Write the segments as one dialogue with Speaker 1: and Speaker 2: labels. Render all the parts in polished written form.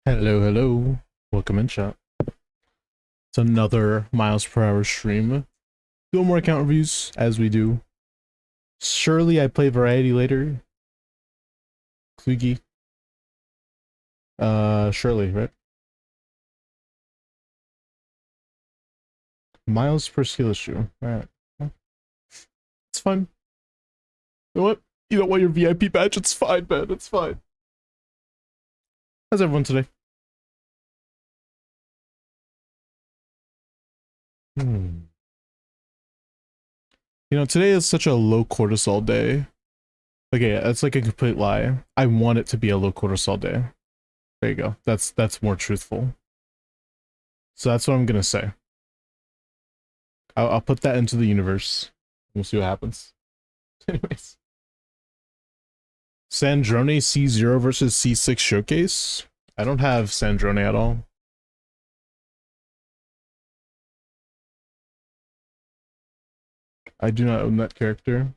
Speaker 1: Hello, hello. Welcome in, chat. It's another miles per hour stream. Do more account reviews as we do. Surely I play variety later. Klugi. Surely, right? Miles per skill issue. Alright. It's fine. You know what? You don't want your VIP badge? It's fine, man. It's fine. How's everyone today? You know, today is such a low cortisol day. Okay, that's like a complete lie. I want it to be a low cortisol day. There you go. That's more truthful. So that's what I'm gonna say. I'll put that into the universe. We'll see what happens. Anyways. Sandrone C0 versus C6 showcase? I don't have Sandrone at all. I do not own that character.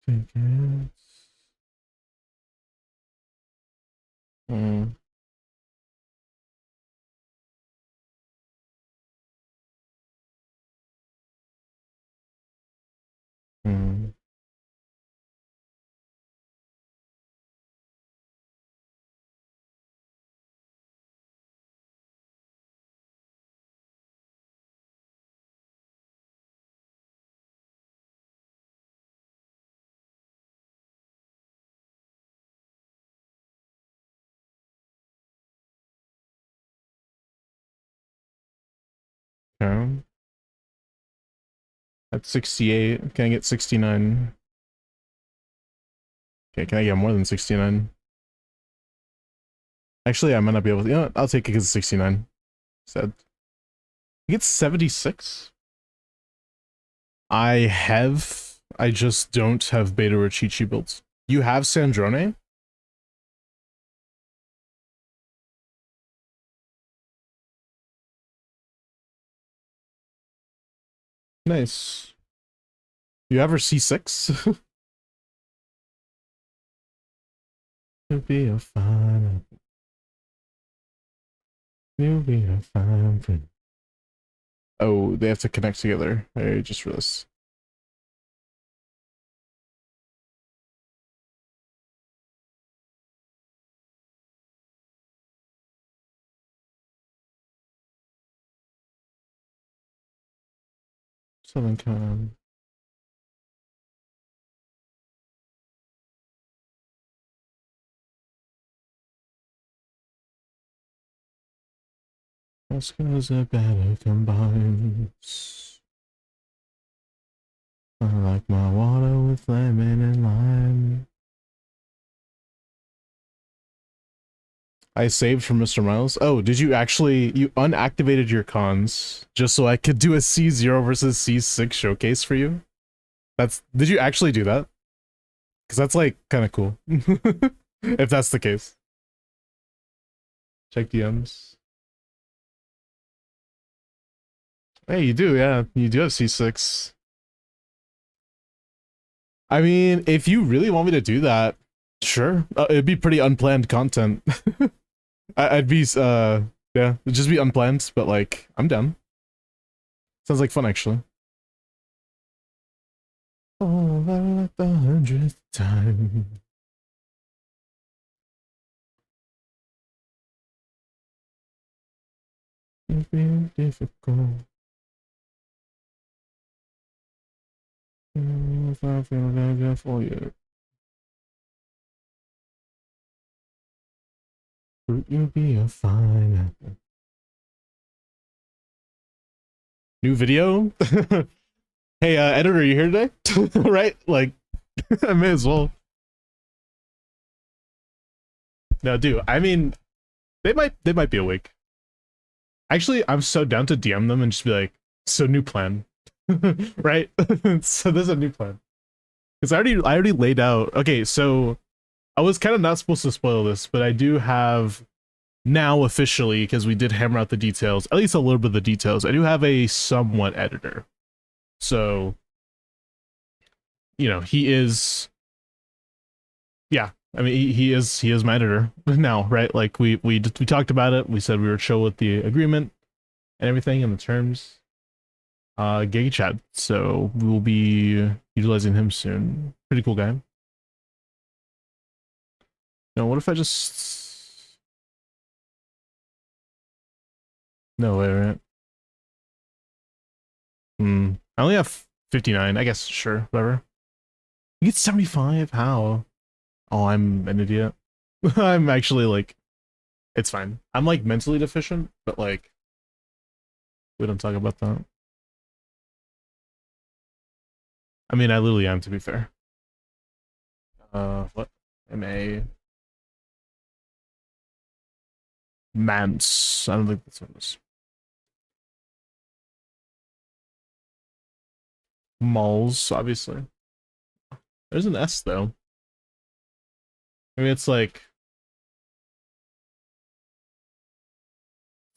Speaker 1: Tickets. Hmm. Hmm. Okay. At 68, can I get 69? Okay, can I get more than 69? Actually, I might not be able to. You know what? I'll take it because it's 69. Said. You get 76? I just don't have Beta Richichi builds. You have Sandrone? Nice. You have her C6? You'll be a fine. You'll be a fine friend. Oh, they have to connect together. I just realized. Southern Con. Oscars are better combines. I like my water with lemon and lime. I saved from Mr. Miles. Oh, did you actually, you unactivated your cons just so I could do a C0 versus C6 showcase for you? Did you actually do that? Because that's like kind of cool. If that's the case. Check DMs. Hey, you do, yeah. You do have C6. I mean, if you really want me to do that, sure. It'd be pretty unplanned content. I'd be, yeah, it'd just be unplanned, but like, I'm down. Sounds like fun, actually. Oh, like the 100th time. It's been difficult. If I feel good for you. Would you be a fine apple? New video? Hey, editor, you here today? Right? Like, I may as well. No, dude, I mean, they might be awake. Actually, I'm so down to DM them and just be like, so new plan. Right? So there's a new plan. Because I already laid out. Okay, so I was kind of not supposed to spoil this, but I do have now officially, because we did hammer out the details, at least a little bit of the details, I do have a somewhat editor. So, you know, he is, yeah. I mean, he is my editor now, right? Like we talked about it. We said we were chill with the agreement and everything and the terms. Giga Chat. So we will be utilizing him soon. Pretty cool guy. No, what if I just... No, wait, right? I only have 59. I guess, sure, whatever. You get 75? How? Oh, I'm an idiot. I'm actually like... It's fine. I'm like mentally deficient, but like... We don't talk about that. I mean, I literally am, to be fair. What? MA... Mance. I don't think that's what it is. Malls, obviously. There's an S, though. I mean, it's like...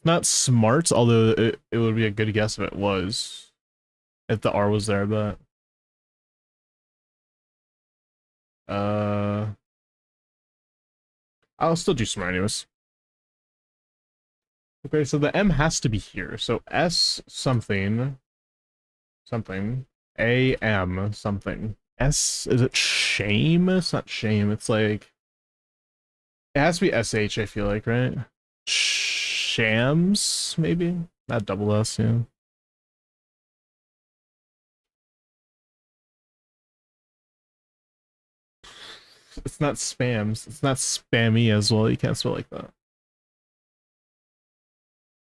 Speaker 1: Not smart, although it would be a good guess if it was. If the R was there, but... I'll still do smart anyways. Okay, so the M has to be here. So S something. Something. A-M something. S, is it shame? It's not shame, it's like... It has to be S-H, I feel like, right? Shams, maybe? Not double S, yeah. It's not spams. It's not spammy as well. You can't spell like that.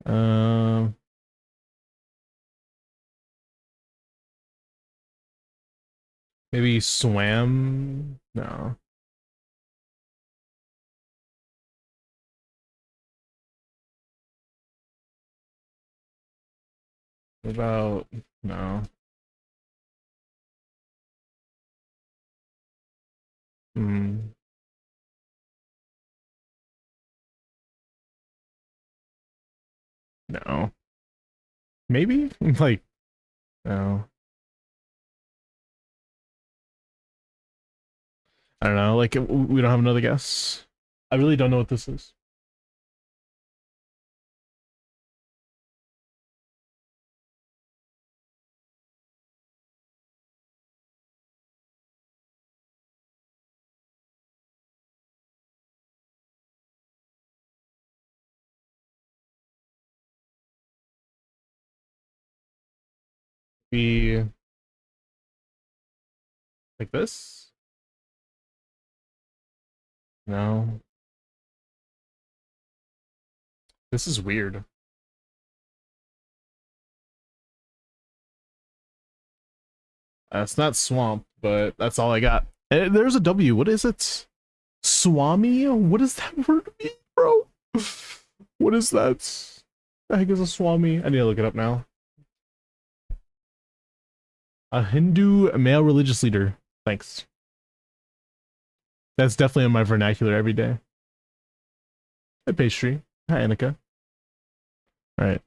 Speaker 1: Um... Maybe swam? No. What about... No. Hmm. No. Maybe? Like, no. I don't know. Like, we don't have another guess. I really don't know what this is. Be like this? No. This is weird. It's not swamp, but that's all I got. There's a W. What is it? Swami? What does that word mean, bro? What is that? The heck is a swami? I need to look it up now. A Hindu male religious leader. Thanks. That's definitely in my vernacular every day. Hi, pastry. Hi, Annika. All right.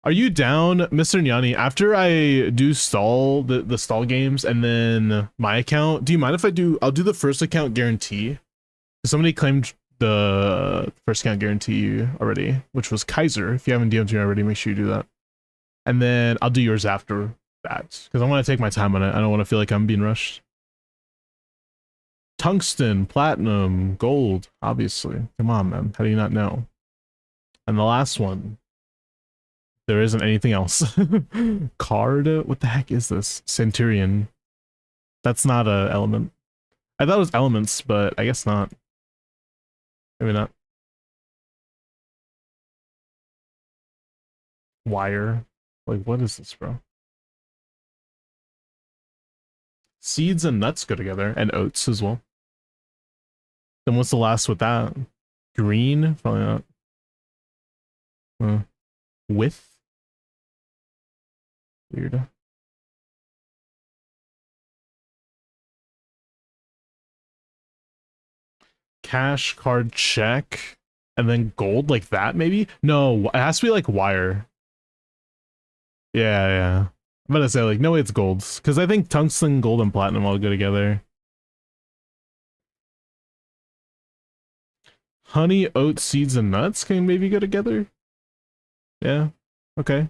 Speaker 1: Are you down, Mr. Nyani? After I do stall the stall games and then my account, do you mind if I'll do the first account guarantee? Somebody claimed the first account guarantee already, which was Kaiser. If you haven't DM'd me already, make sure you do that. And then I'll do yours after that, because I want to take my time on it. I don't want to feel like I'm being rushed. Tungsten, platinum, gold, obviously. Come on, man. How do you not know? And the last one, there isn't anything else. Card? What the heck is this? Centurion. That's not a element. I thought it was elements, but I guess not. Maybe not. Wire. Like, what is this, bro? Seeds and nuts go together, and oats as well. Then what's the last with that? Green? Probably not. With? Weird. cash card check and then gold like that maybe? No, it has to be like wire. Yeah. I'm gonna say like no, it's golds because I think tungsten, gold, and platinum all go together. Honey, oats, seeds, and nuts can maybe go together. Yeah. Okay.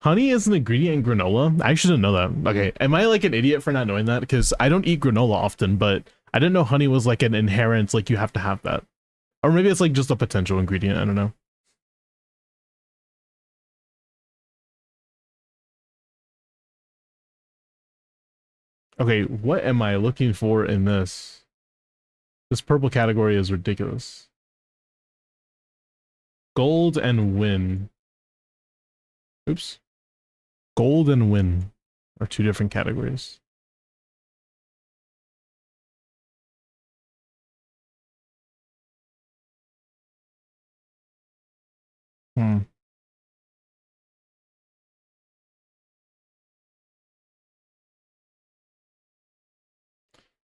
Speaker 1: Honey is an ingredient in granola. I actually didn't know that. Okay, am I like an idiot for not knowing that? Because I don't eat granola often, but I didn't know honey was like an inherent, like you have to have that. Or maybe it's like just a potential ingredient, I don't know. Okay, what am I looking for in this? This purple category is ridiculous. Gold and win. Oops. Gold and win are two different categories. Hmm.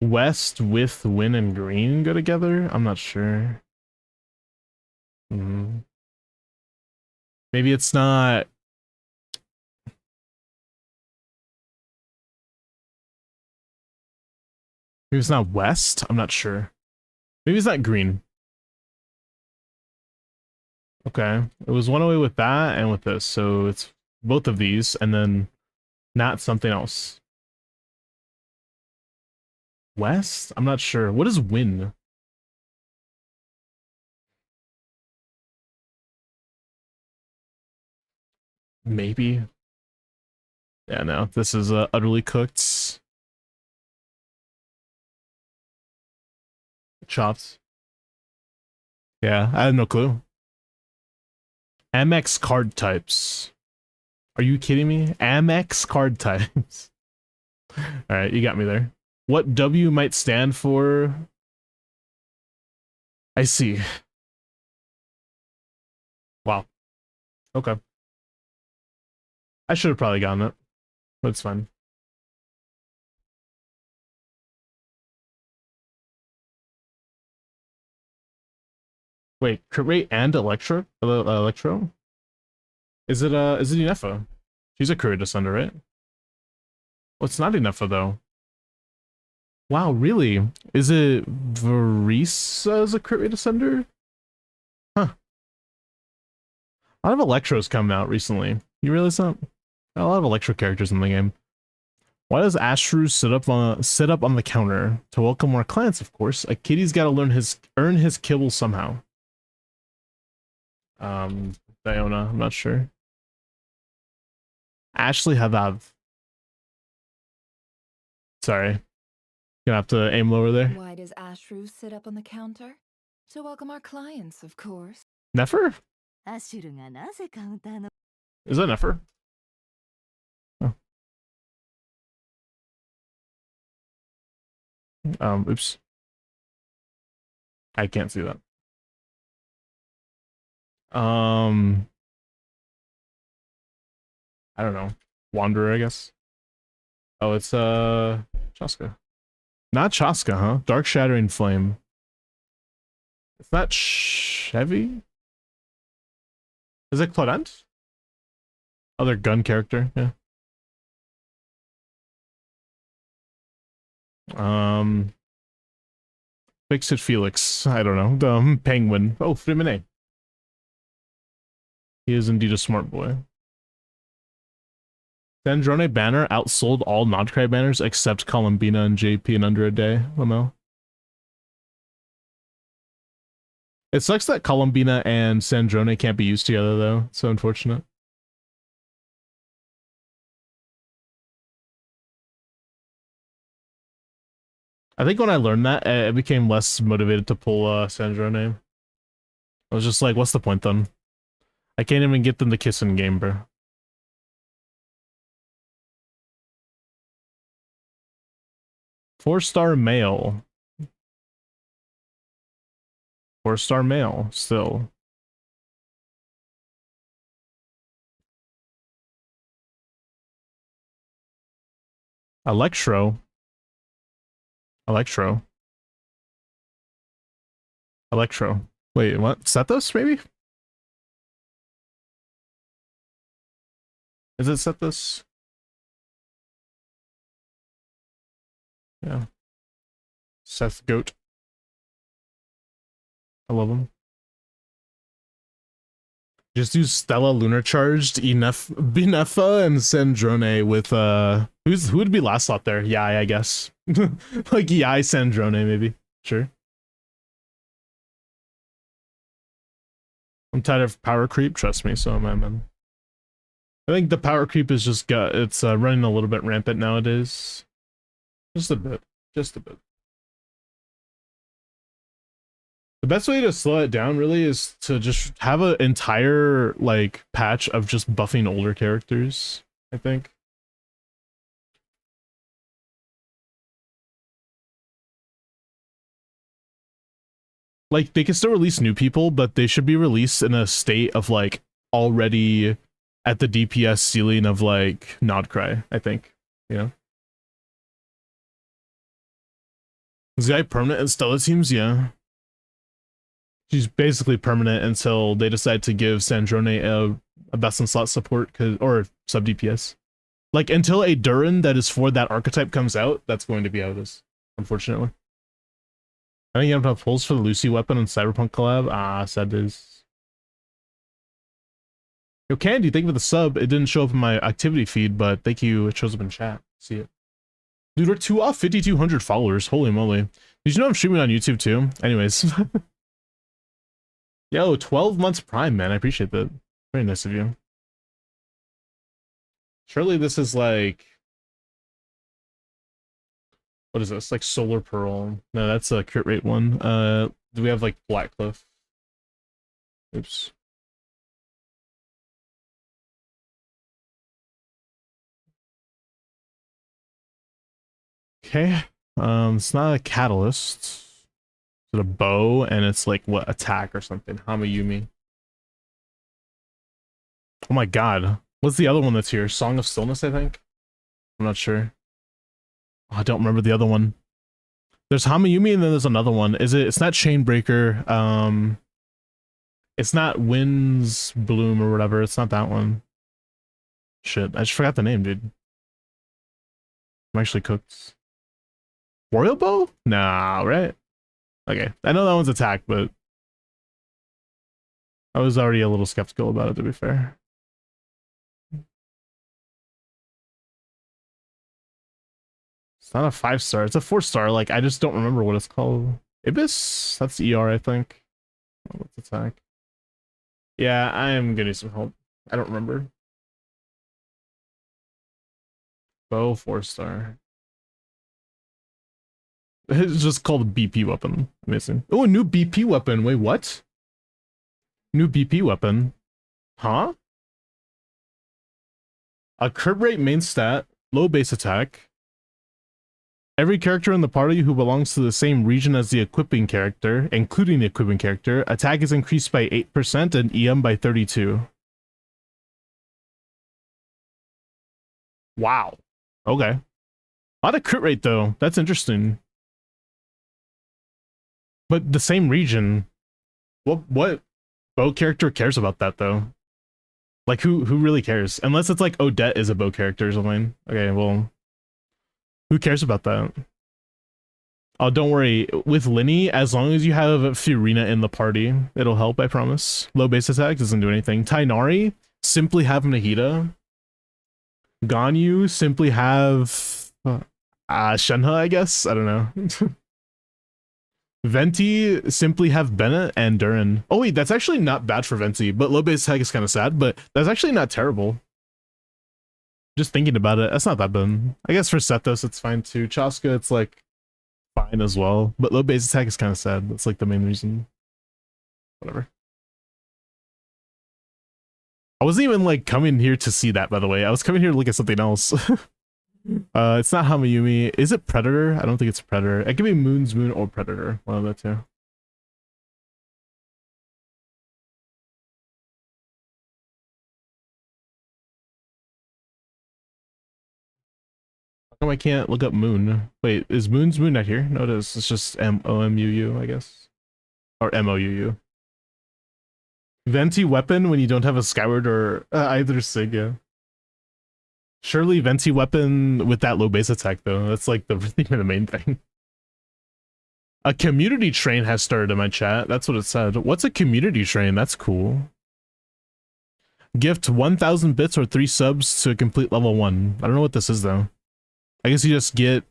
Speaker 1: West with win and green go together? I'm not sure. Hmm. Maybe it's not. Maybe it's not west? I'm not sure. Maybe it's not green. Okay. It was one away with that and with this. So it's both of these and then not something else. West? I'm not sure. What is win? Maybe. Yeah, no. This is utterly cooked. Chops. Yeah, I have no clue. Amex card types. Are you kidding me? Amex card types. All right, you got me there. What W might stand for? I see. Wow. Okay. I should have probably gotten it, but it's fine. Wait, crit rate and Electro? Is it Inefa? She's a career descender, right? Well, it's not Inefa though. Wow, really? Is it Varisa as a crit rate descender? Huh. A lot of Electros come out recently. You realize that? A lot of Electro characters in the game. Why does Ashru sit up on the counter? To welcome more clients, of course. A kitty's gotta earn his kibble somehow. Diona, I'm not sure. Ashley Havav. Sorry. Gonna have to aim lower there.
Speaker 2: Why does Ashru sit up on the counter? To welcome our clients, of course.
Speaker 1: Nefer? Is that Nefer? Oh. Oops. I can't see that. I don't know. Wanderer, I guess. Oh, it's Chaska. Not Chaska, huh? Dark Shattering Flame. It's not Chevy? Is it Claudette? Other gun character, yeah. Fix it Felix. I don't know. Penguin. Oh, Frimine. He is indeed a smart boy. Sandrone banner outsold all Nodcry banners except Columbina and JP in under a day. Lamo. It sucks that Columbina and Sandrone can't be used together though. It's so unfortunate. I think when I learned that, I became less motivated to pull Sandrone. I was just like, what's the point then? I can't even get them to kiss in game, bro. 4-star male. 4-star male, still. Electro. Electro. Wait, what? Sethos, maybe? Is it Sethos? Yeah. Seth Goat. I love him. Just do Stella Lunar Charged, Binefa, and Sandrone with who would be last slot there? Yai, I guess. Like Yai Sandrone, maybe. Sure. I'm tired of power creep, trust me, so am I, man. I think the power creep is just it's running a little bit rampant nowadays. Just a bit. Just a bit. The best way to slow it down really is to just have an entire like patch of just buffing older characters, I think. Like they can still release new people, but they should be released in a state of like already at the DPS ceiling of like Nodcry, I think. You know? Is the guy permanent in Stella teams? Yeah. She's basically permanent until they decide to give Sandrone a best in slot support or sub DPS. Like until a Durin that is for that archetype comes out, that's going to be how it is, unfortunately. I think you have enough pulls for the Lucy weapon and Cyberpunk collab. Ah, sad days. Yo, Candy, thank you for the sub. It didn't show up in my activity feed, but thank you. It shows up in chat. See it. Dude, we're 2 off 5,200 followers. Holy moly. Did you know I'm streaming on YouTube too? Anyways. Yo, 12 months Prime, man. I appreciate that. Very nice of you. Surely this is like... What is this? Like Solar Pearl. No, that's a crit rate one. Do we have like Blackcliff? Oops. Okay. It's not a catalyst. It's a bow, and it's like what, attack or something. Hamayumi. Oh my god. What's the other one that's here? Song of Stillness, I think? I'm not sure. Oh, I don't remember the other one. There's Hamayumi and then there's another one. It's not Chainbreaker. It's not Wind's Bloom or whatever. It's not that one. Shit, I just forgot the name, dude. I'm actually cooked. Royal Bow? Nah, right? Okay, I know that one's attack, but I was already a little skeptical about it, to be fair. It's not a 5-star, it's a 4-star. Like, I just don't remember what it's called. Ibis? That's ER, I think. Oh, what's attack? Yeah, I am getting some help. I don't remember. Bow 4-star. It's just called a BP weapon. Amazing. Oh, a new BP weapon. Wait, what? New BP weapon. Huh? A crit rate main stat, low base attack. Every character in the party who belongs to the same region as the equipping character, including the equipping character, attack is increased by 8% and EM by 32. Wow. Okay. A lot of crit rate though. That's interesting. But the same region. What bow character cares about that though? Like who really cares? Unless it's like Odette is a bow character or something. Okay, well, who cares about that? Oh, don't worry. With Linny, as long as you have Furina in the party, it'll help, I promise. Low base attack doesn't do anything. Tainari, simply have Nahida. Ganyu, simply have Shenhe, I guess? I don't know. Venti, simply have Bennett and Durin. Oh wait, that's actually not bad for Venti, but low base attack is kind of sad, but that's actually not terrible. Just thinking about it, that's not that bad. I guess for Sethos, it's fine too. Chaska, it's like fine as well, but low base attack is kind of sad. That's like the main reason. Whatever. I wasn't even like coming here to see that, by the way. I was coming here to look at something else. It's not Hamayumi. Is it Predator? I don't think it's Predator. It could be Moon's Moon or Predator. One of the two. How come I can't look up Moon? Wait, is Moon's Moon not here? No, it is. It's just Moomuu, I guess. Or MOUU. Venti weapon when you don't have a Skyward or either Sig, yeah. Surely Venti weapon with that low base attack though. That's like the main thing. A community train has started in my chat. That's what it said. What's a community train? That's cool. Gift 1,000 bits or 3 subs to complete level 1. I don't know what this is though. I guess you just get...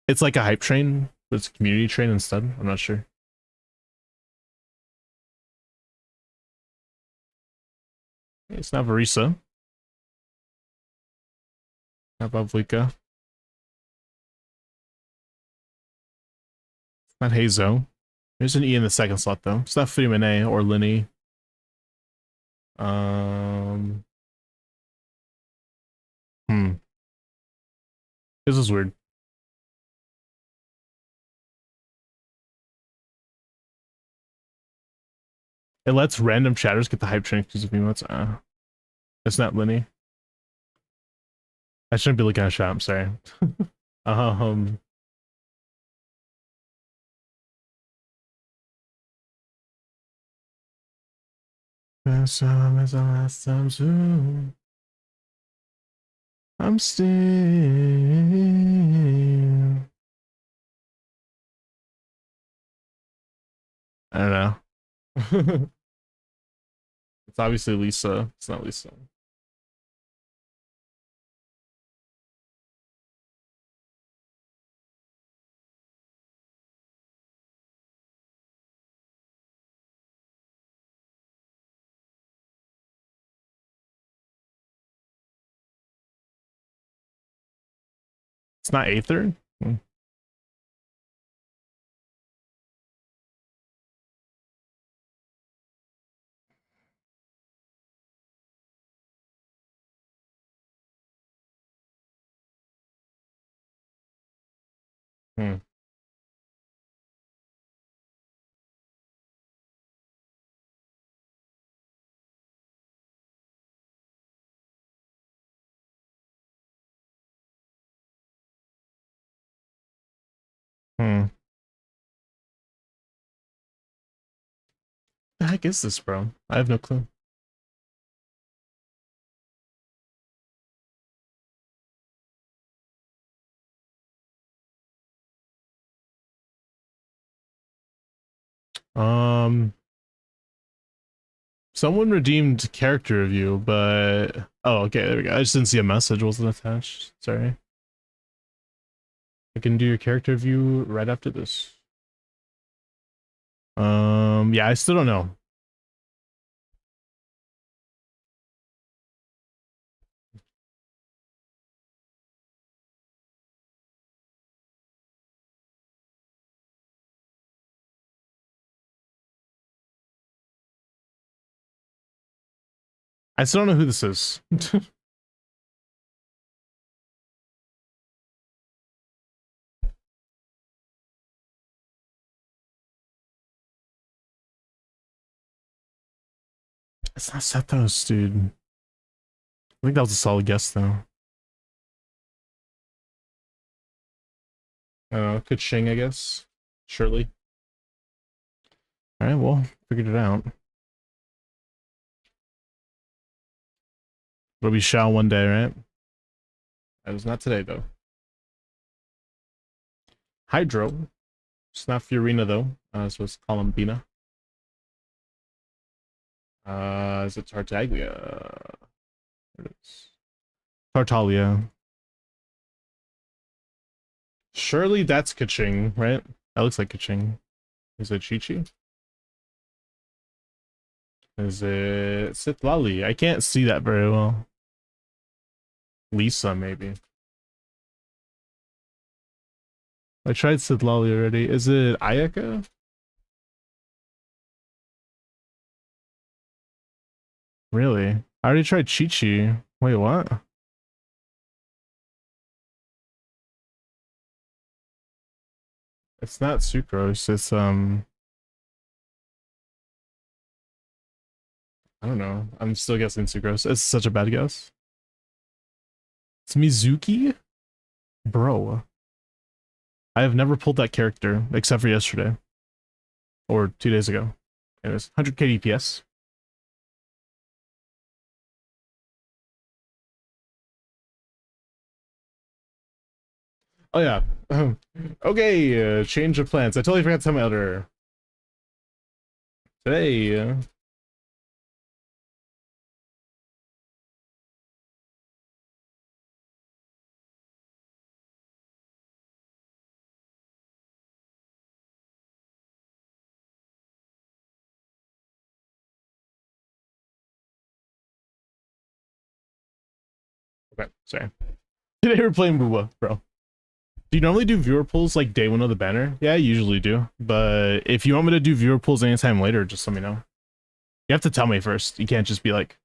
Speaker 1: It's like a hype train, but it's a community train instead. I'm not sure. It's not Varisa. Not Pavlika. Not Hazo. There's an E in the second slot though. It's not Frimene or Linny. This is weird. It lets random chatters get the hype train exclusive emotes. It's not Linny. I shouldn't be looking at chat, I'm sorry. um Last time is the last time soon. I'm still... I don't know. It's obviously Lisa. It's not Lisa. It's not Aether? Hmm. Hmm. The heck is this, bro? I have no clue. Someone redeemed character review, but oh, okay, there we go. I just didn't see a message, wasn't attached. Sorry. I can do your character review right after this. Yeah, I still don't know. I still don't know who this is. It's not Sethos, dude. I think that was a solid guess, though. I don't know, could Shing, I guess. Surely. Alright, well, figured it out. It'll be Shao one day, right? That was not today, though. Hydro. It's not Fiorina, though. So it's Columbina. Is it Tartaglia? There it is. Tartaglia. Surely that's Kaching, right? That looks like Kaching. Is it Chi-Chi? Is it Sitlali? I can't see that very well. Lisa, maybe. I tried Sitlali already. Is it Ayaka? Really? I already tried Chi-Chi. Wait, what? It's not Sucrose, it's I don't know. I'm still guessing Sucrose. It's such a bad guess. It's Mizuki? Bro. I have never pulled that character, except for yesterday. or 2 days ago. It was 100k DPS. Oh yeah. Okay, change of plans. I totally forgot to tell my other today. Okay, sorry. Today we're playing Booba, bro. Do you normally do viewer pulls like day one of the banner? Yeah, I usually do. But if you want me to do viewer pulls anytime later, just let me know. You have to tell me first. You can't just be like,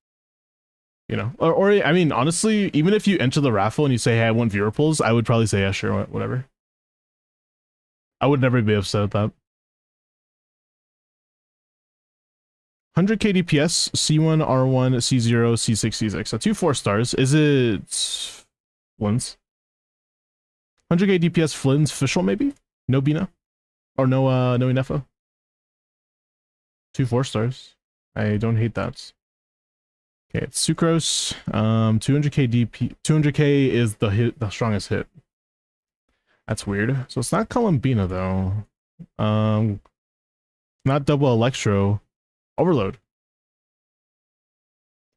Speaker 1: you know, or I mean, honestly, even if you enter the raffle and you say, hey, I want viewer pulls, I would probably say, yeah, sure, whatever. I would never be upset at that. 100k DPS, C1, R1, C0, C6, C6. So 2 4-stars. Is it Flynn's? 100k DPS Flynn's official, maybe? No Bina? Or no Inefo? 2 4-stars. I don't hate that. Okay, it's Sucrose. 200k DP. 200k is the strongest hit. That's weird. So it's not Columbina though. Not double Electro. Overload.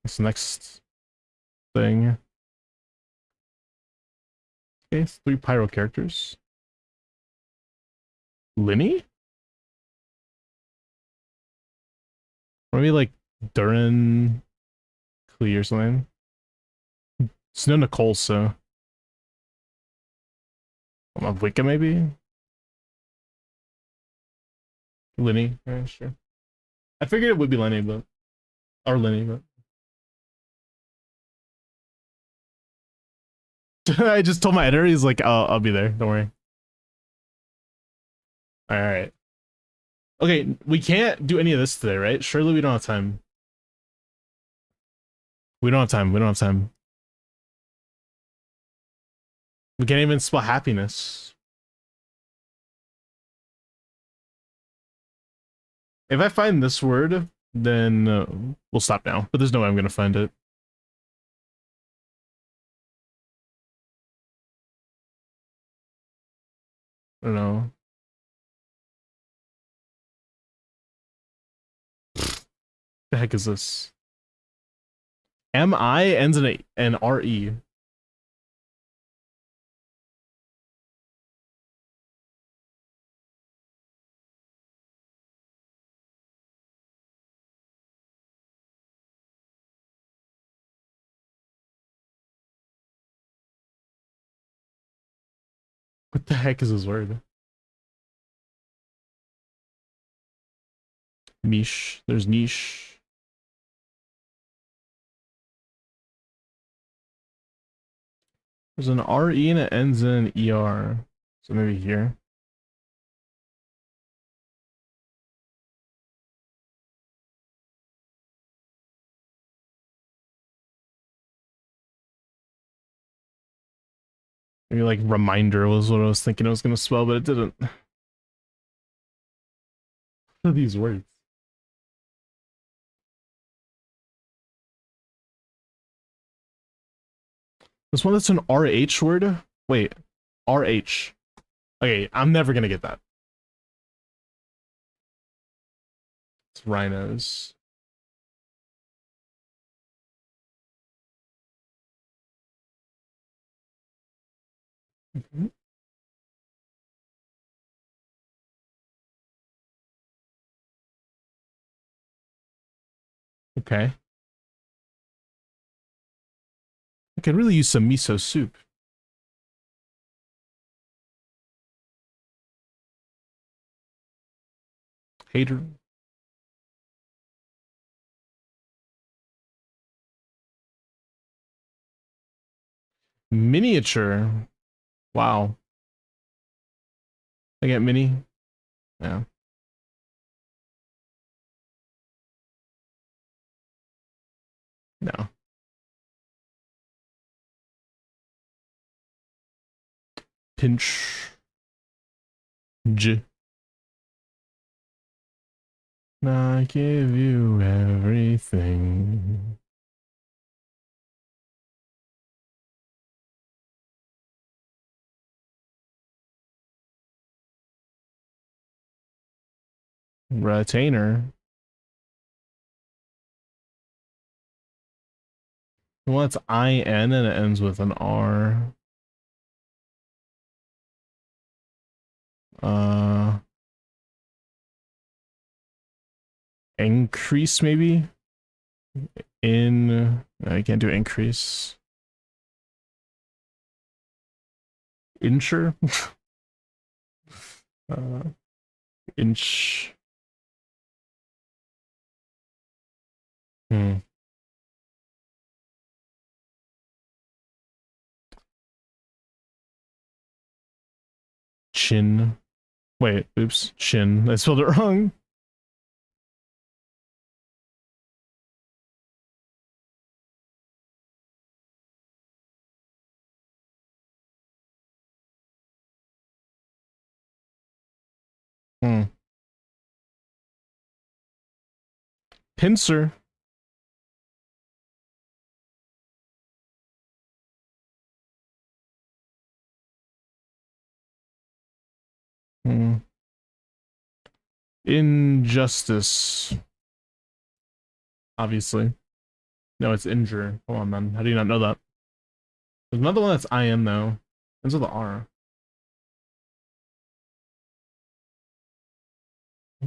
Speaker 1: That's the next thing. Okay, it's 3 pyro characters. Linny? Maybe like Durin, Klee or something. It's no Nicole, so. Wicca maybe? Linny, yeah, sure. I figured it would be Lenny, but. Or Linny, but. I just told my editor, he's like, I'll be there, don't worry. Alright. Okay, we can't do any of this today, right? Surely we don't have time. We don't have time, we don't have time. We can't even spell happiness. If I find this word, then we'll stop now. But there's no way I'm gonna find it. I don't know. The heck is this? M-I ends in an R-E. What the heck is this word? Niche. There's niche. There's an R-E and it ends in E-R. So maybe here. Maybe like reminder was what I was thinking I was gonna spell, but it didn't. What are these words? This one that's an RH word? Wait, RH. Okay, I'm never gonna get that. It's rhinos. Okay. I could really use some miso soup. Hater. Miniature. Wow. I get mini. Yeah. No. Pinch. J. I give you everything. Retainer. Well, it's IN and it ends with an R. Increase maybe? I can't do increase. Insure? uh, inch. Hmm. Chin. Wait, oops. Chin. I spelled it wrong. Hmm. Pincer. Hmm. Injustice. Obviously. No, it's injure. Hold on, man. How do you not know that? There's another one that's IM though. Ends with the R.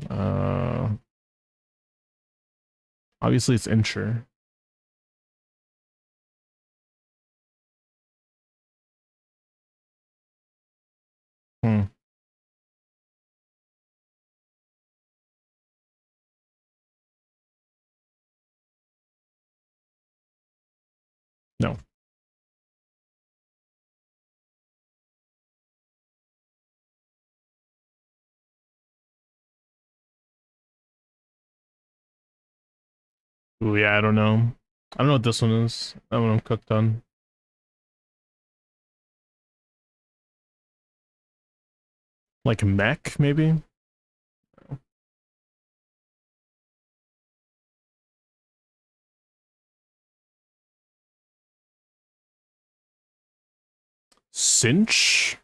Speaker 1: Uh, Obviously it's insure. Hmm. No. Ooh, yeah, I don't know. I don't know what this one is. That one I'm cooked on. Like mech, maybe? Cinch?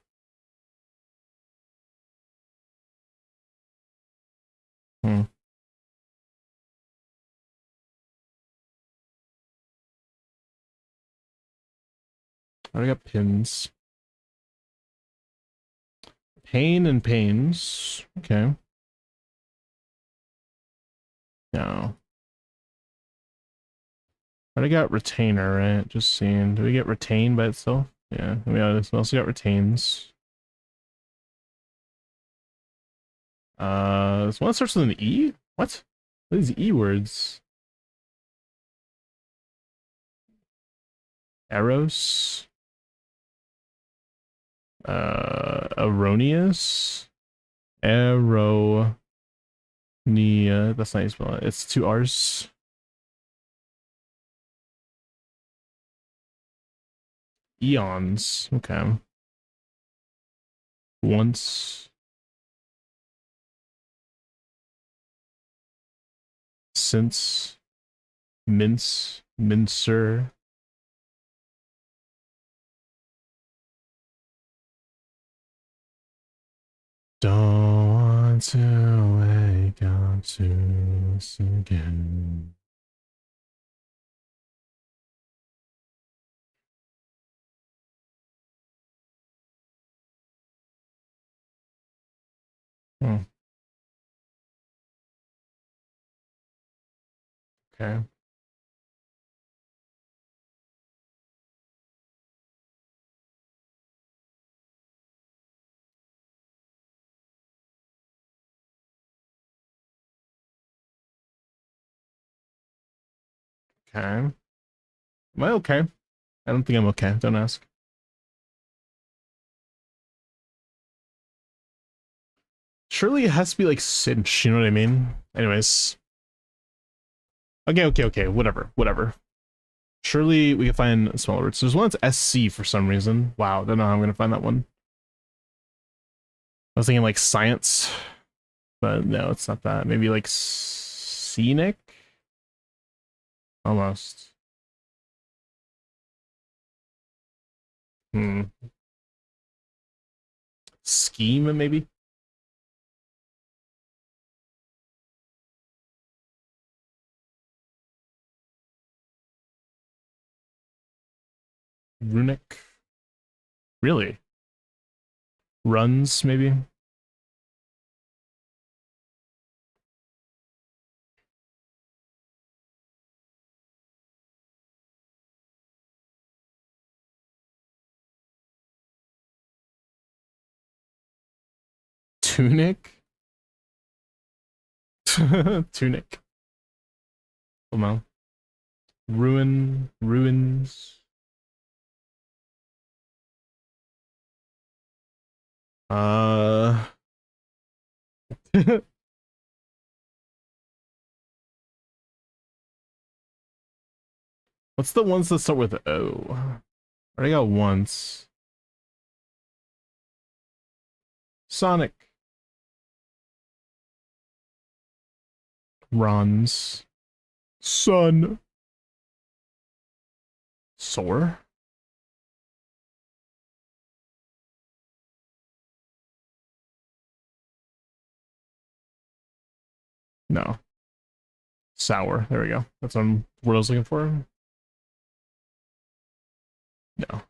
Speaker 1: Hmm. I already got pins. Pain and pains. Okay. No. I already got retainer, right? Just seeing. Do we get retained by itself? Yeah. We also got retains. This one starts with an E? What? What are these E words? Eros? Erroneous? Aeronia. That's not how you spell it. It's two R's. Eons. Okay. Once. Since. Mince. Mincer. Don't want to wake up to this again. Hmm. Okay. Okay. Am I okay? I don't think I'm okay. Don't ask. Surely it has to be like cinch, you know what I mean? Anyways. Okay. Whatever. Whatever. Surely we can find smaller words. There's one that's SC for some reason. Wow, don't know how I'm gonna find that one. I was thinking like science, but no, it's not that. Maybe like Scenic? Almost. Hmm. Scheme, maybe? Runic? Really? Runs, maybe? Tunic? Tunic. Come on. Ruins. Uh What's the ones that start with O? I already got once. Sonic. Runs. Sun. Soar? No. Sour. There we go. That's what I was looking for. No.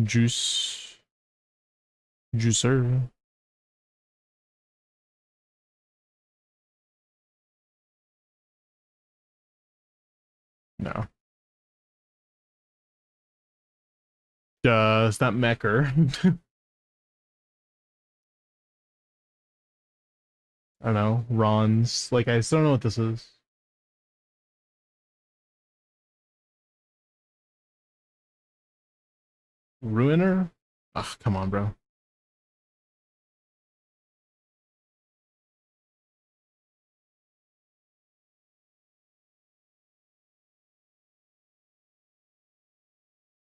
Speaker 1: Juice. Juicer. No. It's not Mecker. I don't know. Ron's. Like, I still don't know what this is. Ruiner? Ugh, come on, bro.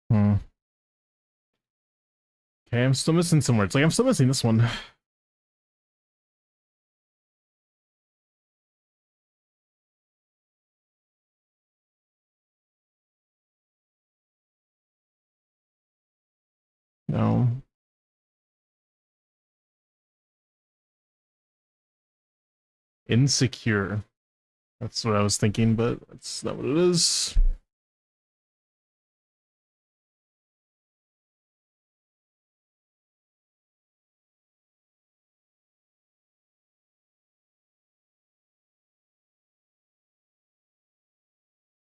Speaker 1: Hmm. Okay, I'm still missing some words. Like, I'm still missing this one. No. Insecure. That's what I was thinking, but that's not what it is.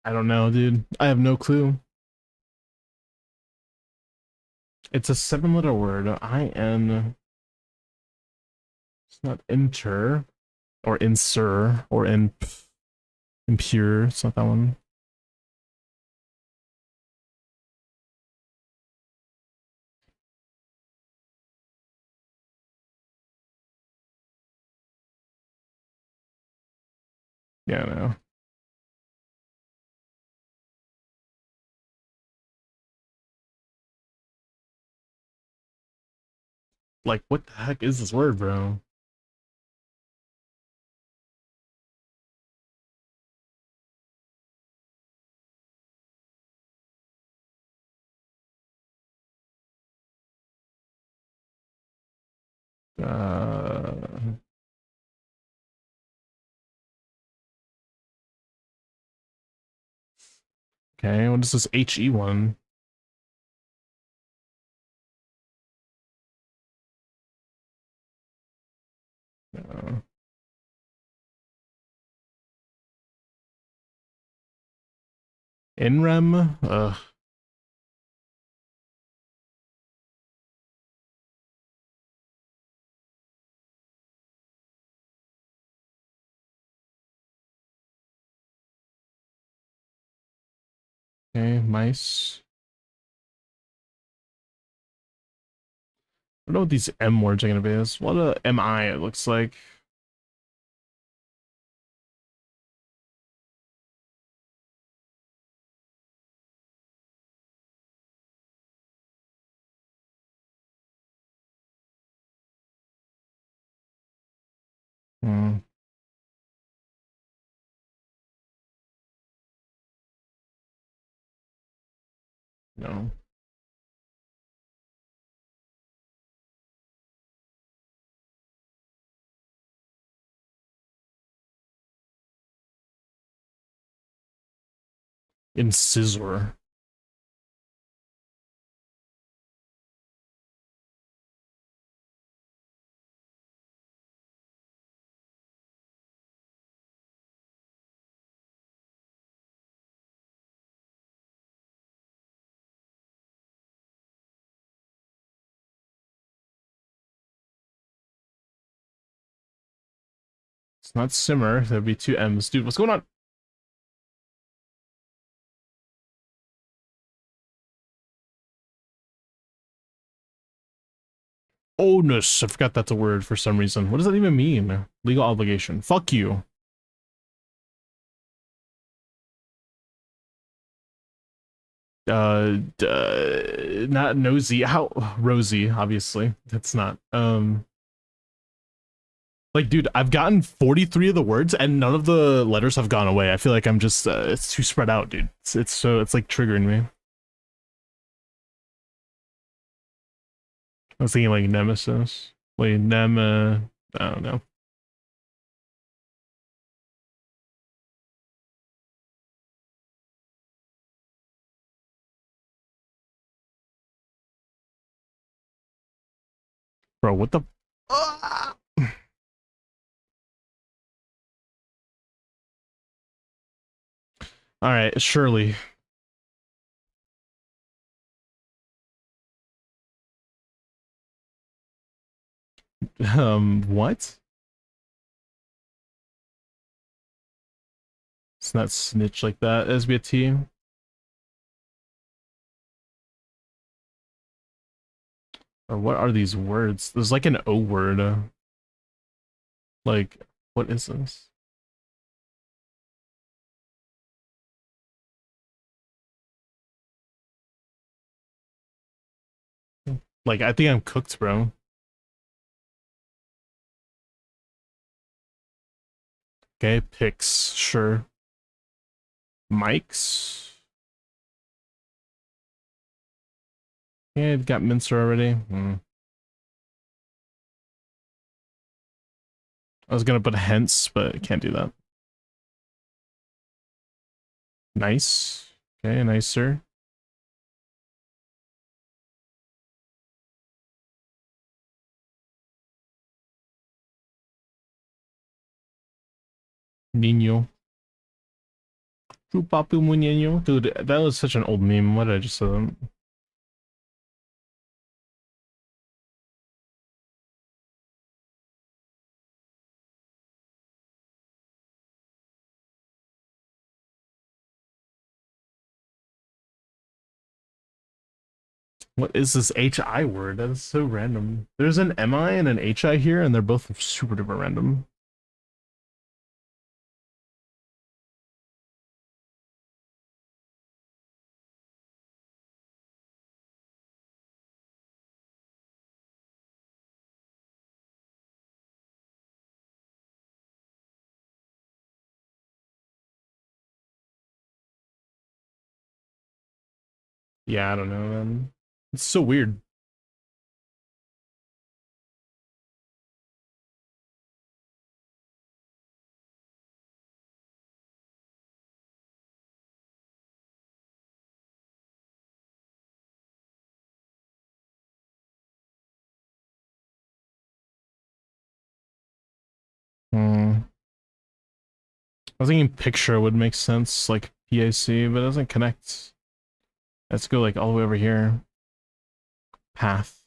Speaker 1: I don't know, dude. I have no clue. It's a 7-letter word. I-N. It's not inter or insur or impure. It's not that one. Yeah, no. Like, what the heck is this word, bro? Uh, okay, what is this HE one? Uh, INREM? Okay, mice. I don't know what these M words are gonna be. It's what a MI it looks like. Hmm. No. Incisor. It's not simmer. There'd be two M's. Dude, what's going on? Onus. I forgot that's a word for some reason. What does that even mean? Legal obligation. Fuck you. Not nosy. How Rosie, obviously. That's not. Like, dude, I've gotten 43 of the words and none of the letters have gone away. I feel like I'm just it's too spread out, dude. It's like triggering me. I was thinking like nemesis. Wait, I don't know. Bro, what the Ah! All right, Shirley. What? It's not snitch like that. SBT. Or what are these words? There's like an O word. Like, what is this? Like, I think I'm cooked, bro. Okay, picks, sure. Mics. Yeah, it got Mincer already. I was gonna put hence, but can't do that. Nice. Okay, nicer. Nino. Chupapu Muñeño. Dude, that was such an old meme. What did I just say that? What is this HI word? That is so random. There's an MI and an HI here, and they're both super duper random. Yeah, I don't know, man. It's so weird. Hmm. I was thinking picture would make sense, like PAC, but it doesn't connect. Let's go like all the way over here. Path.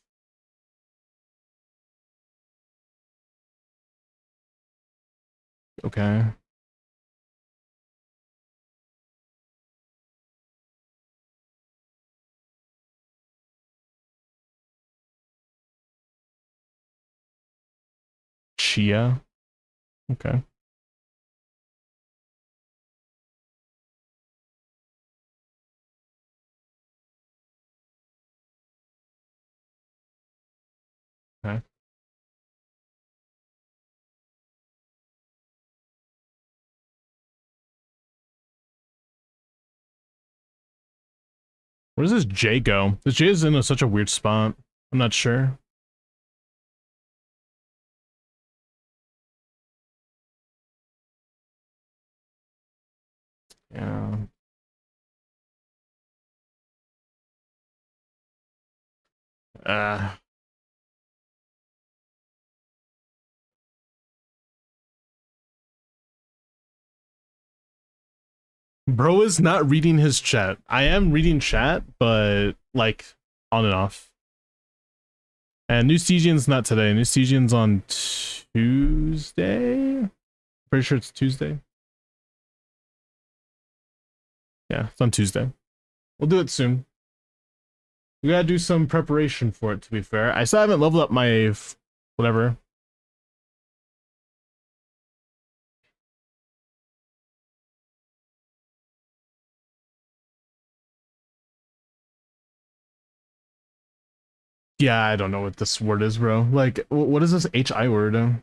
Speaker 1: Okay. Chia. Okay. Okay. Where does this J go? This J is in such a weird spot. I'm not sure. Yeah. Uh, Bro is not reading his chat. I am reading chat, but like on and off. And New Stygian's not today. New Stygian's on Tuesday. Pretty sure it's Tuesday. Yeah, it's on Tuesday. We'll do it soon. We gotta do some preparation for it, to be fair. I still haven't leveled up my whatever. Yeah, I don't know what this word is, bro. Like, what is this HI word?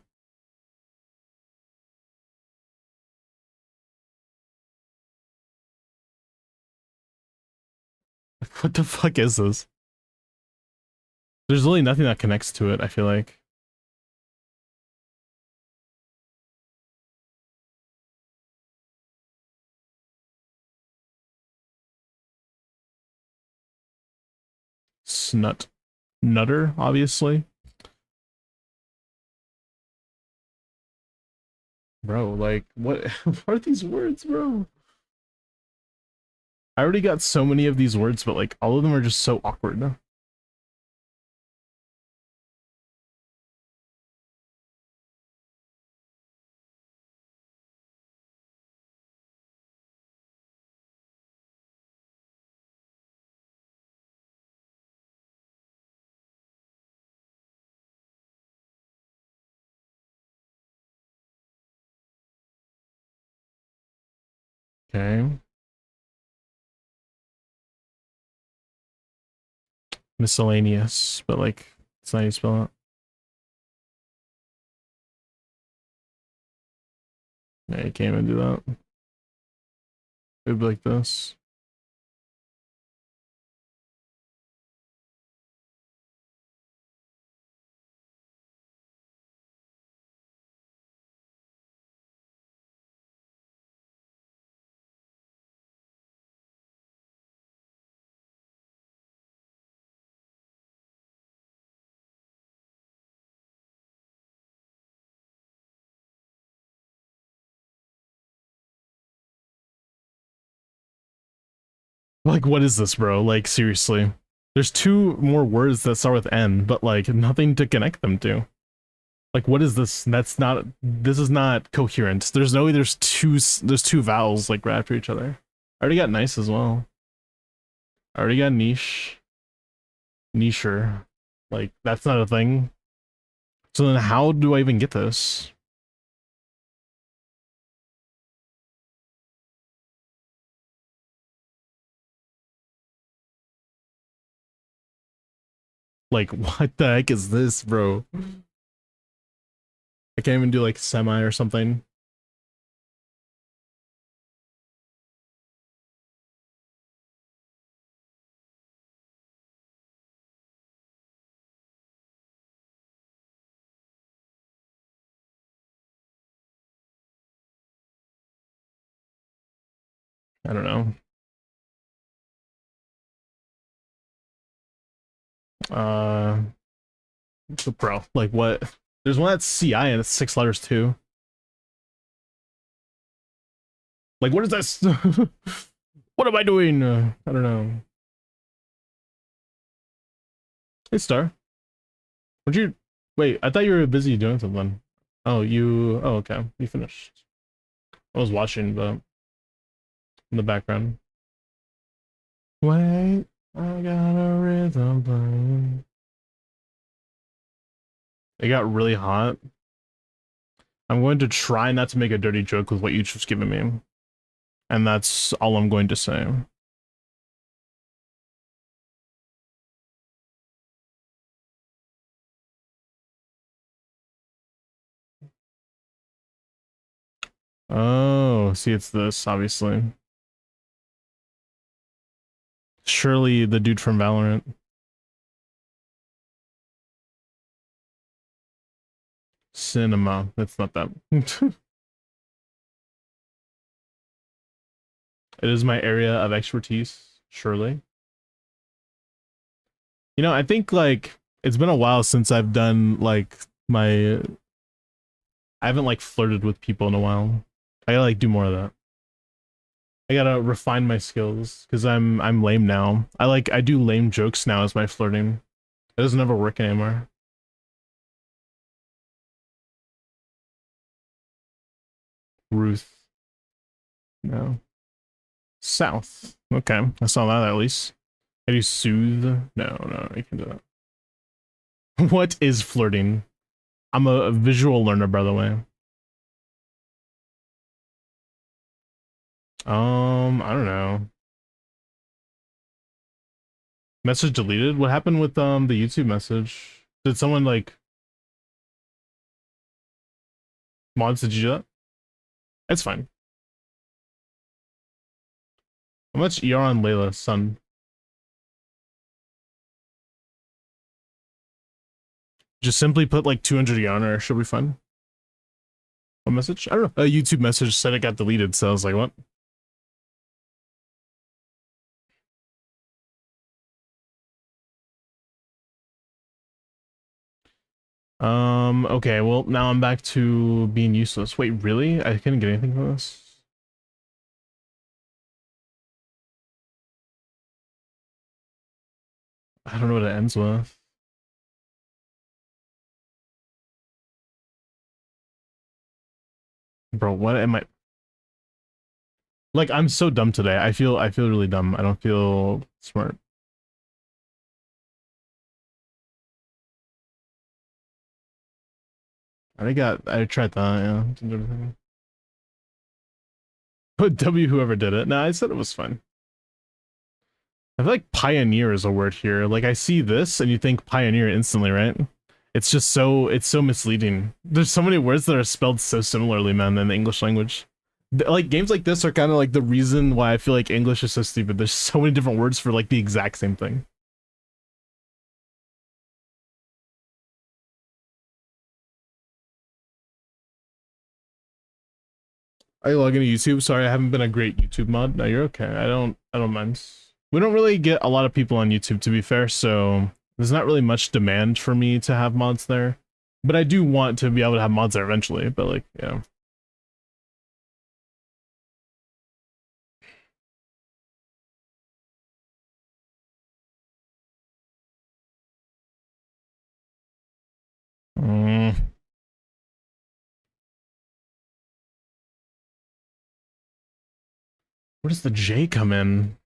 Speaker 1: What the fuck is this? There's really nothing that connects to it, I feel like. Snut. Nutter, obviously. Bro, like, what, what are these words, bro? I already got so many of these words, but like, all of them are just so awkward. Okay. Miscellaneous, but like, it's not how you spell it. Yeah, you can't even do that. It would be like this. Like, what is this, bro? Like, seriously. There's two more words that start with N, but like, nothing to connect them to. Like, what is this? This is not coherent. There's no way there's two vowels like right after each other. I already got nice as well. I already got niche. Nicher. Like, that's not a thing. So then how do I even get this? Like, what the heck is this, bro? I can't even do like semi or something. I don't know. Uh, bro, like what? There's one that's CI and it's 6 letters too. Like, what is this? What am I doing? I don't know. Hey, Star. Would you wait? I thought you were busy doing something. Oh, you. Oh, okay. You finished. I was watching, but in the background. Wait, I got a rhythm playing. It got really hot. I'm going to try not to make a dirty joke with what you just given me, and that's all I'm going to say. Oh, see, it's this, obviously. Surely the dude from Valorant. Cinema. That's not that. It is my area of expertise, surely. You know, I think like it's been a while since I've done like my I haven't like flirted with people in a while. I gotta like do more of that. I gotta refine my skills because I'm lame now. I do lame jokes now as my flirting. It doesn't ever work anymore. Ruth. No. South. Okay. I saw that at least. Can you soothe? No, you can do that. What is flirting? I'm a visual learner, by the way. I don't know. Message deleted? What happened with the YouTube message? Did someone like mods did you do that? It's fine. How much ER on Layla, son? Just simply put like 200 ER on her, she'll be fine. What message? I don't know. A YouTube message said it got deleted, so I was like, what? Okay, well, now I'm back to being useless. Wait, really? I couldn't get anything from this? I don't know what it ends with. Bro, what am I? Like, I'm so dumb today. I feel really dumb. I don't feel smart. I tried that, yeah. Didn't do anything. Put W whoever did it. Nah, I said it was fine. I feel like pioneer is a word here. Like I see this and you think pioneer instantly, right? It's so misleading. There's so many words that are spelled so similarly, man, in the English language. Like games like this are kind of like the reason why I feel like English is so stupid. There's so many different words for like the exact same thing. I log into YouTube. Sorry, I haven't been a great YouTube mod. No, you're okay. I don't mind. We don't really get a lot of people on YouTube, to be fair, so there's not really much demand for me to have mods there. But I do want to be able to have mods there eventually, but like, yeah. Mm, where does the J come in?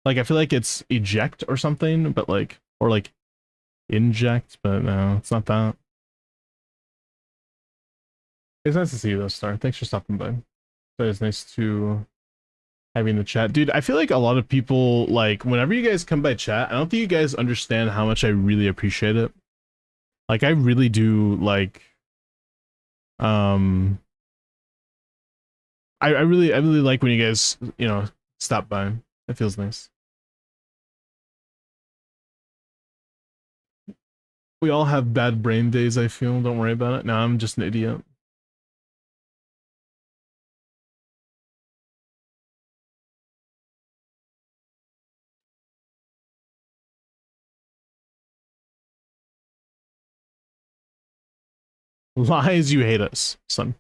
Speaker 1: Like, I feel like it's eject or something, but like, or like inject, but no, it's not that. It's nice to see you though, Star. Thanks for stopping by. So it's nice to having the chat. Dude, I feel like a lot of people, like, whenever you guys come by chat, I don't think you guys understand how much I really appreciate it. Like, I really do, like, um, I really like when you guys, you know, stop by. It feels nice. We all have bad brain days, I feel. Don't worry about it. No, I'm just an idiot. Lies, you hate us, son.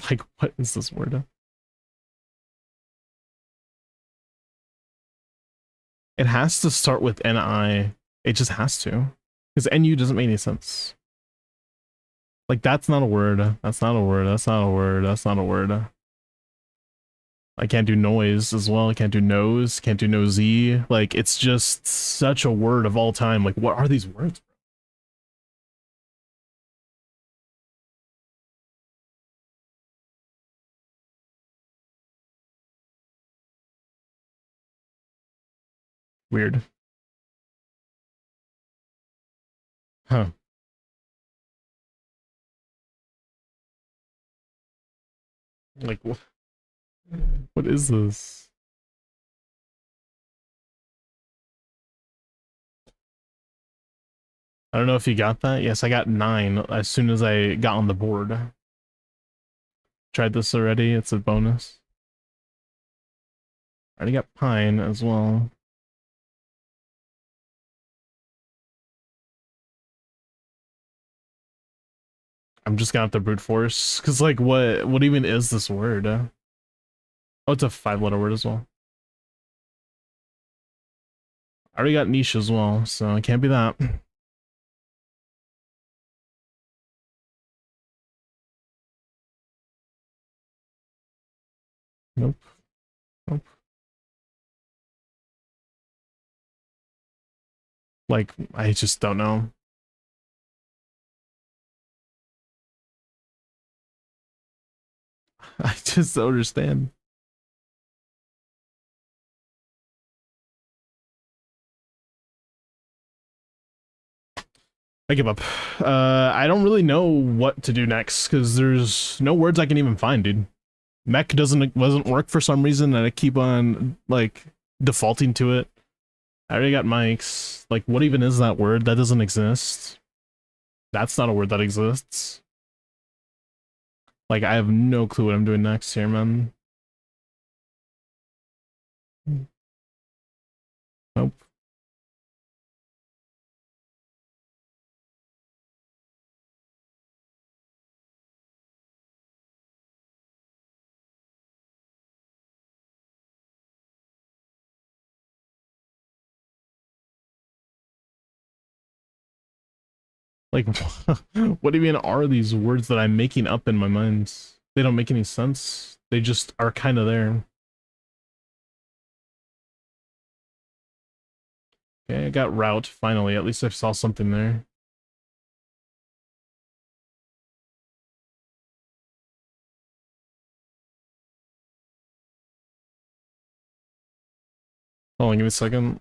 Speaker 1: Like, what is this word? It has to start with NI. It just has to. Because NU doesn't make any sense. Like, that's not a word. That's not a word. That's not a word. That's not a word. I can't do noise as well. I can't do nose. Can't do nosy. Like, it's just such a word of all time. Like, what are these words? Weird. Huh. Like, What is this? I don't know if you got that. Yes, I got 9 as soon as I got on the board. Tried this already. It's a bonus. I already got Pine as well. I'm just gonna have to brute force. Cause like what even is this word? Oh, it's a 5-letter word as well. I already got niche as well, so it can't be that. Nope. Nope. Like, I just don't know. I just don't understand. I give up. I don't really know what to do next because there's no words I can even find, dude. Mech doesn't work for some reason, and I keep on like defaulting to it. I already got mics. Like, what even is that word? That doesn't exist. That's not a word that exists. Like, I have no clue what I'm doing next here, man. Nope. Like, what even are these words that I'm making up in my mind? They don't make any sense. They just are kind of there. Okay, I got route, finally. At least I saw something there. Hold on, give me a second.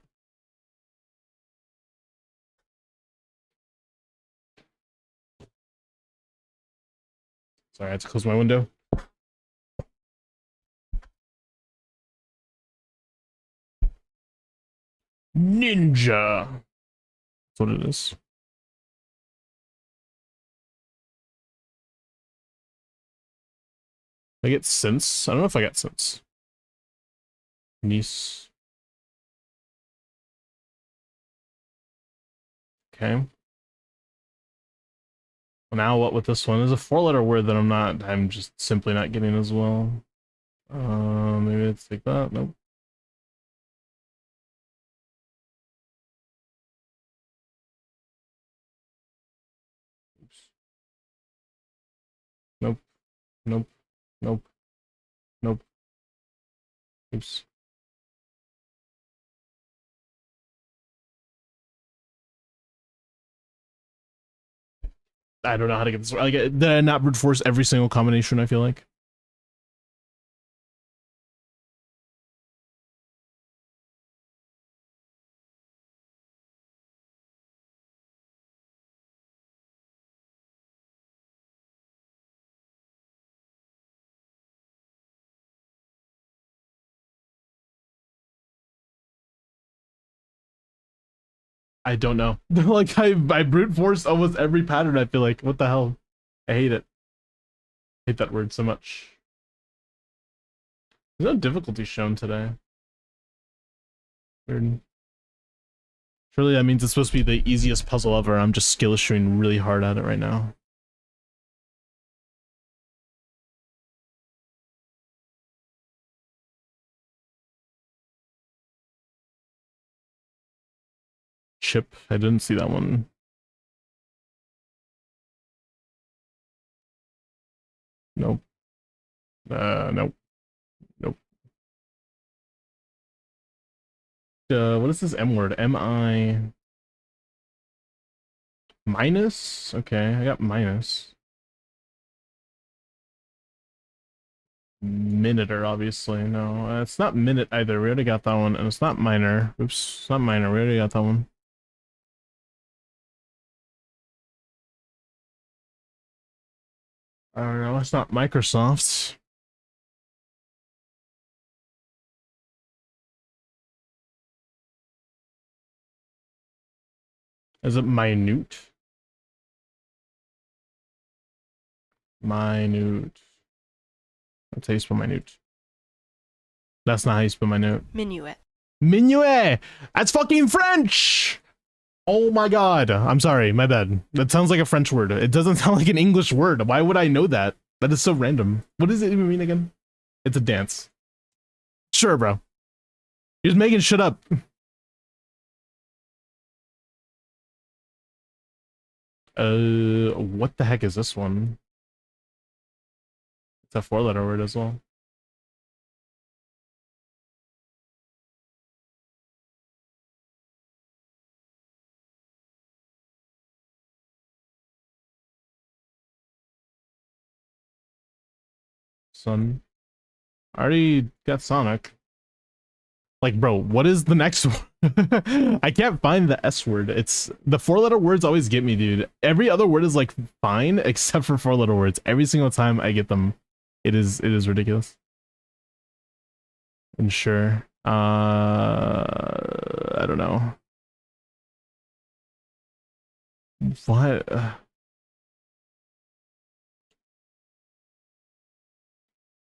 Speaker 1: Sorry, I had to close my window. Ninja! That's what it is. I get sense? I don't know if I got sense. Niece. Okay. Well, now what with this one? There's a 4-letter word that I'm just simply not getting as well. Maybe it's like that. Nope. Oops. Nope. Nope. Nope. Nope. Oops. I don't know how to get this. Like, did I not brute force every single combination? I feel like. I don't know. Like I brute forced almost every pattern. I feel like what the hell? I hate it. I hate that word so much. There's no difficulty shown today. Weird. Surely that means it's supposed to be the easiest puzzle ever. I'm just skill issuing really hard at it right now. Chip. I didn't see that one. Nope. Nope. Nope. What is this M word? M-I... Minus? Okay, I got minus. Minuter, obviously. No, it's not minute either. We already got that one. And it's not minor. Oops, it's not minor. We already got that one. I don't know. It's not Microsoft. Is it minute? Minute. That's how you spell minute. That's not how you spell minute.
Speaker 3: Minuet.
Speaker 1: Minuet! That's fucking French! Oh my god. I'm sorry, my bad. That sounds like a French word. It doesn't sound like an English word. Why would I know that? That is so random. What does it even mean again? It's a dance. Sure, bro. You're just making shit up. What the heck is this one? It's a 4-letter word as well. Sun. I already got Sonic. Like, bro, what is the next one? I can't find the S word. It's the 4-letter words always get me, dude. Every other word is like fine except for 4-letter words. Every single time I get them, it is ridiculous. And sure. I don't know. What?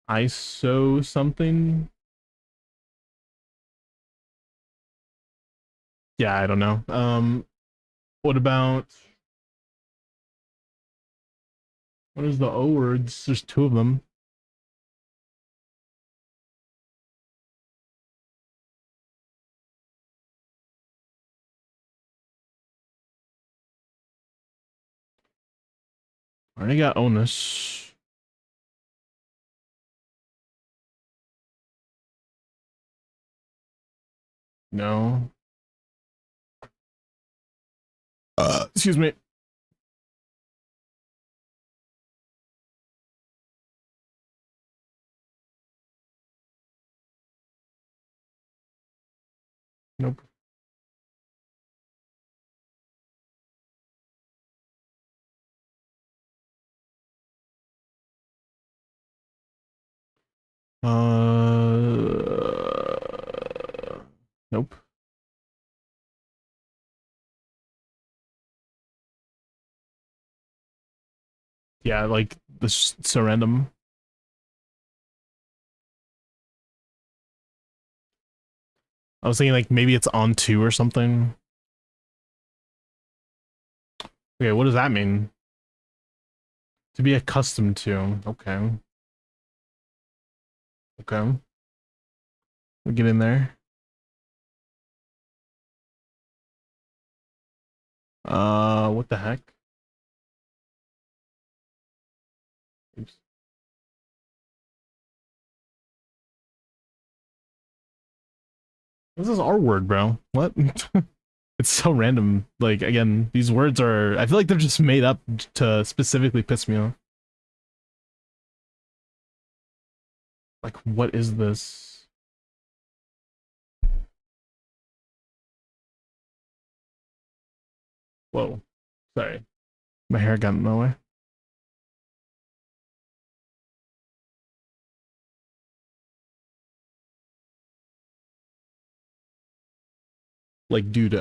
Speaker 1: ISO something? Yeah, I don't know. What about what is the O words? There's 2 of them. I already got onus. No. Excuse me. Nope. Nope. Yeah, like this so random. I was thinking like maybe it's on 2 or something. Okay, what does that mean? To be accustomed to. Okay. Okay. We get in there. What the heck? Oops. This is our word, bro. What? It's so random. Like, again, these words are, I feel like they're just made up to specifically piss me off. Like, what is this? Whoa. Sorry. My hair got in the way. Like, dude.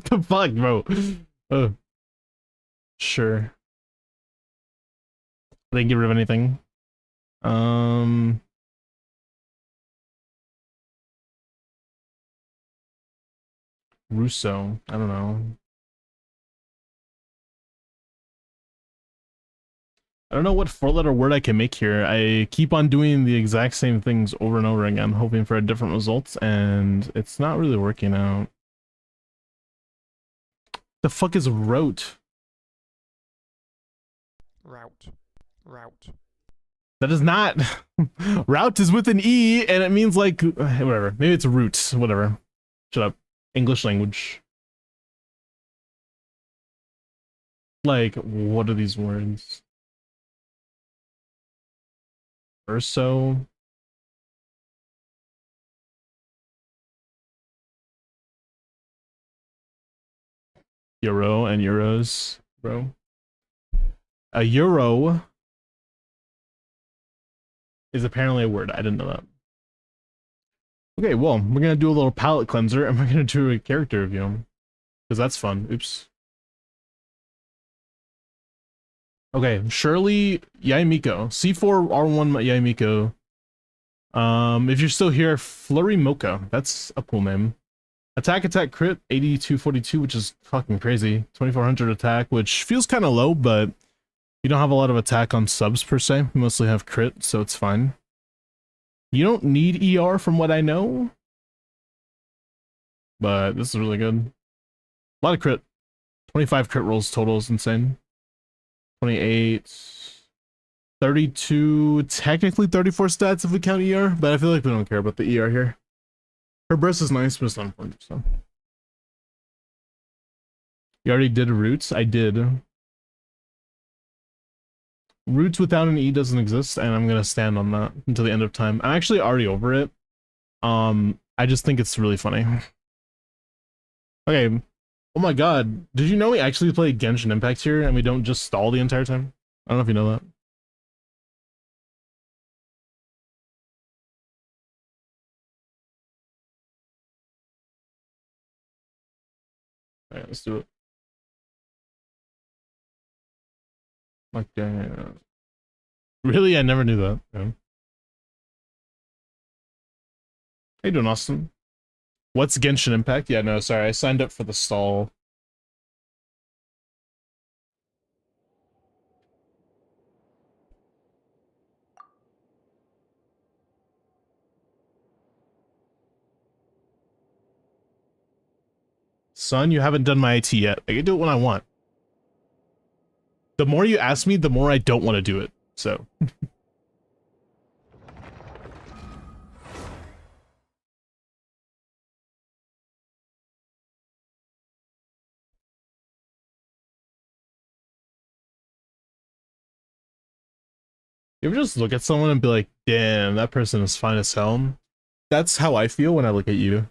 Speaker 1: The fuck, bro? Oh, sure. I didn't get rid of anything. Russo. I don't know. I don't know what 4-letter word I can make here. I keep on doing the exact same things over and over again, hoping for a different result, and it's not really working out. The fuck is rote?
Speaker 4: Route.
Speaker 1: That is not. Route is with an E, and it means like whatever. Maybe it's root. Whatever. Shut up. English language. Like, what are these words? Urso. Euro and euros, bro. A euro is apparently a word. I didn't know that. Okay, well, we're gonna do a little palette cleanser and we're gonna do a character review. Because that's fun. Oops. Okay, Shirley Yaimiko. C4 R1 Yaimiko. If you're still here, Flurry Mocha. That's a cool name. Attack crit 8242, which is fucking crazy. 2400 attack, which feels kind of low, but you don't have a lot of attack on subs per se. You mostly have crit, so it's fine. You don't need ER from what I know, but this is really good. A lot of crit. 25 crit rolls total is insane. 28, 32, technically 34 stats if we count ER, but I feel like we don't care about the ER here. Her burst is nice, but it's not important, so. You already did roots? I did. Roots without an E doesn't exist, and I'm gonna stand on that until the end of time. I'm actually already over it. I just think it's really funny. Okay. Oh my god. Did you know we actually play Genshin Impact here, and we don't just stall the entire time? I don't know if you know that. Alright, let's do it. Okay. Really? I never knew that. Yeah. How you doing, Austin? What's Genshin Impact? Yeah, no, sorry. I signed up for the stall. Son, you haven't done my IT yet. I can do it when I want. The more you ask me, the more I don't want to do it. So. You ever just look at someone and be like, damn, that person is fine as hell? That's how I feel when I look at you.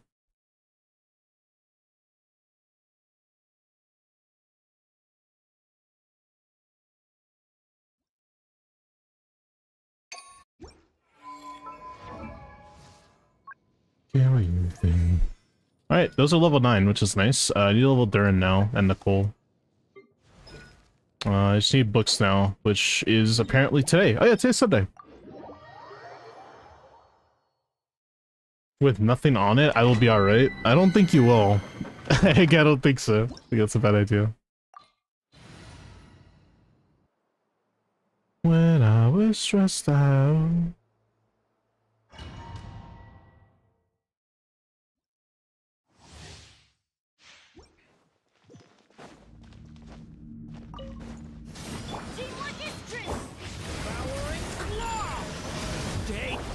Speaker 1: Alright, those are level 9, which is nice. I need a level Durin now, and Nicole. I just need books now, which is apparently today. Oh yeah, today's Sunday. With nothing on it, I will be alright. I don't think you will. I don't think so. I think that's a bad idea. When I was stressed out.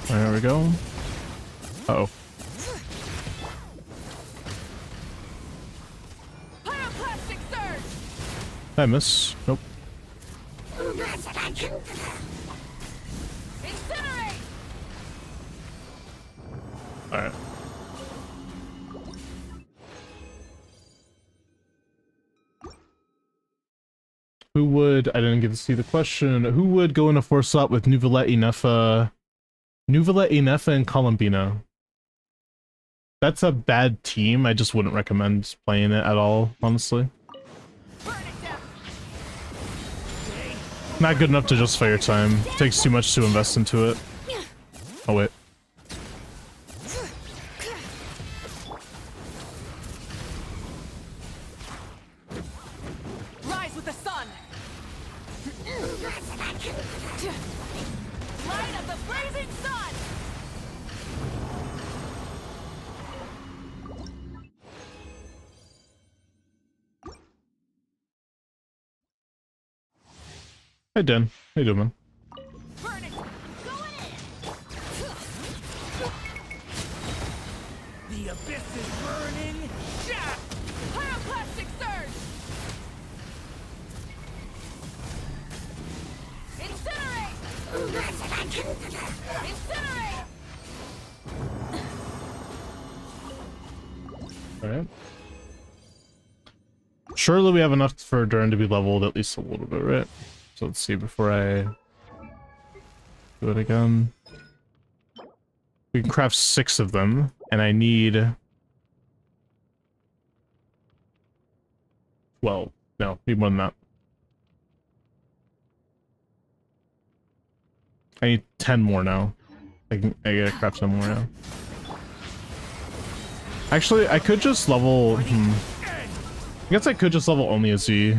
Speaker 1: There we go. Uh-oh. I miss. Nope. Alright. Who would, I didn't get to see the question, who would go in a 4-slot with Nouvelle Inefa and Columbina? That's a bad team. I just wouldn't recommend playing it at all, honestly. Not good enough to justify your time. Takes too much to invest into it. Oh wait.
Speaker 3: Rise with the sun. Light of the blazing sun.
Speaker 1: Hey Dan, how you doing, man?
Speaker 3: Burn it. Going in. The abyss is burning. Yeah. Pyroclastic surge. Incinerate. Incinerate.
Speaker 1: Alright. Surely we have enough for Durin to be leveled at least a little bit, right? So let's see before I do it again. We can craft 6 of them, and I need 12. No, need more than that. I need 10 more now. I gotta craft some more now. Actually, I could just level. I guess I could just level only a Z.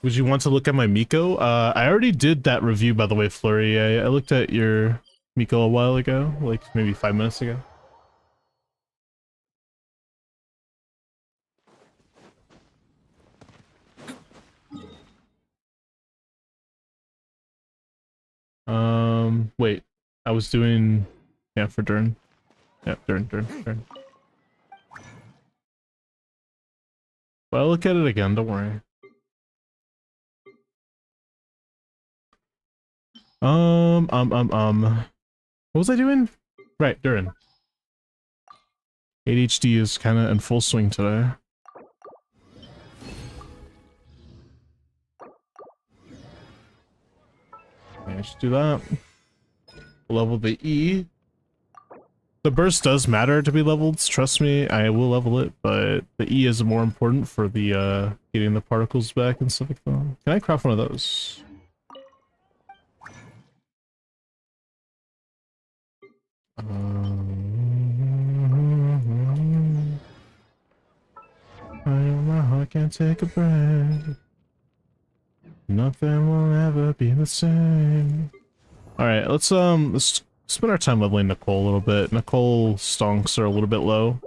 Speaker 1: Would you want to look at my Miko? I already did that review, by the way, Flurry. I looked at your Miko a while ago, like maybe 5 minutes ago. Wait. I was doing... Yeah, for Dern. Yeah, Dern. But I'll look at it again, don't worry. What was I doing? Right, Durin. ADHD is kind of in full swing today. I should do that. Level the E. The burst does matter to be leveled, trust me, I will level it, but the E is more important for the, getting the particles back and stuff like that. Can I craft one of those? My heart can't take a breath. Nothing will ever be the same. Alright, let's spend our time leveling Nicole a little bit. Nicole stonks are a little bit low.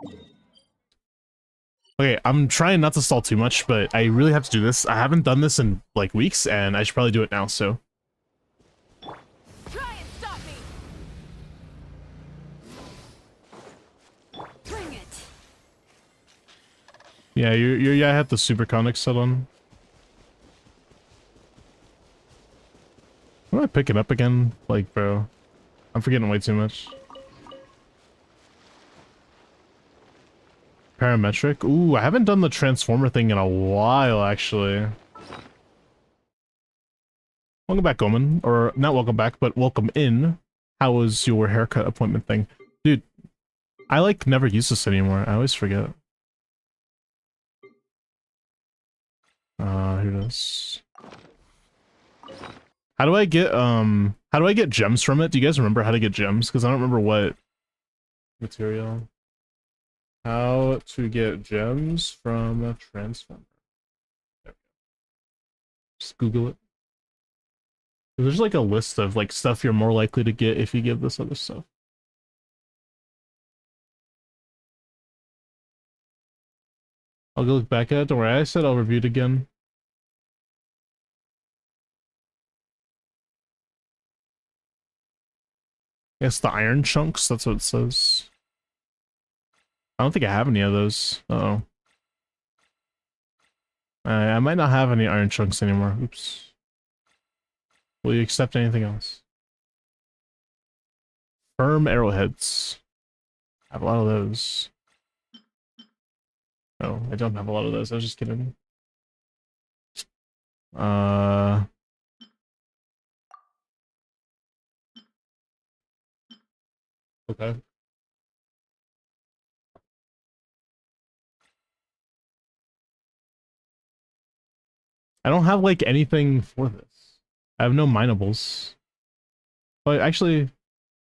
Speaker 1: Okay, I'm trying not to stall too much, but I really have to do this. I haven't done this in like weeks, and I should probably do it now, so.
Speaker 3: Try and stop me. Bring it.
Speaker 1: Yeah, I had the superconic set on. Am I picking up again? Like, bro, I'm forgetting way too much. Parametric? Ooh, I haven't done the transformer thing in a while, actually. Welcome back, Omen. Or, not welcome back, but welcome in. How was your haircut appointment thing? Dude, I, like, never use this anymore. I always forget. Here it is. How do I get gems from it? Do you guys remember how to get gems? Because I don't remember what material. How to get gems from a transformer. There we go. Just Google it. There's like a list of like stuff you're more likely to get if you give this other stuff. I'll go look back at it. Don't worry, I said I'll review it again. It's the iron chunks, that's what it says. I don't think I have any of those. Uh-oh. I might not have any iron chunks anymore. Oops. Will you accept anything else? Firm arrowheads. I have a lot of those. No, I don't have a lot of those. I was just kidding. Okay. I don't have like anything for this. I have no minables. But actually,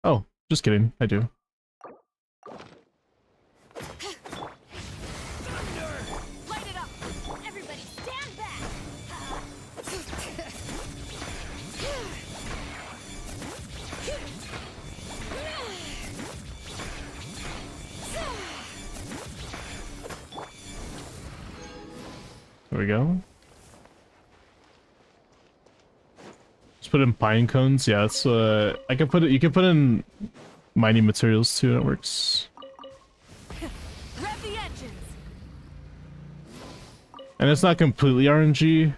Speaker 1: oh, just kidding. I do.
Speaker 3: Light it up. Everybody stand back.
Speaker 1: There we go. Just put in pine cones. Yeah, that's I can put it. You can put in mining materials too. That works.
Speaker 3: Rev the engines.
Speaker 1: And it's not completely RNG.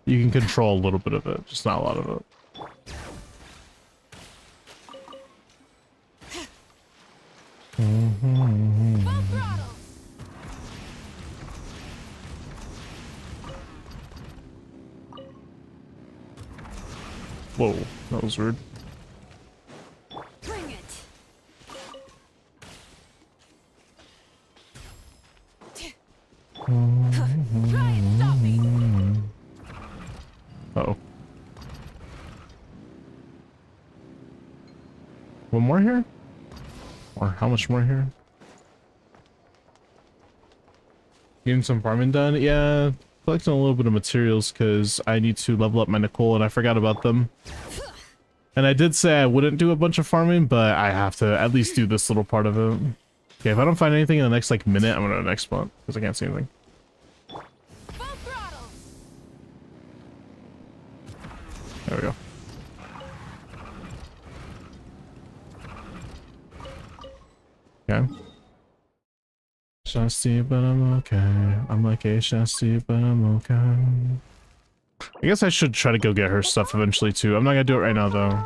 Speaker 1: You can control a little bit of it, just not a lot of it.
Speaker 3: Full throttle.
Speaker 1: Whoa, that was rude.
Speaker 3: Bring it. Try and stop me.
Speaker 1: Uh-oh. One more here? Or how much more here? Getting some farming done? Yeah, collecting a little bit of materials because I need to level up my Nicole and I forgot about them. And I did say I wouldn't do a bunch of farming, but I have to at least do this little part of it. Okay, if I don't find anything in the next like minute, I'm gonna go to the next spot because I can't see anything.
Speaker 3: Full throttle.
Speaker 1: There we go. Okay. Shasty, but I'm okay. I'm like a Shasty, but I'm okay. I guess I should try to go get her stuff eventually too. I'm not gonna do it right now though.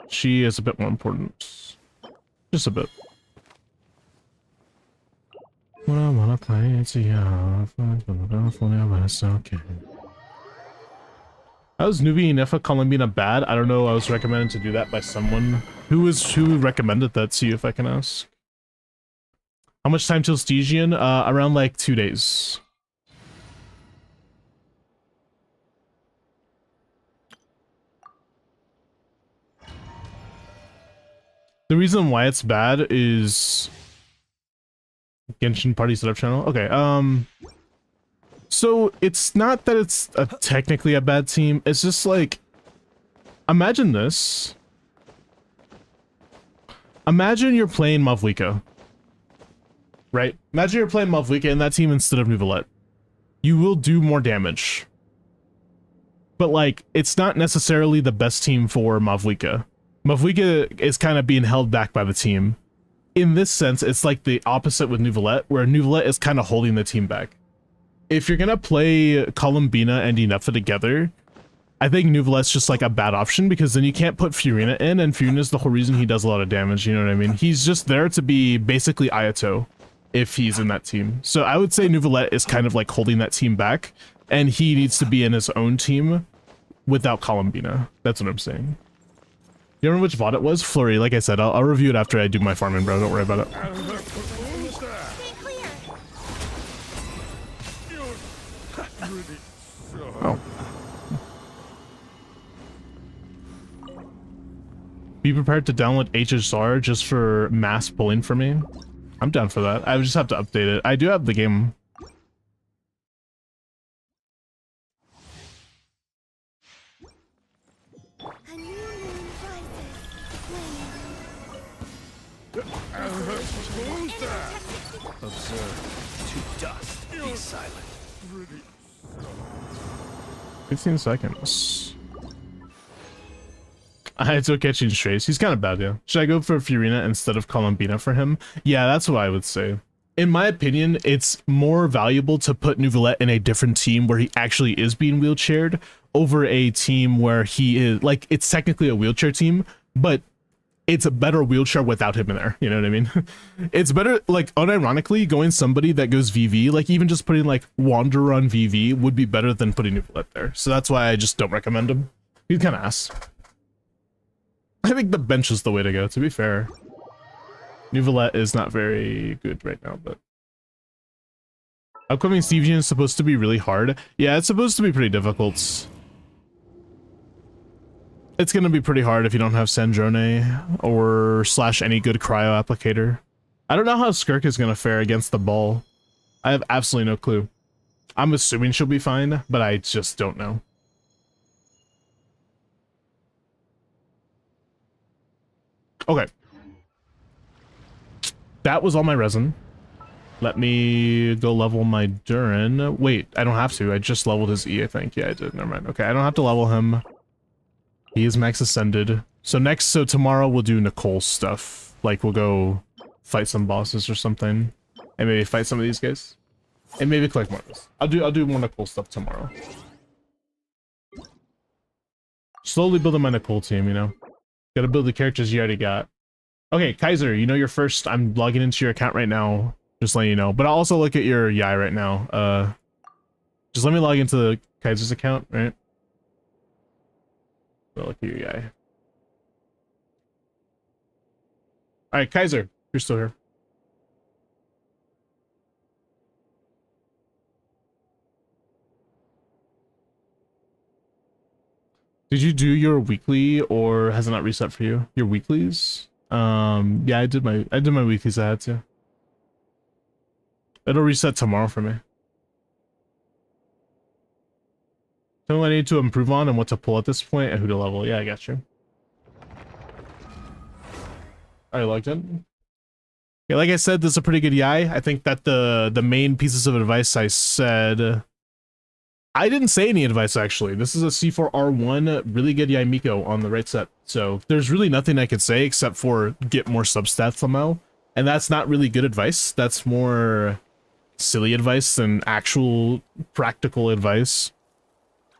Speaker 1: She is a bit more important. Just a bit. When I wanna play it's okay. How's Nuvi Nefa Columbina bad? I don't know. I was recommended to do that by someone. Who recommended that to you, if I can ask? How much time till Stygian? Around like 2 days. The reason why it's bad is Genshin party setup channel. Okay, so it's not that it's technically a bad team. It's just like, imagine this. Imagine you're playing Mavlika. Right? Imagine you're playing Mavlika in that team instead of Neuvillette. You will do more damage. But like, it's not necessarily the best team for Mavlika. Mavlika is kind of being held back by the team. In this sense, it's like the opposite with Neuvillette, where Neuvillette is kind of holding the team back. If you're gonna play Columbina and Inefa together, I think Neuvillette's just like a bad option because then you can't put Furina in, and Furina's the whole reason he does a lot of damage, you know what I mean? He's just there to be basically Ayato if he's in that team. So I would say Neuvillette is kind of like holding that team back, and he needs to be in his own team without Columbina. That's what I'm saying. You remember which VOD it was? Flurry, like I said, I'll review it after I do my farming, bro. Don't worry about it.
Speaker 3: Stay clear.
Speaker 1: Oh. Be prepared to download HSR just for mass pulling for me. I'm down for that. I would just have to update it. I do have the game.
Speaker 3: A new moon rises.
Speaker 4: Observe to dust. Be silent.
Speaker 1: 15 seconds. It's okay catching strays. He's kind of bad, yeah. Should I go for Furina instead of Columbina for him? Yeah, that's what I would say. In my opinion, it's more valuable to put Neuvillette in a different team where he actually is being wheelchaired over a team where he is, like, it's technically a wheelchair team, but it's a better wheelchair without him in there. You know what I mean? It's better, like, unironically, going somebody that goes VV, like, even just putting, like, Wanderer on VV would be better than putting Neuvillette there. So that's why I just don't recommend him. He's kind of ass. I think the bench is the way to go, to be fair. Neuvillette is not very good right now, but... Upcoming Stygian is supposed to be really hard. Yeah, it's supposed to be pretty difficult. It's gonna be pretty hard if you don't have Sandrone or / any good cryo applicator. I don't know how Skirk is gonna fare against the ball. I have absolutely no clue. I'm assuming she'll be fine, but I just don't know. Okay. That was all my resin. Let me go level my Durin. Wait, I don't have to. I just leveled his E, I think. Yeah, I did. Never mind. Okay, I don't have to level him. He is max ascended. So tomorrow we'll do Nicole's stuff. Like, we'll go fight some bosses or something. And maybe fight some of these guys. And maybe collect more of this. I'll do more Nicole stuff tomorrow. Slowly building my Nicole team, you know? Gotta build the characters you already got. Okay, Kaiser, you know you're first. I'm logging into your account right now. Just letting you know. But I'll also look at your Yai right now. Just let me log into the Kaiser's account, right? Look at your guy. All right, Kaiser, you're still here. Did you do your weekly, or has it not reset for you? Your weeklies? Yeah, I did my weeklies. I had to. It'll reset tomorrow for me. Tell me what I need to improve on and what to pull at this point and who to level. Yeah, I got you. Alright, logged in. Yeah, like I said, this is a pretty good Yai. I think that the main pieces of advice I said... I didn't say any advice, actually. This is a C4R1, really good Yai Miko on the right set. So there's really nothing I could say except for get more substats somehow. And that's not really good advice. That's more silly advice than actual practical advice.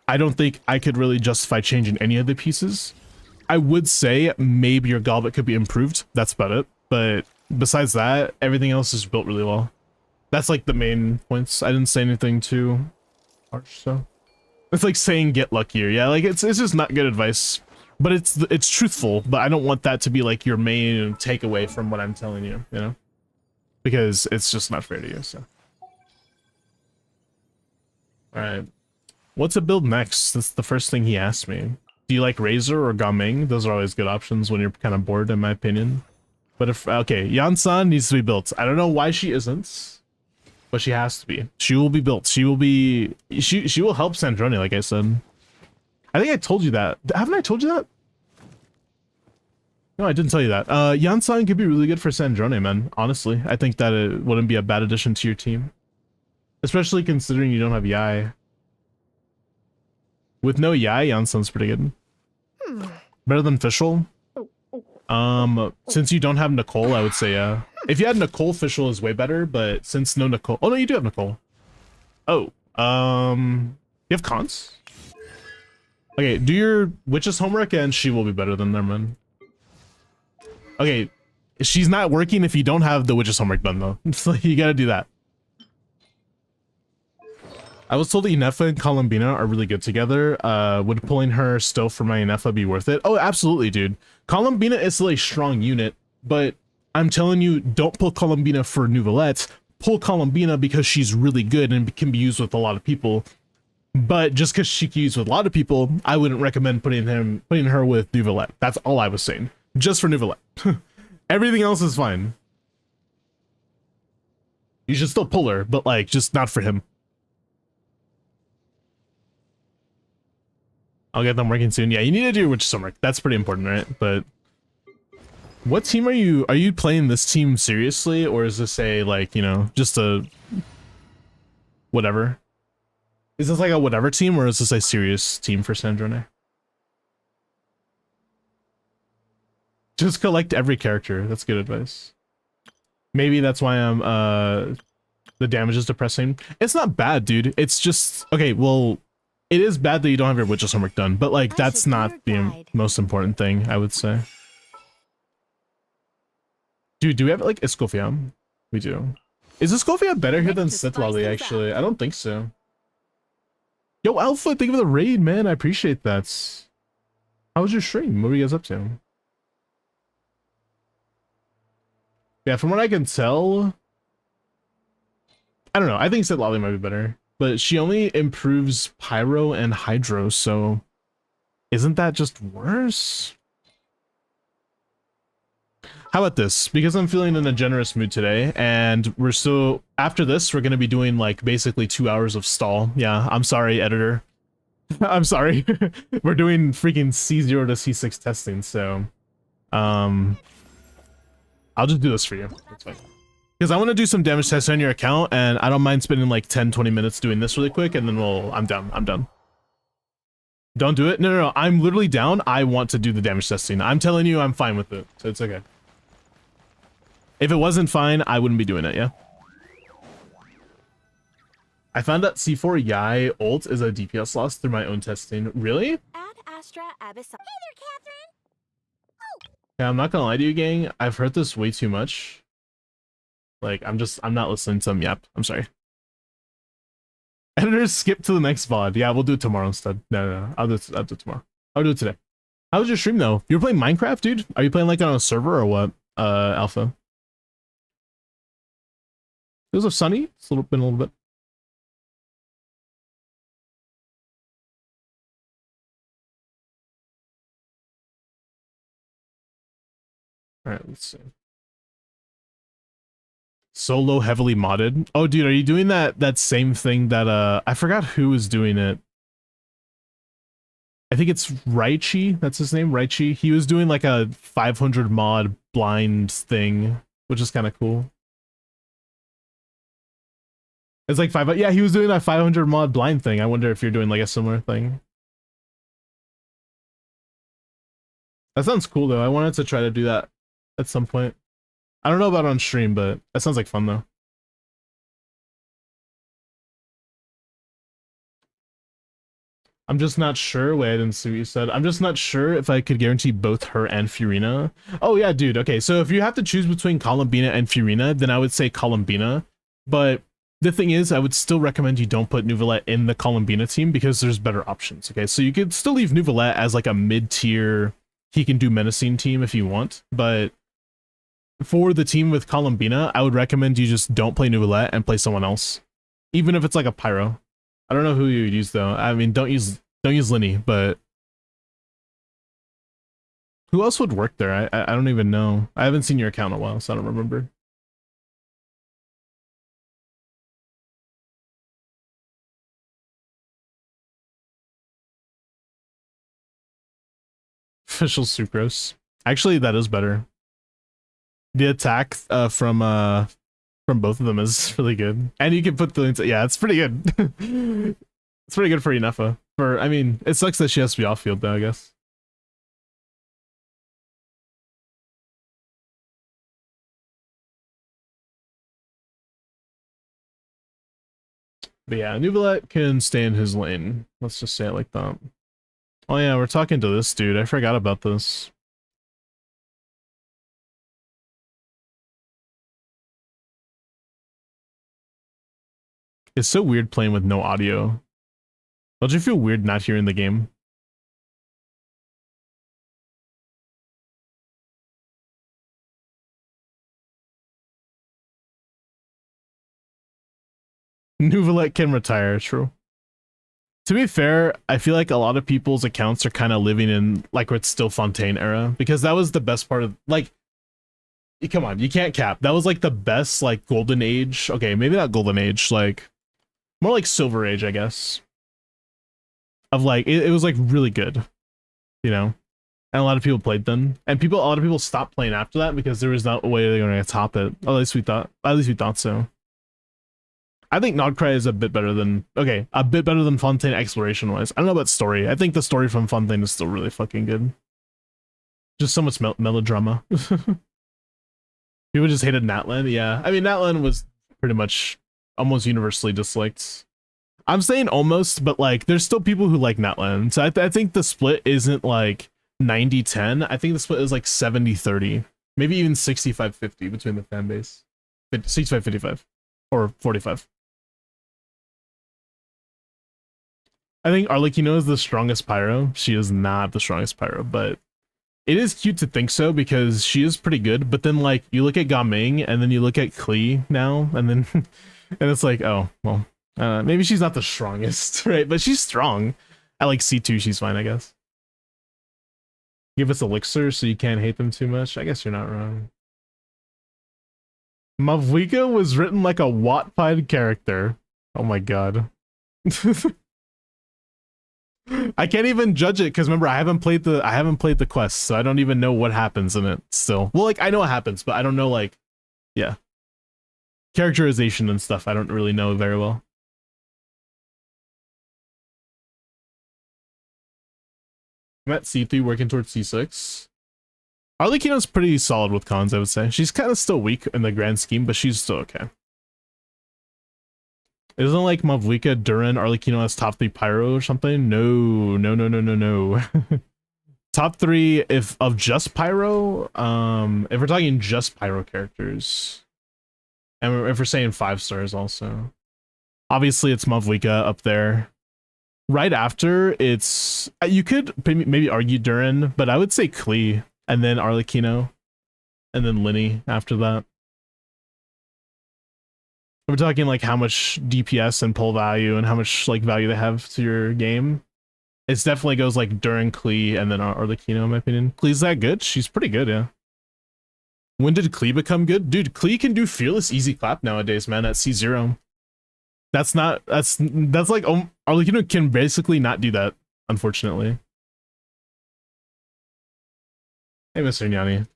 Speaker 1: I don't think I could really justify changing any of the pieces. I would say maybe your goblet could be improved. That's about it. But besides that, everything else is built really well. That's like the main points. I didn't say anything too harsh, so it's like saying get luckier. Yeah, like it's just not good advice, but it's truthful. But I don't want that to be like your main takeaway from what I'm telling you, you know, because it's just not fair to you. So, all right, what's a build next? That's the first thing he asked me. Do you like Razor or Gaming? Those are always good options when you're kind of bored, in my opinion. But if okay, Yansan needs to be built. I don't know why she isn't. But she has to be. She will be built. She will be... She will help Sandrone, like I said. I think I told you that. Haven't I told you that? No, I didn't tell you that. Yansan could be really good for Sandrone, man. Honestly, I think that it wouldn't be a bad addition to your team. Especially considering you don't have Yai. With no Yai, Yansan's pretty good. Better than Fischl? Since you don't have Nicole, I would say yeah. If you had Nicole, Fischl is way better, but since no Nicole... Oh, no, you do have Nicole. Oh, you have cons? Okay, do your witch's homework and she will be better than them, man. Okay, she's not working if you don't have the witch's homework done, though. So you gotta do that. I was told that Inefa and Columbina are really good together. Would pulling her still for my Inefa be worth it? Oh, absolutely, dude. Columbina is still a strong unit, but I'm telling you, don't pull Columbina for Nouvelette. Pull Columbina because she's really good and can be used with a lot of people. But just because she can use with a lot of people, I wouldn't recommend putting her with Nouvelette. That's all I was saying. Just for Nouvelette. Everything else is fine. You should still pull her, but like, just not for him. I'll get them working soon. Yeah, you need to do your witch's homework. That's pretty important, right? But what team are you playing this team seriously, or is this a like, you know, just a whatever? Is this like a whatever team, or is this a serious team for Sandrone? Just collect every character. That's good advice. Maybe that's why I'm the damage is depressing. It's not bad, dude. It's just okay, well, it is bad that you don't have your witch's homework done, but like that's not the most important thing, I would say. Dude, do we have like Escoffiam? We do. Is Escoffia better here than Sitlali, actually? I don't think so. Yo, Alpha, thank you for the raid, man. I appreciate that. How was your stream? What were you guys up to? Yeah, from what I can tell, I don't know. I think Sitlali might be better. But she only improves Pyro and Hydro, so isn't that just worse? How about this? Because I'm feeling in a generous mood today, and we're still... After this, we're going to be doing, like, basically 2 hours of stall. Yeah, I'm sorry, editor. I'm sorry. We're doing freaking C0 to C6 testing, so... I'll just do this for you. That's fine. Because I want to do some damage tests on your account, and I don't mind spending like 10-20 minutes doing this really quick, and then I'm done. Don't do it? No, I'm literally down. I want to do the damage testing. I'm telling you, I'm fine with it, so it's okay. If it wasn't fine, I wouldn't be doing it, yeah? I found out C4 Yai ult is a DPS loss through my own testing. Really?
Speaker 5: Ad Astra Abyss. Hey there, Catherine!
Speaker 1: Yeah, I'm not gonna lie to you, gang. I've heard this way too much. Like, I'm not listening to them. Yep, I'm sorry. Editors, skip to the next VOD. Yeah, we'll do it tomorrow instead. No, I'll do it tomorrow. I'll do it today. How was your stream though? You were playing Minecraft, dude? Are you playing like on a server or what? Alpha. It was a sunny. It's been a little bit. All right, let's see. Solo heavily modded. Oh, dude, are you doing that same thing that I forgot who was doing it. I think it's Raichi. That's his name, Raichi. He was doing like a 500 mod blind thing, which is kind of cool. It's like yeah, he was doing that 500 mod blind thing. I wonder if you're doing like a similar thing. That sounds cool though. I wanted to try to do that at some point. I don't know about on stream, but that sounds like fun though. I'm just not sure. Wait, I didn't see what you said. I'm just not sure if I could guarantee both her and Furina. Oh yeah, dude. Okay, so if you have to choose between Columbina and Furina, then I would say Columbina. But the thing is, I would still recommend you don't put Neuvillette in the Columbina team because there's better options. Okay, so you could still leave Neuvillette as like a mid-tier, he can do menacing team if you want, but for the team with Columbina, I would recommend you just don't play Neuvillette and play someone else, even if it's like a Pyro. I don't know who you would use though. I mean, don't use Linny, but who else would work there? I don't even know. I haven't seen your account in a while, so I don't remember. Official Sucrose. Actually, that is better. The attack from both of them is really good, and you can put the yeah, it's pretty good. It's pretty good for Inefa. I mean, it sucks that she has to be off field though, I guess. But yeah, Neuvillette can stay in his lane. Let's just say it like that. Oh yeah, we're talking to this dude. I forgot about this. It's so weird playing with no audio. Don't you feel weird not hearing the game? Neuvillette can retire, true. To be fair, I feel like a lot of people's accounts are kind of living in like it's still Fontaine era, because that was the best part of, like, come on, you can't cap. That was like the best like golden age. Okay, maybe not golden age, like more like silver age, I guess. Of like it was like really good, you know, and a lot of people played then, and a lot of people stopped playing after that because there was not a way they're going to top it. At least we thought so. I think Nodcry is a bit better than Fontaine exploration wise. I don't know about story. I think the story from Fontaine is still really fucking good. Just so much melodrama. People just hated Natlan. Yeah, I mean Natlan was pretty much almost universally disliked. I'm saying almost, but like there's still people who like Natlan. So I think the split isn't like 90-10. I think the split is like 70-30, maybe even 65-50 between the fan base. 65-55 or 45. I think Arlecchino is the strongest Pyro. She is not the strongest Pyro, but it is cute to think so because she is pretty good. But then like you look at Gaming and then you look at Klee now, and then and it's like, oh well, maybe she's not the strongest, right? But she's strong. At like C2, she's fine, I guess. Give us Elixir so you can't hate them too much. I guess you're not wrong. Mavwika was written like a Wattpad character. Oh my god. I can't even judge it because remember I haven't played the quest, so I don't even know what happens in it still. Well, like I know what happens, but I don't know, like, yeah, characterization and stuff. I don't really know very well. I'm at C3 working towards C6. Arlecchino's pretty solid with cons, I would say. She's kind of still weak in the grand scheme, but she's still okay. Isn't like Mavwika, Duran, Arlecchino as top 3 Pyro or something? No. Top 3 if of just Pyro. If we're talking just Pyro characters, and if we're saying 5 stars also, obviously it's Mavwika up there. Right after, it's you could maybe argue Durin, but I would say Klee and then Arlecchino and then Linny after that. We're talking like how much DPS and pull value and how much like value they have to your game. It definitely goes like Durin, Klee, and then Arlecchino in my opinion. Klee's that good? She's pretty good, yeah. When did Klee become good? Dude, Klee can do Fearless Easy Clap nowadays, man, at C0. That's like Arlecchino can basically not do that, unfortunately. Hey, Mr. Nyani.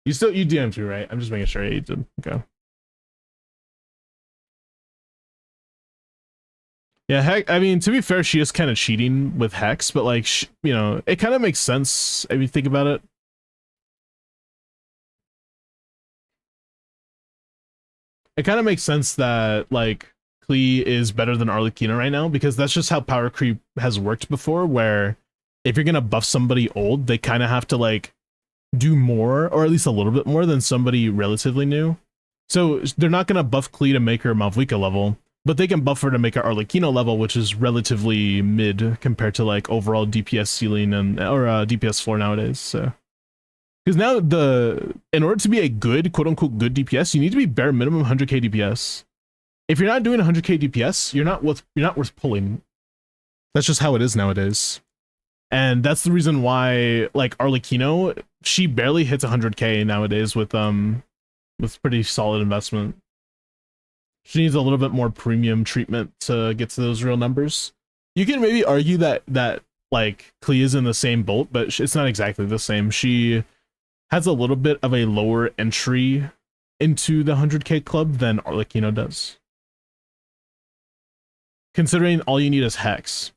Speaker 1: You DM too, right? I'm just making sure you did. Okay. Yeah, heck, I mean, to be fair, she is kind of cheating with Hex, but like, you know, it kind of makes sense if you think about it. It kind of makes sense that like Klee is better than Arlecchino right now because that's just how power creep has worked before, where if you're gonna buff somebody old, they kind of have to like do more, or at least a little bit more than somebody relatively new. So they're not gonna buff Klee to make her Malvika level, but they can buff her to make her Arlecchino level, which is relatively mid compared to like overall DPS ceiling and or DPS floor nowadays. So because now in order to be a good quote unquote good DPS, you need to be bare minimum 100k DPS. If you're not doing 100k DPS, you're not worth pulling. That's just how it is nowadays. And that's the reason why like Arlecchino, she barely hits 100k nowadays with pretty solid investment. She needs a little bit more premium treatment to get to those real numbers. You can maybe argue that like Klee is in the same boat, but it's not exactly the same. She has a little bit of a lower entry into the 100k club than Arlecchino does. Considering all you need is Hex.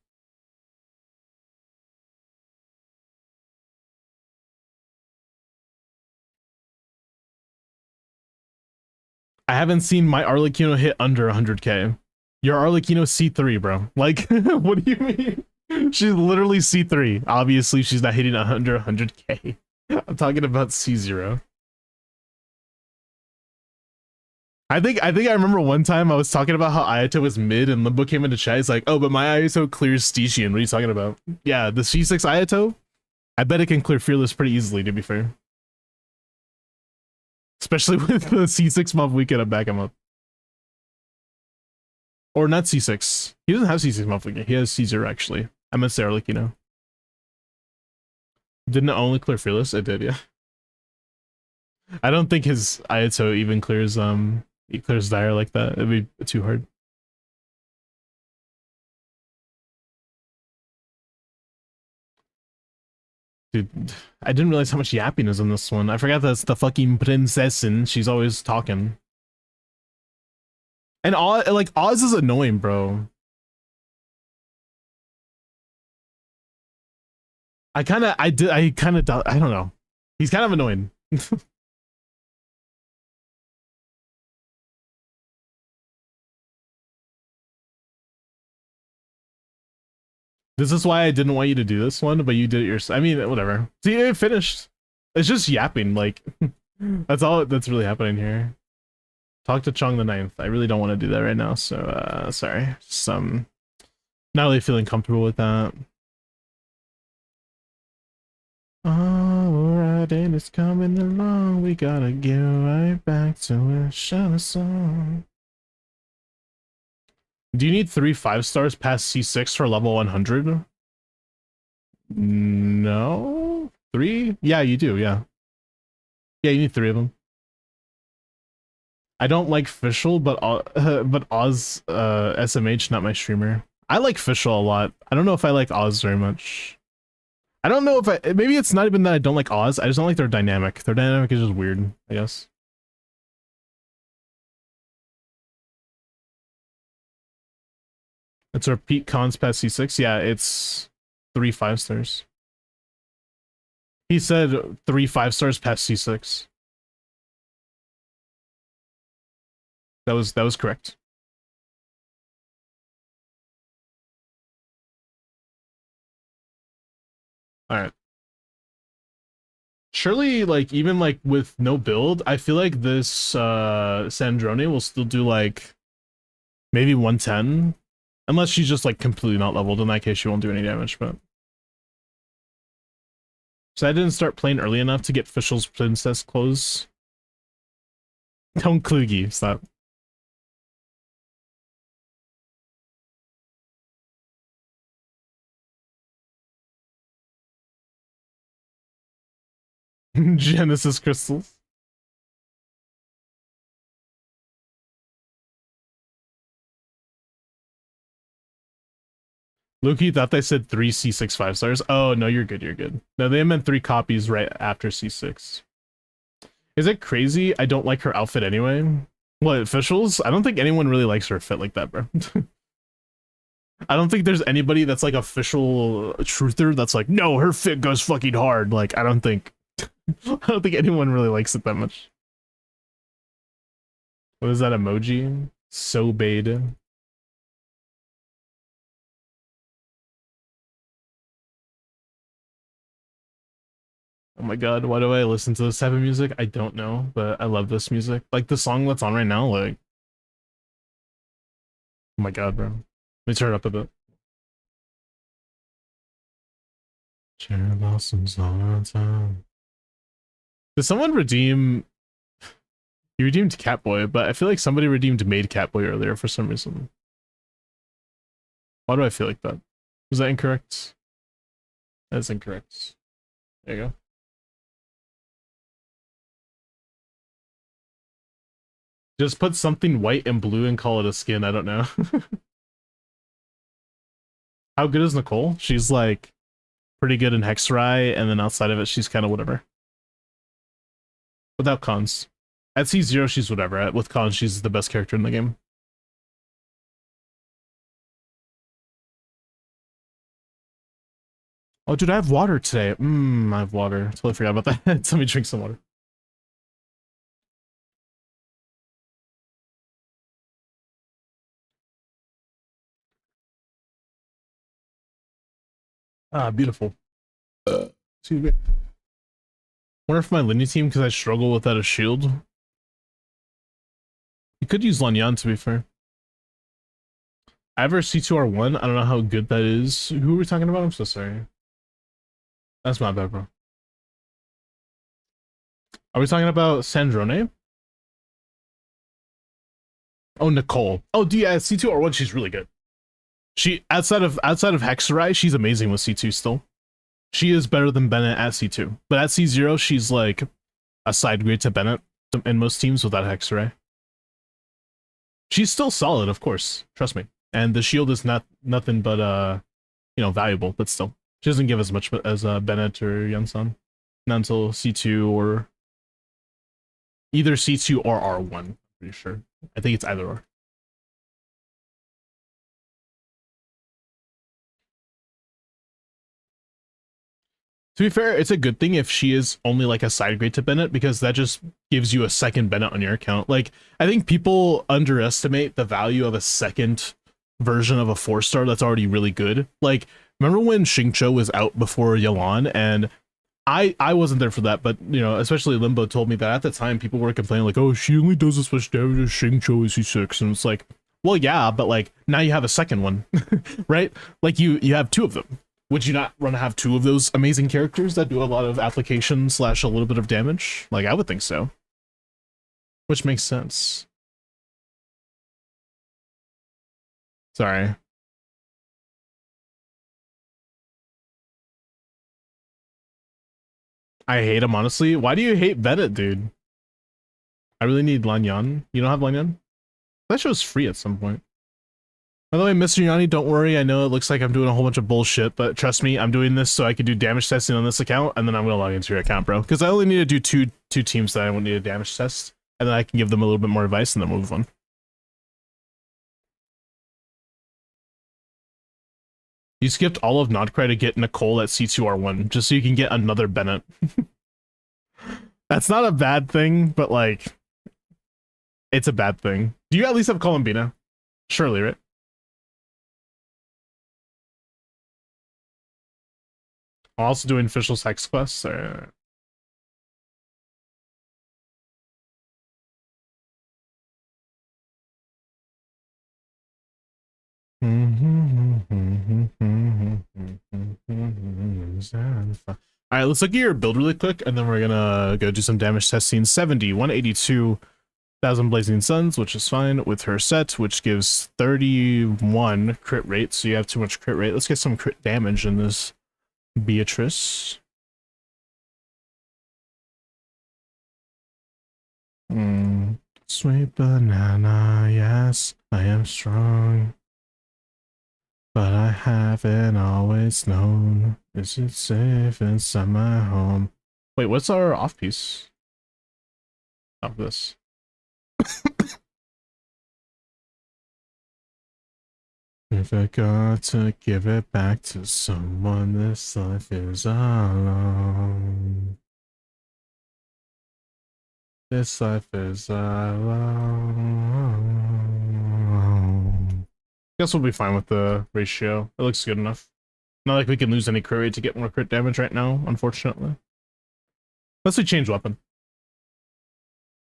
Speaker 1: I haven't seen my Arlecchino hit under 100k. Your Arlecchino C3, bro. Like, what do you mean? She's literally C3. Obviously, she's not hitting under 100k. I'm talking about C0. I think I remember one time I was talking about how Ayato was mid and Limbo came into chat. He's like, oh, but my Ayato clears Stygian. What are you talking about? Yeah, the C6 Ayato, I bet it can clear Fearless pretty easily, to be fair. Especially with the C6 mob weekend to back him up. Or not C6. He doesn't have C6 mob weekend. He has C0 actually. I meant to say Arlecchino. Didn't it only clear Fearless? It did, yeah. I don't think his Ayato even clears he clears Dire like that. It'd be too hard. Dude, I didn't realize how much yapping is in this one. I forgot that's the fucking Prinzessin. She's always talking. And like Oz is annoying, bro. I don't know. He's kind of annoying. This is why I didn't want you to do this one, but you did it yourself. I mean, whatever. See, it finished. It's just yapping, like that's all that's really happening here. Talk to Chong the 9th. I really don't want to do that right now, so sorry. Just not really feeling comfortable with that. Alright, and it's coming along. We gotta get right back to it. Shout a song. Do you need 3 5-stars past C6 for level 100? No? 3? Yeah, you do, yeah. Yeah, you need 3 of them. I don't like Fischl, but Oz, SMH, not my streamer. I like Fischl a lot. I don't know if I like Oz very much. I don't know if maybe it's not even that I don't like Oz, I just don't like their dynamic. Their dynamic is just weird, I guess. It's our peak cons past C6. Yeah, it's 3 5-stars. He said 3 5-stars past C6. That was correct. All right. Surely, like, even like with no build, I feel like this Sandrone will still do like maybe 110. Unless she's just like completely not leveled. In that case, she won't do any damage, but. So I didn't start playing early enough to get Fischl's princess clothes. Don't Klugi, stop. Genesis crystals. Loki thought they said 3 C6 5-stars. Oh, no, you're good, you're good. No, they meant 3 copies right after C6. Is it crazy? I don't like her outfit anyway. What, officials? I don't think anyone really likes her fit like that, bro. I don't think there's anybody that's like official truther that's like, no, her fit goes fucking hard. Like, I don't think anyone really likes it that much. What is that emoji? So bait. Oh my god, why do I listen to this type of music? I don't know, but I love this music. Like the song that's on right now, like... Oh my god, bro. Let me turn it up a bit. Cherry blossoms all the time. Did someone redeem... You redeemed Catboy, but I feel like somebody redeemed Maid Catboy earlier for some reason. Why do I feel like that? Was that incorrect? That's incorrect. There you go. Just put something white and blue and call it a skin, I don't know. How good is Nicole? She's like pretty good in Hexrai, and then outside of it, she's kind of whatever. Without cons. At C0, she's whatever. With cons, she's the best character in the game. Oh, dude, I have water today. I have water. Totally forgot about that. Let me drink some water. Ah, beautiful. Excuse me. Wonder if my Lindy team, because I struggle without a shield. You could use Lanyan, to be fair. I have her C2R1. I don't know how good that is. Who are we talking about? I'm so sorry. That's my bad, bro. Are we talking about Sandrone? Oh, Nicole. Oh, yeah, C2R1, she's really good. She, outside of Hexarai, she's amazing with C2 still. She is better than Bennett at C2. But at C0, she's like a side grade to Bennett in most teams without Hexarai. She's still solid, of course. Trust me. And the shield is nothing but you know, valuable, but still. She doesn't give as much as Bennett or Yunsan. Not until C2 or either C2 or R1, I'm pretty sure. I think it's either or. To be fair, it's a good thing if she is only like a side grade to Bennett, because that just gives you a second Bennett on your account. Like, I think people underestimate the value of a second version of a 4-star that's already really good. Like, remember when Xingqiu was out before Yalan, and I wasn't there for that, but, you know, especially Limbo told me that at the time people were complaining like, oh, she only does this much damage as Xingqiu is C6, and it's like, well, yeah, but like, now you have a second one, right? Like, you have 2 of them. Would you not want to have 2 of those amazing characters that do a lot of application / a little bit of damage? Like, I would think so. Which makes sense. Sorry. I hate him, honestly. Why do you hate Bennett, dude? I really need Lanyan. You don't have Lanyan? That show's free at some point. By the way, Mr. Yanni, don't worry. I know it looks like I'm doing a whole bunch of bullshit, but trust me, I'm doing this so I can do damage testing on this account, and then I'm going to log into your account, bro. Because I only need to do two teams that I won't need a damage test, and then I can give them a little bit more advice, and then we'll move on. You skipped all of Nodcry to get Nicole at C2R1, just so you can get another Bennett. That's not a bad thing, but, like, it's a bad thing. Do you at least have Columbina? Surely, right? I'm also doing official sex quests. Mm-hmm. Alright, let's look at your build really quick, and then we're gonna go do some damage testing. 70, 182,000 Blazing Suns, which is fine with her set, which gives 31 crit rate, so you have too much crit rate. Let's get some crit damage in this Beatrice. Sweet banana, yes, I am strong. But I haven't always known. Is it safe inside my home? Wait, what's our off piece? Of this. If I got to give it back to someone, this life is alone. This life is alone. Guess we'll be fine with the ratio. It looks good enough. Not like we can lose any crit rate to get more crit damage right now, unfortunately. Unless we change weapon.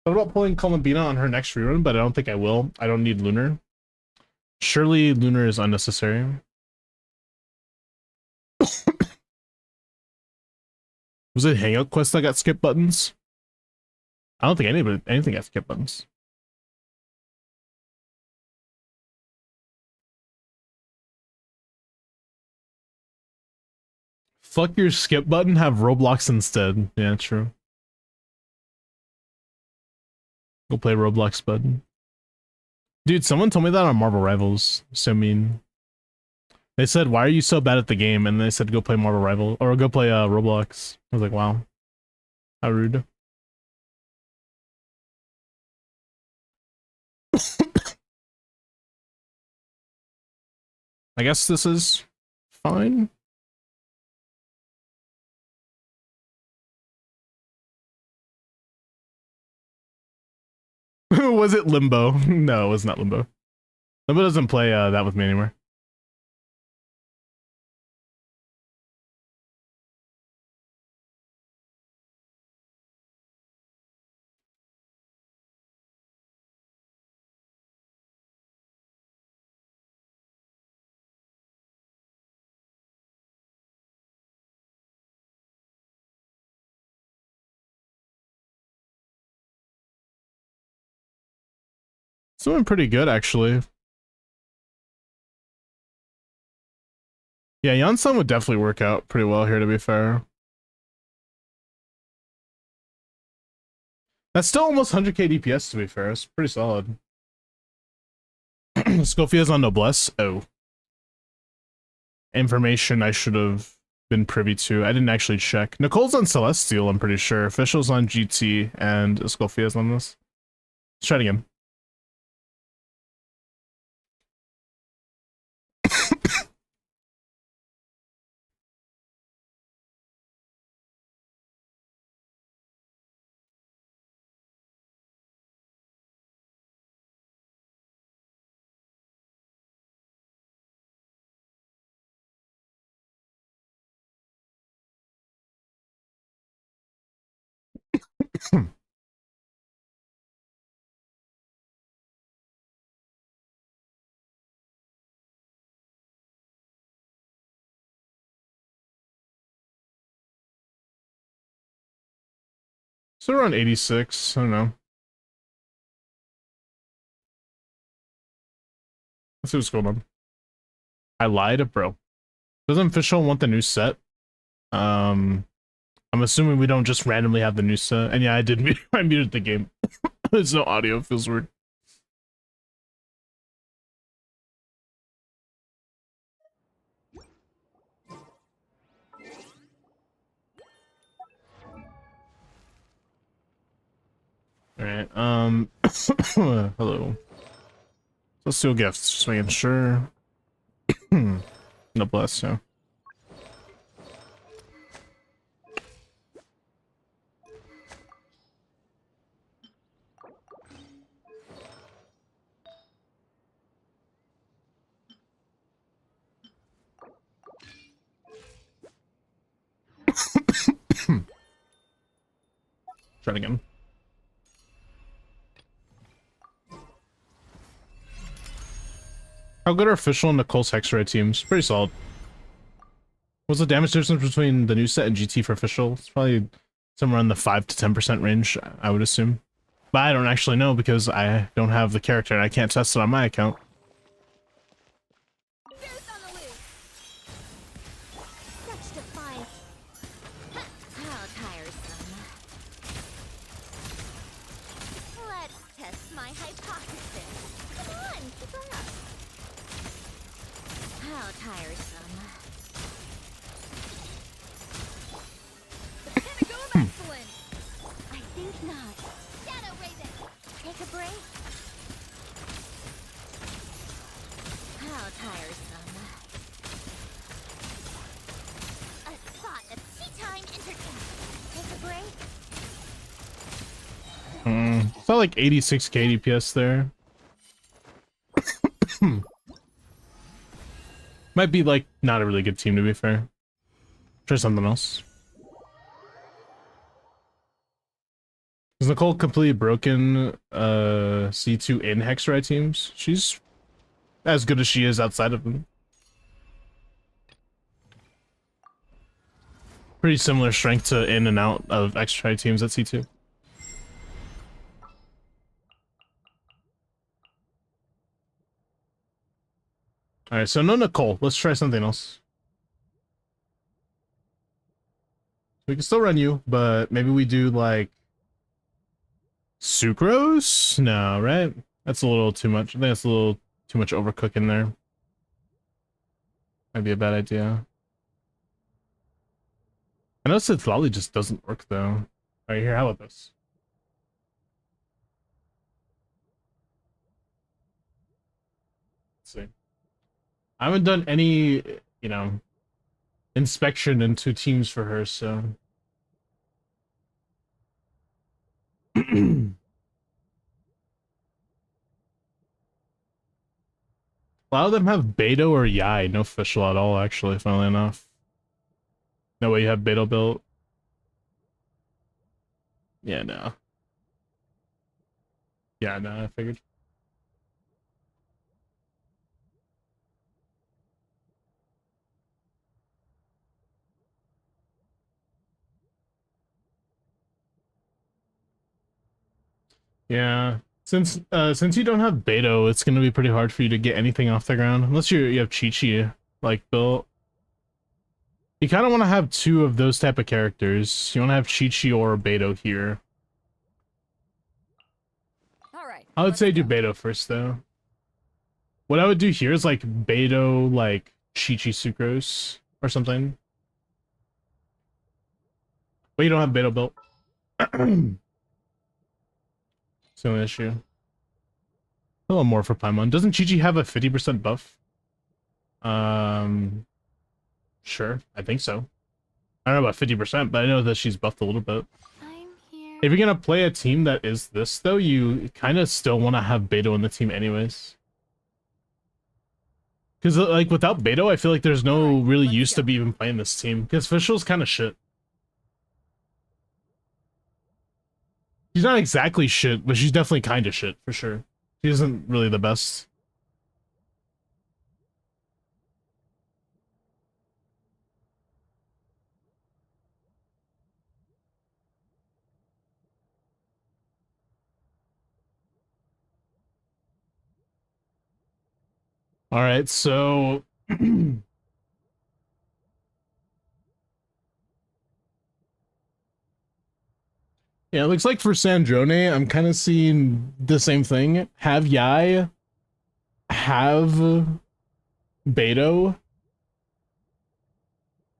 Speaker 1: Thought about pulling Columbina on her next rerun, but I don't think I will. I don't need Lunar. Surely Lunar is unnecessary. Was it Hangout Quest that got skip buttons? I don't think anything got skip buttons. Fuck your skip button, have Roblox instead. Yeah, true. Go play Roblox, bud. Dude, someone told me that on Marvel Rivals. So mean. They said, why are you so bad at the game? And they said, go play Marvel Rival, or go play Roblox. I was like, wow. How rude. I guess this is fine. Was it Limbo? No, it was not Limbo. Limbo doesn't play that with me anymore. It's doing pretty good, actually. Yeah, Yansan would definitely work out pretty well here, to be fair. That's still almost 100k DPS, to be fair. It's pretty solid. Scofia's on Noblesse. Oh. Information I should have been privy to. I didn't actually check. Nicole's on Celestial, I'm pretty sure. Official's on GT, and Scofia's on this. Let's try it again. So we're on 86. I don't know. Let's see what's going on. I lied, bro. Doesn't Official want the new set? I'm assuming we don't just randomly have the new set. And yeah, I did mute. I muted the game. There's no audio. It feels weird. Alright, hello. Let's do gifts, just making sure. No bless, yeah. Try it again. How good are Official and Nicole's Hexray teams? Pretty solid. What's the damage difference between the new set and GT for official? It's probably somewhere in the 5 to 10% range, I would assume. But I don't actually know because I don't have the character and I can't test it on my account.
Speaker 3: Bears on the loose.
Speaker 5: Such defiance. How tiresome. Let's test my hypothesis. Come on, keep up. How tiresome.
Speaker 3: The pinnacle of excellence.
Speaker 5: I think not. Shadow Raven. Take a break. How tiresome. A spot of tea time entertainment. Take a break.
Speaker 1: It's not like 86k DPS there. Might be like not a really good team to be fair. Try something else. Is Nicole completely broken C2 in Hexerite teams? She's as good as she is outside of them. Pretty similar strength to in and out of Hexerite teams at C2. Alright, so no Nicole. Let's try something else. We can still run you, but maybe we do like Sucrose? No, right? That's a little too much. I think that's a little too much overcooking there. Might be a bad idea. I know Sith Lolly just doesn't work though. Alright, here, how about this? Let's see. I haven't done any, you know, inspection into teams for her, so. A lot of them have Beto or Yai, no official at all, actually, funnily enough. No way you have Beto built. Yeah, no. Yeah, no, I figured. Yeah. Since you don't have Beto, it's gonna be pretty hard for you to get anything off the ground. Unless you have Chi-Chi, like, built. You kind of want to have two of those type of characters. You want to have Chi-Chi or Beto here.
Speaker 3: All right.
Speaker 1: I would
Speaker 3: let's
Speaker 1: say do
Speaker 3: go.
Speaker 1: Beto first, though. What I would do here is, like, Beto, like, Chi-Chi Sucrose or something. But you don't have Beto built. It's the only issue. A little more for Paimon. Doesn't Chi-Chi have a 50% buff? Sure, I think so. I don't know about 50%, but I know that she's buffed a little bit.
Speaker 5: I'm here.
Speaker 1: If you're gonna play a team that is this, though, you kind of still want to have Beto in the team anyways. Because, like, without Beto, I feel like there's no
Speaker 3: Alright,
Speaker 1: really
Speaker 3: let's
Speaker 1: use to
Speaker 3: go.
Speaker 1: be even playing this team. Because Official's kind of shit. She's not exactly shit, but she's definitely kind of shit, for sure. She isn't really the best. Alright, so... Yeah, it looks like for Sandrone, I'm kind of seeing the same thing. Have Yai, have Beto,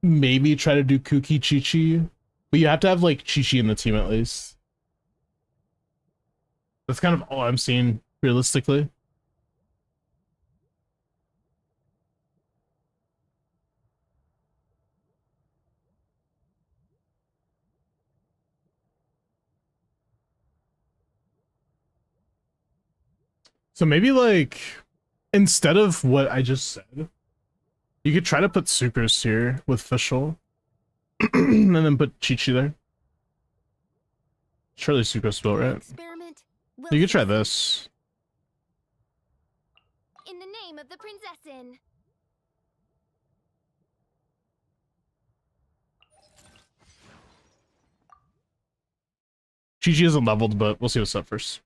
Speaker 1: maybe try to do Kuki Chi-Chi, but you have to have, like, Chi-Chi in the team at least. That's kind of all I'm seeing, realistically. So maybe, like, instead of what I just said, you could try to put Sucrose here with Fischl, and then put Chi-Chi there. Surely Sucrose built, right?
Speaker 5: Experiment.
Speaker 1: You could try this.
Speaker 5: In the name of the Prinzessin.
Speaker 1: GG isn't leveled, but we'll see what's up first.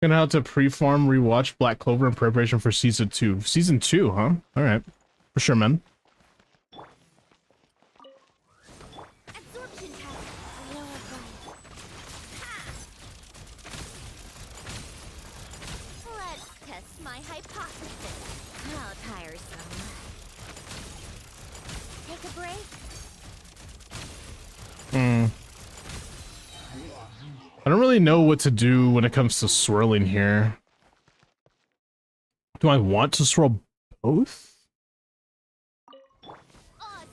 Speaker 1: Gonna have to pre-farm rewatch Black Clover in preparation for season 2. Season 2, huh? Alright. For sure, man.
Speaker 5: Absorption test. Lower body. Let's test my hypothesis. How tiresome. Take a break.
Speaker 1: I don't really know what to do when it comes to swirling here. Do I want to swirl both?
Speaker 5: Oz,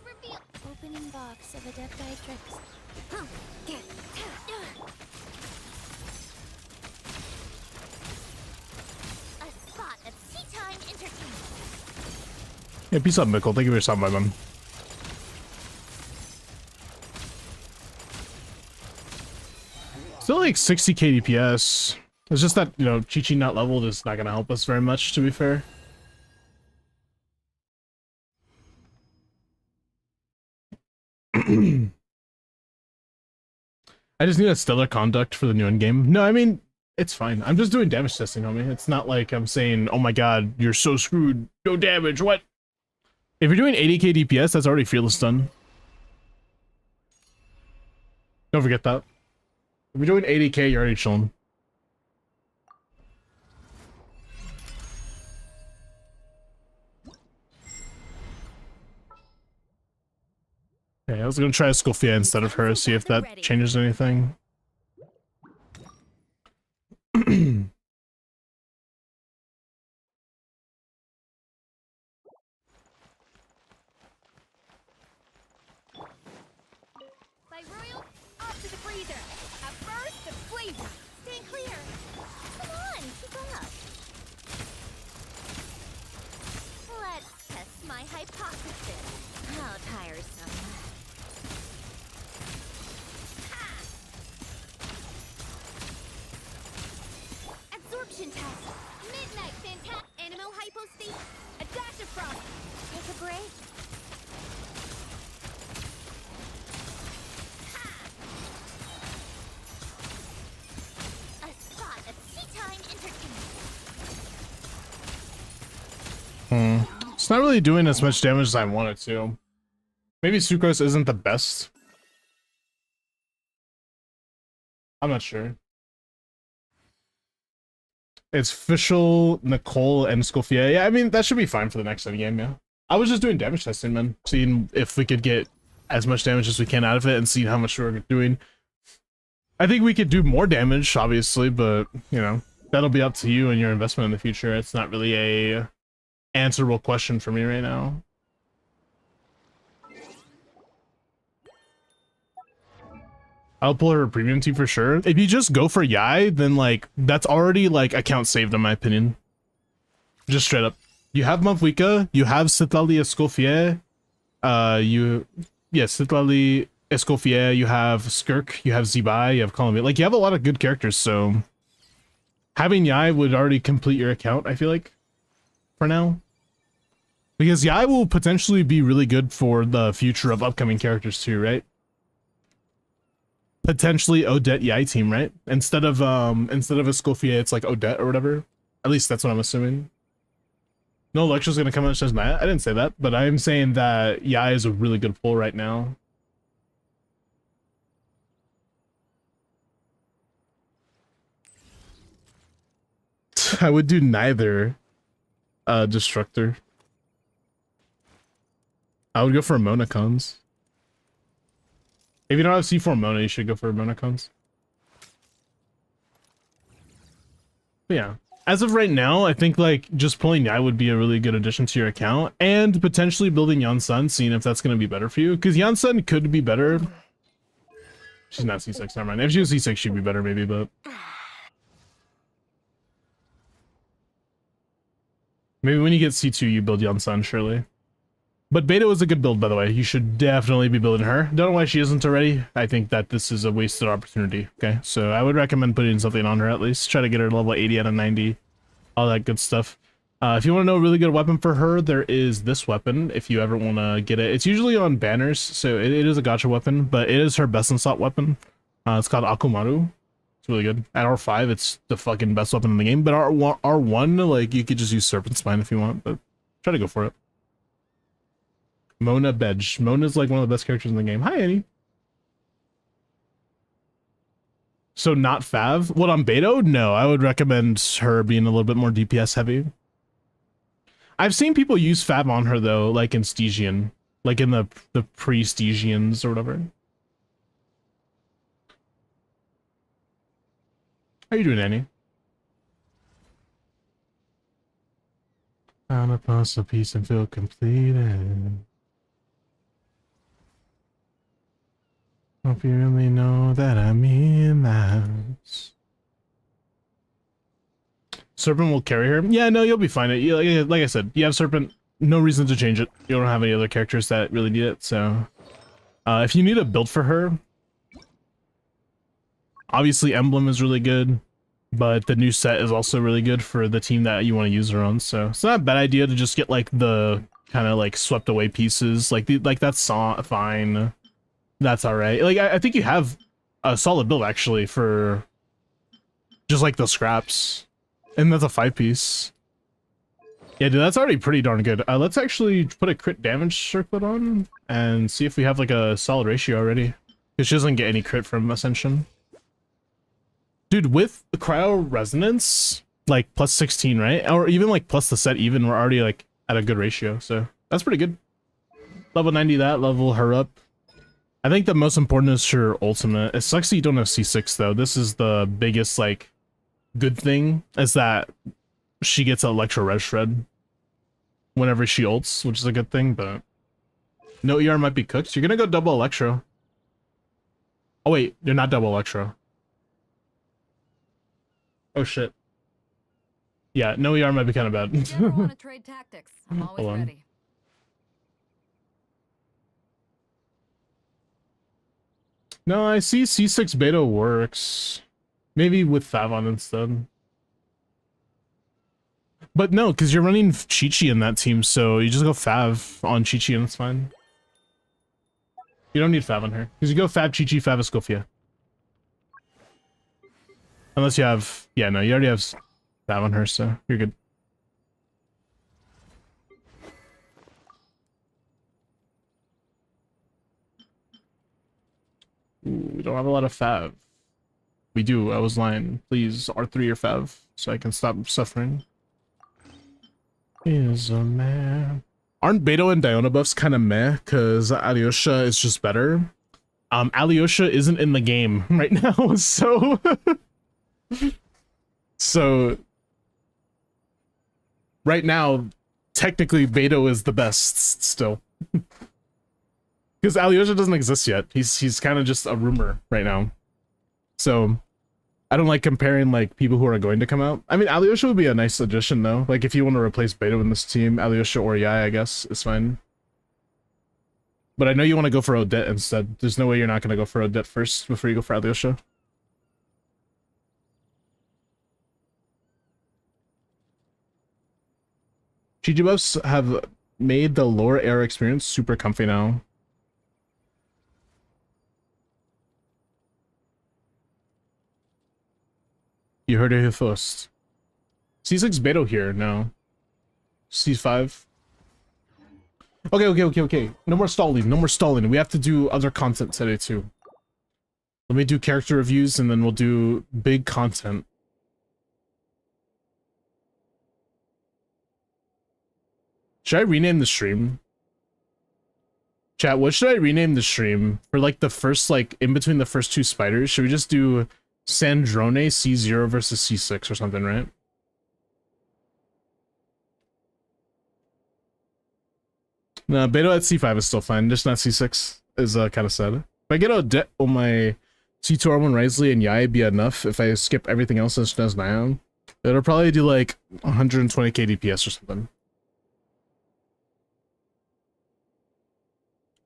Speaker 5: reveal. Opening box of Adepti tricks. A spot of tea time entertainment.
Speaker 1: Yeah, peace out, Mickle. Thank you for your sub, my man. Still like 60k DPS. It's just that, you know, Chi-Chi not leveled is not gonna help us very much, to be fair. I just need a stellar conduct for the new endgame. No, I mean, it's fine. I'm just doing damage testing, homie. It's not like I'm saying, oh my god, you're so screwed. No damage, what? If you're doing 80k DPS, that's already fearless done. Don't forget that. If you're doing 80k, you're already chilling. Okay, I was gonna try Scophia instead of her, see if that changes anything.
Speaker 5: By Royal, up to the freezer. A burst of flavor. Stay clear. Come on, keep up. Let's test my hypothesis. How tiresome. Ha! Absorption test. Midnight fantastic. Animal hypostasis. A dash of frost. Take a break. A spot of tea time entertainment.
Speaker 1: It's not really doing as much damage as I want it to. Maybe Sucrose isn't the best. I'm not sure. It's Fischl, Nicole, and Scophia. Yeah, I mean, that should be fine for the next game, yeah. I was just doing damage testing, man. Seeing if we could get as much damage as we can out of it and seeing how much we're doing. I think we could do more damage, obviously, but, you know, that'll be up to you and your investment in the future. It's not really a answerable question for me right now. I'll pull her a premium team for sure. If you just go for Yai, then like that's already like account saved in my opinion. Just straight up. You have Mavwika, you have Citlali Escoffier, Citlali Escoffier, you have Skirk, you have Zibai, you have Columbia. Like you have a lot of good characters, so having Yai would already complete your account, I feel like, for now. Because Yai will potentially be really good for the future of upcoming characters too, right? Potentially Odette Yai team, right? Instead of Escoffier, it's like Odette or whatever. At least that's what I'm assuming. No lecture's gonna come out and says Matt. I didn't say that, but I'm saying that Yai is a really good pull right now. I would do neither Destructor. I would go for Monacons. If you don't have C4 Mona, you should go for Monacons. But yeah, as of right now, I think like just pulling Yai would be a really good addition to your account, and potentially building Yansun, seeing if that's going to be better for you. Because Yansun could be better. She's not C6, never mind. If she was C6, she'd be better maybe, but maybe when you get C2, you build Yansun, surely. But Beta was a good build, by the way. You should definitely be building her. Don't know why she isn't already. I think that this is a wasted opportunity, okay? So I would recommend putting something on her at least. Try to get her level 80 out of 90. All that good stuff. If you want to know a really good weapon for her, there is this weapon, if you ever want to get it. It's usually on banners, so it is a gacha weapon, but it is her best in slot weapon. It's called Akumaru. It's really good. At R5, it's the fucking best weapon in the game. But R1, like, you could just use Serpent Spine if you want, but try to go for it. Mona Bedge. Mona's like one of the best characters in the game. Hi, Annie. So not Fav? What, on Beto? No, I would recommend her being a little bit more DPS heavy. I've seen people use Fav on her though, like in Stygian. Like in the pre-Stygians or whatever. How you doing, Annie? Found a puzzle piece and feel completed. Hope you really know that I mean that. Serpent will carry her. Yeah, no, you'll be fine. Like I said, you have Serpent. No reason to change it. You don't have any other characters that really need it. So, if you need a build for her, obviously Emblem is really good, but the new set is also really good for the team that you want to use her on. So it's not a bad idea to just get like the kind of like swept away pieces. Like that's fine. That's all right. Like I think you have a solid build actually for just like the scraps, and that's a 5-piece. Yeah, dude, that's already pretty darn good. Let's actually put a crit damage circlet on and see if we have like a solid ratio already. Because she doesn't get any crit from Ascension. Dude, with the Cryo Resonance, like plus 16, right? Or even like plus the set even, we're already like at a good ratio. So that's pretty good. Level 90 that, level her up. I think the most important is her ultimate. It sucks that you don't have C6 though. This is the biggest like good thing, is that she gets Electro Red Shred whenever she ults, which is a good thing, but no ER might be cooked. You're gonna go double Electro. Oh wait, you're not double Electro. Oh shit. Yeah, no ER might be kind of bad.
Speaker 3: If you ever want to trade tactics, I'm always
Speaker 1: Hold on.
Speaker 3: ready.
Speaker 1: No, I see C6 beta works. Maybe with Favon instead. But no, because you're running Chi-Chi in that team, so you just go Fav on Chi-Chi and it's fine. You don't need Fav on her. Because you go Fav, Chi-Chi, Fav, Escofia. Unless you have... Yeah, no, you already have Fav on her, so you're good. Ooh, we don't have a lot of Fav. We do, I was lying. Please, R3 or Fav, so I can stop suffering. Is a man. Aren't Beto and Diona buffs kind of meh? Because Alyosha is just better. Alyosha isn't in the game right now, so... so... Right now, technically Beto is the best still. Because Alyosha doesn't exist yet. He's kind of just a rumor right now. So... I don't like comparing like people who are going to come out. I mean, Alyosha would be a nice addition though. Like if you want to replace Beto in this team, Alyosha or Yai, I guess, is fine. But I know you want to go for Odette instead. There's no way you're not going to go for Odette first before you go for Alyosha. Chi-Chi buffs have made the lower air experience super comfy now. You heard it here first. C6 Beto here, no. C5. Okay. No more stalling. We have to do other content today too. Let me do character reviews and then we'll do big content. Should I rename the stream? Chat, what should I rename the stream? For like the first, like in between the first two spiders, should we just do Sandrone C0 versus C6 or something, right? No, Beto at C5 is still fine, just not C6 is kind of sad. If I get Odette on my C2 R1 Risley and Yai be enough, if I skip everything else and does Nion, it'll probably do like 120k DPS or something.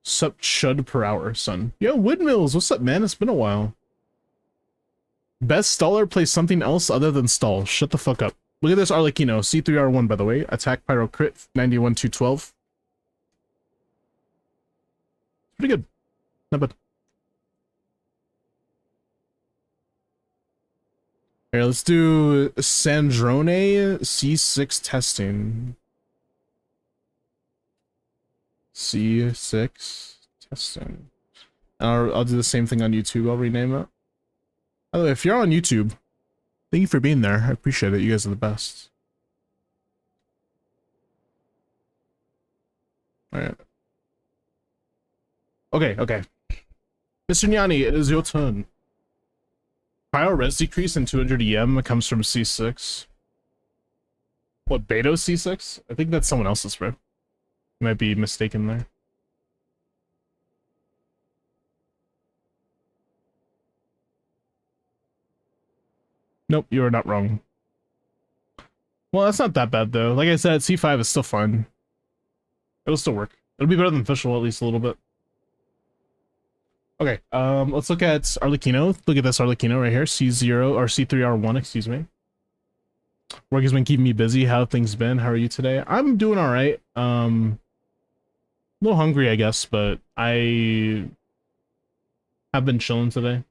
Speaker 1: Sup chud per hour, son. Yo, Windmills, what's up, man? It's been a while. Best staller plays something else other than stall. Shut the fuck up. Look at this Arlecchino. C3R1, by the way. Attack, Pyro, Crit, 91, 212. Pretty good. Not bad. Here, let's do Sandrone C6 testing. C6 testing. And I'll do the same thing on YouTube. I'll rename it. By the way, if you're on YouTube, thank you for being there. I appreciate it. You guys are the best. Alright. Okay. Mr. Nyani, it is your turn. Prior res decrease in 200 EM comes from C6. What, Beto C6? I think that's someone else's, bro. You might be mistaken there. Nope, you are not wrong. Well, that's not that bad, though. Like I said, C5 is still fun. It'll still work. It'll be better than Fischl, at least a little bit. Okay, let's look at Arlecchino. Look at this Arlecchino right here. C0, or C3R1, excuse me. Work has been keeping me busy. How have things been? How are you today? I'm doing alright. A little hungry, I guess, but I have been chilling today.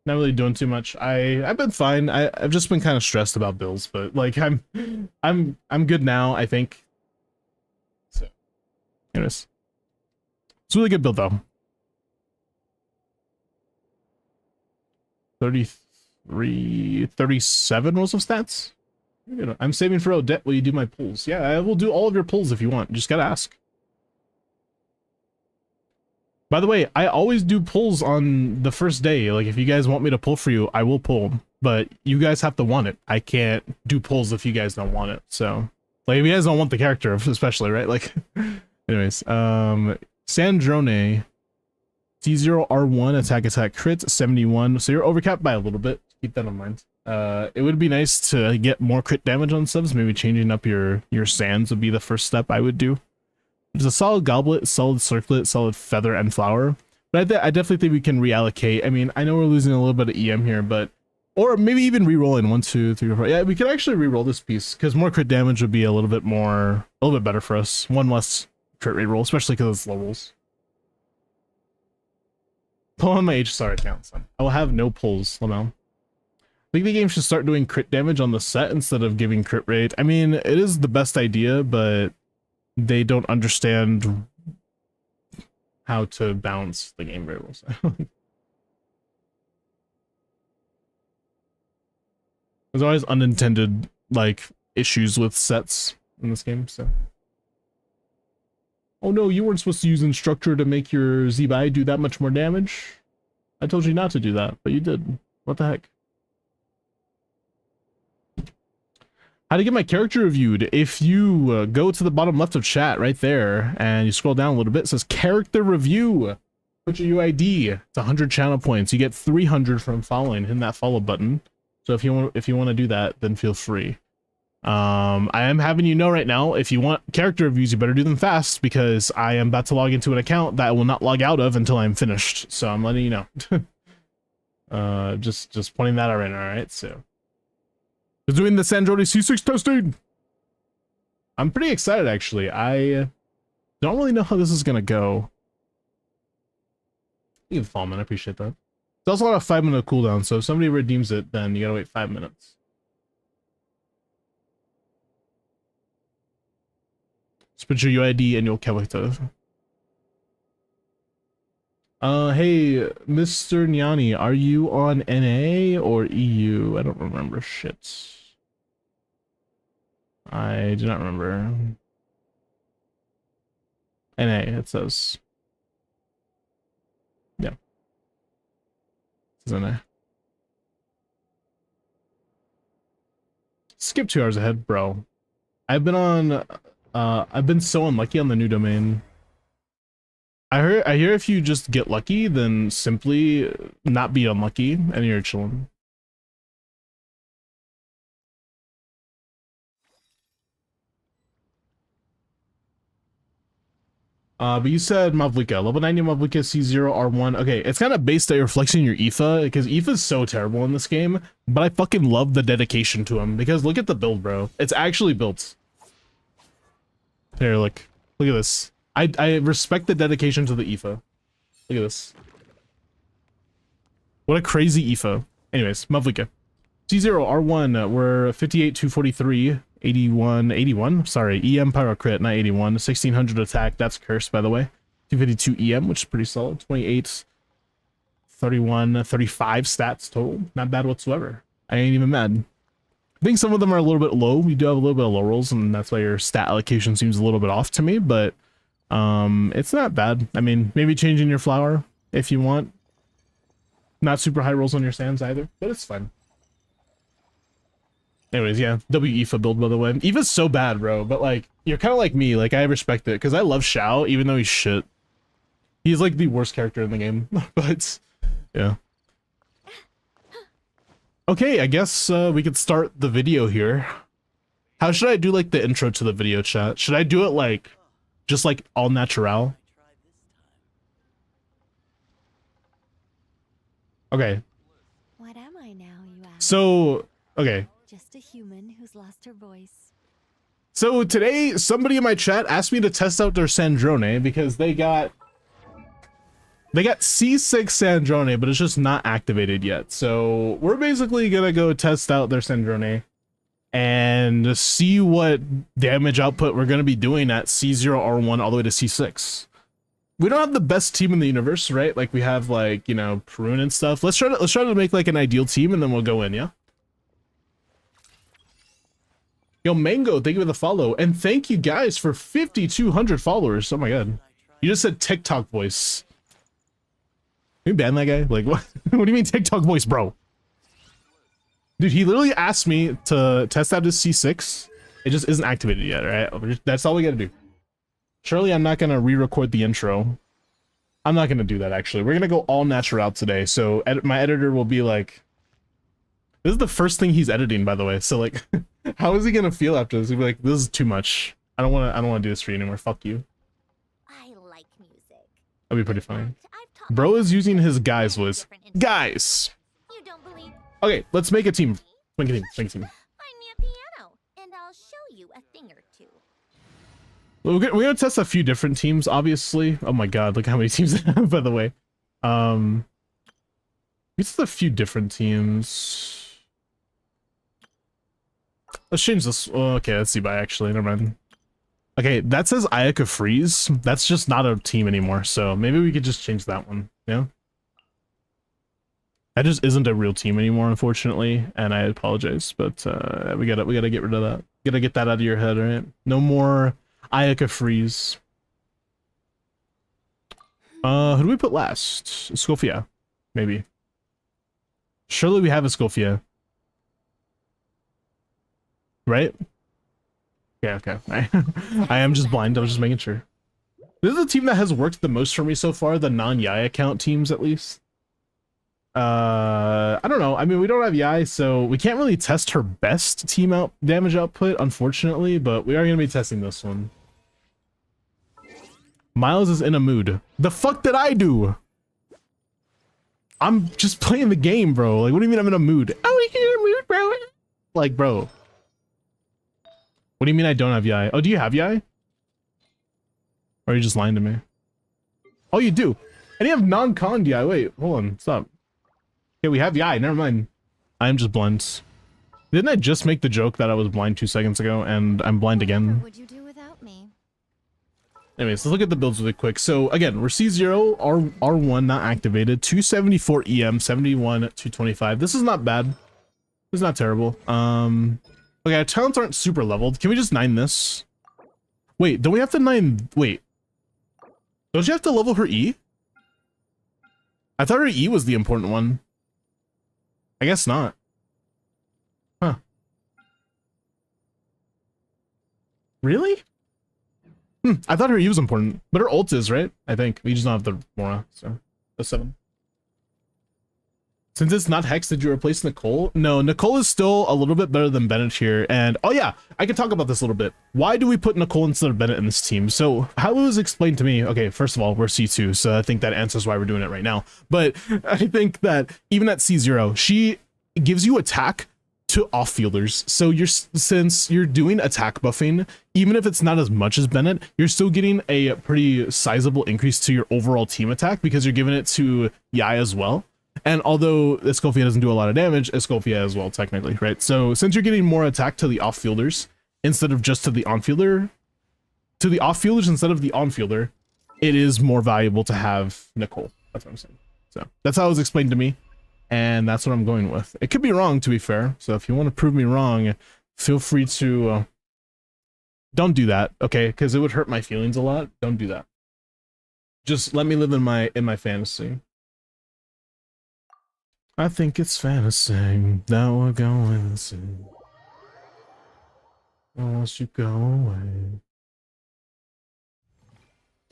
Speaker 1: Not really doing too much. I've been fine. I've just been kind of stressed about bills, but like I'm good now, I think. So anyways. It's a really good build though. 33, 37 rolls of stats. You know, I'm saving for Odette while you do my pulls. Yeah, I will do all of your pulls if you want. Just gotta ask. By the way, I always do pulls on the first day. Like, if you guys want me to pull for you, I will pull. But you guys have to want it. I can't do pulls if you guys don't want it. So, like, if you guys don't want the character, especially, right? Like, anyways, Sandrone, T0R1, attack crit, 71. So you're overcapped by a little bit. Keep that in mind. It would be nice to get more crit damage on subs. Maybe changing up your sands would be the first step I would do. There's a solid goblet, solid circlet, solid feather, and flower. But I definitely think we can reallocate. I mean, I know we're losing a little bit of EM here, but... Or maybe even re-rolling 1, 2, 3, 4. Yeah, we could actually re-roll this piece, because more crit damage would be a little bit better for us. One less crit re-roll, especially because it's low rolls. Pull on my HSR account, son. I will have no pulls, Lamel. I think the game should start doing crit damage on the set instead of giving crit rate. I mean, it is the best idea, but they don't understand how to balance the game very well. So. There's always unintended, like, issues with sets in this game, so. Oh no, you weren't supposed to use Instructor to make your Zebai do that much more damage. I told you not to do that, but you did. What the heck? How to get my character reviewed? If you go to the bottom left of chat right there and you scroll down a little bit, it says character review. Put your UID. It's 100 channel points. You get 300 from following. Hit that follow button. So if you want to do that, then feel free. I am having you know right now, if you want character reviews, you better do them fast because I am about to log into an account that I will not log out of until I'm finished. So I'm letting you know. Just pointing that out right now, alright? So we're doing the Sandrone C6 testing. I'm pretty excited actually. I don't really know how this is gonna go. You can follow, man. I appreciate that. It's also on a 5-minute cooldown, so if somebody redeems it, then you gotta wait 5 minutes. Just put your UID and your character. Hey, Mr. Nyani, are you on NA or EU? I don't remember shit. I do not remember. NA, it says. Yeah. It says NA. Skip 2 hours ahead, bro. I've been so unlucky on the new domain. I hear if you just get lucky, then simply not be unlucky and you're chilling. But you said Mavlika, level 90 Mavlika C0R1. Okay, it's kind of based that you're flexing your Aoife, because Aoife's so terrible in this game, but I fucking love the dedication to him, because look at the build, bro. It's actually built. Here, look at this. I respect the dedication to the Aoife. Look at this. What a crazy Aoife. Anyways, Mavlika. C0 R1, we're 58 243 81 sorry, EM pyro crit, not 81, 1600 attack, that's cursed by the way. 252 EM, which is pretty solid. 28 31 35 stats total, not bad whatsoever. I ain't even mad. I think some of them are a little bit low. We do have a little bit of low rolls, and that's why your stat allocation seems a little bit off to me, but it's not bad. I mean, maybe changing your flower if you want. Not super high rolls on your sands either, but it's fine. Anyways, yeah, WEFA build, by the way. EVA's so bad, bro, but like, you're kind of like me. Like, I respect it, because I love Xiao, even though he's shit. He's like the worst character in the game, but yeah. Okay, I guess we could start the video here. How should I do like the intro to the video, chat? Should I do it like, just like all natural? Okay.
Speaker 5: What am I now, you ask?
Speaker 1: So, okay.
Speaker 5: Just a human who's lost her voice.
Speaker 1: So today, somebody in my chat asked me to test out their Sandrone because they got C6 Sandrone, but it's just not activated yet. So we're basically gonna go test out their Sandrone and see what damage output we're gonna be doing at C0 R1 all the way to C6. We don't have the best team in the universe, right? Like we have like, you know, Perun and stuff. Let's try to make like an ideal team and then we'll go in, yeah? Yo, Mango, thank you for the follow. And thank you guys for 5,200 followers. Oh my god. You just said TikTok voice. Can you ban that guy? Like, what? What do you mean TikTok voice, bro? Dude, he literally asked me to test out his C6. It just isn't activated yet, right? That's all we gotta do. Surely I'm not gonna re-record the intro. I'm not gonna do that, actually. We're gonna go all natural today. So my editor will be like... This is the first thing he's editing, by the way. So, like, how is he gonna feel after this? He'll be like, this is too much. I don't wanna do this for you anymore. Fuck you.
Speaker 5: I like music.
Speaker 1: That'd be pretty funny.
Speaker 5: I've taught
Speaker 1: Bro is
Speaker 5: myself
Speaker 1: using his
Speaker 5: different
Speaker 1: guys voice. Guys!
Speaker 5: You don't believe?
Speaker 1: Okay, let's make a team. Make a team. Make a team.
Speaker 5: Find me a piano, and I'll show you a thing or two.
Speaker 1: We're gonna test a few different teams, obviously. Oh my god, look how many teams I have, by the way. It's a few different teams. Let's change this. Oh, okay, let's see by actually. Never mind. Okay, that says Ayaka Freeze. That's just not a team anymore, so maybe we could just change that one. Yeah. That just isn't a real team anymore, unfortunately, and I apologize, but we gotta get rid of that. Gotta get that out of your head, right? No more Ayaka Freeze. Who do we put last? Scofia, maybe. Surely we have a Scofia. Right? Yeah, okay. I am just blind. I was just making sure. This is the team that has worked the most for me so far, the non-Yai account teams at least. I don't know. I mean, we don't have Yai, so we can't really test her best team damage output, unfortunately, but we are going to be testing this one. Miles is in a mood. The fuck did I do? I'm just playing the game, bro. Like, what do you mean I'm in a mood? Oh, you're in a mood, bro. Like, bro. What do you mean I don't have Yai? Oh, do you have Yai? Or are you just lying to me? Oh, you do. And you have non-con Yai. Wait, hold on. Stop. Okay, we have Yai. Never mind. I'm just blind. Didn't I just make the joke that I was blind 2 seconds ago and I'm blind again?
Speaker 5: What would you do without me?
Speaker 1: Anyways, let's look at the builds really quick. So again, we're C0, R1 not activated, 274 EM, 71, 225. This is not bad. This is not terrible. Okay, our talents aren't super leveled. Can we just 9 this? Wait, don't we have to 9... Wait. Don't you have to level her E? I thought her E was the important one. I guess not. Huh. Really? I thought her E was important. But her ult is, right? I think. We just don't have the Mora, so... The 7. Since it's not Hex, did you replace Nicole? No, Nicole is still a little bit better than Bennett here. And, oh yeah, I can talk about this a little bit. Why do we put Nicole instead of Bennett in this team? So, how it was explained to me, okay, first of all, we're C2, so I think that answers why we're doing it right now. But I think that even at C0, she gives you attack to off-fielders. So since you're doing attack buffing, even if it's not as much as Bennett, you're still getting a pretty sizable increase to your overall team attack because you're giving it to Yai as well. And although Escoffier doesn't do a lot of damage, Escoffier as well, technically, right? So since you're getting more attack to the off-fielders instead of just to the on-fielder, to the off-fielders instead of the on-fielder, it is more valuable to have Nicole. That's what I'm saying. So that's how it was explained to me, and that's what I'm going with. It could be wrong, to be fair. So if you want to prove me wrong, feel free to... don't do that, okay? Because it would hurt my feelings a lot. Don't do that. Just let me live in my fantasy. I think it's fantasy that we're going to. Unless you go away.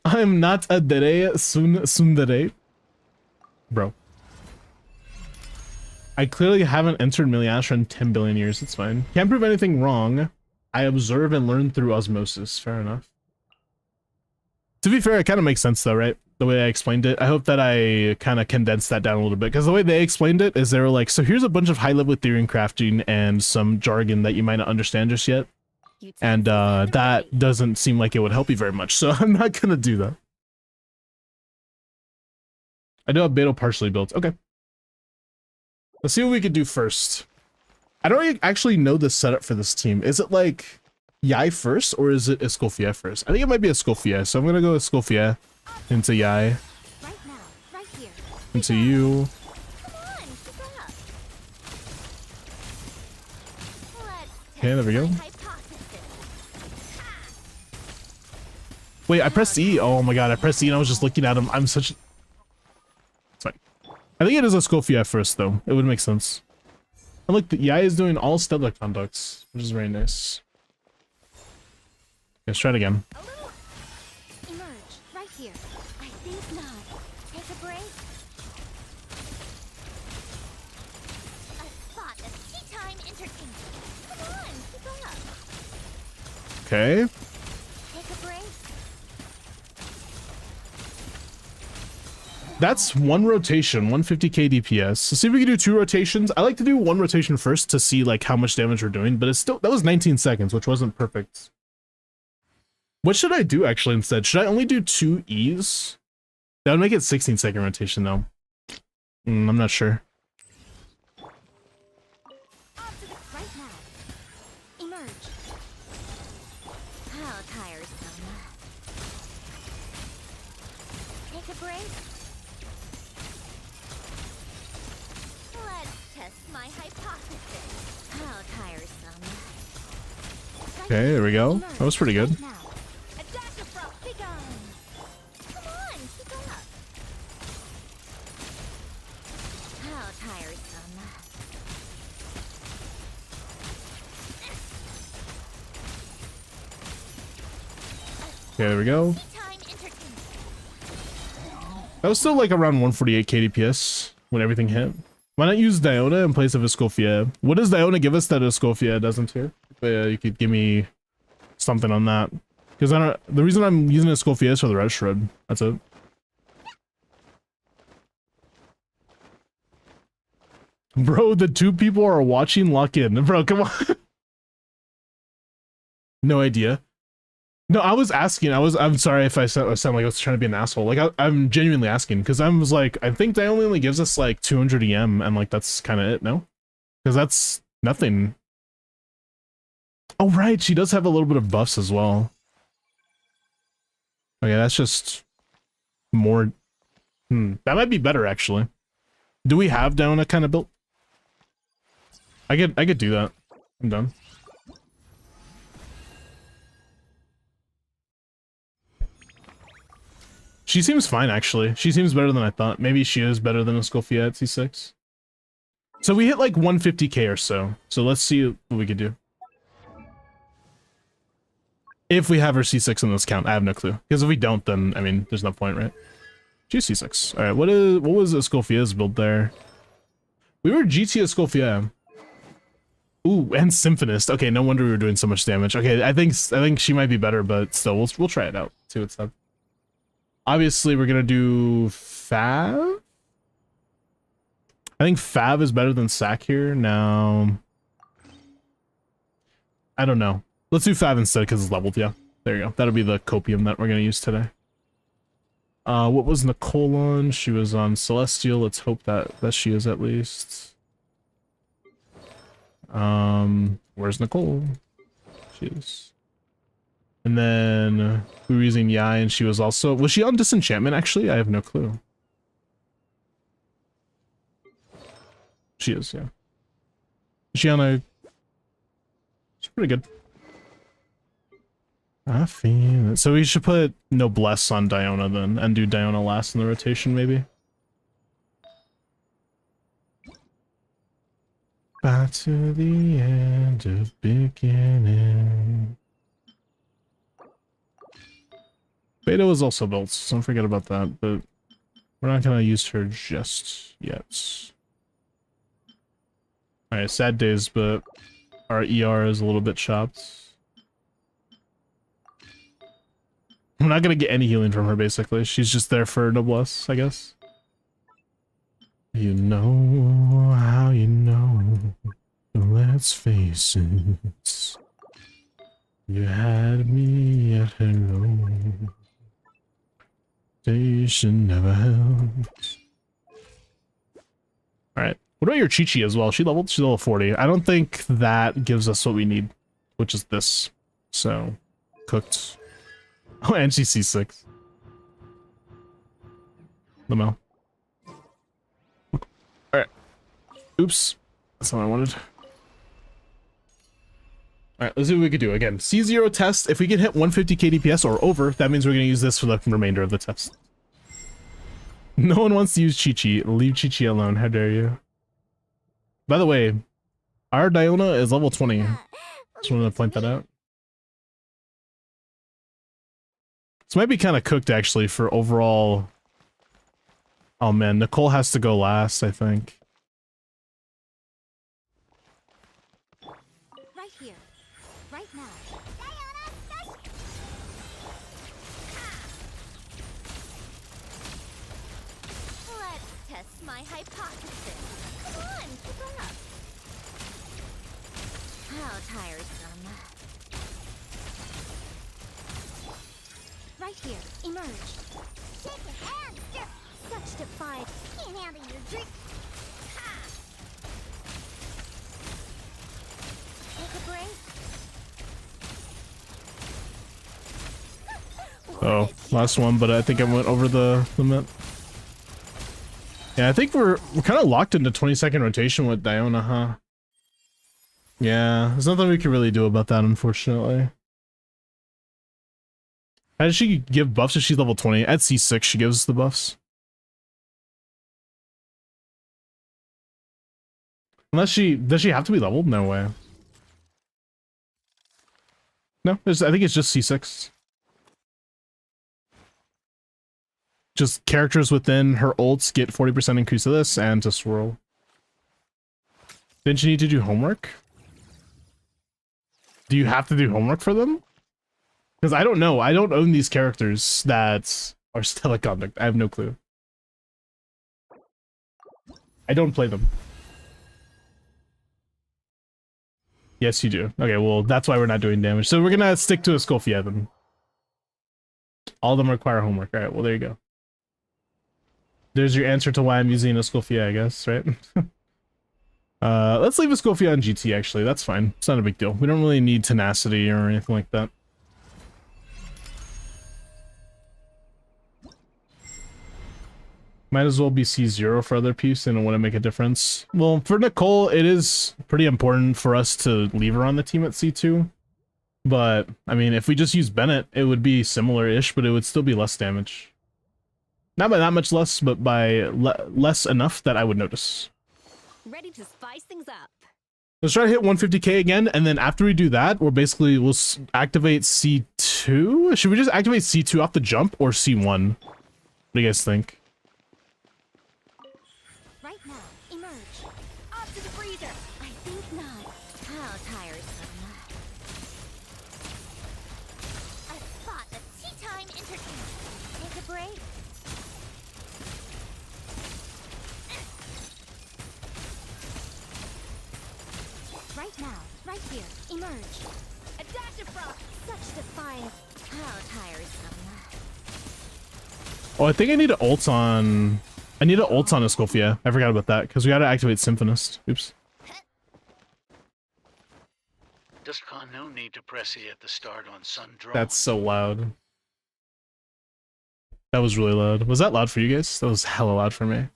Speaker 1: I'm not a dere sundere. Bro. I clearly haven't entered Miliastra in 10 billion years. It's fine. Can't prove anything wrong. I observe and learn through osmosis. Fair enough. To be fair, it kind of makes sense though, right? The way I explained it. I hope that I kind of condensed that down a little bit, because the way they explained it is they were like, so here's a bunch of high-level theory and crafting and some jargon that you might not understand just yet. And that doesn't seem like it would help you very much, so I'm not gonna do that. I do have Beto partially built. Okay. Let's see what we could do first. I don't actually know the setup for this team. Is it like Yai first, or is it Escoffier first? I think it might be Escoffier, so I'm gonna go Escoffier into Yai.
Speaker 5: Right now, right here.
Speaker 1: Into you.
Speaker 5: Come on, keep up. Let's
Speaker 1: Okay, there we go.
Speaker 5: test my hypothesis.
Speaker 1: Wait, I pressed E. Oh my god, I pressed E and I was just looking at him. I'm such... It's fine. I think it is Escoffier first, though. It would make sense. And look, the Yai is doing all stellar conducts, which is very nice. Let's try it again.
Speaker 5: A little emerge right here. I think not. Take a break. A spot of tea time entertainment. Come on, keep up.
Speaker 1: Okay.
Speaker 5: Take a break.
Speaker 1: That's one rotation, 150k DPS. So see if we can do 2 rotations. I like to do 1 rotation first to see like how much damage we're doing, but it's still, that was 19 seconds, which wasn't perfect. What should I do actually instead? Should I only do 2 E's? That would make it 16-second rotation though. I'm not sure.
Speaker 5: Off to the right now. Emerge. How tiresome. Take a break. Let's test my hypothesis. How tiresome.
Speaker 1: Okay, there we go. That was pretty good.
Speaker 5: Right now. Attack from begun. Come on, keep up. How tiresome.
Speaker 1: Okay, there we go.
Speaker 5: Tea time entertainment.
Speaker 1: That was still like around 148k DPS when everything hit. Why not use Diona in place of Escoffier? What does Diona give us that Escoffier doesn't here? You could give me something on that. Because I don't. The reason I'm using Escoffier is for the red shred. That's it. Bro, the 2 people are watching. Lock in, bro. Come on. No idea. No, I was asking. I'm sorry if I sound like I was trying to be an asshole. Like I'm genuinely asking because I was like, I think they only gives us like 200 EM, and like that's kind of it, no? Because that's nothing. Oh right, she does have a little bit of buffs as well. Okay, that's just more. That might be better actually. Do we have down a kind of built? I could do that. I'm done. She seems fine, actually. She seems better than I thought. Maybe she is better than Escoffier at C6. So we hit like 150k or so. So let's see what we could do. If we have her C6 in this count, I have no clue. Because if we don't, then, I mean, there's no point, right? She's C6. Alright, what was Escoffier's build there? We were GT Escoffier. Ooh, and Symphonist. Okay, no wonder we were doing so much damage. Okay, I think she might be better, but still, we'll try it out. See what's up. Obviously, we're gonna do Fav. I think Fav is better than Sack here. Now, I don't know. Let's do Fav instead because it's leveled. Yeah, there you go. That'll be the copium that we're gonna use today. What was Nicole on? She was on Celestial. Let's hope that she is at least. Where's Nicole? She is. And then we were using Yai, and she was also, was she on Disenchantment actually? I have no clue. She is, yeah. Is she on a? She's pretty good. I feel it. So we should put Noblesse on Diona then, and do Diona last in the rotation, maybe. Back to the end of beginning. Beta was also built, so don't forget about that, but we're not gonna use her just yet. Alright, sad days, but our ER is a little bit chopped. I'm not gonna get any healing from her, basically. She's just there for Noblesse, I guess. You know how you know. Let's face it. You had me at hello. Station never helped. Alright. What about your Chi-Chi as well? She's level 40. I don't think that gives us what we need, which is this. So, cooked. Oh, and she's C6. Lamel. Alright. Oops. That's not what I wanted. Alright, let's see what we could do. Again, C0 test. If we can hit 150 KDPS or over, that means we're going to use this for the remainder of the test. No one wants to use Chi-Chi. Leave Chi-Chi alone. How dare you? By the way, our Diona is level 20. Just wanted to point that out. This might be kind of cooked, actually, for overall... Oh, man. Nicole has to go last, I think.
Speaker 5: Right here. Right now. Let's test my hypothesis. Come on, keep up. How tiresome. Right here, emerge. Shake your hands, such defiance. Can't handle your drink. Ha! Take a break.
Speaker 1: Oh, last one, but I think I went over the limit. Yeah, I think we're kind of locked into 20-second rotation with Diona, huh? Yeah, there's nothing we can really do about that, unfortunately. How does she give buffs if she's level 20? At C6, she gives the buffs. Unless she... Does she have to be leveled? No way. No, I think it's just C6. Just characters within her ults get 40% increase of this and to swirl. Didn't you need to do homework? Do you have to do homework for them? Because I don't know. I don't own these characters that are Stellar Conduct. I have no clue. I don't play them. Yes, you do. Okay, well, that's why we're not doing damage. So we're gonna stick to a Escoffier then. All of them require homework. Alright, well, there you go. There's your answer to why I'm using Escoffier, I guess, right? Let's leave Escoffier on GT, actually. That's fine. It's not a big deal. We don't really need tenacity or anything like that. Might as well be C0 for other piece and it wouldn't make a difference. Well, for Nicole, it is pretty important for us to leave her on the team at C2. But, I mean, if we just use Bennett, it would be similar-ish, but it would still be less damage. Not by that much less, but by less enough that I would notice.
Speaker 5: Ready to spice things up.
Speaker 1: Let's try to hit 150k again, and then after we do that, we'll activate C2? Should we just activate C2 off the jump, or C1? What do you guys think?
Speaker 5: Right now, emerge. Off to the freezer. I think not. How tiresome. A spot of tea time entertainment. Take a break. Right now, right here, emerge. A dash of frost. Such defiance. How tiresome.
Speaker 1: Oh, I think I need to ult on... I need to ult on Escofia. I forgot about that, because we gotta activate Symphonist. Oops.
Speaker 4: Discon no need to press E at the start on SANDRONE.
Speaker 1: That's so loud. That was really loud. Was that loud for you guys? That was hella loud for me.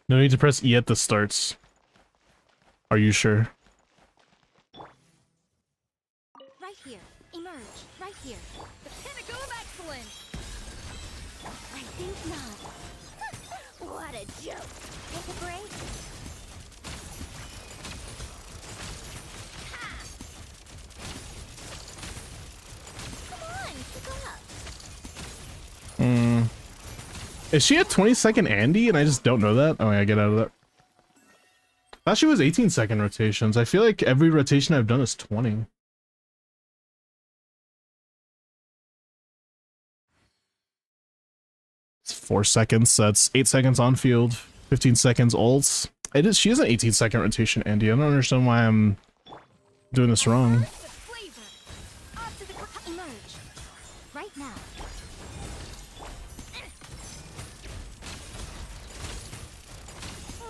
Speaker 1: No need to press E at the starts. Are you sure?
Speaker 5: Right here. Emerge. Right here.
Speaker 3: The pinnacle of excellence!
Speaker 5: I think not. What a joke. Take a break. Ha! Come on, keep up.
Speaker 1: Is she a 20-second Andy and I just don't know that? Oh yeah, get out of that. I thought she was 18-second rotations. I feel like every rotation I've done is 20. It's 4 seconds, that's 8 seconds on field, 15 seconds ults. She is an 18-second rotation, Andy. I don't understand why I'm doing this wrong.
Speaker 3: Burst of flavor! Off to the
Speaker 5: Emerge. Right now.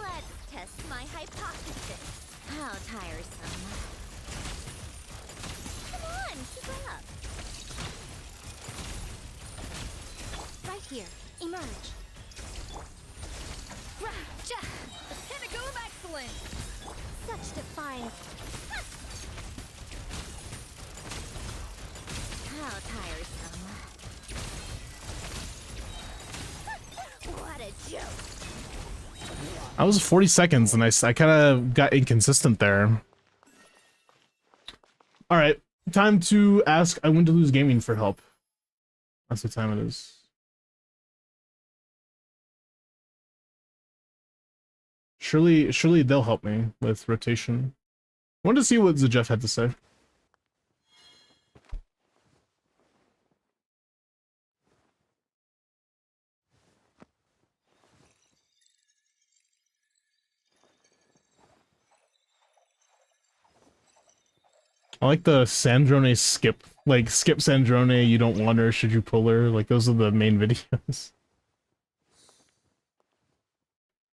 Speaker 5: Let's test my hypothesis. How tiresome. Come on, keep up. Right here. Emerge.
Speaker 3: The pinnacle of excellence!
Speaker 5: Such defiance. How tiresome. What a joke.
Speaker 1: I was 40 seconds and I kind of got inconsistent there. Alright, time to ask I Win to Lose Gaming for help. That's what time it is. Surely they'll help me with rotation. I wanted to see what Jeff had to say. I like the Sandrone skip. Like, skip Sandrone, you don't want her, should you pull her? Like, those are the main videos.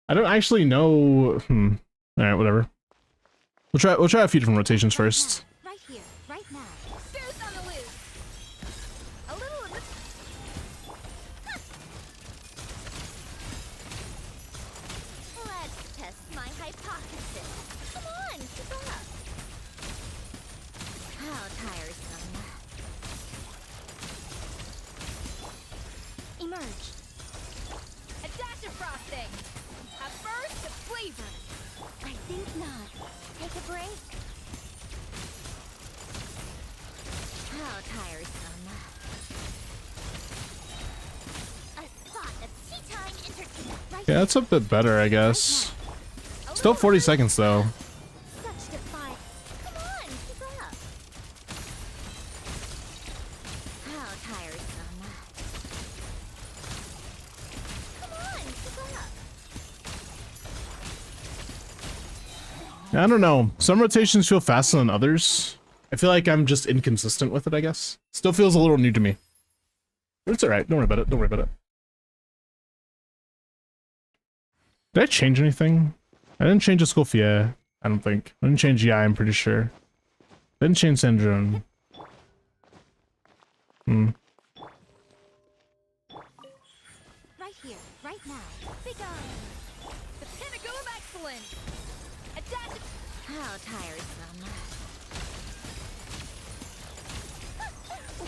Speaker 1: I don't actually know... Alright, whatever. We'll try a few different rotations first.
Speaker 5: Right here, right now.
Speaker 3: Zeus on the loose! A little of this...
Speaker 5: Let's test my hypothesis. Come on, keep up. How tiresome. Emerge.
Speaker 3: A dash of frosting! A burst of flavor!
Speaker 5: I think not. Take a break. How tiresome. A spot of tea time entertainment. Right
Speaker 1: Yeah, that's a bit better, I guess. Still 40 seconds, though.
Speaker 5: Such defiance. Come on, keep up. How tiresome. Come on, keep up.
Speaker 1: I don't know. Some rotations feel faster than others. I feel like I'm just inconsistent with it, I guess. Still feels a little new to me. But it's alright. Don't worry about it. Don't worry about it. Did I change anything? I didn't change Escofia, I don't think. I didn't change I'm pretty sure. Didn't change SANDRONE.
Speaker 5: Right here, right now.
Speaker 3: Big on! The pinnacle of excellence! A dash of...
Speaker 5: How tiresome.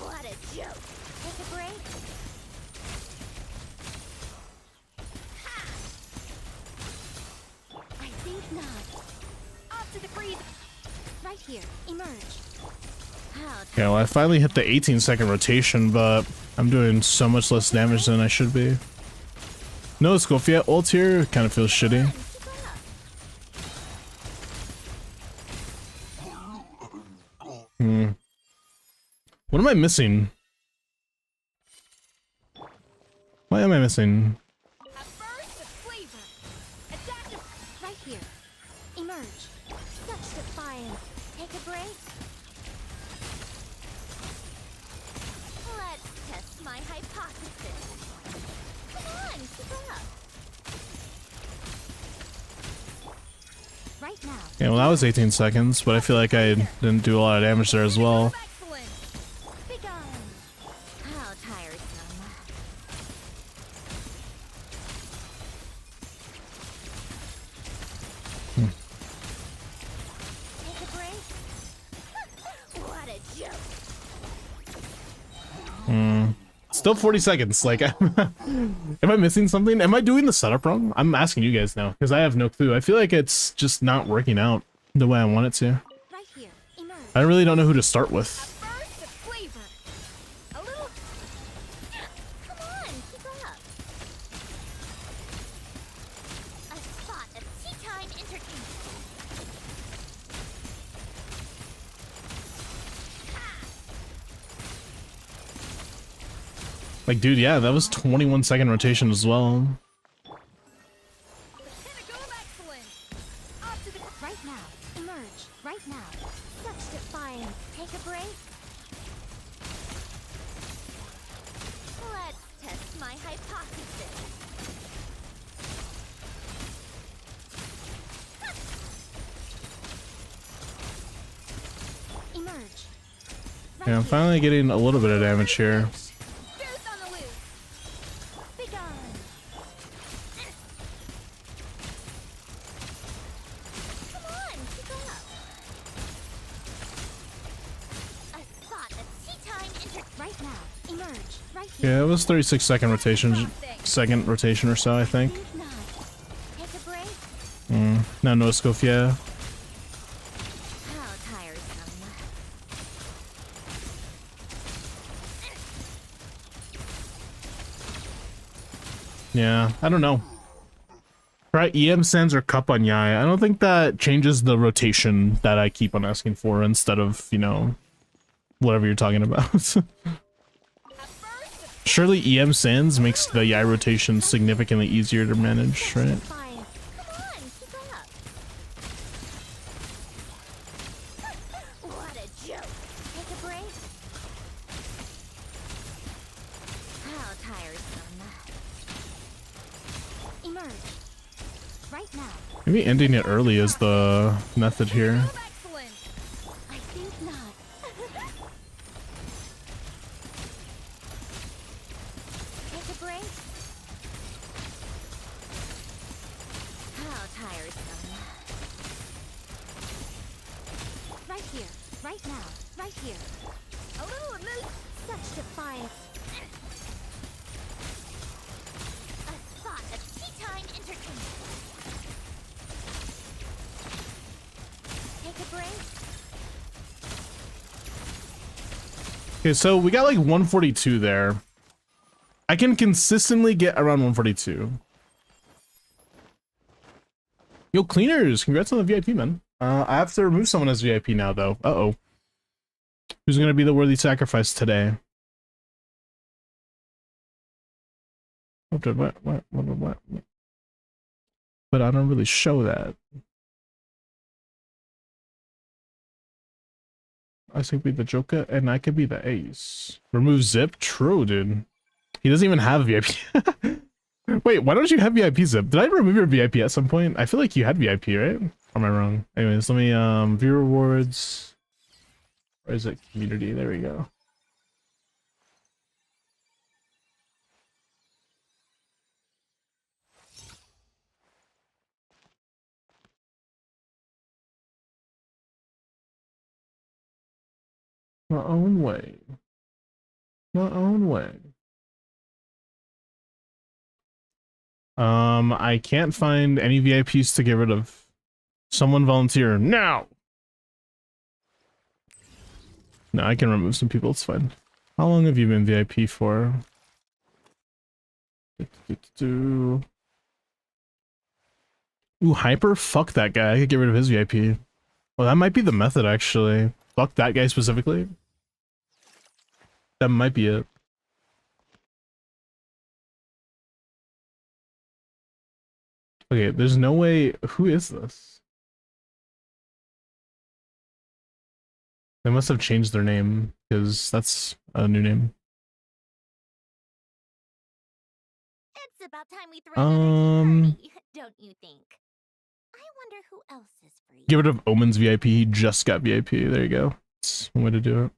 Speaker 5: What a joke. Take a break. Ha! I think not.
Speaker 3: Off to the freeze!
Speaker 5: Right here, emerge. How
Speaker 1: Okay, well I finally hit the 18-second rotation, but I'm doing so much less damage than I should be. No Escofia ult here kind of feels shitty.
Speaker 5: keep up.
Speaker 1: What am I missing? Why am I missing?
Speaker 3: A burst of flavor! A dash of...
Speaker 5: Right here. Emerge. Such defiance. Take a break. Let's test my hypothesis. Come on, keep up. Right now.
Speaker 1: Yeah, well that was 18 seconds, but I feel like I didn't do a lot of damage there as well.
Speaker 3: Excellent.
Speaker 5: Big on. How tiresome. Take a break. What a joke.
Speaker 1: Still 40 seconds. Like, am I missing something? Am I doing the setup wrong? I'm asking you guys now because I have no clue. I feel like it's just not working out the way I want it to.
Speaker 5: Right here. Emerge.
Speaker 1: I really don't know who to start with.
Speaker 3: Burst of flavor. A little.
Speaker 5: Come on, keep up. A spot of tea time entertainment.
Speaker 1: Like, dude, yeah, that was 21-second rotation as well.
Speaker 3: Pinnacle of excellence.
Speaker 5: Off to the right now. Emerge. Right now. Such defiance. Take a break. Let's test my hypothesis. Emerge.
Speaker 1: Yeah, I'm finally getting a little bit of damage here.
Speaker 3: Goose on the loose.
Speaker 5: Big on. Come on, keep up. A spot of tea time right now. Emerge. Right here.
Speaker 1: Yeah, it was 36-second rotation, second rotation or so, I think.
Speaker 5: Think not. Take a break.
Speaker 1: No, no scope, yeah.
Speaker 5: How tiresome.
Speaker 1: Yeah, I don't know. Try EM Sands or Cup on Yai. I don't think that changes the rotation that I keep on asking for instead of, you know, whatever you're talking about. Surely EM Sands makes the Yai rotation significantly easier to manage, right?
Speaker 5: Defiance. Come on, keep up. What a joke. Take a break. How tiresome. Emerge. Right now.
Speaker 1: Maybe ending it early is the method here.
Speaker 3: Of excellence.
Speaker 5: I think not. Take a break. How tiresome. Right here. Right now. Right here.
Speaker 3: A little loose.
Speaker 5: Such defiance. A spot of tea time entertainment. Take a break.
Speaker 1: Okay, so we got like 142 there. I can consistently get around 142. Yo, cleaners, congrats on the VIP, man. I have to remove someone as VIP now, though. Uh-oh. Who's gonna be the worthy sacrifice today? What? But I don't really show that. I could be the Joker, and I could be the Ace. Remove Zip? True, dude. He doesn't even have VIP. Wait, why don't you have VIP, Zip? Did I remove your VIP at some point? I feel like you had VIP, right? Or am I wrong? Anyways, let me, view rewards. Where is it? Community. There we go. My own way. My own way. I can't find any VIPs to get rid of. Someone volunteer now. No, I can remove some people. It's fine. How long have you been VIP for? Ooh, Hyper? Fuck that guy. I could get rid of his VIP. Well, that might be the method, actually. Fuck that guy specifically. That might be it. Okay, there's no way. Who is this? They must have changed their name because that's a new name.
Speaker 5: It's about time we throw another tea party, don't you think? I wonder who else is free.
Speaker 1: Get rid of Omen's VIP. He just got VIP. There you go. That's one way to do it.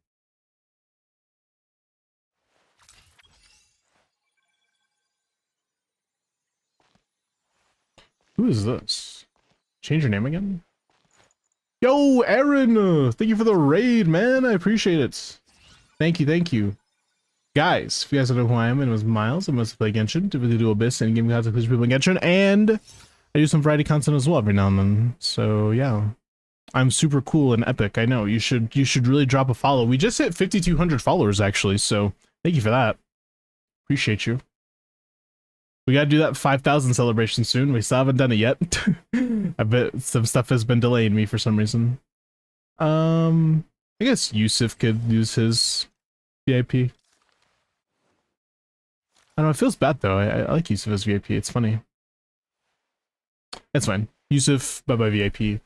Speaker 1: Who is this? Change your name again? Yo, Aaron! Thank you for the raid, man. I appreciate it. Thank you, thank you. Guys, if you guys don't know who I am, my name is Miles. I mostly play Genshin, typically do Abyss and game content for people in Genshin, and I do some variety content as well every now and then. So yeah, I'm super cool and epic. I know you should really drop a follow. We just hit 5,200 followers actually, so thank you for that. Appreciate you. We gotta do that 5,000 celebration soon. We still haven't done it yet. I bet some stuff has been delaying me for some reason. I guess Yusuf could use his VIP. I don't know, it feels bad though. I like Yusuf as VIP, it's funny. It's fine. Yusuf, bye-bye VIP.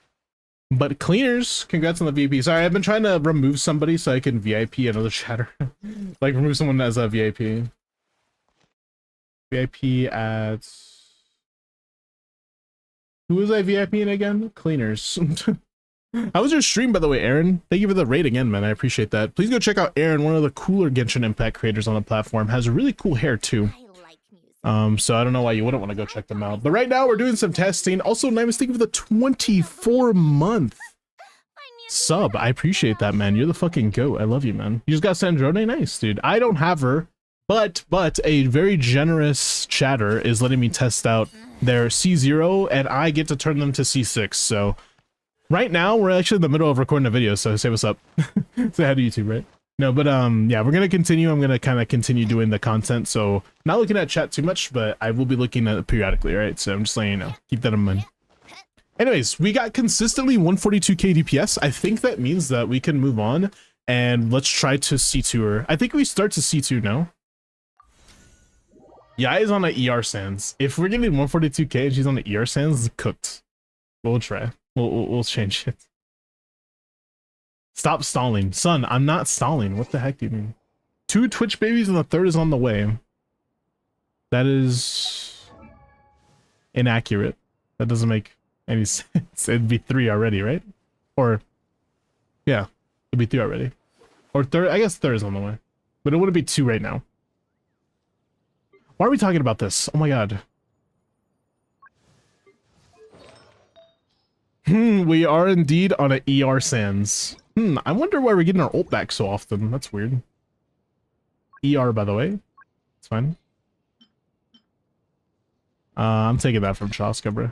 Speaker 1: But cleaners, congrats on the VIP. Sorry, I've been trying to remove somebody so I can VIP another chatter. Like remove someone as a VIP. VIP at... Who was I VIPing again? Cleaners. How was your stream, by the way, Aaron? Thank you for the raid again, man. I appreciate that. Please go check out Aaron, one of the cooler Genshin Impact creators on the platform. Has really cool hair, too. So I don't know why you wouldn't want to go check them out. But right now, we're doing some testing. Also, Nimus, thank you for the 24-month sub. I appreciate that, man. You're the fucking goat. I love you, man. You just got Sandrone? Nice, dude. I don't have her. But a very generous chatter is letting me test out their C0, and I get to turn them to C6. So right now, we're actually in the middle of recording a video, so say what's up. Say hi to YouTube, right? No, but yeah, we're gonna continue. I'm gonna kind of continue doing the content, so not looking at chat too much, but I will be looking at it periodically, right? So I'm just letting you know. Keep that in mind. Anyways, we got consistently 142k DPS. I think that means that we can move on, and let's try to C2 her. I think we start to C2 now. Yai is on the ER sands. If we're getting 142k and she's on the ER sands, it's cooked. We'll try. We'll change it. Stop stalling. Son, I'm not stalling. What the heck do you mean? 2 Twitch babies and the 3rd is on the way. That is inaccurate. That doesn't make any sense. It'd be 3 already, right? Or yeah, it'd be 3 already. Or 3rd, I guess 3rd is on the way. But it wouldn't be 2 right now. Why are we talking about this? Oh my god. We are indeed on an ER sands. I wonder why we're getting our ult back so often. That's weird. ER, by the way. It's fine. I'm taking that from Chaska, bro.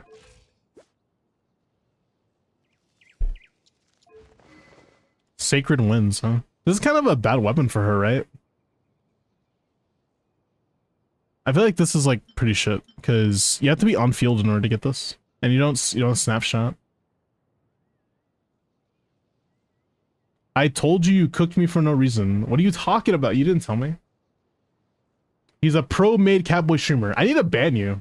Speaker 1: Sacred Winds, huh? This is kind of a bad weapon for her, right? I feel like this is like pretty shit because you have to be on field in order to get this, and you don't snapshot. I told you cooked me for no reason. What are you talking about? You didn't tell me. He's a pro-made cowboy streamer. I need to ban you.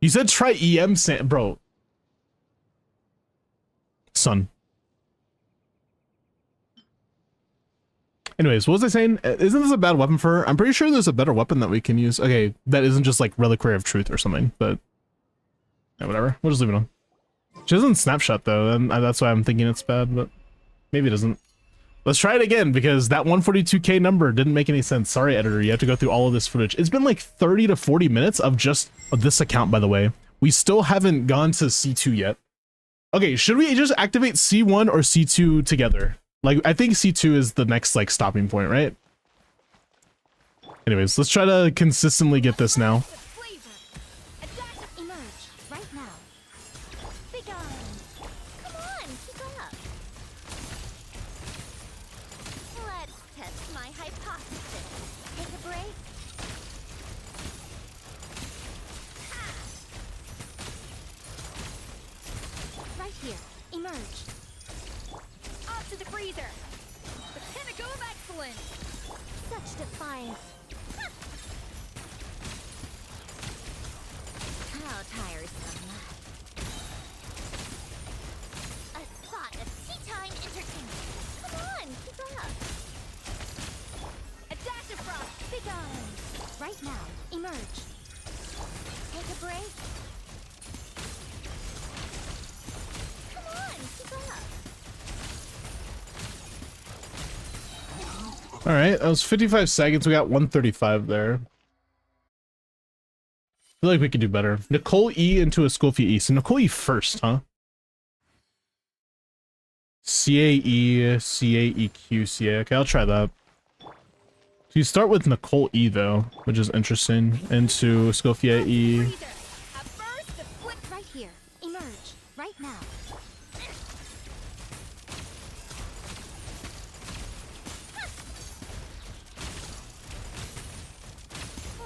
Speaker 1: You said try EM sand, bro. Son. Anyways, what was I saying? Isn't this a bad weapon for her? I'm pretty sure there's a better weapon that we can use. Okay, that isn't just like Reliquary of Truth or something, but yeah, whatever. We'll just leave it on. She doesn't snapshot though, and that's why I'm thinking it's bad, but maybe it doesn't. Let's try it again because that 142k number didn't make any sense. Sorry, editor, you have to go through all of this footage. It's been like 30 to 40 minutes of just this account, by the way. We still haven't gone to C2 yet. Okay, should we just activate C1 or C2 together? Like, I think C2 is the next, like, stopping point, right? Anyways, let's try to consistently get this now.
Speaker 5: now. Emerge. Take a break. Come on, keep up.
Speaker 1: All right, that was 55 seconds. We got 135 there. I feel like we could do better. Nicole E into Escofia E. So Nicole E first, huh? CAE, CAEQ, CA. Okay, I'll try that. So you start with Nicole E though, which is interesting. Into Escofia E.
Speaker 5: Breather. At first, the flip right here. Emerge. Right now.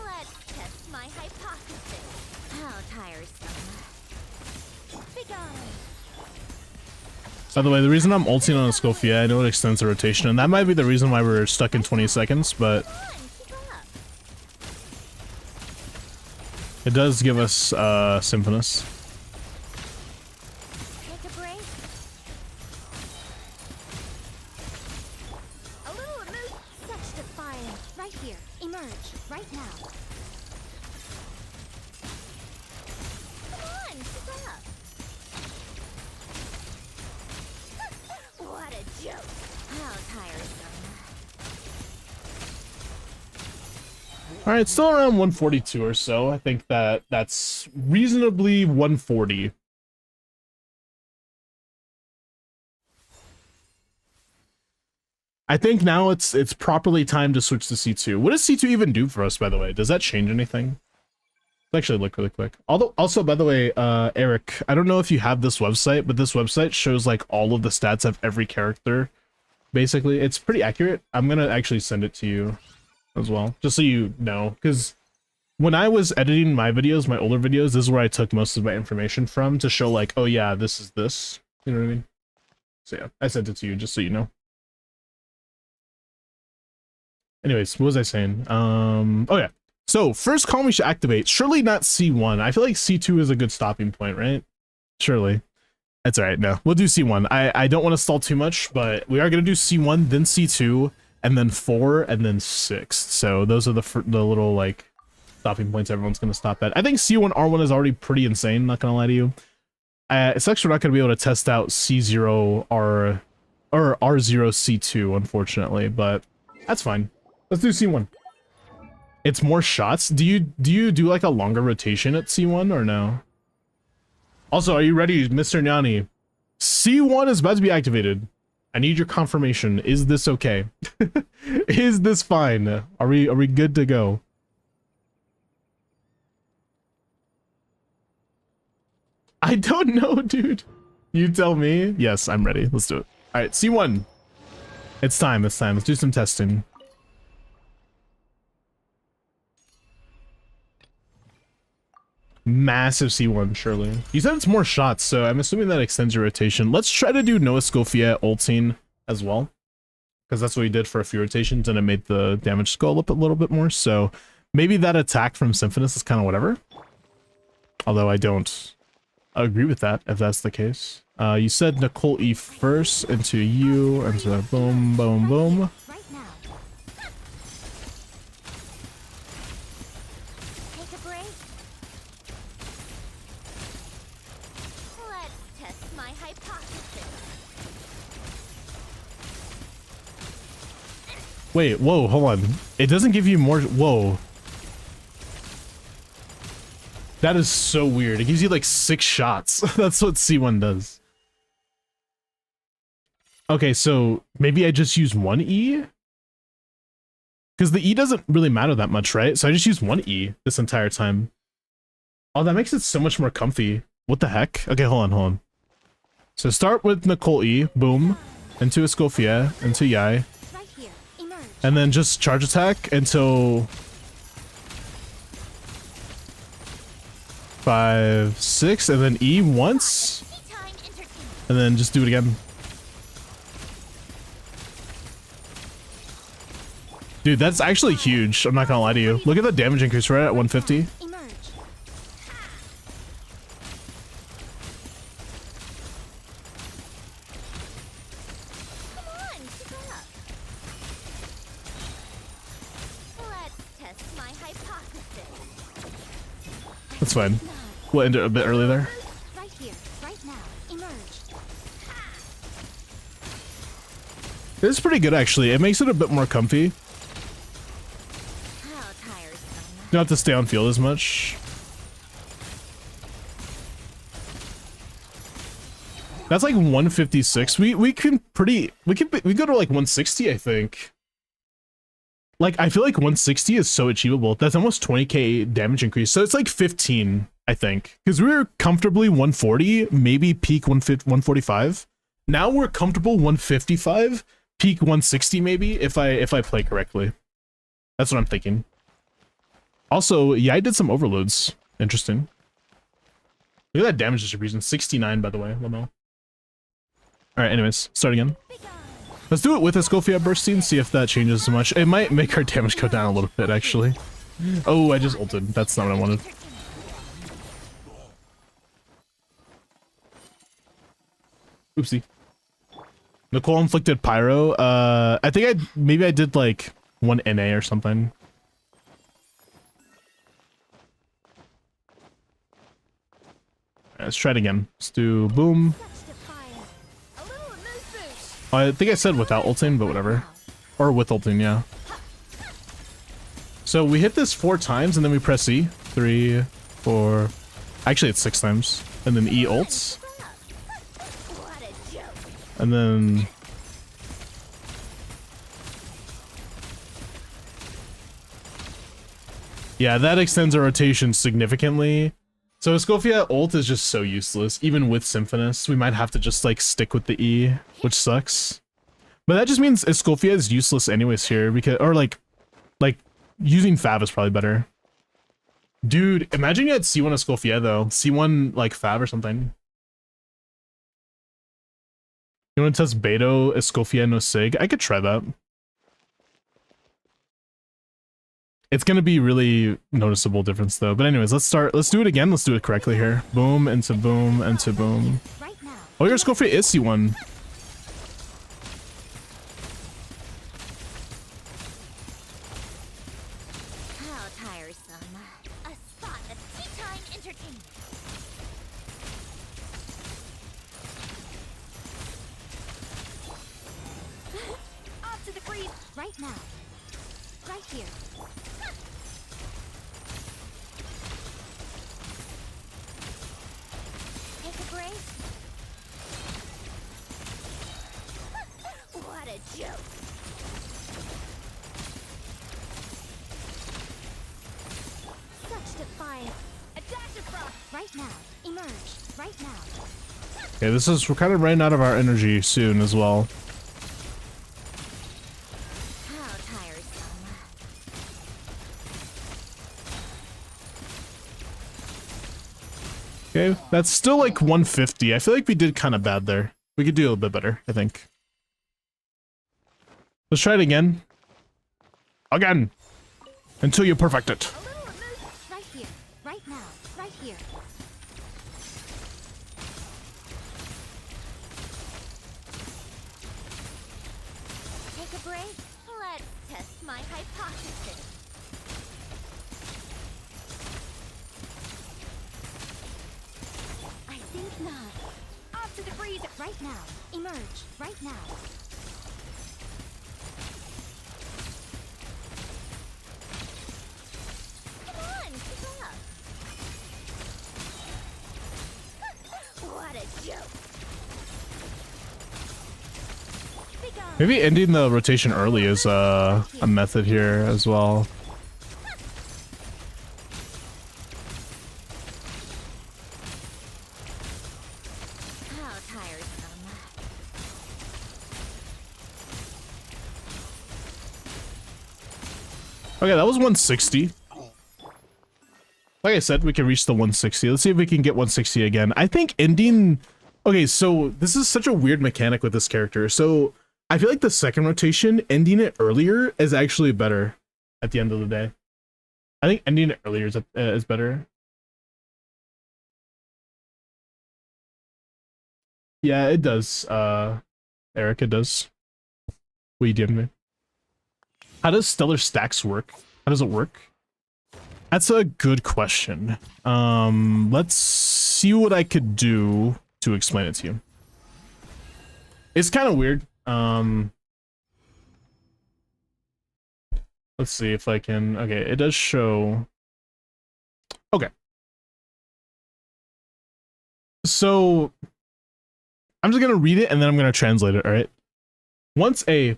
Speaker 5: Let's test my hypothesis. How tiresome. Begone.
Speaker 1: By the way, the reason I'm ulting on Escofia, I know it extends the rotation, and that might be the reason why we're stuck in 20 seconds, but
Speaker 5: Come on, keep up.
Speaker 1: it does give us Symphonous.
Speaker 5: Take a break. A little remove. Such defiance. Right here. Emerge. Right now. Come on, keep up. What a joke. How tiresome.
Speaker 1: All right, still around 142 or so. I think that's reasonably 140. I think now it's properly time to switch to C2. What does C2 even do for us, by the way? Does that change anything? Let's actually look really quick. Although, also, by the way, Eric, I don't know if you have this website, but this website shows like all of the stats of every character. Basically, it's pretty accurate. I'm gonna actually send it to you as well, just so you know, because when I was editing my videos, my older videos, this is where I took most of my information from to show like, oh yeah, this is this. You know what I mean? So yeah, I sent it to you just so you know. Anyways, what was I saying? Oh yeah. So first column we should activate. Surely not C1. I feel like C2 is a good stopping point, right? Surely. That's all right. No, we'll do C1. I don't want to stall too much, but we are going to do C1, then C2, and then 4, and then 6. So those are the little like stopping points everyone's going to stop at. I think C1 R1 is already pretty insane. Not going to lie to you. It sucks we're not going to be able to test out C0 R or R0 C2, unfortunately, but that's fine. Let's do C1. It's more shots. Do you do like a longer rotation at C1 or no? Also, are you ready, Mr. Nyani? C1 is about to be activated. I need your confirmation. Is this okay? Is this fine? Are we good to go? I don't know, dude. You tell me. Yes, I'm ready. Let's do it. All right, C1. It's time. It's time. Let's do some testing. Massive C1, surely. You said it's more shots, so I'm assuming that extends your rotation. Let's try to do Noah Scofia ulting as well, because that's what we did for a few rotations, and it made the damage scale up a little bit more, so maybe that attack from Symphonous is kind of whatever. Although I don't agree with that, if that's the case. You said Nicole E first, into you, and so boom, boom, boom.
Speaker 5: Right now. Take a break. Let's test my hypothesis.
Speaker 1: Wait, whoa, hold on. It doesn't give you more. Whoa. That is so weird. It gives you like 6 shots. That's what C1 does. Okay, so maybe I just use 1 E? Because the E doesn't really matter that much, right? So I just use 1 E this entire time. Oh, that makes it so much more comfy. What the heck? Okay, hold on. So start with Nicole E, boom, into Escofia, into Yai,
Speaker 5: Right here. Emerge.
Speaker 1: and then just charge attack until 5, 6, and then E once,
Speaker 5: Tea time entertainment.
Speaker 1: and then just do it again. Dude, that's actually huge. I'm not gonna lie to you. Look at the damage increase. We're at 150.
Speaker 5: Emerge. Come on, keep up. Let's test my hypothesis.
Speaker 1: That's fine. We'll end it a bit early there.
Speaker 5: Right here, right now. Emerge.
Speaker 1: This is pretty good, actually. It makes it a bit more comfy.
Speaker 5: How tiresome.
Speaker 1: You don't have to stay on field as much. That's like 156. We go to like 160, I think. Like, I feel like 160 is so achievable. That's almost 20k damage increase. So it's like 15, I think. Because we were comfortably 140, maybe peak 145. Now we're comfortable 155, peak 160 maybe, if I play correctly. That's what I'm thinking. Also, yeah, I did some overloads. Interesting. Look at that damage distribution. 69, by the way. Lamel. Alright, anyways, start again. Let's do it with a Escofia Bursting, see if that changes so much. It might make our damage go down a little bit, actually. Oh, I just ulted. That's not what I wanted. Oopsie. Nicole inflicted Pyro. I think maybe I did like 1 NA or something. Alright, let's try it again. Let's do boom. I think I said without ulting, but whatever. Or with ulting, yeah. So we hit this 4 times and then we press E. 3, 4. Actually, it's 6 times. And then E ults. And then... yeah, that extends our rotation significantly. So Escofia ult is just so useless. Even with Symphonist, we might have to just like stick with the E, which sucks. But that just means Escofia is useless anyways here, because, or like using Fav is probably better. Dude, imagine you had C1 Escofia though. C1 like Fav or something. You want to test Beto, Escofia, no Sig? I could try that. It's gonna be really noticeable difference though. But anyways, let's do it again. Let's do it correctly here. Boom, into boom, into boom. Oh, your Escofia is C1.
Speaker 5: How tiresome. A spot of tea-time entertainment. Off to the freeze right now. Right here. Take a break. What a joke. Such defiance. A dash of frost. Right now. Emerge. Right now.
Speaker 1: Okay, we're kind of running out of our energy soon as well.
Speaker 5: How tiresome.
Speaker 1: Okay, that's still like 150. I feel like we did kind of bad there. We could do a little bit better, I think. Let's try it again. Again! Until you perfect it.
Speaker 5: A little remove. Right here. Right now. Right here. Take a break. Let's test my hypothesis. I think not. Off to the freezer. Right now. Emerge. Right now. Come on, keep up. What a joke. Be gone.
Speaker 1: Maybe ending the rotation early is a method here as well.
Speaker 5: How tiresome.
Speaker 1: Okay, that was 160. Like I said, we can reach the 160. Let's see if we can get 160 again. I think ending... okay, so this is such a weird mechanic with this character. So I feel like the second rotation, ending it earlier is actually better at the end of the day. I think ending it earlier is better. Yeah, it does. Eric, it does. What you DM'd me. How does Stellar Stacks work? How does it work? That's a good question. Let's see what I could do to explain it to you. It's kind of weird. Let's see if I can. Okay, it does show. Okay. So I'm just gonna read it and then I'm gonna translate it. All right. Once a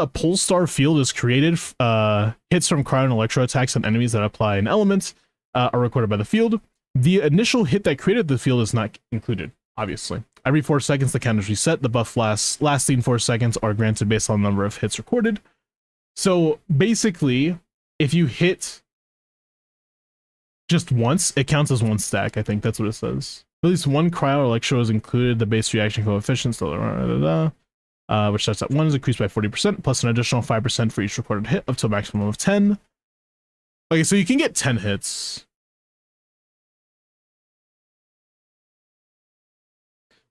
Speaker 1: pole star field is created, hits from cryo and electro attacks on enemies that apply an element are recorded by the field. The initial hit that created the field is not included, obviously. Every 4 seconds, the count is reset. The buff lasting 4 seconds are granted based on the number of hits recorded. So basically, if you hit just once, it counts as 1 stack. I think that's what it says. At least 1 cryo or electro is included. The base reaction coefficient, which starts at 1, is increased by 40%, plus an additional 5% for each recorded hit, up to a maximum of 10. Okay, so you can get 10 hits.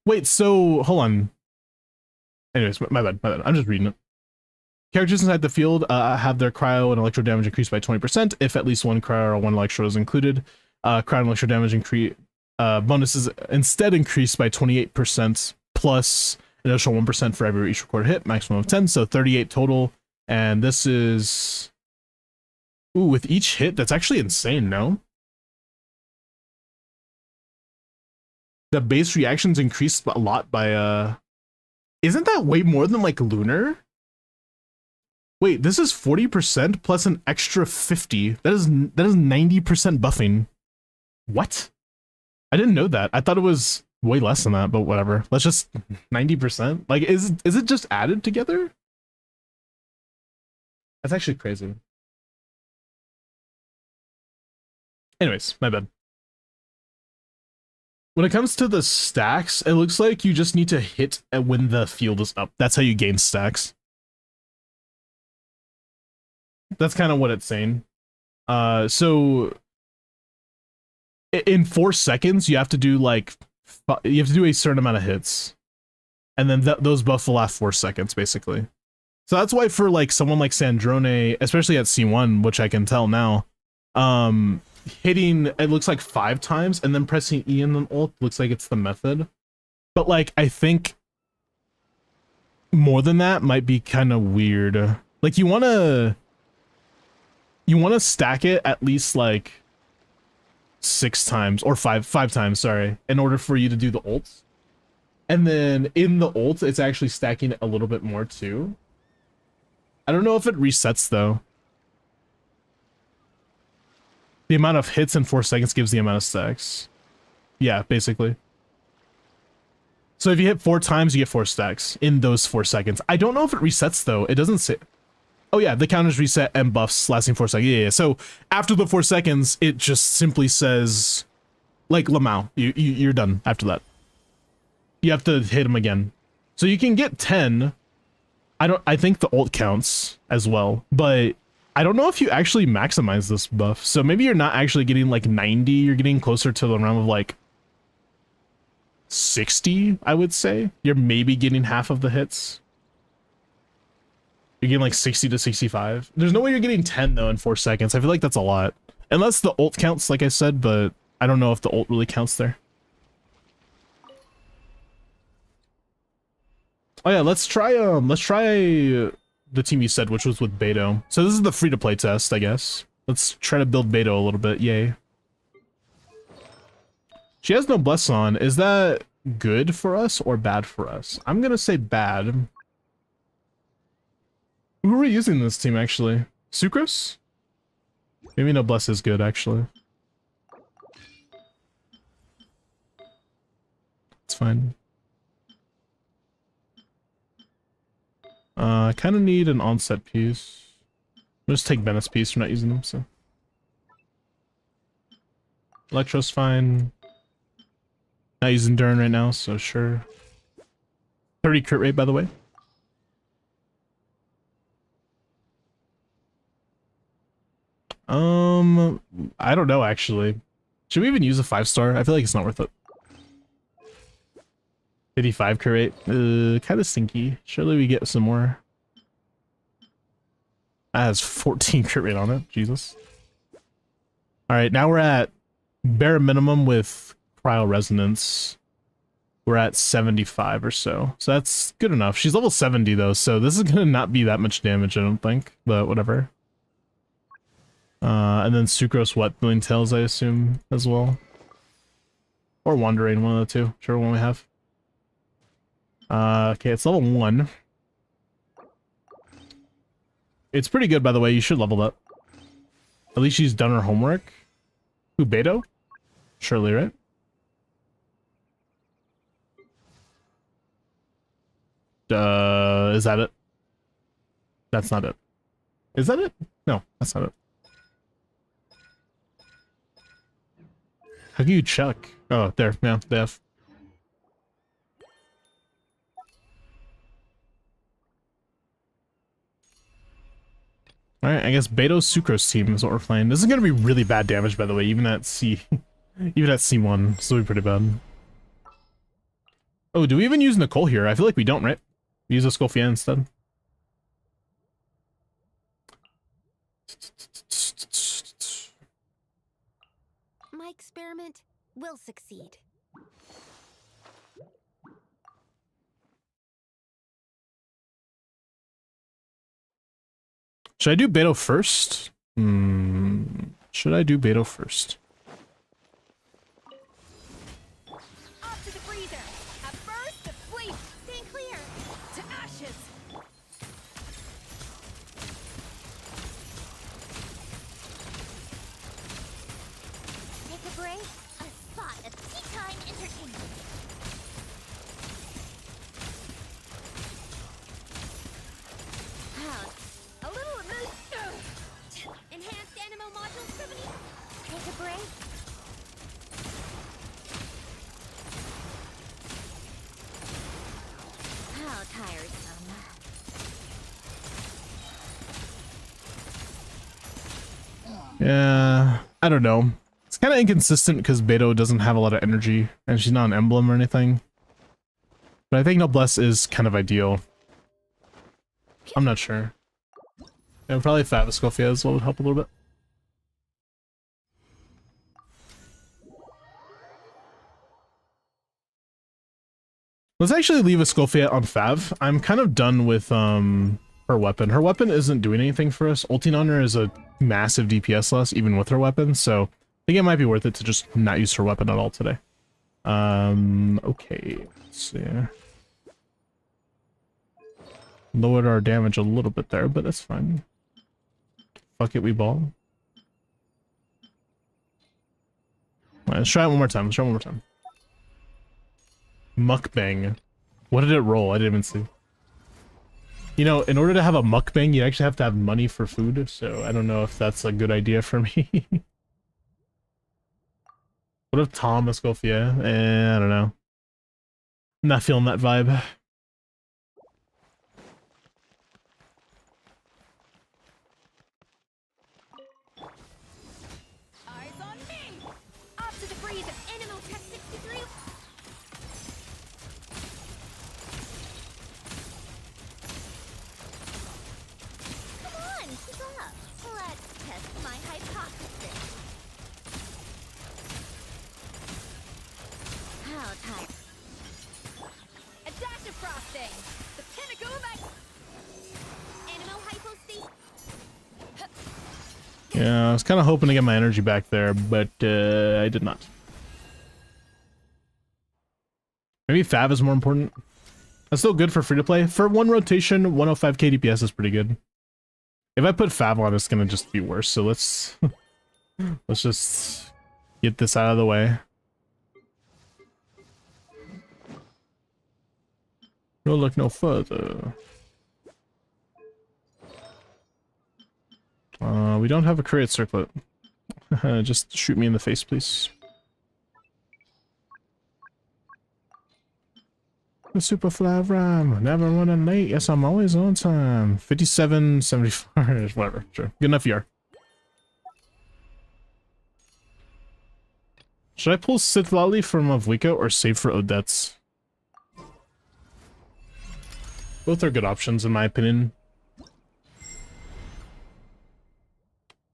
Speaker 1: Wait, so hold on. Anyways, my bad. I'm just reading it. Characters inside the field have their cryo and electro damage increased by 20% if at least 1 cryo or 1 electro is included. Cryo and electro damage bonuses instead increased by 28% plus an additional 1% for every each recorded hit, maximum of 10, so 38 total. And this is... Ooh, with each hit, that's actually insane, no? The base reactions increased a lot by, Isn't that way more than, like, Lunar? Wait, this is 40% plus an extra 50. That is 90% buffing. What? I didn't know that. I thought it was way less than that, but whatever. Let's just 90%. Like, is it just added together? That's actually crazy. Anyways, my bad. When it comes to the stacks, it looks like you just need to hit when the field is up. That's how you gain stacks. That's kind of what it's saying. So in 4 seconds, you have to do like a certain amount of hits, and then those buffs will last 4 seconds, basically. So that's why for like someone like SANDRONE, especially at C1, which I can tell now, hitting it looks like 5 times and then pressing E in the ult looks like it's the method. But like I think more than that might be kind of weird. Like you want to stack it at least like 6 times or 5 times, sorry, in order for you to do the ults. And then in the ult, it's actually stacking it a little bit more too. I don't know if it resets though. The amount of hits in 4 seconds gives the amount of stacks. Yeah, basically. So if you hit 4 times, you get 4 stacks in those 4 seconds. I don't know if it resets though. It doesn't say. Oh yeah, the counters reset and buffs lasting 4 seconds. Yeah. So after the 4 seconds, it just simply says, like Lamau, you're done after that. You have to hit him again. So you can get 10. I think the ult counts as well, but I don't know if you actually maximize this buff. So maybe you're not actually getting like 90. You're getting closer to the realm of like 60, I would say. You're maybe getting half of the hits. You're getting like 60 to 65. There's no way you're getting 10 though in 4 seconds. I feel like that's a lot. Unless the ult counts, like I said, but I don't know if the ult really counts there. Oh yeah, let's try the team you said, which was with Beto. So this is the free-to-play test, I guess. Let's try to build Beto a little bit. Yay. She has no bless on. Is that good for us or bad for us? I'm gonna say bad. Who are we using this team, actually? Sucrose? Maybe no bless is good, actually. It's fine. I kind of need an onset piece. I'll just take Bennett's piece. We're not using them, so. Electro's fine. Not using Durn right now, so sure. 30 crit rate, by the way. I don't know, actually. Should we even use a 5-star? I feel like it's not worth it. 55 crit rate. Kind of stinky. Surely we get some more. That has 14 crit rate on it. Jesus. Alright, now we're at bare minimum with cryo resonance. We're at 75 or so. So that's good enough. She's level 70 though, so this is gonna not be that much damage, I don't think. But whatever. And then Sucrose Wet Billing Tails, I assume, as well. Or Wandering, one of the two. Whichever one we have. Okay, it's level 1. It's pretty good, by the way. You should level up. At least she's done her homework. Who, Beto? Surely, right? Is that it? That's not it. Is that it? No, that's not it. How can you check? Oh, there. Yeah, they have. Alright, I guess Beto's Sucrose team is what we're playing. This is gonna be really bad damage, by the way, even at C... even at C1. This will be pretty bad. Oh, do we even use Nicole here? I feel like we don't, right? We use Escoffier instead.
Speaker 5: My experiment will succeed.
Speaker 1: Should I do Beto first? Should I do Beto first?
Speaker 5: Off to the freezer. A burst of flames. Stand clear.
Speaker 3: To ashes.
Speaker 5: Take a break. A spot of tea time entertainment. A little enhanced animal module 70. Take a break. How tiresome.
Speaker 1: Yeah, I don't know. It's kind of inconsistent because Beto doesn't have a lot of energy, and she's not an emblem or anything. But I think Noblesse is kind of ideal. I'm not sure. Yeah, probably Fat Escoffier as well would help a little bit. Let's actually leave Escoffier on Fav. I'm kind of done with her weapon. Her weapon isn't doing anything for us. Ulting on her is a massive DPS loss, even with her weapon, so I think it might be worth it to just not use her weapon at all today. Okay, let's see. Lowered our damage a little bit there, but that's fine. Fuck it, we ball. Alright, let's try it one more time. Let's try it one more time. Mukbang. What did it roll? I didn't even see. You know, in order to have a mukbang, you actually have to have money for food, so I don't know if that's a good idea for me. What if Tom Escoffier? I don't know. I'm not feeling that vibe.
Speaker 3: Eyes on me.
Speaker 5: Off to the freezer. Animal tech 63. Come on, keep up. Let's test my hypothesis. How tight.
Speaker 3: A dash of frosting. The pinnacle of X.
Speaker 5: Animal hypostasis.
Speaker 1: Yeah, I was kind of hoping to get my energy back there, but I did not. Maybe Fav is more important. That's still good for free-to-play. For one rotation, 105k DPS is pretty good. If I put Fav on, it's gonna just be worse, so let's... let's just get this out of the way. No look no further. We don't have a create circlet. Just shoot me in the face, please. The super fly rhyme. Never running late. Yes, I'm always on time. 57, 74, whatever. Sure. Good enough ER. Should I pull Sith Lolly from Avlika or save for Odette's? Both are good options in my opinion.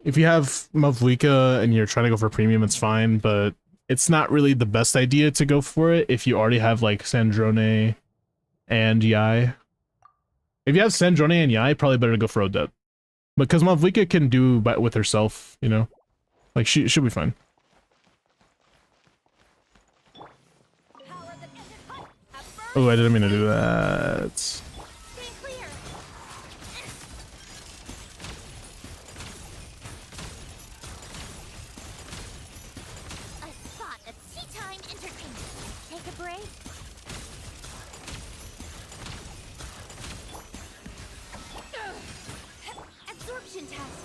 Speaker 1: If you have Mavlika and you're trying to go for premium, it's fine, but it's not really the best idea to go for it if you already have like Sandrone and Yai. If you have Sandrone and Yai, probably better to go for Odette. Because Mavlika can do with herself, you know? Like, she should be fine. Oh, I didn't mean to do that.
Speaker 5: Stay clear. A spot of tea time entertainment. Take a break. Absorption test.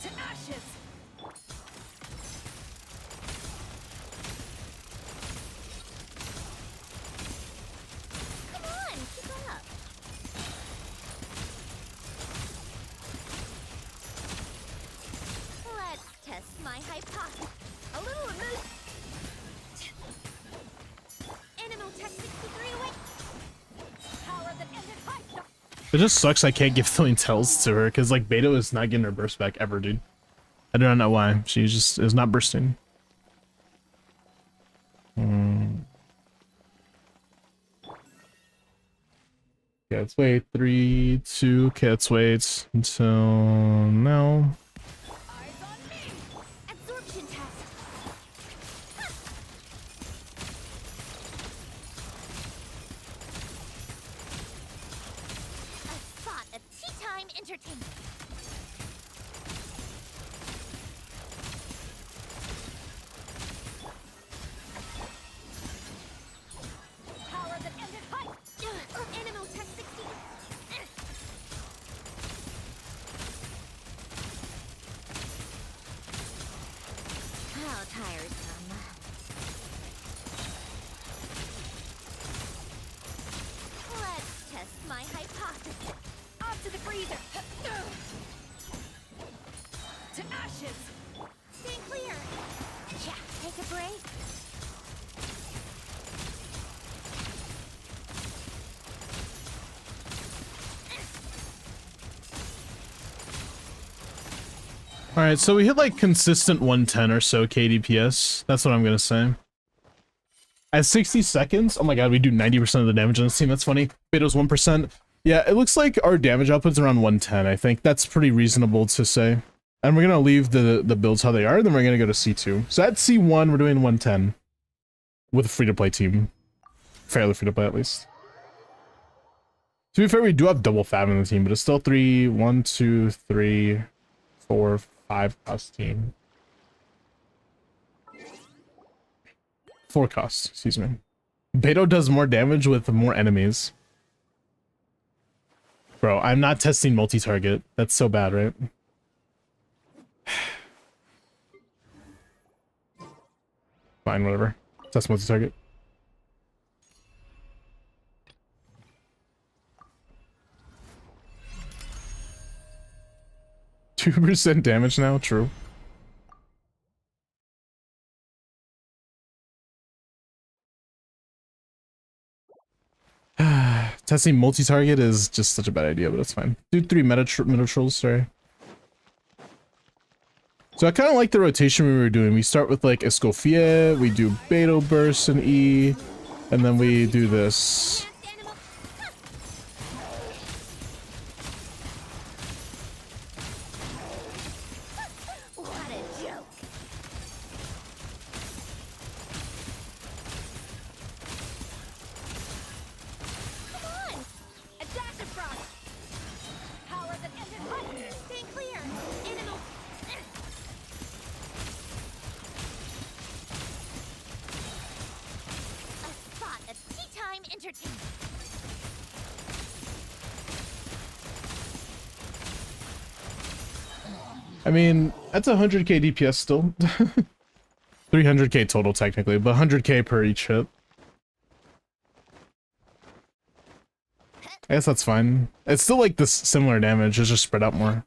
Speaker 3: To ashes!
Speaker 5: Come on, keep up. Let's test my hypothesis. A little emotion. Animotech 63 away.
Speaker 3: Power that ended high.
Speaker 1: It just sucks I can't give Filling Tells to her, because like Beto is not getting her burst back ever, dude. I do not know why. She just is not bursting. Okay, let's wait. 3, 2. Okay, let's wait until now.
Speaker 3: Eyes on me!
Speaker 5: Absorption test. A spot of tea time entertainment.
Speaker 3: Power that ended high.
Speaker 5: Animotech 60. How tiresome. Let's test my hypothesis.
Speaker 3: Off to the freezer. To ashes!
Speaker 5: Stay clear. Yeah, take a break.
Speaker 1: Alright, so we hit like consistent 110 or so KDPS. That's what I'm gonna say. At 60 seconds, oh my god, we do 90% of the damage on this team. That's funny. Beto's 1%. Yeah, it looks like our damage output's around 110. I think that's pretty reasonable to say. And we're gonna leave the builds how they are, then we're gonna go to C2. So at C1, we're doing 110. With a free-to-play team. Fairly free-to-play, at least. To be fair, we do have double fab in the team, but it's still 1, 2, 3, 4, 5 cost team. 4 costs, excuse me. Beto does more damage with more enemies. Bro, I'm not testing multi-target. That's so bad, right? Fine, whatever. Test multi-target. 2% damage now, true. Testing multi-target is just such a bad idea, but it's fine. Do 3 meta trolls, sorry. So I kind of like the rotation we were doing. We start with like Escoffier, we do Beto burst and E, and then we do this.
Speaker 5: What a joke. Come on.
Speaker 3: A dash of frost. Power that ended high.
Speaker 5: Stay clear. Animal. A spot of tea time entertainment.
Speaker 1: I mean, that's 100k DPS still. 300k total technically, but 100k per each hit. I guess that's fine. It's still like this similar damage, it's just spread out more.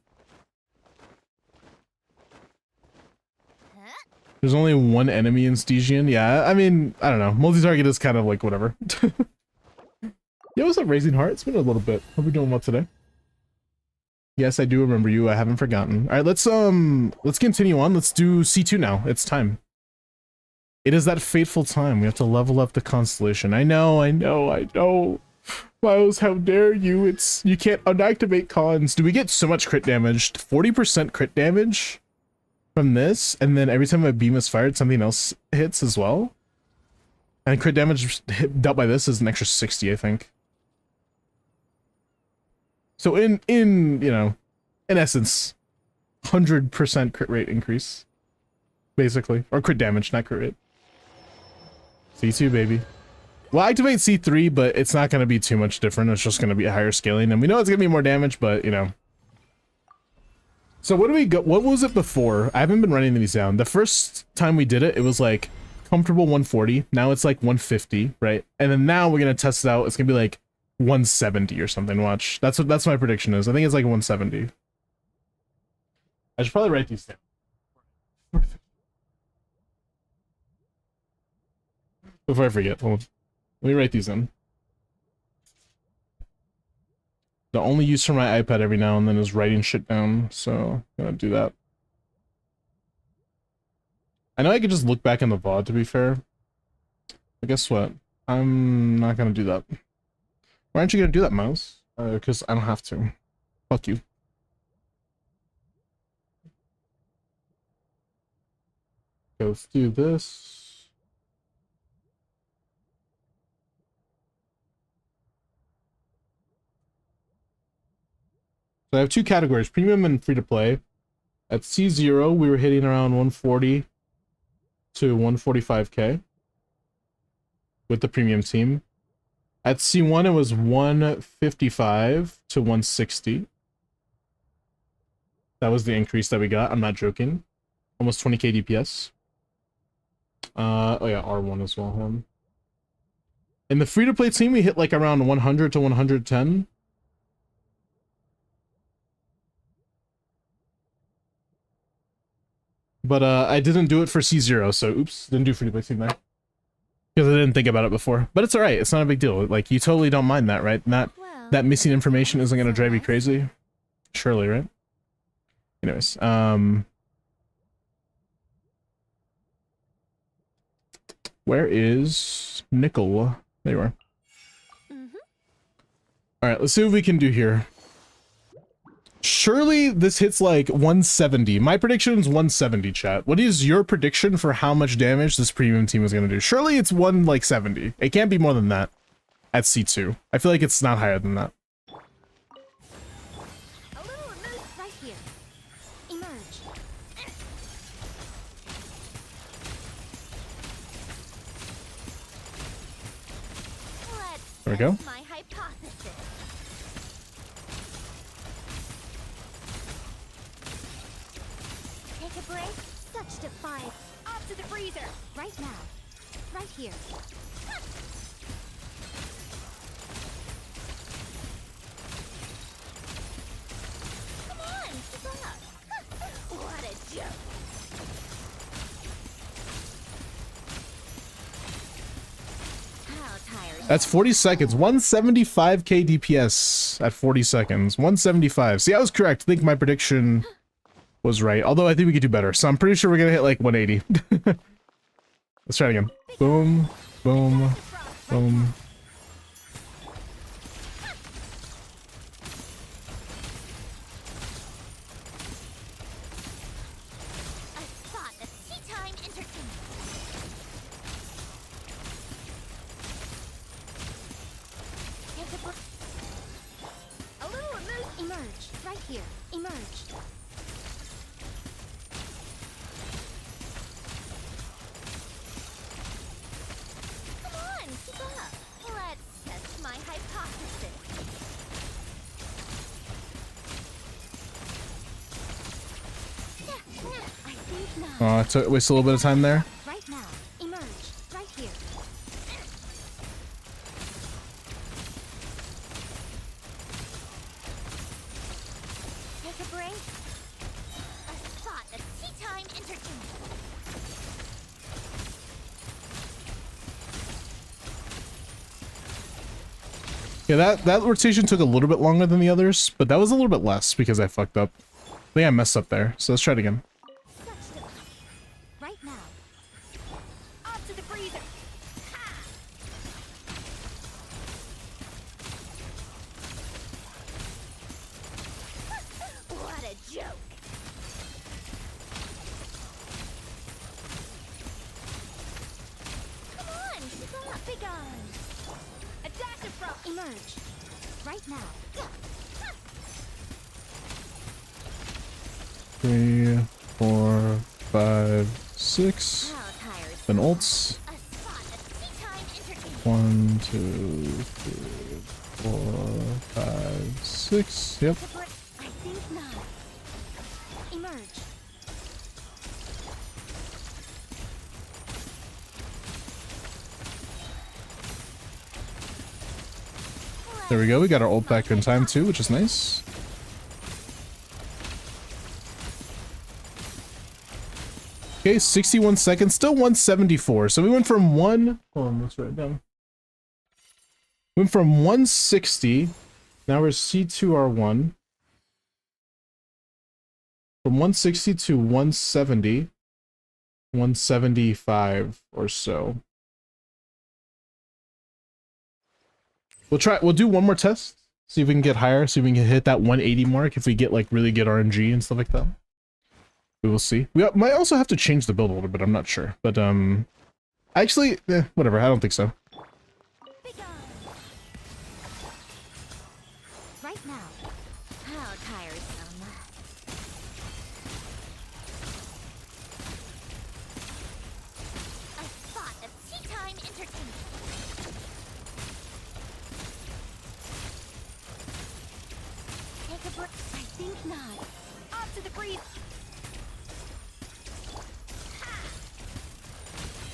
Speaker 1: There's only one enemy in Stygian. Yeah, I mean, I don't know. Multi-target is kind of like whatever. Yo, what's up, Raising Heart? It's been a little bit. Hope you're doing well today. Yes, I do remember you. I haven't forgotten. All right, let's continue on. Let's do C2 now. It's time. It is that fateful time. We have to level up the constellation. I know. Miles, how dare you? You can't unactivate cons. Do we get so much crit damage? 40% crit damage from this, and then every time a beam is fired, something else hits as well. And crit damage dealt by this is an extra 60, I think. So in you know, in essence, 100% crit rate increase, basically, or crit damage, not crit rate. C2, baby. We'll activate C3, but it's not going to be too much different. It's just going to be a higher scaling, and we know it's going to be more damage, but you know. So what do we go? What was it before? I haven't been running these down. The first time we did it, it was like comfortable 140. Now it's like 150, right? And then now we're gonna test it out. It's gonna be like 170 or something. Watch. That's my prediction is. I think it's like 170. I should probably write these down before I forget. Hold on. Let me write these in. The only use for my iPad every now and then is writing shit down, so I'm gonna do that. I know I could just look back in the VOD, to be fair. But guess what? I'm not gonna do that. Why aren't you gonna do that, Mouse? Because I don't have to. Fuck you. Okay, let's do this. So I have two categories, premium and free-to-play. At C0, we were hitting around 140 to 145k with the premium team. At C1, it was 155 to 160. That was the increase that we got. I'm not joking. Almost 20k DPS. Oh yeah, R1 as well. In the free-to-play team, we hit like around 100 to 110. But I didn't do it for C0, so oops, didn't do free-to-play team there. Because I didn't think about it before. But it's alright, it's not a big deal. Like, you totally don't mind that, right? That missing information isn't gonna drive you crazy. Surely, right? Anyways, where is Nickel? There you are. Alright, let's see what we can do here. Surely this hits like 170. My prediction is 170, chat. What is your prediction for how much damage this premium team is going to do? Surely it's 170. It can't be more than that at C2. I feel like it's not higher than that.
Speaker 5: A little remove right here. Emerge.
Speaker 1: There we go.
Speaker 5: My hypothesis. Take a break. Such defiance. Off to the freezer. Right now. Right here. Come on, keep up. What a joke. How tired.
Speaker 1: That's 40 seconds. 175k DPS at 40 seconds. 175. See, I was correct. I think my prediction was right. Although I think we could do better. So I'm pretty sure we're going to hit like 180. Let's try it again. Boom, boom, boom.
Speaker 5: A spot of tea time entertainment. Take a break. A little remove. Emerge. Right here. Emerge. Come on, keep up. Let's test my hypothesis. I think not.
Speaker 1: Oh, I wasted a little bit of time there.
Speaker 5: Right now. Emerge. Right here. Take a break. A spot of tea time entertainment.
Speaker 1: Yeah, that rotation took a little bit longer than the others, but that was a little bit less because I fucked up. I think I messed up there, so let's try it again.
Speaker 5: Such delight. Right now. Off to the freezer. Ha! What a joke. Come on, keep up. Big on. A dash of frost. Emerge. Right now.
Speaker 1: 3, 4, 5, 6.
Speaker 5: How tired.
Speaker 1: Then ults.
Speaker 5: A spot of tea time entertainment.
Speaker 1: 1, 2, 3, 4, 5, 6. Yep.
Speaker 5: I think not. Emerge.
Speaker 1: There we go. We got our ult back in time too, which is nice. Okay, 61 seconds, still 174. So we went from hold on, let's write it down. Went from 160. Now we're C2R1. From 160 to 170. 175 or so. We'll do one more test. See if we can get higher, see if we can hit that 180 mark if we get like really good RNG and stuff like that. We will see. We might also have to change the build a little bit, I'm not sure. But actually, whatever, I don't think so.
Speaker 5: Big on. Right now. How tiresome. A spot of tea time entertainment. Take a break. I think not. Off to the breeze.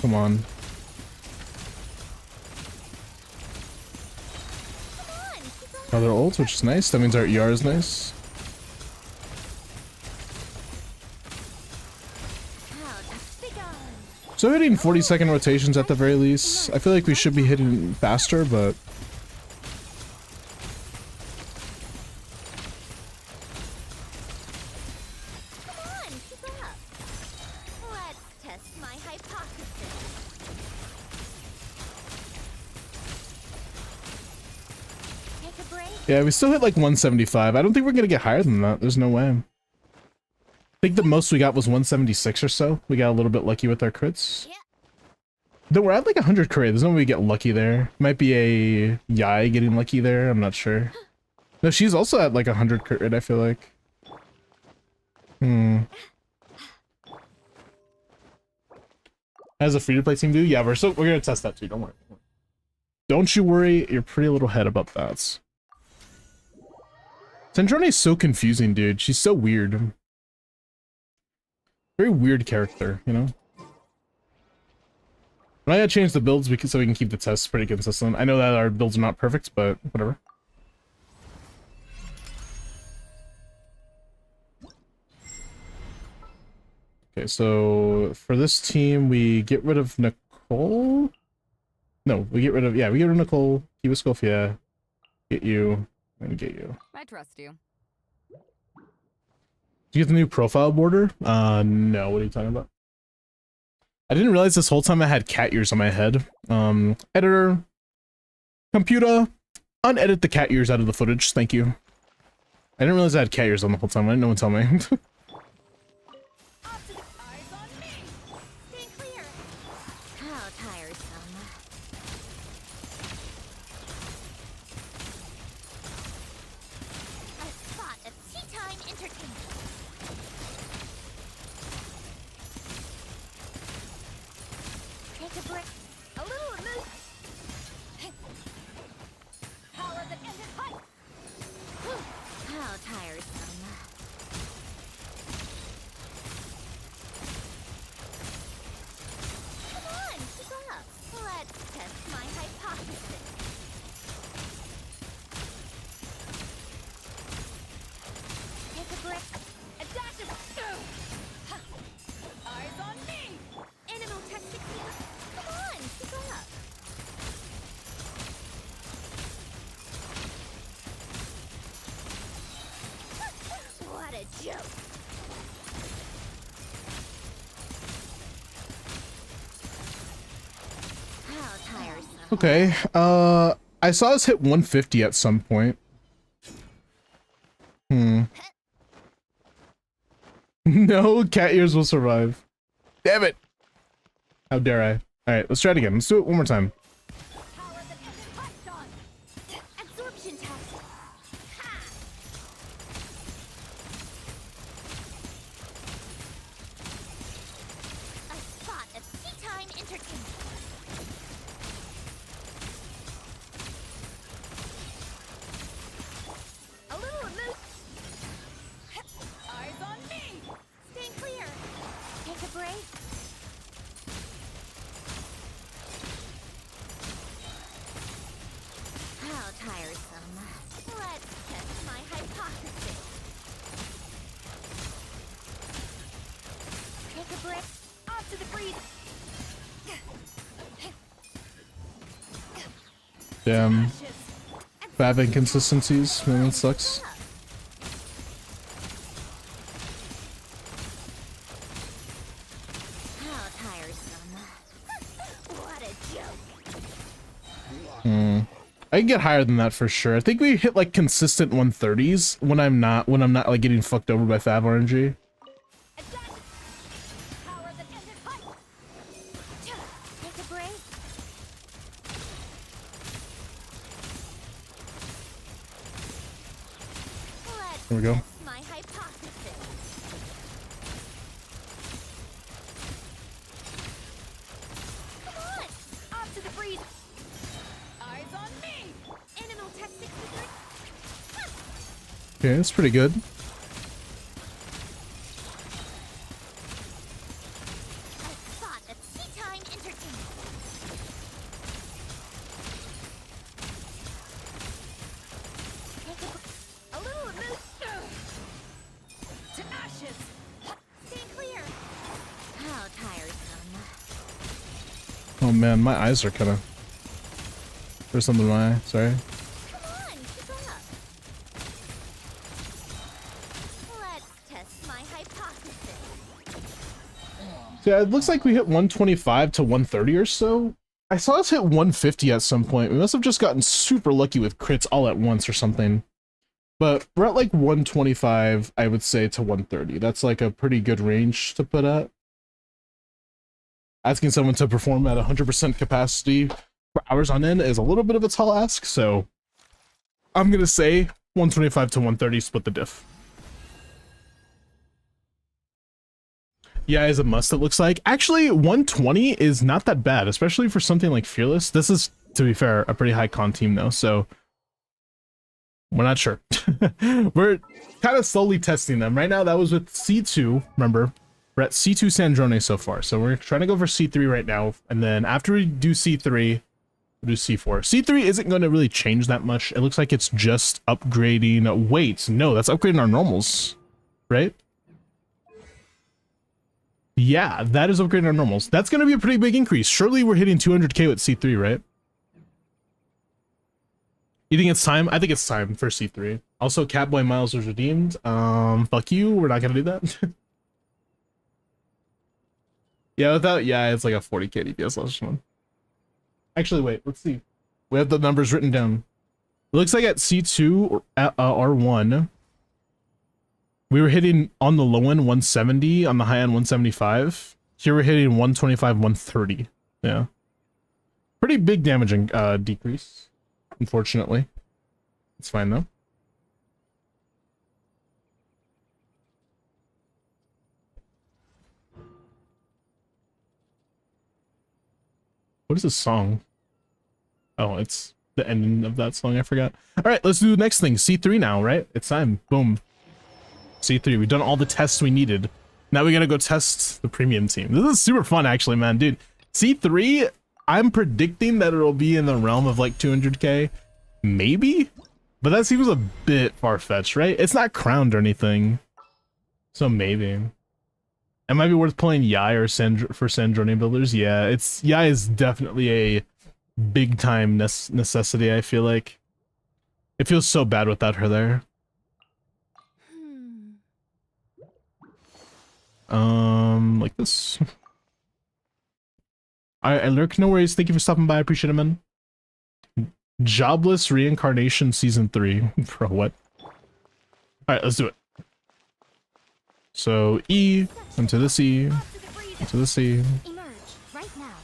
Speaker 1: Come on.
Speaker 5: Come on, keep on.
Speaker 1: Another ult, which is nice. That means our ER is nice.
Speaker 5: Big on.
Speaker 1: So hitting 40-second rotations at the very least. I feel like we should be hitting faster, but
Speaker 5: Come on, keep up. Let's test my hypothesis. Take a break.
Speaker 1: yeah, we still hit like 175. I don't think we're gonna get higher than that. There's no way. I think the most we got was 176 or so. We got a little bit lucky with our crits.
Speaker 5: Yeah.
Speaker 1: Though we're at like 100 crit. There's no way we get lucky there. Might be a Yai getting lucky there. I'm not sure. No, she's also at like 100 crit, I feel like. As a free-to-play team do? Yeah, we're gonna test that too. Don't worry. Don't you worry your pretty little head about that. Sandrone is so confusing, dude. She's so weird. Very weird character, you know? But I gotta change the builds so we can keep the tests pretty consistent. I know that our builds are not perfect, but whatever. Okay, so for this team, we get rid of Nicole. No, we get rid of Nicole, keep a Scoffia, get you, and get you.
Speaker 3: I trust you.
Speaker 1: Did you get the new profile border? No, what are you talking about? I didn't realize this whole time I had cat ears on my head. Editor, computer, unedit the cat ears out of the footage, thank you. I didn't realize I had cat ears on the whole time, why didn't no one tell me?
Speaker 5: Eyes on me. Stay clear. How tiresome. A spot of tea time entertainment. Take a break. A little remove. Power that ended height. How tiresome. Come on, keep up. Let's test my hypothesis. Take a break. A dash of... Ha! Eyes on me! Animal technique. Come on, keep up. joke. How tiresome.
Speaker 1: Okay. I saw us hit 150 at some point. No, cat ears will survive. Damn it! How dare I? Alright, let's try it again. Let's do it one more time.
Speaker 5: Power that isn't touched on. Absorption test. Ha! A spot of tea time entertainment. A little loose.
Speaker 3: Eyes on me!
Speaker 5: Staying clear. Take a break. How tiresome. Let's test my hypothesis. Take a break. Off to the freeze.
Speaker 1: Damn. Bad inconsistencies. Man, that sucks.
Speaker 5: How tiresome. What a joke.
Speaker 1: I can get higher than that for sure. I think we hit like consistent 130s when I'm not like getting fucked over by Fab RNG.
Speaker 5: Power that isn't touched. Take a break. Let's
Speaker 1: There we go.
Speaker 5: test my hypothesis. Come on! Off to the freeze.
Speaker 3: Eyes on me!
Speaker 5: Animal testing figure.
Speaker 1: Okay, that's pretty good.
Speaker 5: A spot of tea time entertainment. Take a little loose.
Speaker 3: To ashes!
Speaker 5: Stay clear. How tiresome.
Speaker 1: Oh man, my eyes are kind of. There's something in my eye. Sorry.
Speaker 5: Come on, keep up. Let's test my hypothesis.
Speaker 1: So yeah, it looks like we hit 125 to 130 or so. I saw us hit 150 at some point. We must have just gotten super lucky with crits all at once or something. But we're at like 125, I would say, to 130. That's like a pretty good range to put at. Asking someone to perform at 100% capacity for hours on end is a little bit of a tall ask, so I'm gonna say 125 to 130, split the diff. Yeah, is a must, it looks like. Actually, 120 is not that bad, especially for something like Fearless. This is, to be fair, a pretty high con team though, so we're not sure. We're kind of slowly testing them. Right now, that was with C2, remember? We're at C2 Sandrone so far, so we're trying to go for C3 right now, and then after we do C3, we'll do C4. C3 isn't going to really change that much. It looks like it's just upgrading. Wait, no, that's upgrading our normals, right? Yeah, that is upgrading our normals. That's going to be a pretty big increase. Surely we're hitting 200k with C3, right? You think it's time? I think it's time for C3. Also, Catboy Miles was redeemed. Fuck you. We're not going to do that. Yeah, without, yeah, it's like a 40k DPS last one. Actually, wait, let's see. We have the numbers written down. It looks like at C2 or at R1, we were hitting on the low end 170, on the high end 175. Here we're hitting 125, 130. Yeah. Pretty big damaging decrease, unfortunately. It's fine though. What is this song? Oh, it's the ending of that song. I forgot. All right, let's do the next thing. C3 now, right? It's time. Boom. C3. We've done all the tests we needed. Now we gotta go test the premium team. This is super fun, actually, man. Dude, C3, I'm predicting that it'll be in the realm of like 200k. Maybe? But that seems a bit far-fetched, right? It's not crowned or anything. So maybe. It might be worth playing Yai or for Sandrone builders. Yeah, Yai is definitely a big time necessity, I feel like. It feels so bad without her there. Like this. I lurk, no worries. Thank you for stopping by. I appreciate it, man. Jobless Reincarnation Season 3. Bro, what? Alright, let's do it. So, E, into the C,
Speaker 5: Off to the freezer.
Speaker 1: into the C.
Speaker 5: Emerge right now.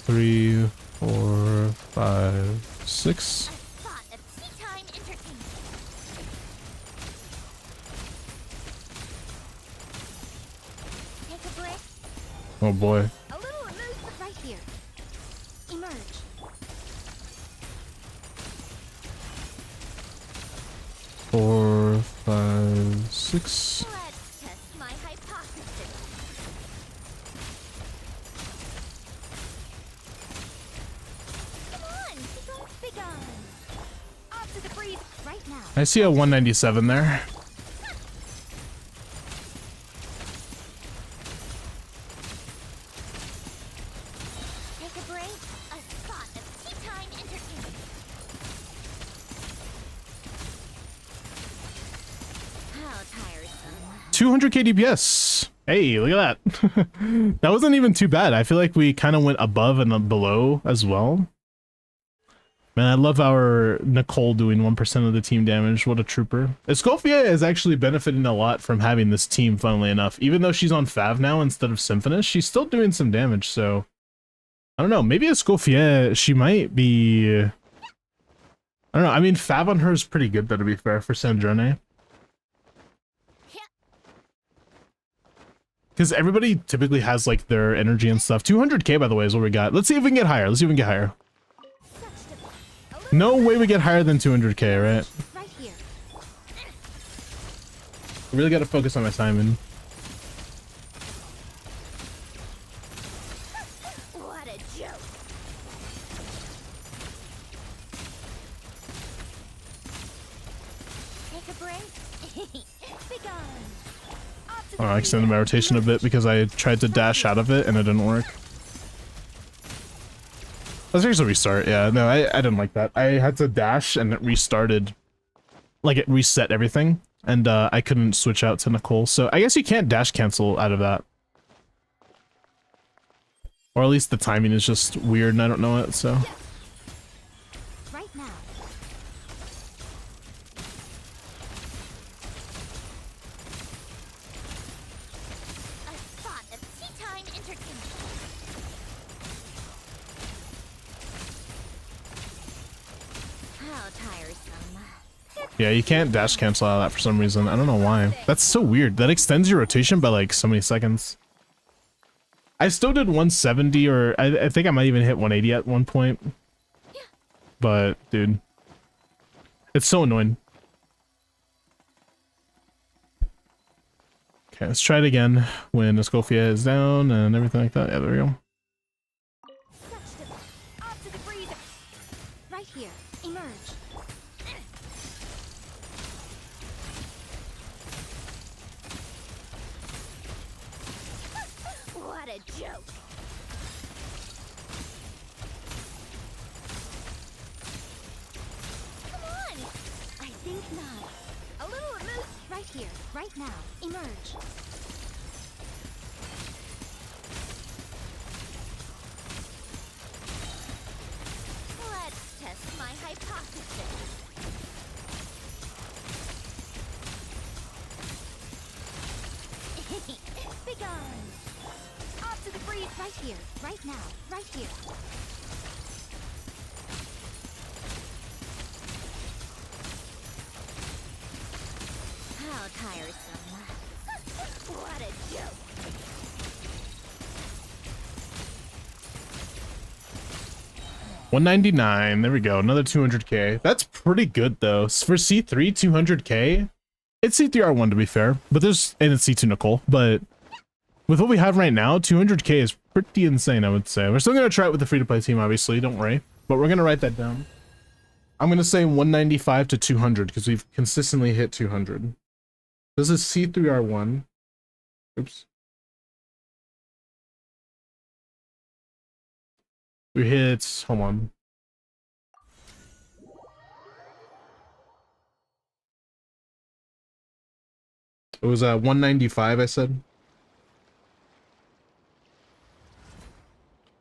Speaker 1: 3, 4, 5, 6.
Speaker 5: Spot of tea time entertainment. Take a break.
Speaker 1: Oh boy.
Speaker 5: A little loose right here. Emerge.
Speaker 1: 4, 5, 6.
Speaker 5: Let's test my hypothesis. Come on, be gone. Off to the freeze right now.
Speaker 1: I see a 197 there.
Speaker 5: Take a break. A spot of tea time entertainment. How tiresome.
Speaker 1: 200k DPS. Hey, look at that. That wasn't even too bad. I feel like we kind of went above and below as well. Man, I love our Nicole doing 1% of the team damage. What a trooper. Escofia is actually benefiting a lot from having this team, funnily enough. Even though she's on Fav now instead of Symphonist, she's still doing some damage, so... I don't know, maybe Escofia, she might be... I don't know, I mean, Fav on her is pretty good, though, to be fair, for Sandrone. Because everybody typically has, like, their energy and stuff. 200k, by the way, is what we got. Let's see if we can get higher. Let's see if we can get higher. No way we get higher than 200k, right?
Speaker 5: Right here.
Speaker 1: I really got to focus on my timing.
Speaker 5: What a joke. Take a break. Be gone. Off to the
Speaker 1: I extended my rotation a bit because I tried to dash out of it and it didn't work. Let's actually restart. Yeah, no, I didn't like that. I had to dash and it restarted. Like, it reset everything. And I couldn't switch out to Nicole. So I guess you can't dash cancel out of that. Or at least the timing is just weird and I don't know it, so...
Speaker 5: right now. A spot of tea time entertainment. How tiresome.
Speaker 1: Yeah, you can't dash cancel out of that for some reason. I don't know why. That's so weird. That extends your rotation by like so many seconds. I still did 170 or I think I might even hit 180 at one point. But, dude. It's so annoying. Okay, let's try it again when Escofia is down and everything like that. Yeah, there we go.
Speaker 5: Off to the freezer. Right here. Emerge. What a joke. Come on. I think not. A little remove right here, right now. Emerge. Let's test my hypothesis. Be gone. Off to the freeze right here, right now, right here. How tiresome. What a joke.
Speaker 1: $199. There we go. Another 200k. That's pretty good though. For C3, 200k. It's C3R1 to be fair, but there's and it's C2 Nicole. But with what we have right now, 200k is pretty insane. I would say we're still gonna try it with the free-to-play team, obviously. Don't worry, but we're gonna write that down. I'm gonna say 195 to 200 because we've consistently hit 200. This is C3R1. Oops. We hit. Hold on. It was 195, I said.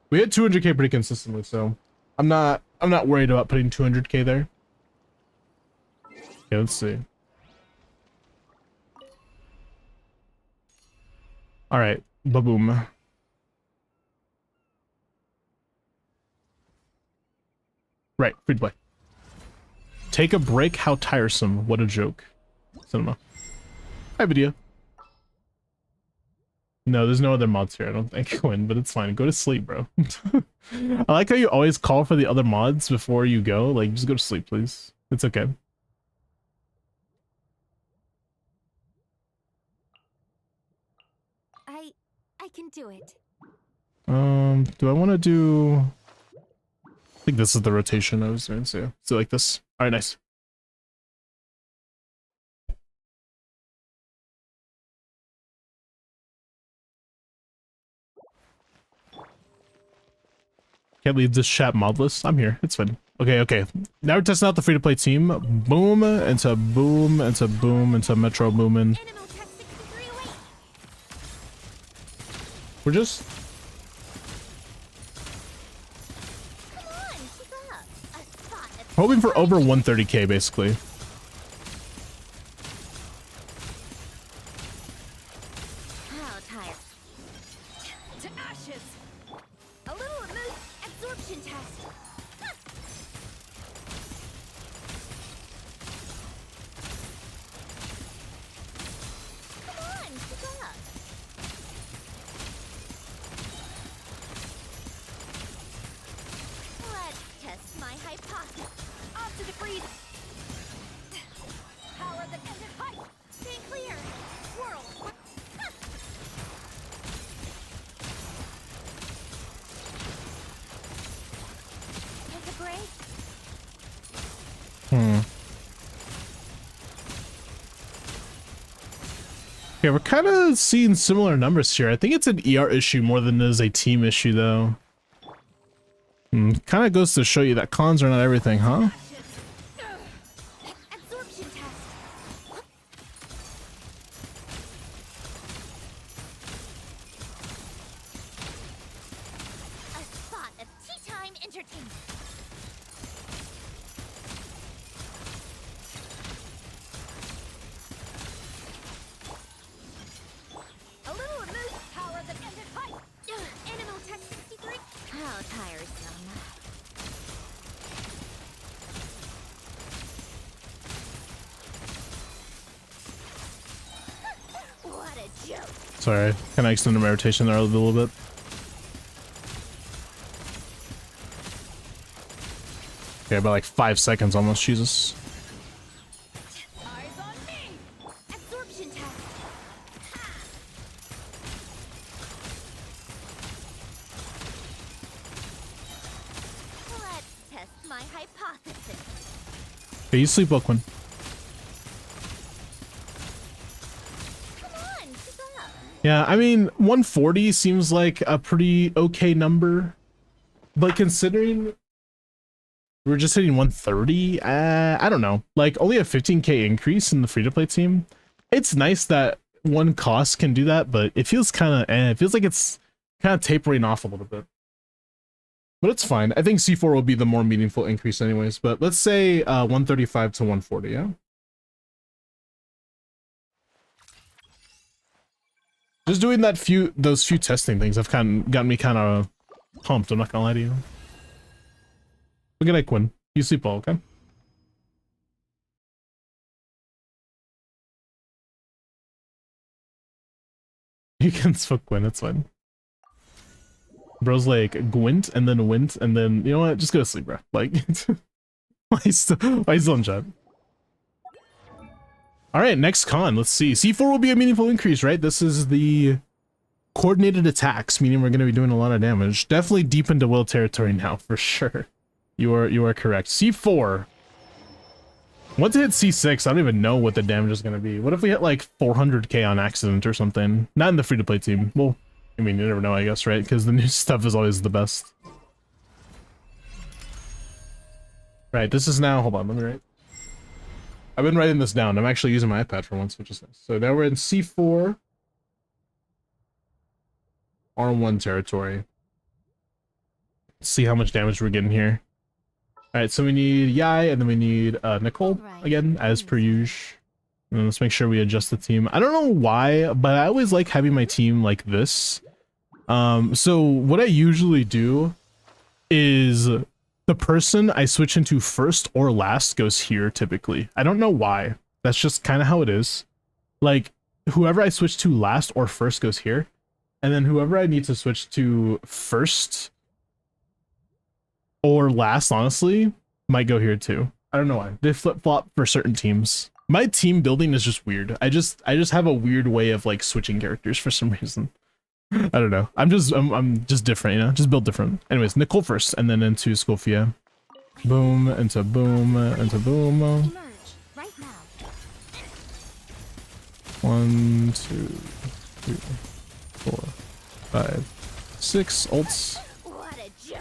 Speaker 1: We hit 200k pretty consistently, so I'm not worried about putting 200k there. Okay, let's see. All right, ba-boom. Right, free to play. Take a break, how tiresome, what a joke. Cinema. Hi, video. No, there's no other mods here, I don't think, Quinn, but it's fine. Go to sleep, bro. I like how you always call for the other mods before you go. Like, just go to sleep, please. It's okay.
Speaker 5: I can do it.
Speaker 1: Do I want to do... I think this is the rotation I was going to say. So like this. All right, nice. Can't leave this chat modless. I'm here. It's fine. Okay, okay. Now we're testing out the free-to-play team. Boom into boom into boom into Metro Boomin.
Speaker 5: Animal Tech 63 away.
Speaker 1: We're just...
Speaker 5: Come on, keep up. A spot of
Speaker 1: hoping for over 130k, basically.
Speaker 5: how tired.
Speaker 3: To ashes!
Speaker 5: A little remove absorption test. Ha! Come on, keep up. Let's test my hypothesis.
Speaker 3: Off to the freeze! Power that ended height!
Speaker 5: Stay clear.
Speaker 3: Whirl!
Speaker 5: Ha! Take a break.
Speaker 1: Okay, we're kind of seeing similar numbers here. I think it's an ER issue more than it is a team issue, though. Kind of goes to show you that cons are not everything, huh?
Speaker 5: Absorption test. A spot of tea time entertainment. A little remove
Speaker 3: Power that ended height!
Speaker 5: Animal Tech 63. How tiresome. What a joke.
Speaker 1: Sorry, kind of extended my rotation there a little bit. Okay, about like 5 seconds almost, Jesus.
Speaker 3: Eyes on me!
Speaker 5: Absorption test. Let's test my hypothesis.
Speaker 1: Okay, you sleep well, Quinn.
Speaker 5: Come on, keep up.
Speaker 1: Yeah, I mean, 140 seems like a pretty okay number. But considering we're just hitting 130, I don't know. Like, only a 15k increase in the free-to-play team. It's nice that one cost can do that, but it feels kind of it feels like it's kind of tapering off a little bit. But it's fine. I think C4 will be the more meaningful increase anyways. But let's say 135 to 140, yeah? Just doing those few testing things have gotten me kind of pumped, I'm not gonna lie to you. Good night, Quinn. You sleep well, okay? You can fuck Gwen, it's fine. Bro's like, Gwent, and then Wint, and then, you know what? Just go to sleep, bro. Like, why you still in chat? Alright, next con, let's see. C4 will be a meaningful increase, right? This is the coordinated attacks, meaning we're going to be doing a lot of damage. Definitely deep into Will territory now, for sure. You are correct. C4. Once it hit C6, I don't even know what the damage is going to be. What if we hit like 400k on accident or something? Not in the free-to-play team. Well, I mean, you never know, I guess, right? Because the new stuff is always the best. Right, this is now... Hold on, let me write. I've been writing this down. I'm actually using my iPad for once, which is nice. So now we're in C4 R1 territory. Let's see how much damage we're getting here. Alright, so we need Yai, and then we need Nicole, again, as per usual. And let's make sure we adjust the team. I don't know why, but I always like having my team like this. So what I usually do is the person I switch into first or last goes here, typically. I don't know why. That's just kind of how it is. Like, whoever I switch to last or first goes here. And then whoever I need to switch to first or last, honestly, might go here too. I don't know why. They flip-flop for certain teams. My team building is just weird. I just have a weird way of like switching characters for some reason. I don't know. I'm just different, you know? Just build different. Anyways, Nicole first, and then into Scophia. Boom, into boom, into boom.
Speaker 5: Emerge right now.
Speaker 1: 1, 2, 3, 4, 5, 6 ults.
Speaker 5: What a joke.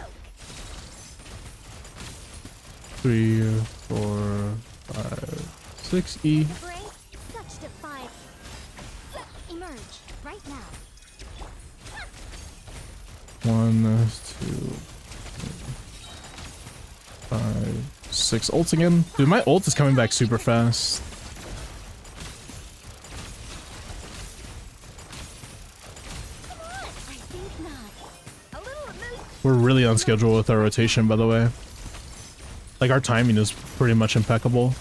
Speaker 1: 3, 4, 5, 6 E.
Speaker 5: Take a break. Such defiance. Emerge right now.
Speaker 1: 1, 2, 5, 6 ults again. Dude, my ult is coming back super fast.
Speaker 5: Come on. I think not. A little emotion.
Speaker 1: We're really on schedule with our rotation, by the way. Like, our timing is pretty much impeccable.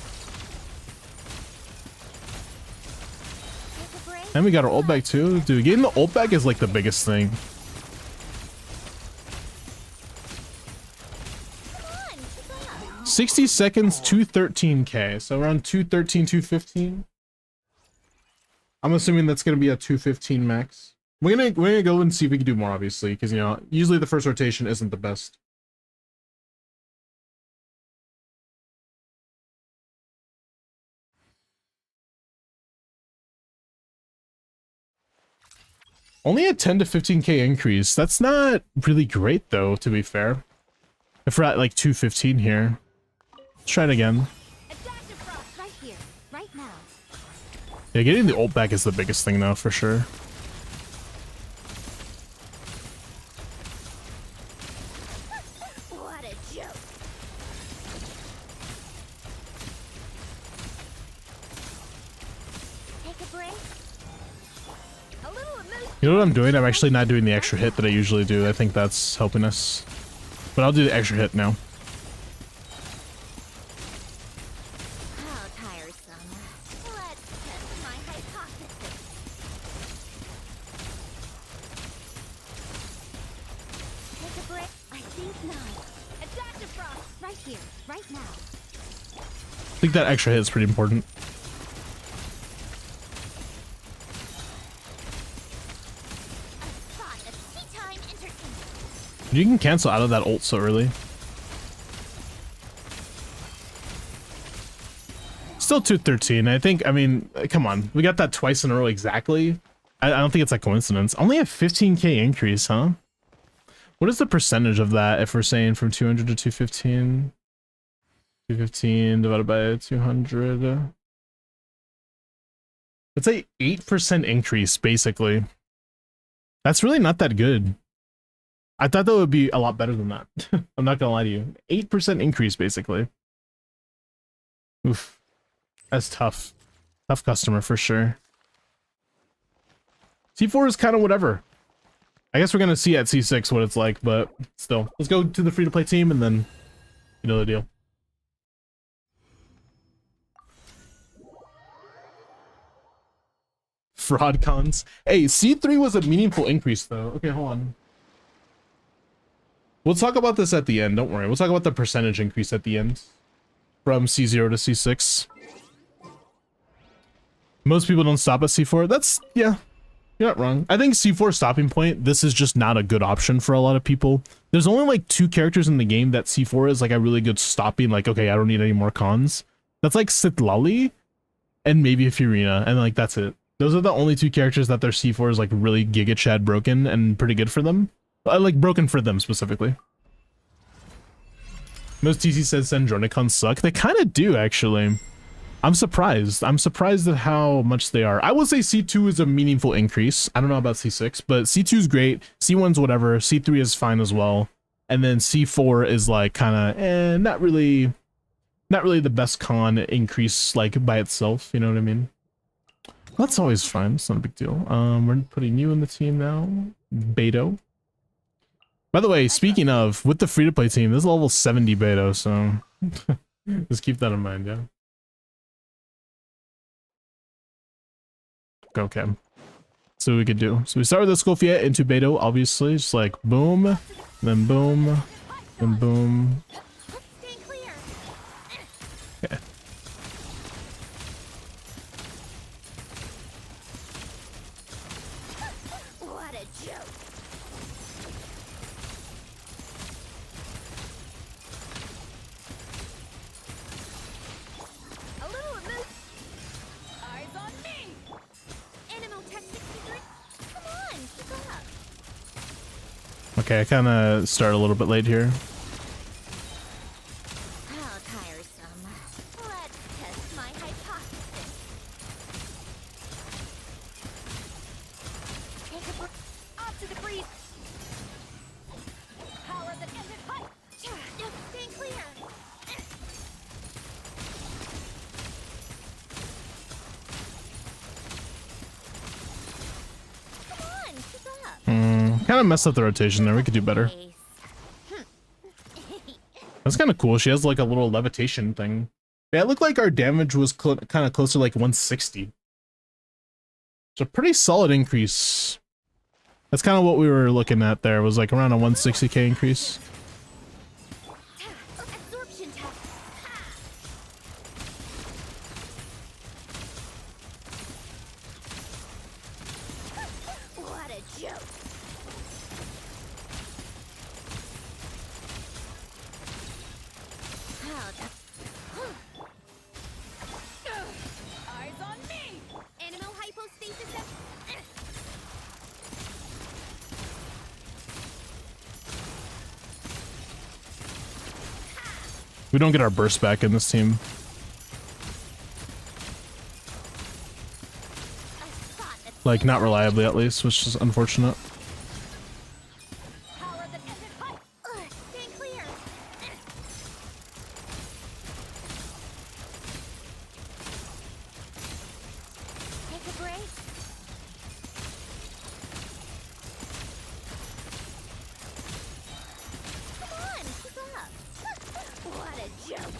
Speaker 5: Take a break.
Speaker 1: And we got our ult back too. Dude, getting the ult back is like the biggest thing.
Speaker 5: Come on. Keep up.
Speaker 1: 60 seconds, 213k. So around 213, 215. I'm assuming that's gonna be a 215 max. We're gonna go and see if we can do more, obviously, because you know, usually the first rotation isn't the best. Only a 10 to 15k increase. That's not really great though, to be fair. If we're at like 215 here. Let's try it again.
Speaker 5: Adaptive frost right here, right now.
Speaker 1: Yeah, getting the ult back is the biggest thing though, for sure.
Speaker 5: What a joke. Take a break. A little emotion.
Speaker 1: You know what I'm doing? I'm actually not doing the extra hit that I usually do. I think that's helping us. But I'll do the extra hit now.
Speaker 5: How tiresome. Let's test my hypothesis. Take a break. I think not. Adaptive frost right here, right now.
Speaker 1: I think that extra hit is pretty important.
Speaker 5: A spot of tea time entertainment.
Speaker 1: You can cancel out of that ult so early. Still 213. I think, I mean, come on. We got that twice in a row exactly. I don't think it's a coincidence. Only a 15k increase, huh? What is the percentage of that if we're saying from 200 to 215? 215 divided by 200. It's a 8% increase, basically. That's really not that good. I thought that would be a lot better than that. I'm not gonna lie to you. 8% increase, basically. Oof. That's tough. Tough customer for sure. C4 is kind of whatever. I guess we're gonna see at C6 what it's like, but still. Let's go to the free-to-play team and then you know the deal. Fraud cons. Hey, C3 was a meaningful increase though. Okay, hold on. We'll talk about this at the end, don't worry. We'll talk about the percentage increase at the end. From C0 to C6. Most people don't stop at C4. That's, yeah, you're not wrong. I think C4 stopping point, this is just not a good option for a lot of people. There's only like 2 characters in the game that C4 is like a really good stopping, like, okay, I don't need any more cons. That's like Sitlali and maybe a Furina, and like that's it. Those are the only 2 characters that their C4 is like really Giga Chad broken and pretty good for them. Like broken for them specifically. Most TC says SANDRONE cons suck. They kind of do actually. I'm surprised. I'm surprised at how much they are. I would say C2 is a meaningful increase. I don't know about C6, but C2 is great. C1's whatever. C3 is fine as well. And then C4 is like kind of not really the best con increase like by itself. You know what I mean? That's always fine. It's not a big deal. We're putting you in the team now, Beto. By the way, speaking of, with the free-to-play team, this is level 70 Beto, so just keep that in mind, yeah. Okay. So we could do. So we start with the Scofiette into Beto, obviously, just like boom, then boom, then boom.
Speaker 5: Stay clear.
Speaker 1: Okay.
Speaker 5: What a joke. A little remove.
Speaker 3: Eyes on me!
Speaker 5: Animal Tech 63. Come on, keep up.
Speaker 1: Okay, I kind of started a little bit late here.
Speaker 5: How tiresome. Let's test my hypothesis. Take a breath. Off to the breeze.
Speaker 3: Power that ended height!
Speaker 5: Stay clear. Come on, keep up.
Speaker 1: Kind of messed up the rotation there. We could do better. That's kind of cool. She has like a little levitation thing. Yeah, it looked like our damage was kind of close to like 160. It's a pretty solid increase. That's kind of what we were looking at there. Was like around a 160k increase.
Speaker 5: Absorption test. What a joke.
Speaker 3: Eyes on me!
Speaker 5: Animal hypostasis.
Speaker 1: We don't get our burst back in this team. Like, not reliably at least, which is unfortunate.
Speaker 3: Power that ended height!
Speaker 5: Stay clear. Take a break. Come on, keep up. What a joke.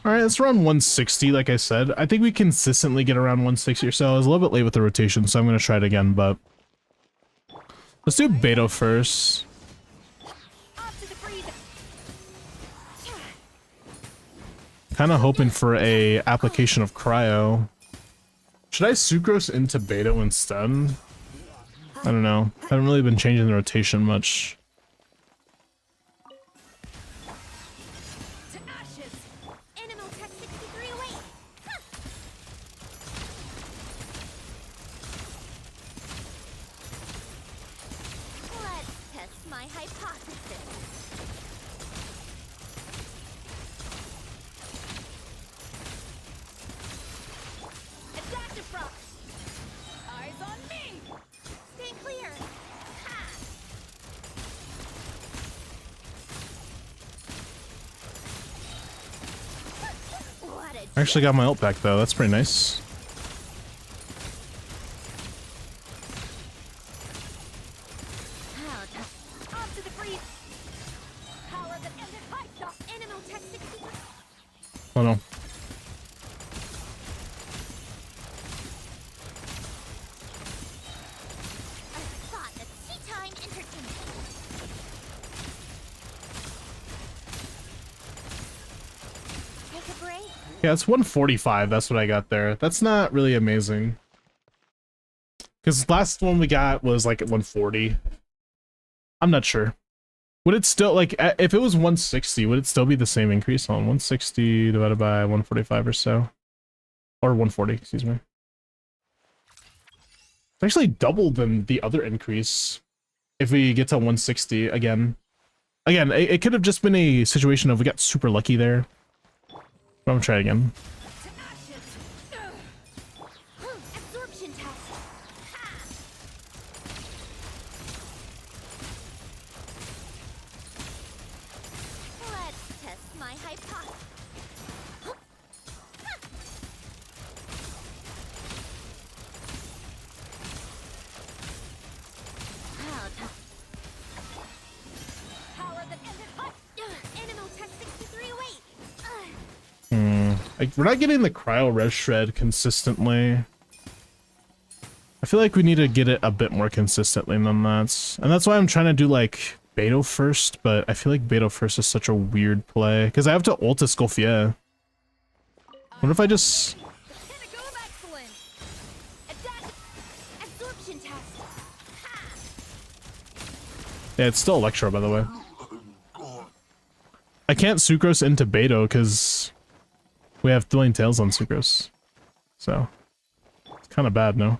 Speaker 1: Alright, it's around 160, like I said. I think we consistently get around 160 or so. I was a little bit late with the rotation, so I'm going to try it again, but... Let's do Beto first.
Speaker 5: Off to the freezer.
Speaker 1: Kind of hoping for a application of cryo. Should I sucrose into Beto instead? I don't know. I haven't really been changing the rotation much.
Speaker 3: To ashes!
Speaker 5: Animal Tech 63 away. Huh. Let's test my hypothesis.
Speaker 3: Adaptive frost! Eyes on me!
Speaker 5: Stay clear. Ha. What a
Speaker 1: I actually got my ult back though. That's pretty nice.
Speaker 5: Off to the freeze.
Speaker 3: Power that ended height!
Speaker 5: Animal Tech 63.
Speaker 1: Oh no.
Speaker 5: A spot of tea time entertainment. Take a break.
Speaker 1: Yeah, it's 145. That's what I got there. That's not really amazing. Because last one we got was like at 140. I'm not sure. Would it still, like, if it was 160, would it still be the same increase on 160 divided by 145 or so? Or 140, excuse me. It's actually double than the other increase if we get to 160 again. Again, it could have just been a situation of we got super lucky there. But I'm gonna try it again.
Speaker 3: To
Speaker 1: Like, we're not getting the cryo res shred consistently. I feel like we need to get it a bit more consistently than that. And that's why I'm trying to do like Beto first, but I feel like Beto first is such a weird play. Because I have to ult Escoffier. What if I just...
Speaker 5: Pinnacle of excellence. Absorption test. Ha!
Speaker 1: Yeah, it's still Electro, by the way. I can't Sucrose into Beto because we have Thrilling Tales on Sucrose. So, it's kind of bad, no?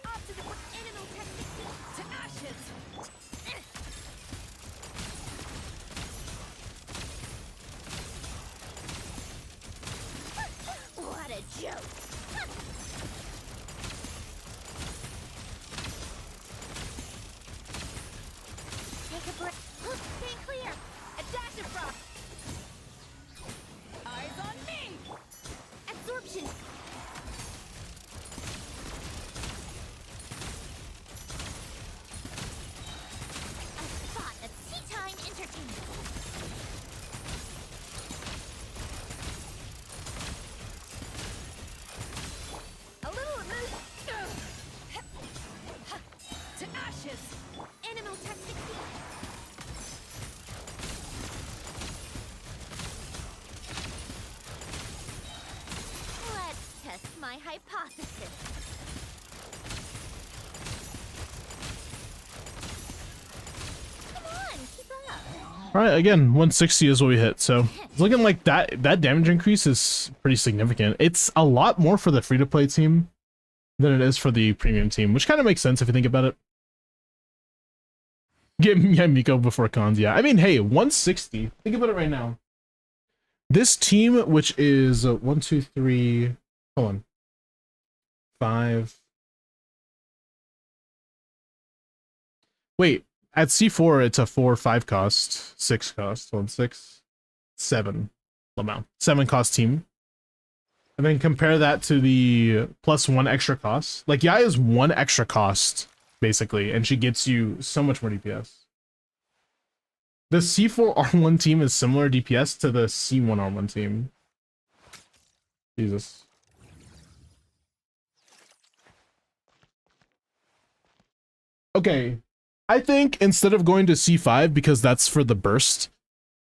Speaker 5: Off to the animal technique to ashes. What a joke. Take a breath. Stay clear. A dash of frost.
Speaker 3: Eyes on me!
Speaker 5: Absorption. A spot of tea time entertainment. A little remove.
Speaker 3: To ashes!
Speaker 5: Animal technique. Let's test my hypothesis. Come on, keep up.
Speaker 1: Alright, again, 160 is what we hit, so it's looking like that damage increase is pretty significant. It's a lot more for the free-to-play team than it is for the premium team, which kind of makes sense if you think about it. Yeah, Miko before cons, yeah. I mean, hey, 160. Think about it right now. This team, which is 1, 2, 3, hold on, 5. Wait, at C4, it's a 4, 5 cost, 6 cost, hold on, 6, 7 amount, 7 cost team. And then compare that to the +1 extra cost. Like, Yaya's 1 extra cost, basically, and she gets you so much more DPS. The C4 R1 team is similar DPS to the C1 R1 team. Jesus. Okay, I think instead of going to C5, because that's for the burst,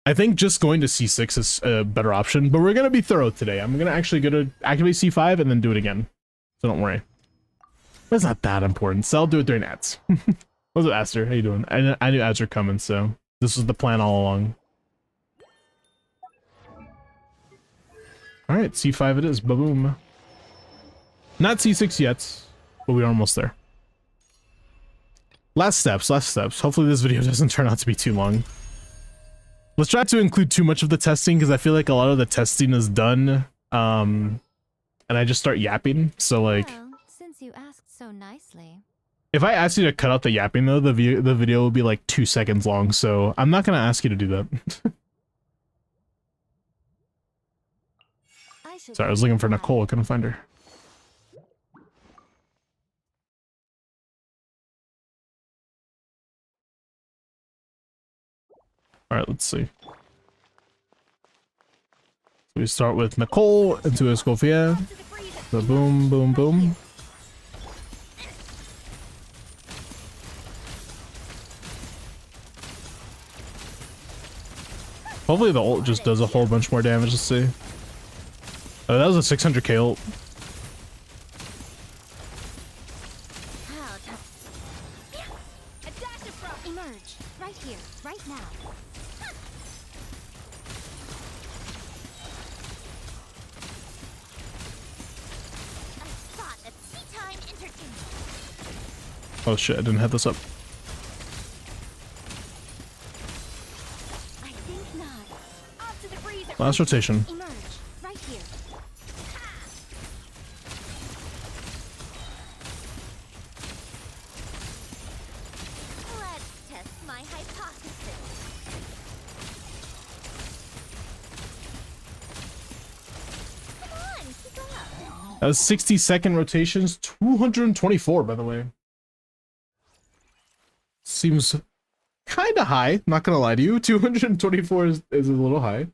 Speaker 1: I think just going to C6 is a better option, but we're going to be thorough today. I'm going to actually go to activate C5 and then do it again. So don't worry. It's not that important, so I'll do it during ads. What's up, Aster? How you doing? I knew ads were coming, so this was the plan all along. Alright, C5 it is. Ba-boom. Not C6 yet, but we're almost there. Last steps, last steps. Hopefully this video doesn't turn out to be too long. Let's try to include too much of the testing, because I feel like a lot of the testing is done, and I just start yapping, so like...
Speaker 5: Well, since you asked so nicely.
Speaker 1: If I ask you to cut out the yapping though, the video will be like 2 seconds long, so I'm not gonna ask you to do that. Sorry, I was looking for Nicole, I couldn't find her. Alright, let's see. So we start with Nicole into Escoffier. So boom, boom, boom. Hopefully the ult just does a whole bunch more damage. Let's see. Oh, that was a 600k ult.
Speaker 5: Emerge right here, right now. A spot of tea time entertainment.
Speaker 1: Oh shit, I didn't have this up.
Speaker 5: I think not. Off to the freezer.
Speaker 1: Last rotation.
Speaker 5: Emerge right here. Let's test my hypothesis. Come on, keep up.
Speaker 1: That was 60-second rotations, 224 by the way. Seems kind of high, not gonna lie to you. 224 is a little high.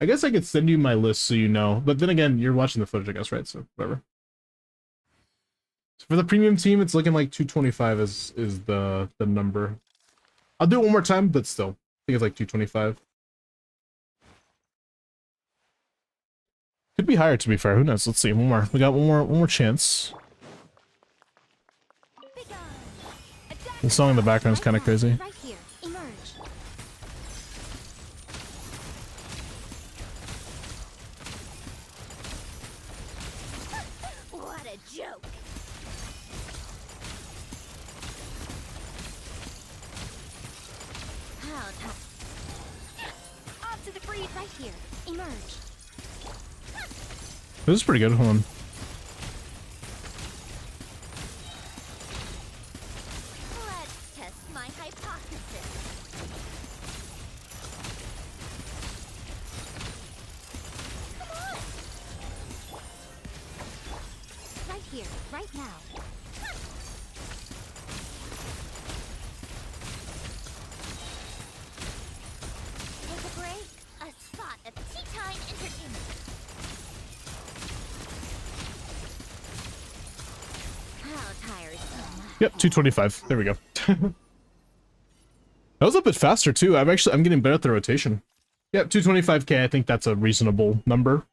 Speaker 1: I guess I could send you my list so you know, but then again, you're watching the footage, I guess, right? So whatever. So for the premium team, it's looking like 225 is the number. I'll do it one more time, but still, I think it's like 225. Could be higher, to be fair. Who knows? Let's see. One more. We got one more chance. The song in the background is kind of crazy.
Speaker 5: Right here. Emerge. What a joke. How off to the breeze right here. Emerge.
Speaker 1: This is pretty good. Hold on.
Speaker 5: Let's test my hypothesis. Come on. Right here, right now. Take a break. A spot of tea time entertainment. How tiresome.
Speaker 1: Yep, 225. There we go. That was a bit faster too. I'm getting better at the rotation. Yep, 225k. I think that's a reasonable number.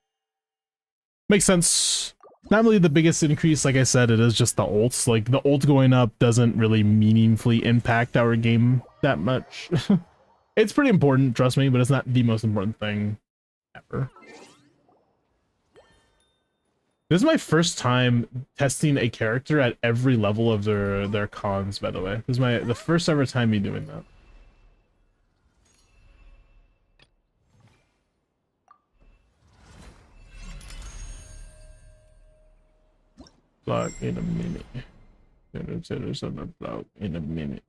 Speaker 1: Makes sense. Not really the biggest increase, like I said, it is just the ults. Like, the ult going up doesn't really meaningfully impact our game that much. It's pretty important, trust me, but it's not the most important thing ever. This is my first time testing a character at every level of their cons, by the way. This is the first ever time me doing that. Block in a minute. There's on the block in a minute.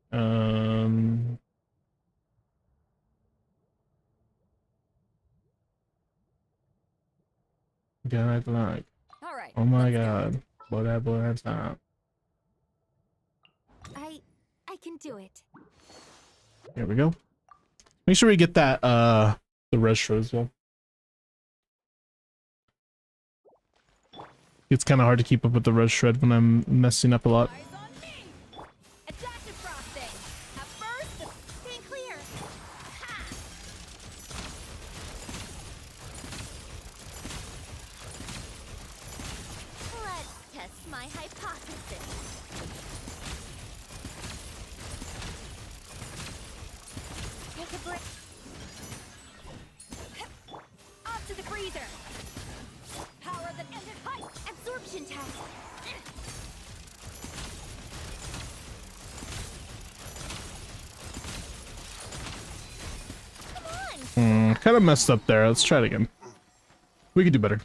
Speaker 1: God, like.
Speaker 3: All right.
Speaker 1: Oh my
Speaker 3: let's go.
Speaker 1: god. Boy, that boy, that's time.
Speaker 5: I can do it.
Speaker 1: Here we go. Make sure we get that, the res shred as well. It's kind of hard to keep up with the res shred when I'm messing up a lot.
Speaker 3: Eyes on me. Adaptive frosting. At first,
Speaker 5: Stay clear. Ha! Let's test my hypothesis. Take a break.
Speaker 3: off to the freezer. Power that ended height.
Speaker 5: Absorption test. Come on.
Speaker 1: Kind of messed up there. Let's try it again. We could do better.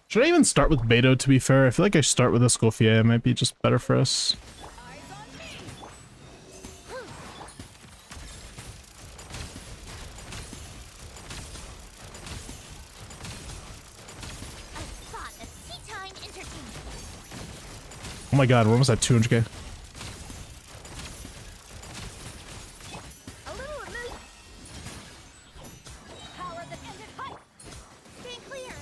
Speaker 1: Should I even start with Beto, to be fair? I feel like I start with Escoffier. It might be just better for us.
Speaker 3: Eyes on me.
Speaker 5: A spot of tea time entertainment.
Speaker 1: Oh my god, we're almost at 200k.
Speaker 3: A little remove. Power that ended height.
Speaker 5: Stay clear.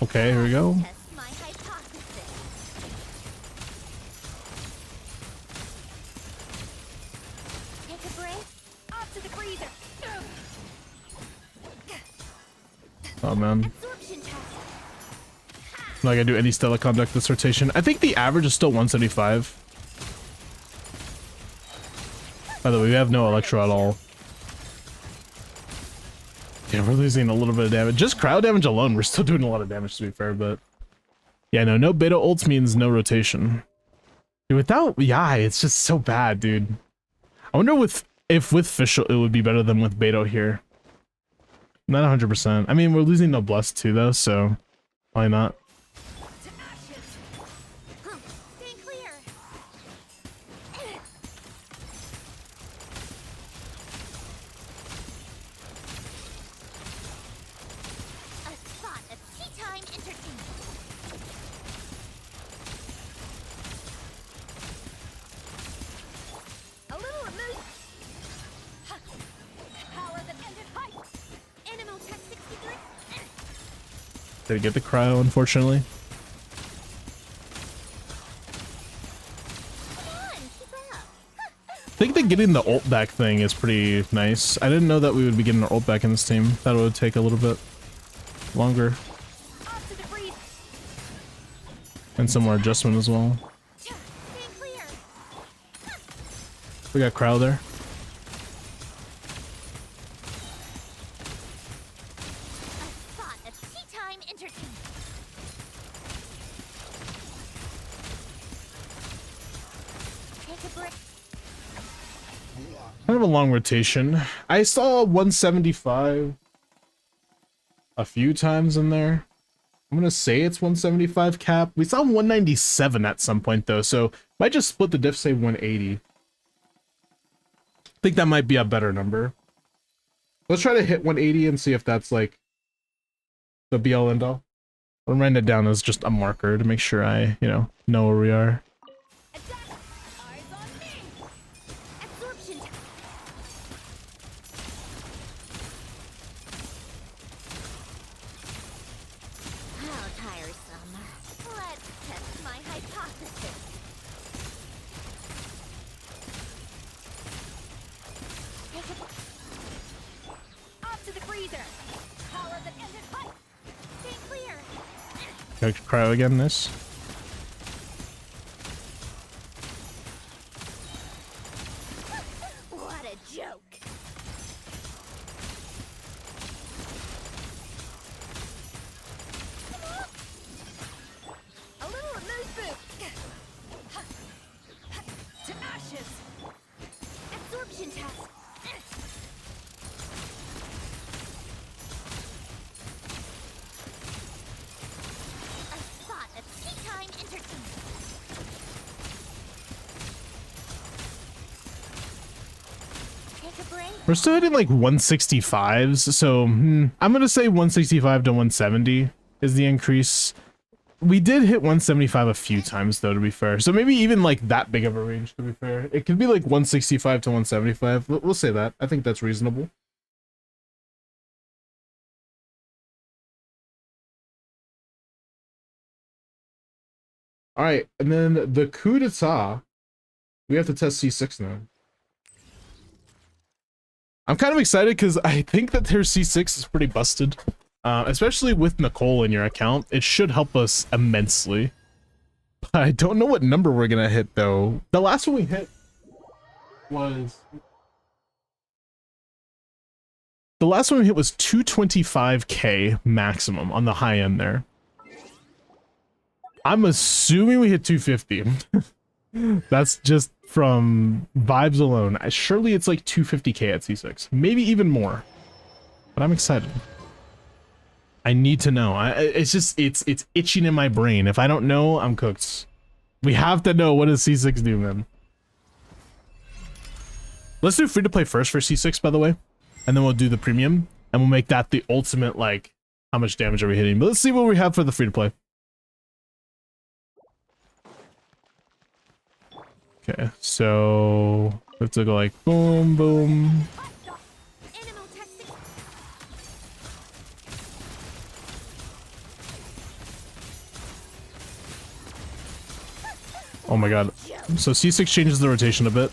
Speaker 1: Okay, here we go.
Speaker 5: Test my hypothesis. Take a break.
Speaker 3: Off to the freezer.
Speaker 1: Oh man.
Speaker 5: Absorption test.
Speaker 1: I'm not gonna do any stellar conduct this rotation. I think the average is still 175. By the way, we have no electro at all. Yeah, we're losing a little bit of damage. Just crowd damage alone, we're still doing a lot of damage, to be fair, but... Yeah, no beta ults means no rotation. Dude, without Yai, it's just so bad, dude. I wonder if with Fischl it would be better than with Beto here. Not 100%. I mean, we're losing Noblesse too, though, so... Why not?
Speaker 3: To ashes.
Speaker 5: Stay clear. A spot of tea
Speaker 1: Did get the cryo, unfortunately. I think that getting the ult back thing is pretty nice. I didn't know that we would be getting our ult back in this team. Thought it would take a little bit longer. And some more adjustment as well. We got crowd there. Kind of a long rotation. I saw 175 a few times in there. I'm gonna say it's 175 cap. We saw 197 at some point though, so might just split the diff, say 180. I think that might be a better number. Let's try to hit 180 and see if that's like the be all end all. I'm writing it down as just a marker to make sure I, know where we are. Can I cryo again this?
Speaker 5: What a joke. A little remove boot.
Speaker 3: To ashes.
Speaker 5: Absorption test.
Speaker 1: We're still hitting like 165s, so I'm gonna say 165 to 170 is the increase. We did hit 175 a few times though, to be fair. So maybe even like that big of a range, to be fair. It could be like 165 to 175. We'll say that. I think that's reasonable. All right, and then the coup d'etat. We have to test C6 now. I'm kind of excited because I think that their C6 is pretty busted. Especially with Nicole in your account. It should help us immensely. But I don't know what number we're going to hit, though. The last one we hit was... The last one we hit was 225k maximum on the high end there. I'm assuming we hit 250. That's just from vibes alone. Surely it's like 250k at C6. Maybe even more. But I'm excited. I need to know. It's just, it's itching in my brain. If I don't know, I'm cooked. We have to know, what does C6 do, man? Let's do free to play first for C6, by the way. And then we'll do the premium. And we'll make that the ultimate, like, how much damage are we hitting. But let's see what we have for the free to play. Okay, so we have to go like boom, boom. Oh my god. So C6 changes the rotation a bit.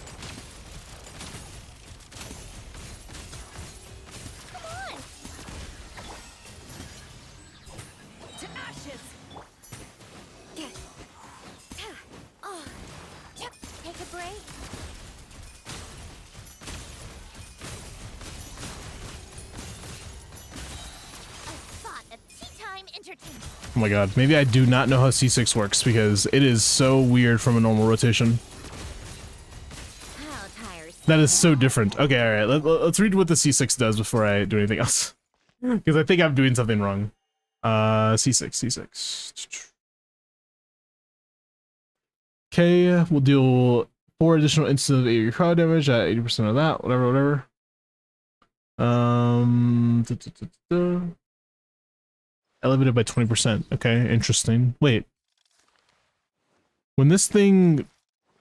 Speaker 1: Oh my god, maybe I do not know how C6 works because it is so weird from a normal rotation. That is so different. Okay, alright, let's read what the C6 does before I do anything else. Because I think I'm doing something wrong. C6. Okay, we'll deal 4 additional instances of 8 crowd damage at 80% of that, whatever. Elevated by 20%. Okay, interesting. Wait. When this thing...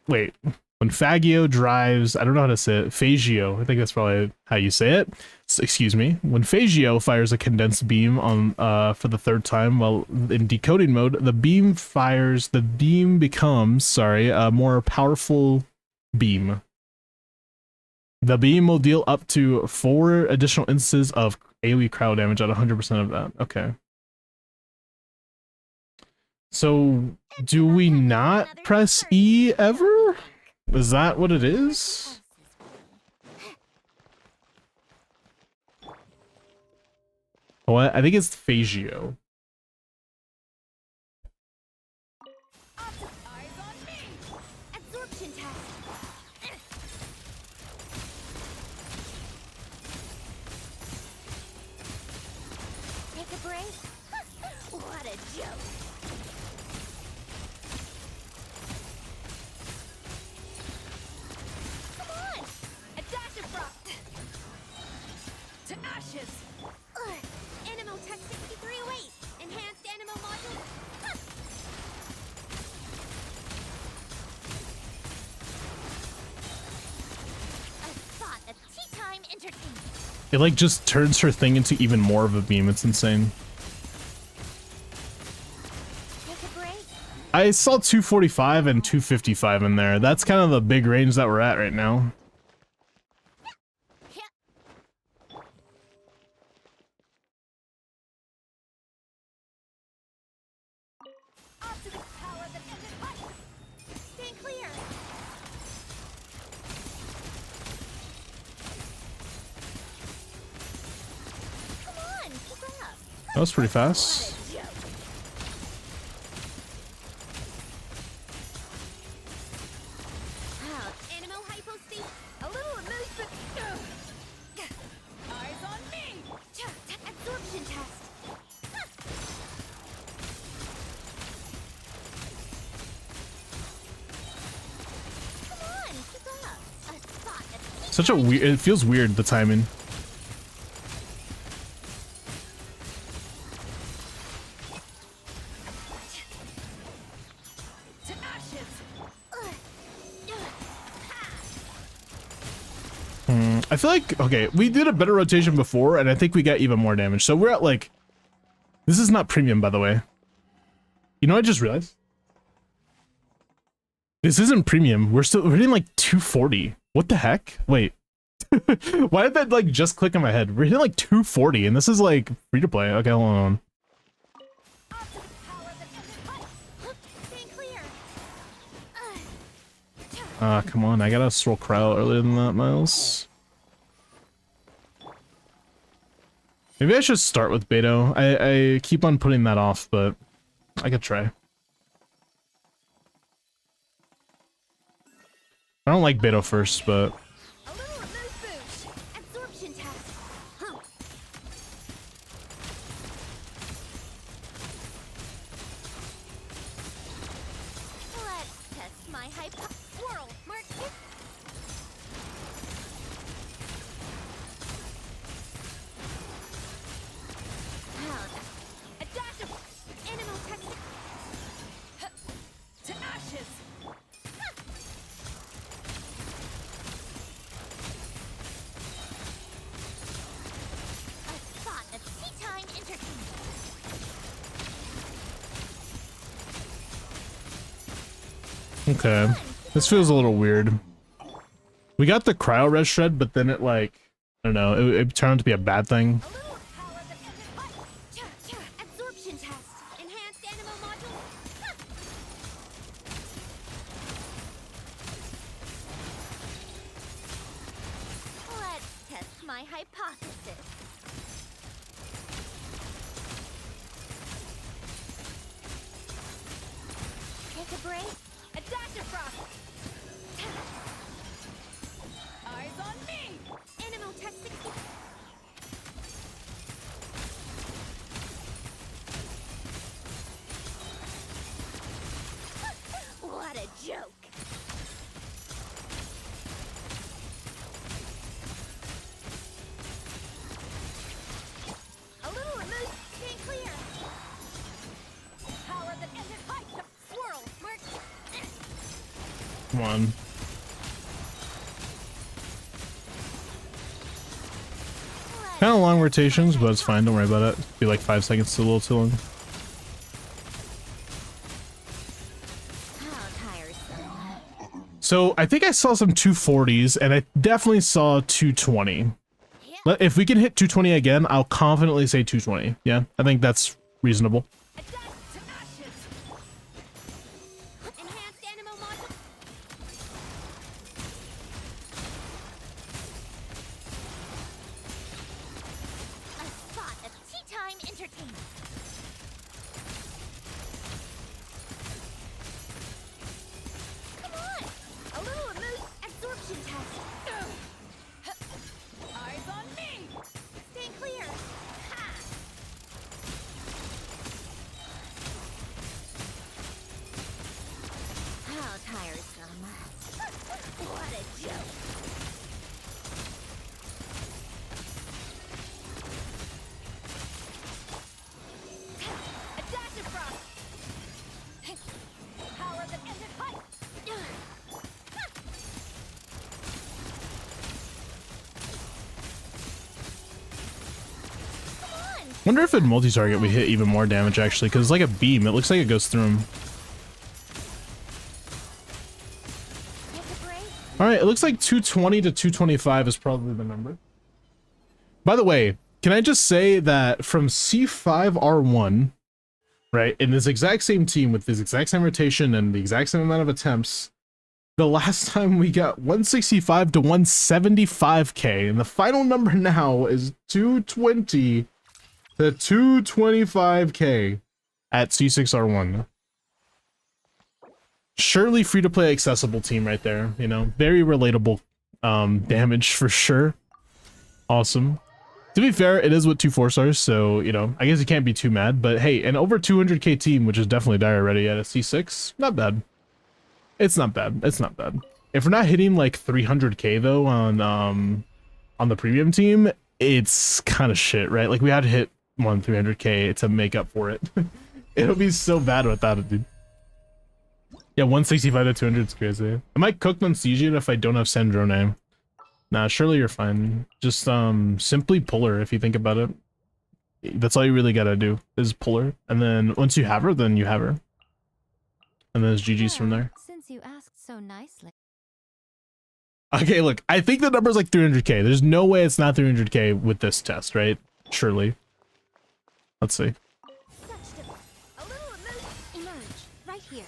Speaker 1: Wait. When Fagio drives, I don't know how to say it, Fagio, I think that's probably how you say it. Excuse me. When Fagio fires a condensed beam on for the third time while in decoding mode, the beam becomes, a more powerful beam. The beam will deal up to 4 additional instances of AoE crowd damage at 100% of that. Okay. So, do we not press E ever? Is that what it is? What? I think it's Fagio.
Speaker 5: Eyes on me. Absorption test. Take a break. What a joke. Come on.
Speaker 3: A dash of frost. To ashes.
Speaker 5: Animal Tech 6308. Enhanced animal module. Huh. A spot of tea time entertainment.
Speaker 1: It like just turns her thing into even more of a beam. It's insane.
Speaker 5: Take a break.
Speaker 1: I saw 245 and 255 in there. That's kind of the big range that we're at right now.
Speaker 5: Yeah. Off to the power that ended hot. Stand clear. Come on, keep up.
Speaker 1: That was pretty fast.
Speaker 5: What a joke. Animal hypospace. A little amusement.
Speaker 3: Eyes on me.
Speaker 5: Absorption test. Come on, keep up. A spot of
Speaker 1: Such a weird. It feels weird, the timing.
Speaker 3: To ashes.
Speaker 1: I feel like, okay, we did a better rotation before, and I think we got even more damage. So we're at like, this is not premium, by the way. You know, I just realized this isn't premium. We're hitting like 240. What the heck? Wait, why did that like just click in my head? We're hitting like 240, and this is like free to play. Okay, hold on.
Speaker 5: off to the power that ended hot. Stand clear.
Speaker 1: Come on, I gotta swirl crowd earlier than that, Miles. Maybe I should start with Beto. I keep on putting that off, but I could try. I don't like Beto first, but
Speaker 5: A little remove boost. Absorption test. Huh. Let's test my swirl. Mark.
Speaker 3: A dash of
Speaker 5: Animal tech.
Speaker 3: to ashes.
Speaker 5: A spot of tea time entertainment.
Speaker 1: okay. This feels a little weird. We got the cryo res shred, but then it like, I don't know, it turned out to be a bad thing.
Speaker 5: A little power that ended hot. Absorption test. Enhanced animal module. Let's test my hypothesis. Take a break.
Speaker 3: A dash of frost. Eyes on me.
Speaker 5: Animal tech 60. What a joke. A little remove. Stand clear.
Speaker 3: Power that ended hot. Swirl.
Speaker 5: Mark.
Speaker 1: Come on. Kind of long rotations, but it's fine. Don't worry about it. Be like 5 seconds, a little too long. So I think I saw some 240s, and I definitely saw 220. If we can hit 220 again, I'll confidently say 220. Yeah, I think that's reasonable. Wonder if in multi-target we hit even more damage actually, because it's like a beam. It looks like it goes through him. Alright, it looks like 220 to 225 is probably the number. By the way, can I just say that from C5R1, right, in this exact same team with this exact same rotation and the exact same amount of attempts, the last time we got 165 to 175k, and the final number now is 220 to 225k at C6R1. Surely free to play accessible team right there, you know, very relatable damage for sure. Awesome. To be fair, it is with 2 4-stars, so you know, I guess you can't be too mad, but hey, an over 200k team, which is definitely dire already at a C6, not bad. It's not bad. It's not bad. If we're not hitting like 300k though on the premium team, it's kind of shit, right? Like we had to hit 300k to make up for it. It'll be so bad without it, dude. Yeah, 165 to 200 is crazy. I might cook on Siege if I don't have SANDRONE. Nah, surely you're fine. Just simply pull her if you think about it. That's all you really gotta do is pull her, and then once you have her, then you have her. And then there's GG's from there.
Speaker 5: Since you asked so nicely.
Speaker 1: Okay, look, I think the number's like 300k. There's no way it's not 300k with this test, right? Surely. Let's see.
Speaker 5: A little emerge right here.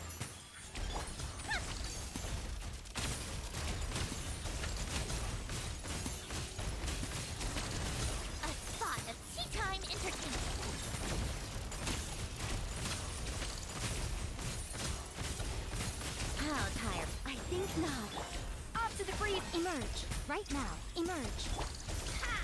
Speaker 5: A spot of tea time entertainment. How tired? I think not. Off to the breeze. Emerge right now. Emerge. Ha!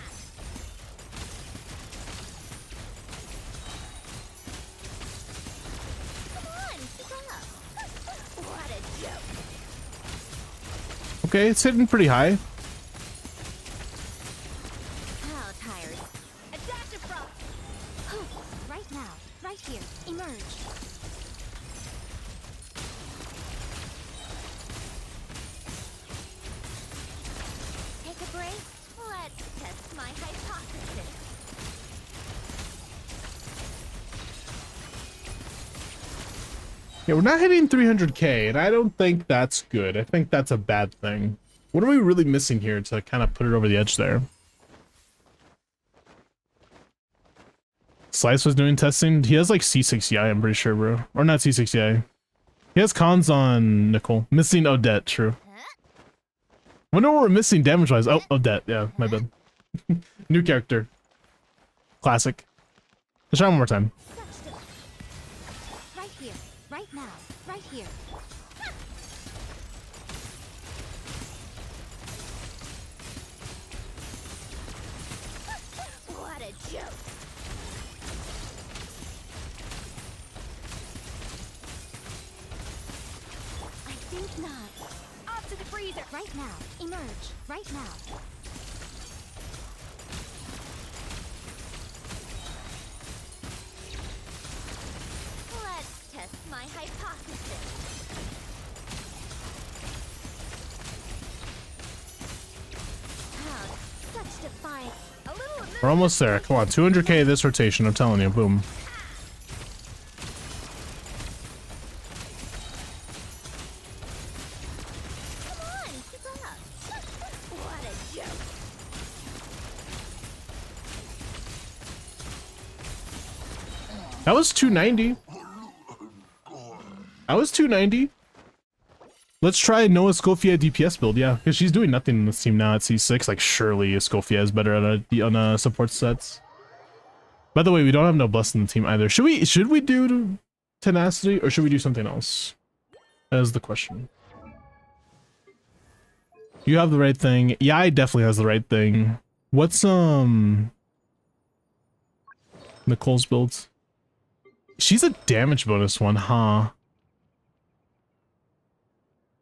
Speaker 1: Okay, it's hitting pretty high.
Speaker 5: How tired? Adaptive frost. Right now, right here. Emerge. Take a break. Let's test my hypothesis.
Speaker 1: Yeah, we're not hitting 300k, and I don't think that's good. I think that's a bad thing. What are we really missing here to kind of put it over the edge there? Slice was doing testing. He has like C6 EI, I'm pretty sure, bro. Or not C6 EI. He has cons on Nicole. Missing Odette, true. Wonder what we're missing damage-wise. Oh, Odette. Yeah, my bad. New character. Classic. Let's try one more time.
Speaker 5: Right here. Right now. Right here. What a joke. I think not. Off to the freezer. Right now. Emerge. Right now. Let's test my hypothesis. How such defiance.
Speaker 1: We're almost there. Come on, 200k this rotation. I'm telling you, boom.
Speaker 5: Come on, keep up. What a joke.
Speaker 1: That was 290. That was 290. Let's try Noah Scofia DPS build, yeah, because she's doing nothing in this team now at C6. Like, surely Scofia is better at on support sets. By the way, we don't have no bless in the team either. Should we do tenacity or should we do something else? That is the question. You have the right thing. Yeah, I definitely has the right thing. What's Nicole's build? She's a damage bonus one, huh?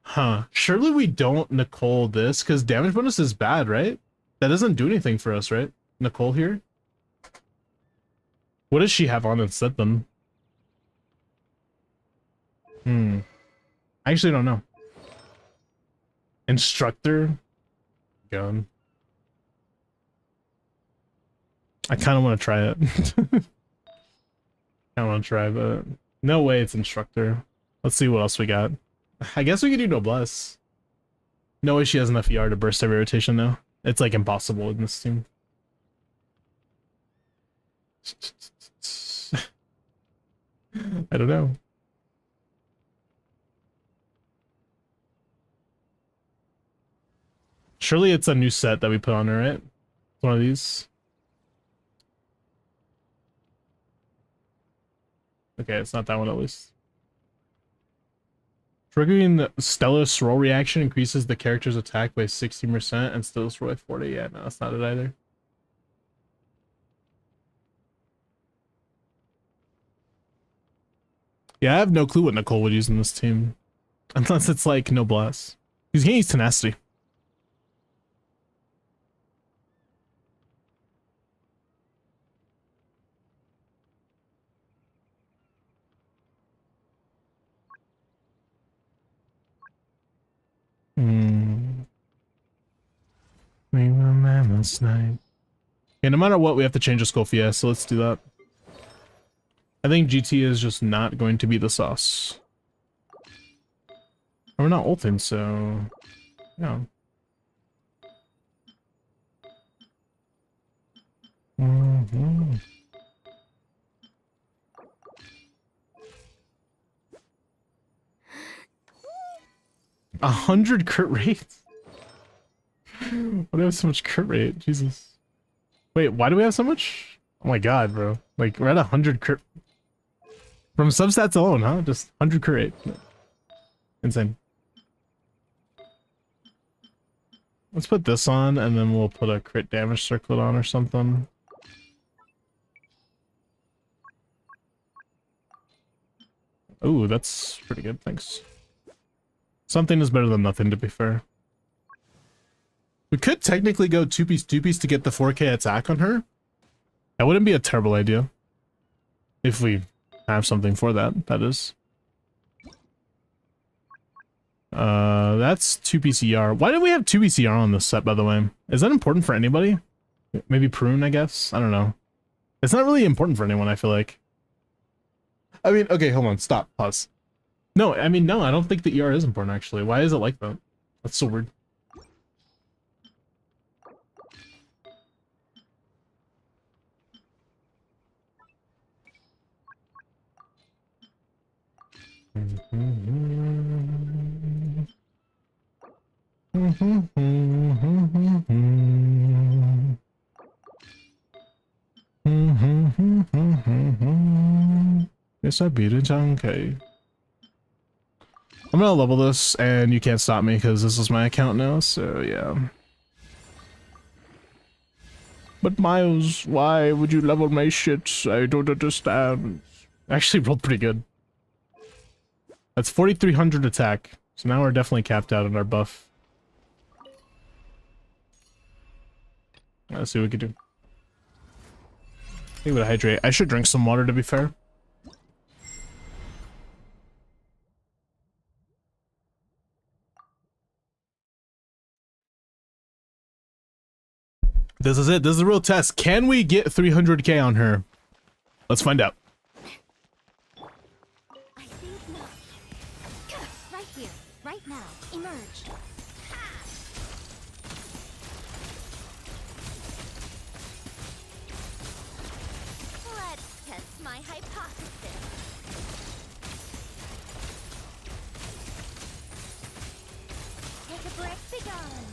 Speaker 1: Huh. Surely we don't Nicole this, because damage bonus is bad, right? That doesn't do anything for us, right? Nicole here? What does she have on instead then? I actually don't know. Instructor? Gun. I kind of want to try it. I want to try, but no way it's instructor. Let's see what else we got. I guess we could do noblesse. No way she has enough ER to burst every rotation though. It's like impossible in this team. I don't know. Surely it's a new set that we put on her, right? One of these. Okay, it's not that one at least. Triggering the Stellus roll reaction increases the character's attack by 16% and Stellus roll by 40. Yeah, no, that's not it either. Yeah, I have no clue what Nicole would use in this team. Unless it's like noblesse. He's gonna use tenacity. We were man last night. Okay, no matter what, we have to change a Scofia, so let's do that. I think GT is just not going to be the sauce. And we're not ulting, so... yeah. Mm-hmm. 100 crit rates? Why do we have so much crit rate? Jesus. Wait, why do we have so much? Oh my god, bro. Like, we're at 100 crit... From substats alone, huh? Just 100 crit rate. Insane. Let's put this on, and then we'll put a crit damage circlet on or something. Ooh, that's pretty good, thanks. Something is better than nothing, to be fair. We could technically go 2-piece to get the 4k attack on her. That wouldn't be a terrible idea. If we have something for that, that is. That's 2-piece ER. Why do we have 2-piece ER on this set, by the way? Is that important for anybody? Maybe Prune, I guess? I don't know. It's not really important for anyone, I feel like. I mean, okay, hold on, stop, pause. No, I mean, no, I don't think the ER is important, actually. Why is it like that? That's so weird. Yes, I beat a junkie. I'm gonna level this, and you can't stop me because this is my account now, so yeah. But Miles, why would you level my shit? I don't understand. I actually rolled pretty good. That's 4,300 attack, so now we're definitely capped out on our buff. Let's see what we can do. I think we hydrate. I should drink some water, to be fair. This is it. This is the real test. Can we get 300k on her? Let's find out.
Speaker 5: I think not. Right here, right now. Emerge. Let's test my hypothesis. Take a breath, be gone.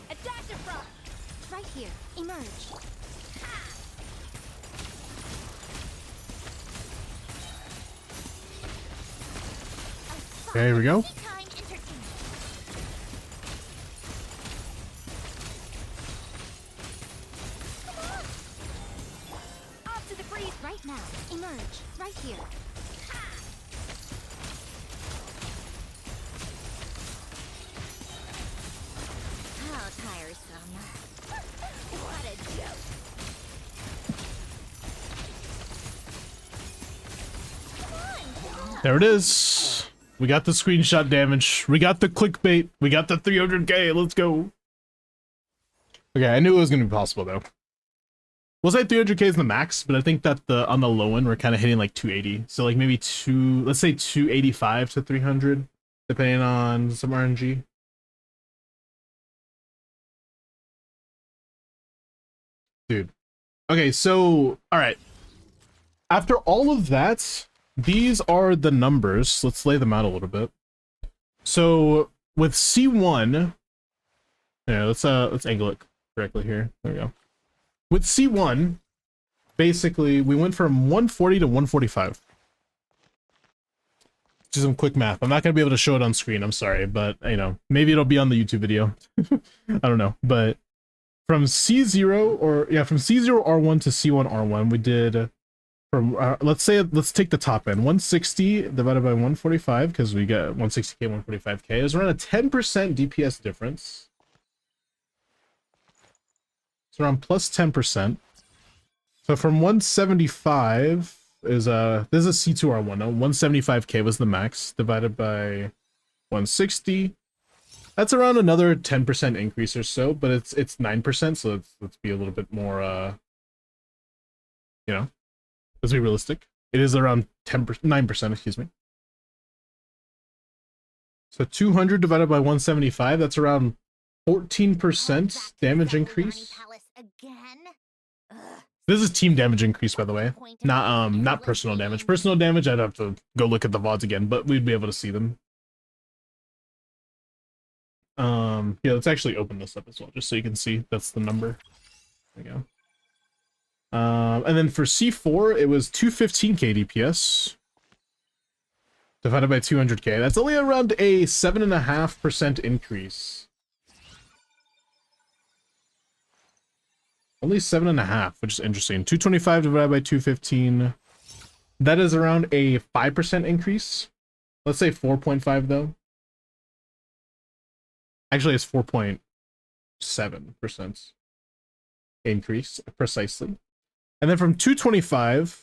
Speaker 5: A dash of frost. Right here, emerge.
Speaker 1: Okay, here we go.
Speaker 5: Time entertainment. Come on. Off to the breeze right now. Emerge right here. How tiresome. What a joke. Come on.
Speaker 1: There it is. We got the screenshot damage. We got the clickbait. We got the 300k. Let's go. Okay, I knew it was going to be possible though. We'll say 300k is the max, but I think that on the low end we're kind of hitting like 280. So like maybe let's say 285 to 300, depending on some RNG. Dude. Okay, so all right. After all of that, these are the numbers. Let's lay them out a little bit. So with C1, yeah, let's angle it correctly here. There we go. With C1, basically we went from 140 to 145. Just some quick math. I'm not gonna be able to show it on screen. I'm sorry, but you know, maybe it'll be on the YouTube video. I don't know, but from C0 from C0 R1 to C1 R1, we did. From let's take the top end, 160 divided by 145, because we got 160k, 145k. Is around a 10% DPS difference. It's around plus 10%. So from 175 is this is a C2R1. Now 175k was the max divided by 160. That's around another 10% increase or so, but it's 9%. So let's be a little bit more you know. Let's be realistic. It is around 9%, excuse me. So 200 divided by 175, that's around 14% damage increase. This is team damage increase, by the way. Not personal damage. Personal damage, I'd have to go look at the VODs again, but we'd be able to see them. Yeah, let's actually open this up as well, just so you can see that's the number. There we go. And then for C4, it was 215k DPS divided by 200k. That's only around a 7.5% increase. Only 7.5, which is interesting. 225 divided by 215. That is around a 5% increase. Let's say 4.5 though. Actually, it's 4.7% increase precisely. And then from 225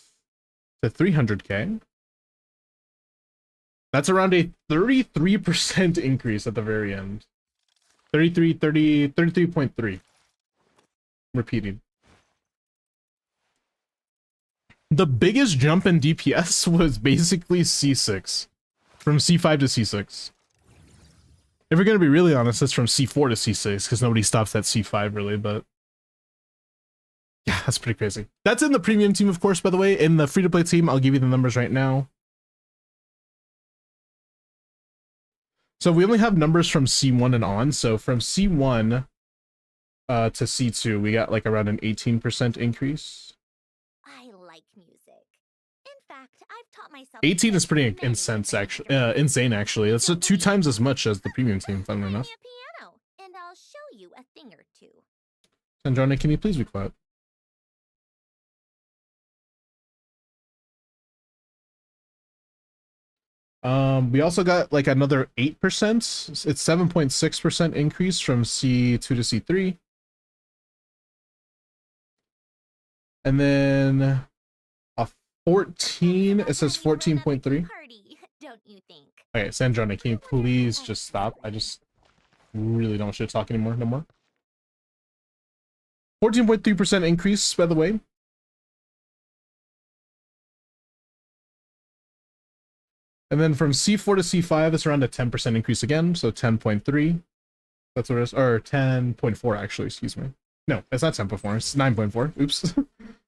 Speaker 1: to 300k, that's around a 33% increase at the very end. 33.3. Repeating. The biggest jump in DPS was basically C6. From C5 to C6. If we're going to be really honest, it's from C4 to C6, because nobody stops at C5 really, but yeah, that's pretty crazy. That's in the premium team, of course, by the way. In the free-to-play team, I'll give you the numbers right now. So we only have numbers from C1 and on. So from C1 to C2, we got like around an 18% increase.
Speaker 5: I like music. In fact, I've taught myself
Speaker 1: 18 is pretty insane, actually. That's 2 times as much as the premium team, funnily enough.
Speaker 5: Me a piano, and I'll show you a thing or two.
Speaker 1: Sandrone, can you please be quiet? We also got like another 8%. It's 7.6% increase from C2 to C3. And then a 14, it says 14.3.
Speaker 5: Don't you think?
Speaker 1: Okay, Sandrone, can you please just stop? I just really don't want you to talk anymore, no more. 14.3% increase, by the way. And then from C4 to C5, it's around a 10% increase again, so 10.3. That's what it is, or 10.4 actually, excuse me. No, it's not 10.4, it's 9.4. Oops.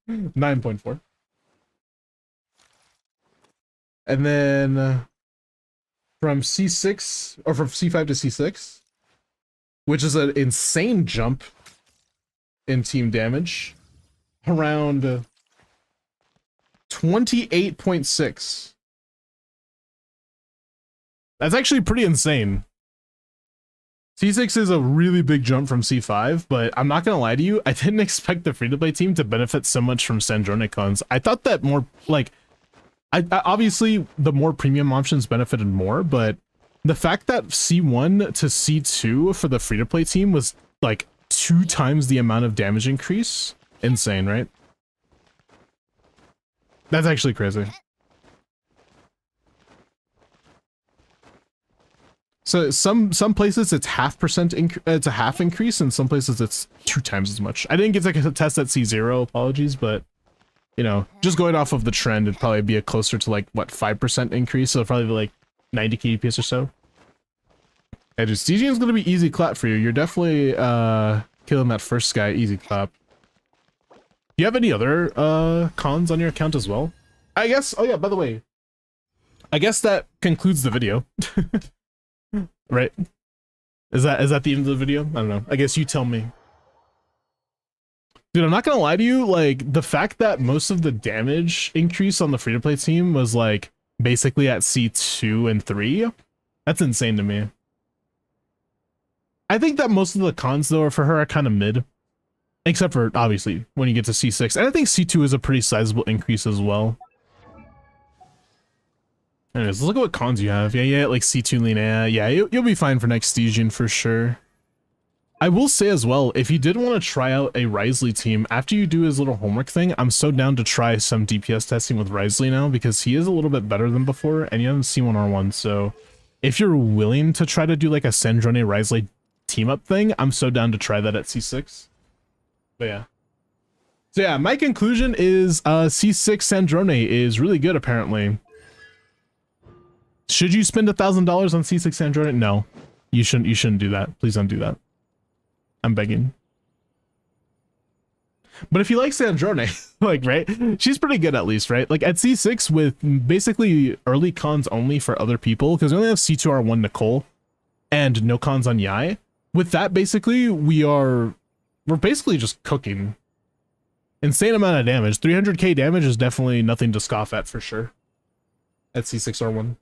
Speaker 1: 9.4. And then from C6, or from C5 to C6, which is an insane jump in team damage, around 28.6. That's actually pretty insane. C6 is a really big jump from C5, but I'm not gonna lie to you, I didn't expect the free-to-play team to benefit so much from SANDRONE cons. I thought that more, like, I obviously the more premium options benefited more, but the fact that C1 to C2 for the free-to-play team was like 2 times the amount of damage increase, insane, right? That's actually crazy. So some places it's it's a half increase, and some places it's 2 times as much. I didn't get like a test at C0, apologies, but you know, just going off of the trend, it'd probably be a closer to like what 5% increase, so it'd probably be like 90 KDPS or so. Yeah, dude, Stygian's gonna be easy clap for you. You're definitely killing that first guy, easy clap. Do you have any other cons on your account as well? I guess, oh yeah, by the way, I guess that concludes the video. Right? Is that the end of the video? I don't know. I guess you tell me. Dude, I'm not gonna lie to you, like, the fact that most of the damage increase on the free-to-play team was, like, basically at C2 and 3, that's insane to me. I think that most of the cons, though, for her are kind of mid. Except for, obviously, when you get to C6. And I think C2 is a pretty sizable increase as well. Anyways, let's look at what cons you have. Yeah, like C2 Lina. Yeah, you'll be fine for next Stygian for sure. I will say as well, if you did want to try out a Risley team, after you do his little homework thing, I'm so down to try some DPS testing with Risley now, because he is a little bit better than before, and you haven't seen C1R1, so if you're willing to try to do like a SANDRONE Risley team-up thing, I'm so down to try that at C6. But yeah. So yeah, my conclusion is C6 SANDRONE is really good, apparently. Should you spend $1,000 on C6 SANDRONE? No, you shouldn't do that. Please don't do that. I'm begging. But if you like SANDRONE, like, right, she's pretty good at least, right? Like at C6 with basically early cons only for other people, because we only have C2R1 Nicole and no cons on Yai. With that, basically, we're basically just cooking. Insane amount of damage. 300k damage is definitely nothing to scoff at for sure. At C6R1.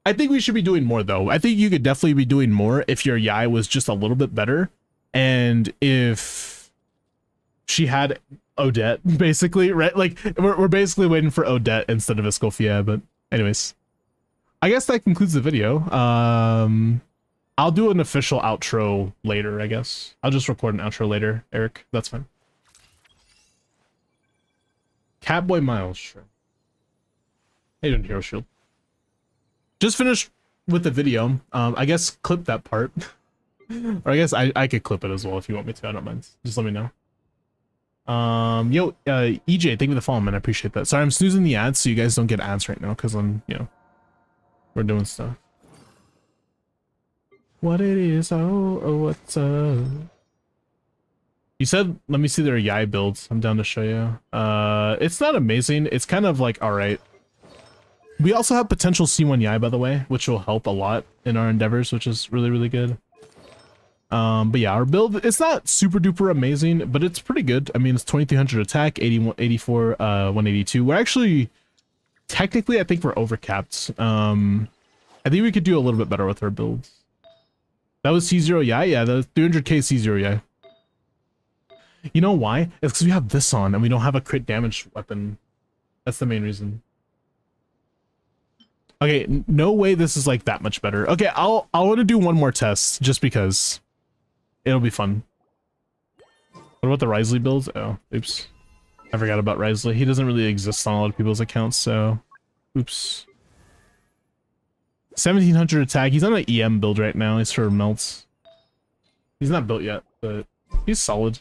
Speaker 1: I think we should be doing more though. I think you could definitely be doing more if your Yai was just a little bit better. And if she had Odette, basically, right? Like, we're basically waiting for Odette instead of Escoffier, but anyways. I guess that concludes the video. I'll do an official outro later, I guess. I'll just record an outro later, Eric. That's fine. Catboy Miles, sure. How you doing, Hero Shield? Just finished with the video. I guess clip that part. Or I guess I could clip it as well if you want me to. I don't mind. Just let me know. Yo, EJ, thank you for the follow, man. I appreciate that. Sorry, I'm snoozing the ads so you guys don't get ads right now because I'm, you know, we're doing stuff. What it is, oh, what's up? You said, let me see their Yai builds. I'm down to show you. It's not amazing. It's kind of like, all right. We also have potential C1 Yai, by the way, which will help a lot in our endeavors, which is really, really good. But yeah, our build, it's not super duper amazing, but it's pretty good. I mean, it's 2300 attack, 81, 84, 182. We're actually, technically, I think we're overcapped. I think we could do a little bit better with our builds. That was C0 Yai? Yeah, that was 300k C0 Yai. You know why? It's because we have this on and we don't have a crit damage weapon. That's the main reason. Okay, no way this is like that much better. Okay, I'll want to do one more test just because it'll be fun. What about the Risley builds? Oh, oops. I forgot about Risley. He doesn't really exist on a lot of people's accounts, so oops. 1700 attack. He's on an EM build right now. He's for melts. He's not built yet, but he's solid.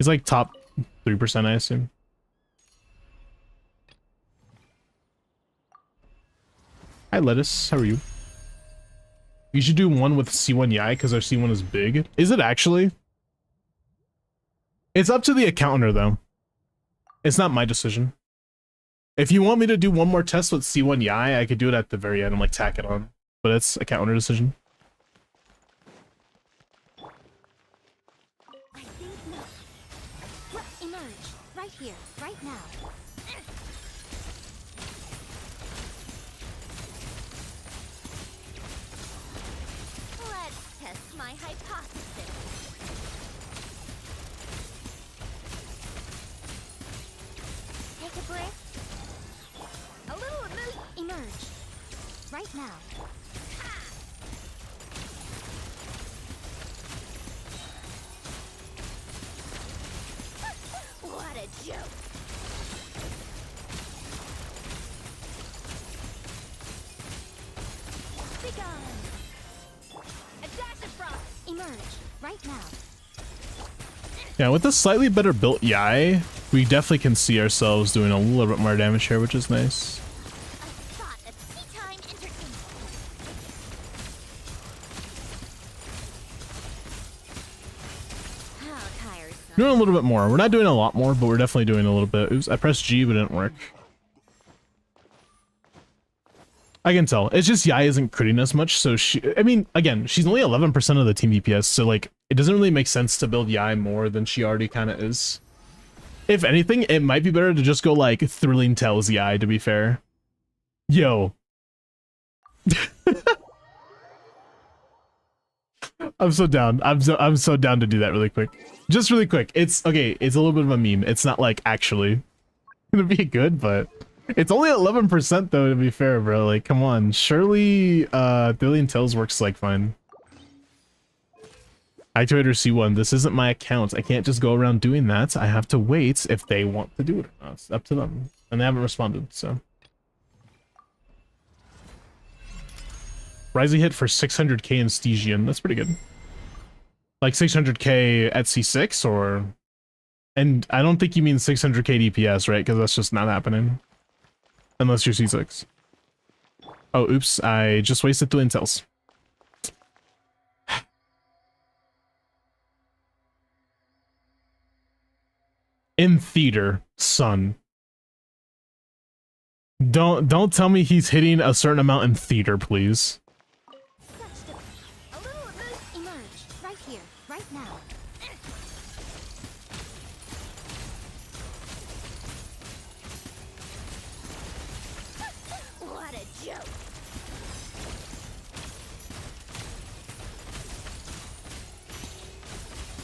Speaker 1: He's like top 3%, I assume. Hi, Lettuce. How are you? You should do one with C1 Yai because our C1 is big. Is it actually? It's up to the accountant, though. It's not my decision. If you want me to do one more test with C1 Yai, I could do it at the very end and like tack it on. But it's a counter decision.
Speaker 5: I think not. Emerge. Right here. Right now. Let's test my hypothesis. Take a breath. A little emerge. Right now. What a joke. Be gone. A dash of frost. Emerge. Right now.
Speaker 1: Yeah, with a slightly better built Yai, we definitely can see ourselves doing a little bit more damage here, which is nice.
Speaker 5: A thought of tea time entertainment. How tiresome.
Speaker 1: Doing a little bit more. We're not doing a lot more, but we're definitely doing a little bit. Oops, I pressed G, but it didn't work. I can tell. It's just Yai isn't critting as much, so I mean, again, she's only 11% of the team DPS, so like, it doesn't really make sense to build Yai more than she already kind of is. If anything, it might be better to just go like Thrilling Tales Yai, to be fair. Yo. I'm so down. I'm so down to do that really quick. Just really quick. It's okay, it's a little bit of a meme. It's not like actually gonna be good, but it's only 11% though, to be fair, bro. Like, come on. Surely Thrilling Tales works like fine. Activator C1. This isn't my account. I can't just go around doing that. I have to wait if they want to do it or not. It's up to them. And they haven't responded, so. Risey hit for 600k in Stygian. That's pretty good. Like 600k at C6 or... And I don't think you mean 600k DPS, right? Because that's just not happening. Unless you're C6. Oh, oops. I just wasted 2 intels. In theater, son. Don't tell me he's hitting a certain amount in theater, please.
Speaker 5: Such a little emerge. Right here. Right now. What a joke.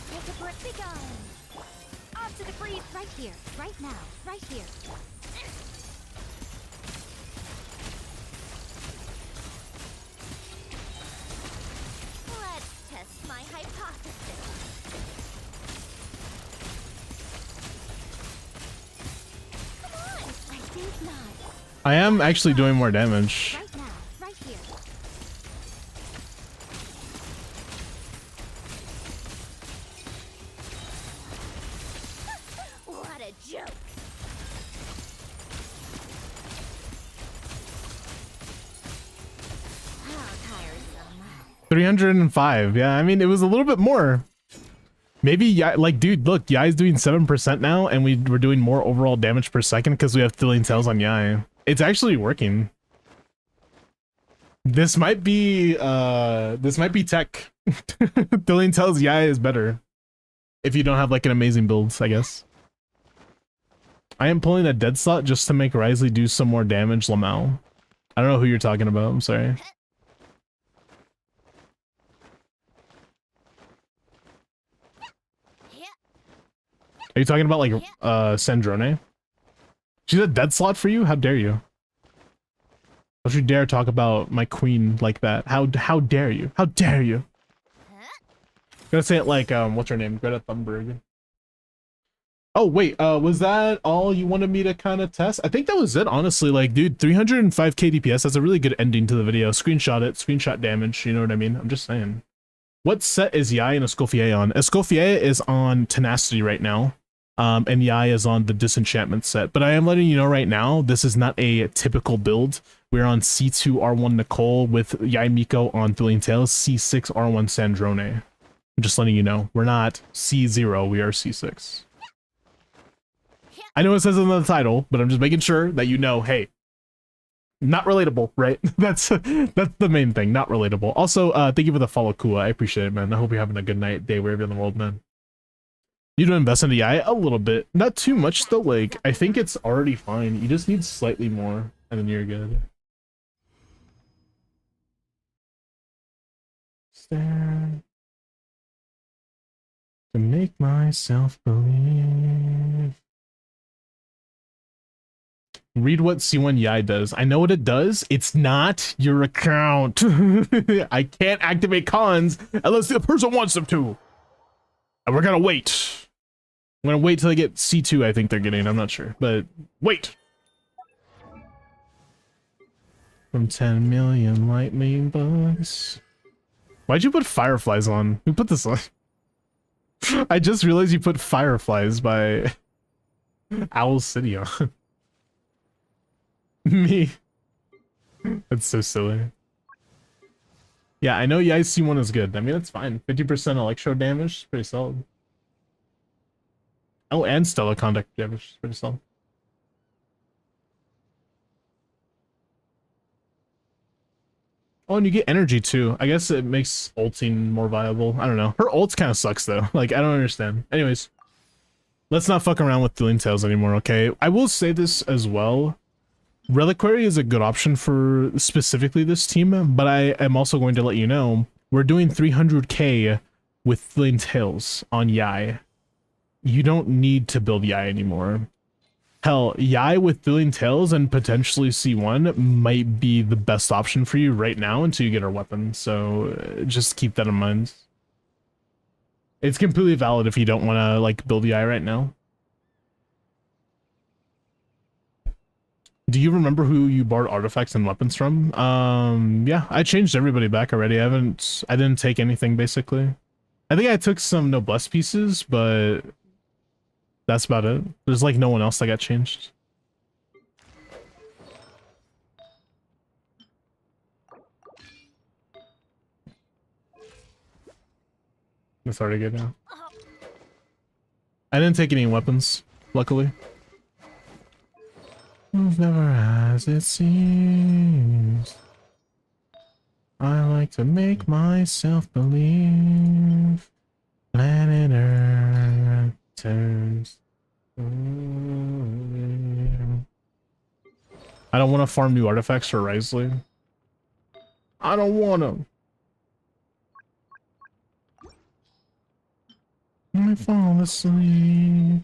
Speaker 5: Take a breath. Be gone. Off to the freeze. Right here. Right now. Right here. Let's test my hypothesis. Come on. I think not.
Speaker 1: I am actually doing more damage.
Speaker 5: Right now. Right here. What a joke. How tiresome.
Speaker 1: 305. Yeah, I mean, it was a little bit more. Maybe, yeah, like, dude, look, Yai's doing 7% now, and we're doing more overall damage per second because we have Thrilling Tales on Yai. It's actually working. This might be tech. Thrilling Tales Yai is better. If you don't have, like, an amazing build, I guess. I am pulling a dead slot just to make Risley do some more damage, Lamau. I don't know who you're talking about, I'm sorry. Are you talking about like Sandrone? She's a dead slot for you? How dare you? Don't you dare talk about my queen like that. How dare you? How dare you? Gonna say it like what's her name? Greta Thunberg. Oh wait, was that all you wanted me to kind of test? I think that was it, honestly. Like, dude, 305k DPS, that's a really good ending to the video. Screenshot it, screenshot damage, you know what I mean? I'm just saying. What set is Yai and Escoffier on? Escoffier is on Tenacity right now. And Yai is on the Disenchantment set. But I am letting you know right now, this is not a typical build. We're on C2 R1 Nicole with Yai Miko on Thrilling Tales, C6 R1 Sandrone. I'm just letting you know. We're not C0, we are C6. I know it says it in the title, but I'm just making sure that you know, hey, not relatable, right? That's the main thing, not relatable. Also, thank you for the follow, Kua. I appreciate it, man. I hope you're having a good night, day, wherever you're in the world, man. You do invest in the AI a little bit, not too much though. Like I think it's already fine. You just need slightly more, and then you're good. Stand to make myself believe. Read what C1 Yai does. I know what it does. It's not your account. I can't activate cons unless the person wants them to. And we're gonna wait. I'm gonna wait till they get C2, I think they're getting. I'm not sure. But wait. From 10 million lightning bugs. Why'd you put fireflies on? Who put this on? I just realized you put fireflies by Owl City on. Me. That's so silly. Yeah, I know Yai C1 is good. I mean, it's fine. 50% electro damage, pretty solid. Oh, and stellar conduct damage, pretty solid. Oh, and you get energy too. I guess it makes ulting more viable. I don't know. Her ult kind of sucks though. Like, I don't understand. Anyways, let's not fuck around with Thrilling Tales anymore, okay? I will say this as well. Reliquary is a good option for specifically this team, but I am also going to let you know we're doing 300k with Thrilling Tales on Yai. You don't need to build Yai anymore. Hell, Yai with Thrilling Tales and potentially C1 might be the best option for you right now until you get our weapon, so just keep that in mind. It's completely valid if you don't want to like build Yai right now. Do you remember who you borrowed artifacts and weapons from? Yeah, I changed everybody back already. I didn't take anything basically. I think I took some noblesse pieces, but that's about it. There's like no one else that got changed. That's already good now. I didn't take any weapons, luckily. It's never as it seems. I like to make myself believe. Planet Earth turns. I don't want to farm new artifacts for Risley. I don't want to. I fall asleep.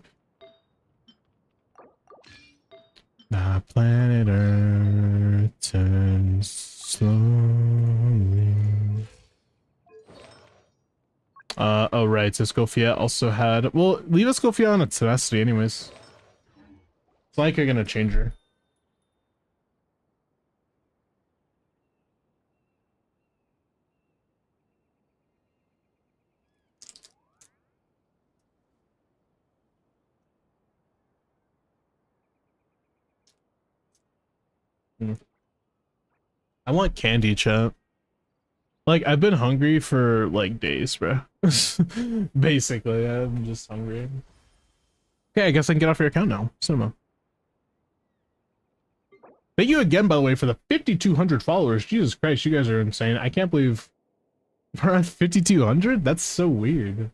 Speaker 1: The planet Earth turns slowly. Oh right, Escoffier also had... Well, leave Escoffier on a Tenacity anyways. It's like you're gonna change her. I want candy, chat. Like, I've been hungry for, like, days, bro. Basically, I'm just hungry. Okay, I guess I can get off your account now. Cinema. Thank you again, by the way, for the 5,200 followers. Jesus Christ, you guys are insane. I can't believe we're at 5,200? That's so weird.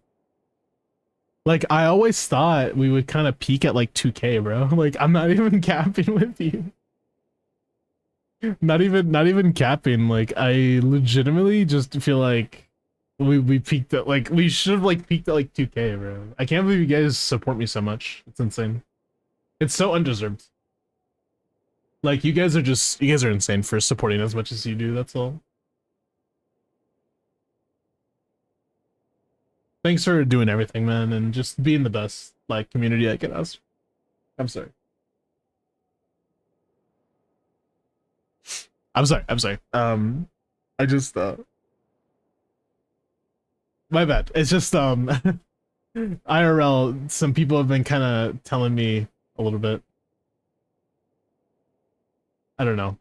Speaker 1: Like, I always thought we would kind of peak at, like, 2K, bro. Like, I'm not even capping with you. Not even capping. Like, I legitimately just feel like we peaked at like we should have like peaked at like 2K, bro. I can't believe you guys support me so much. It's insane. It's so undeserved. Like, you guys are insane for supporting as much as you do, that's all. Thanks for doing everything, man, and just being the best like community I can ask. I'm sorry. I'm sorry. I just My bad. It's just IRL, some people have been kind of telling me a little bit. I don't know.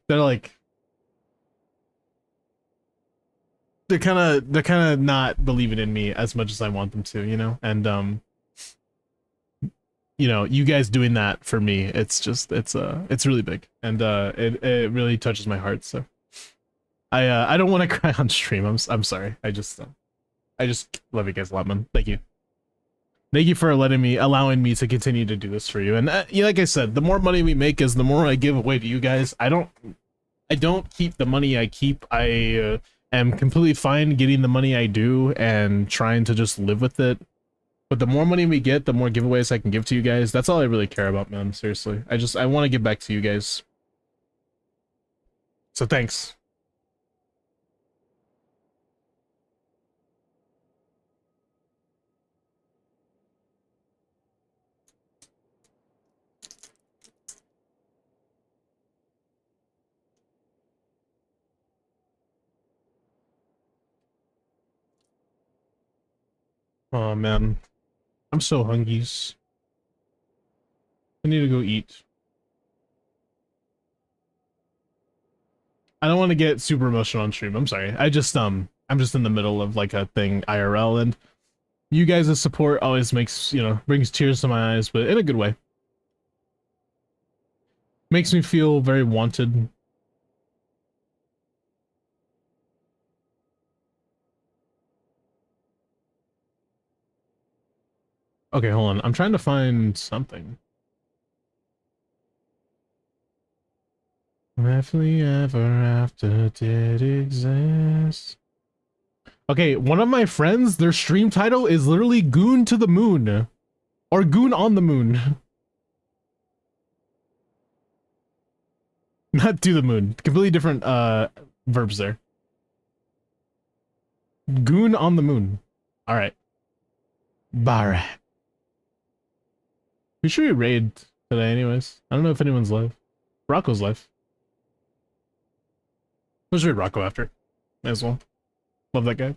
Speaker 1: They're kind of not believing in me as much as I want them to, you know? And you know, you guys doing that for me, it's really big. And it really touches my heart, so I don't want to cry on stream. I'm sorry. I just love you guys a lot, man. Thank you. Thank you for allowing me to continue to do this for you. And yeah, like I said, the more money we make is the more I give away to you guys. I don't keep the money I keep. I am completely fine getting the money I do and trying to just live with it. But the more money we get, the more giveaways I can give to you guys. That's all I really care about, man. Seriously. I want to give back to you guys. So thanks. Oh man, I'm so hungry. I need to go eat. I don't want to get super emotional on stream. I'm sorry. I'm just in the middle of like a thing IRL, and you guys' support always makes, you know, brings tears to my eyes, but in a good way. Makes me feel very wanted. Okay, hold on. I'm trying to find something. Happily ever after did exist. Okay, one of my friends, their stream title is literally Goon to the Moon. Or Goon on the Moon. Not to the moon. Completely different verbs there. Goon on the moon. Alright. Barak. Who should we raid today anyways? I don't know if anyone's live. Rocco's live. Let's raid Rocco after. Might as well. Love that guy.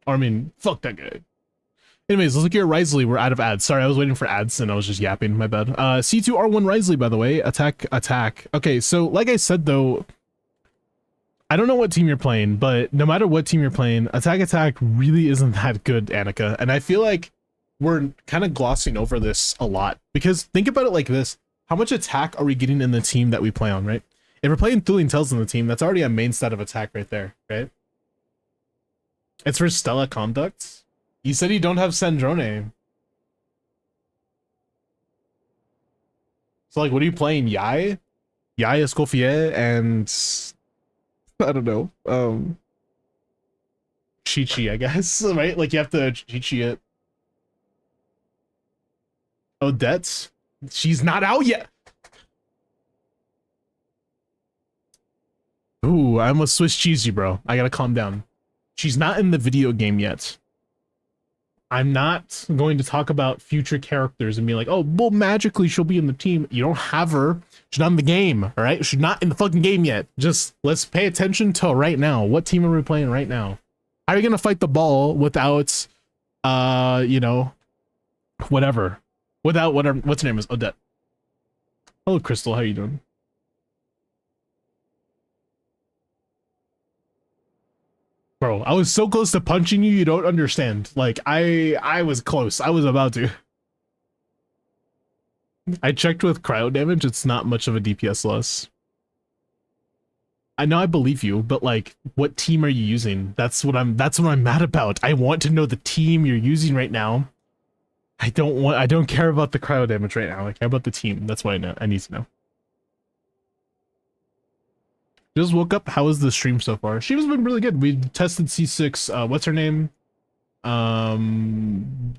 Speaker 1: Or I mean, fuck that guy. Anyways, let's look here at Risley. We're out of ads. Sorry, I was waiting for ads and I was just yapping. My bad. C2R1 Risley, by the way. Attack. Okay, so like I said, though, I don't know what team you're playing, but no matter what team you're playing, attack really isn't that good, Annika. And I feel like we're kind of glossing over this a lot. Because think about it like this. How much attack are we getting in the team that we play on, right? If we're playing Thulin Tales in the team, that's already a main stat of attack right there, right? It's for Stella Conducts. You said you don't have Sandrone. So like, what are you playing? Yai? Yai Escoffier and I don't know. Chi-Chi, I guess, right? Like you have to Chi-Chi it. Odette? She's not out yet. Ooh, I almost Swiss cheesy, bro. I gotta calm down. She's not in the video game yet. I'm not going to talk about future characters and be like, oh, well, magically she'll be in the team. You don't have her. She's not in the game, all right? She's not in the fucking game yet. Just let's pay attention to right now. What team are we playing right now? How are you going to fight the ball without, you know, whatever. Without whatever, what's her name is? Odette. Hello, Crystal. How are you doing? Bro, I was so close to punching you, you don't understand. Like, I was close. I was about to. I checked with cryo damage. It's not much of a DPS loss. I know I believe you, but like, what team are you using? That's what I'm mad about. I want to know the team you're using right now. I don't care about the cryo damage right now. I care about the team. That's what I need to know. Just woke up. How was the stream so far? Stream's been really good. We tested C6. What's her name?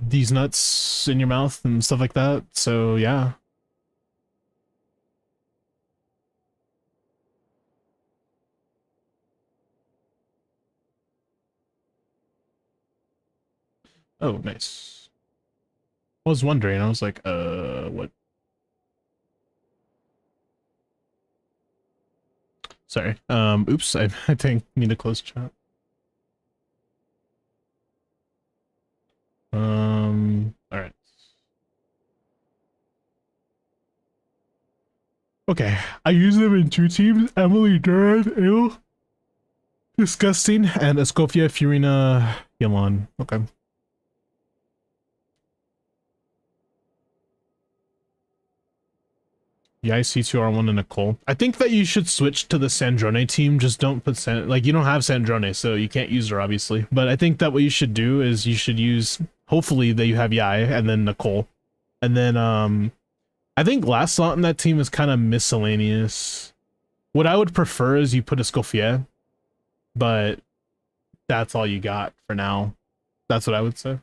Speaker 1: These nuts in your mouth and stuff like that. So yeah. Oh, nice. I was wondering. I was like, what? Sorry. Oops. I think need to close chat. Okay, I use them in 2 teams. Emily Durant, ew. Disgusting. And Escofia, Furina, Yelon. Okay. Yeah, I see 2R1 and Nicole. I think that you should switch to the Sandrone team. Just don't put like, you don't have Sandrone, so you can't use her, obviously. But I think that what you should do is you should use, hopefully, that you have Yai and then Nicole. And then, I think last slot in that team is kind of miscellaneous. What I would prefer is you put Escoffier, but that's all you got for now. That's what I would say.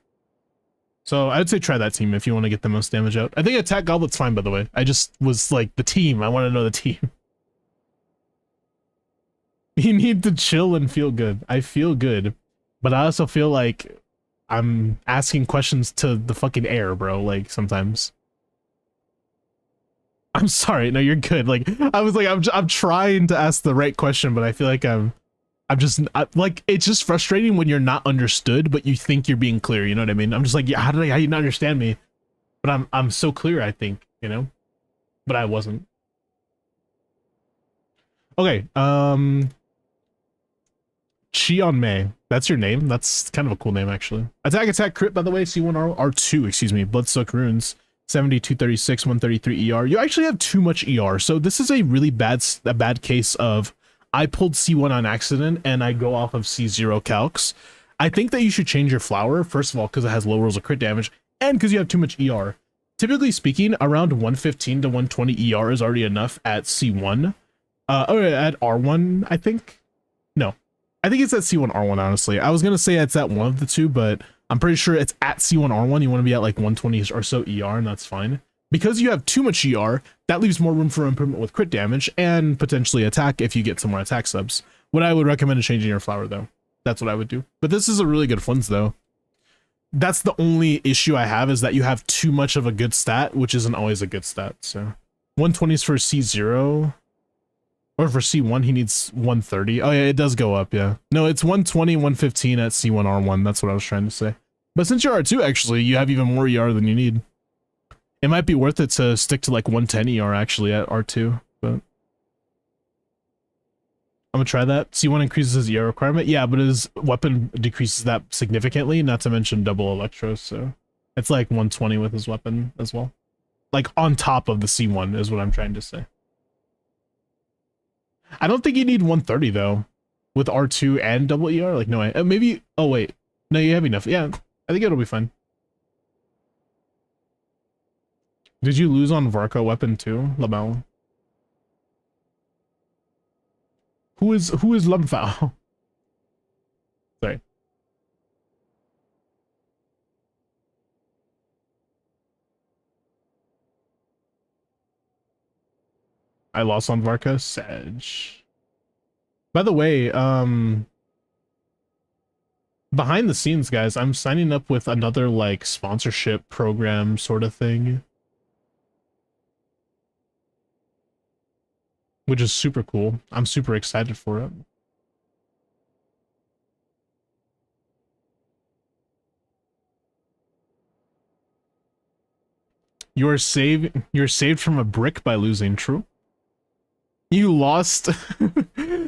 Speaker 1: So I would say try that team if you want to get the most damage out. I think Attack Goblet's fine, by the way. I just was like, the team. I want to know the team. You need to chill and feel good. I feel good, but I also feel like I'm asking questions to the fucking air, bro. Like, sometimes. I'm sorry. No, you're good. Like, I was like, I'm trying to ask the right question, but I feel like like, it's just frustrating when you're not understood, but you think you're being clear. You know what I mean? I'm just like, yeah, how you not understand me? But I'm so clear, I think, you know, but I wasn't. Okay. Cheon Mei. That's your name. That's kind of a cool name, actually. Attack crit, by the way. C1 R2, excuse me. Bloodsoak runes. 70, 236, 133 ER. You actually have too much ER. So this is a really bad case of I pulled C1 on accident and I go off of C0 calcs. I think that you should change your flower, first of all, because it has low rolls of crit damage, and because you have too much ER. Typically speaking, around 115 to 120 ER is already enough at C1. Or at R1, I think. No, I think it's at C1 R1, honestly. I was going to say it's at one of the two, but I'm pretty sure it's at C1 R1. You want to be at like 120 or so ER, and that's fine. Because you have too much ER, that leaves more room for improvement with crit damage and potentially attack if you get some more attack subs. What I would recommend is changing your flower, though. That's what I would do. But this is a really good Flints, though. That's the only issue I have, is that you have too much of a good stat, which isn't always a good stat. So 120s for C0. Or for C1, he needs 130. Oh, yeah, it does go up, yeah. No, it's 120, 115 at C1 R1. That's what I was trying to say. But since you're R2, actually, you have even more ER than you need. It might be worth it to stick to like 110 ER actually at R2, but I'm gonna try that. C1 increases his ER requirement. Yeah, but his weapon decreases that significantly, not to mention double electro, so it's like 120 with his weapon as well. Like on top of the C1 is what I'm trying to say. I don't think you need 130 though, with R2 and double ER. Like, no, maybe, oh wait, no, you have enough. Yeah, I think it'll be fine. Did you lose on Varka weapon too, Lamel? Who is Lumfao? Sorry. I lost on Varka. Sedge. By the way, behind the scenes, guys, I'm signing up with another like sponsorship program sort of thing, which is super cool. I'm super excited for it. You're saved from a brick by losing, true? You lost.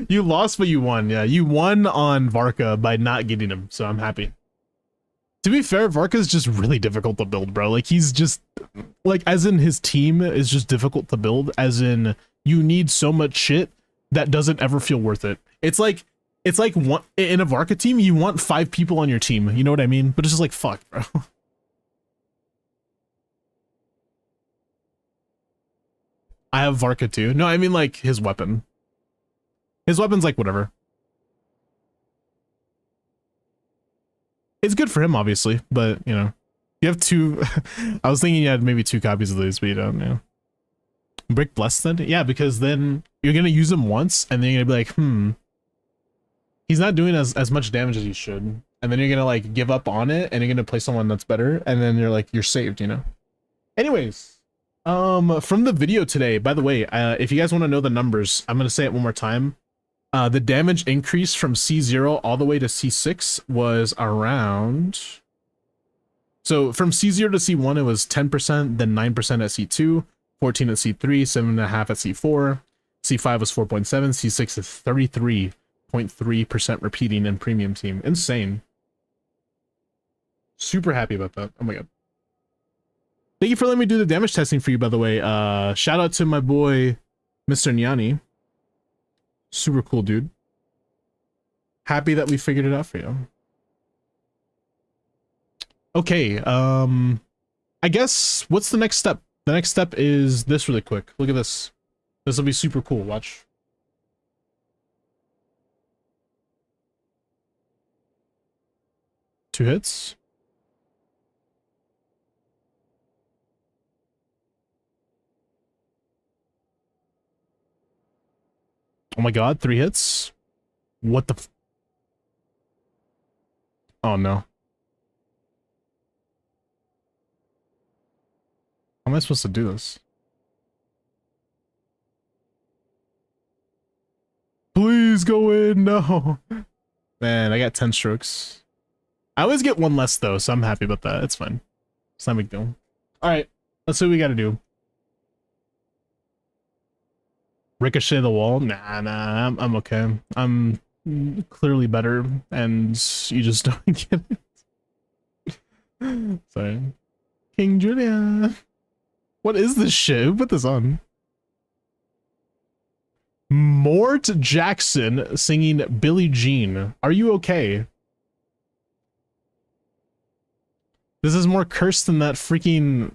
Speaker 1: You lost, but you won. Yeah, you won on Varka by not getting him, so I'm happy. To be fair, Varka's just really difficult to build, bro. Like, he's just, like, as in his team is just difficult to build, as in you need so much shit that doesn't ever feel worth it. It's like one, in a Varka team, you want 5 people on your team. You know what I mean? But it's just like, fuck, bro. I have Varka too. No, I mean like his weapon. His weapon's like whatever. It's good for him, obviously, but you know, you have 2. I was thinking you had maybe 2 copies of these, but you don't know. Brick Blessed then? Yeah, because then you're gonna use him once, and then you're gonna be like, he's not doing as much damage as he should. And then you're gonna like give up on it, and you're gonna play someone that's better, and then you're like, you're saved, you know? Anyways. From the video today, by the way, if you guys want to know the numbers, I'm going to say it one more time. The damage increase from C0 all the way to C6 was around... So from C0 to C1, it was 10%, then 9% at C2, 14 at C3, 7.5 at C4. C5 was 4.7, C6 is 33.3% repeating in premium team. Insane. Super happy about that. Oh my god. Thank you for letting me do the damage testing for you, by the way. Shout out to my boy, Mr. Nyani. Super cool dude. Happy that we figured it out for you. Okay, I guess, what's the next step? The next step is this really quick. Look at this. This will be super cool. Watch. Two hits. Oh my god, 3 hits? What the f- Oh no. How am I supposed to do this? Please go in, no. Man, I got 10 strokes. I always get one less though, so I'm happy about that. It's fine. It's not a big deal. Alright, let's see what we gotta do. Ricochet the wall? Nah, I'm okay. I'm clearly better, and you just don't get it. Sorry. King Julia. What is this shit? Who put this on? Mort Jackson singing Billie Jean. Are you okay? This is more cursed than that freaking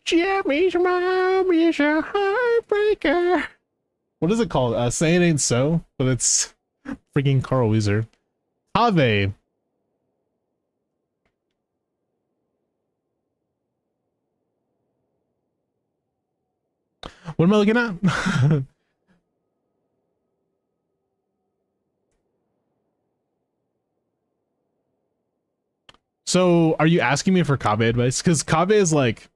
Speaker 1: Jimmy's mom is a heartbreaker. What is it called? Say It Ain't So, but it's freaking Carl Weezer. Ave. What am I looking at? So, are you asking me for Kaveh advice? Because Kaveh is like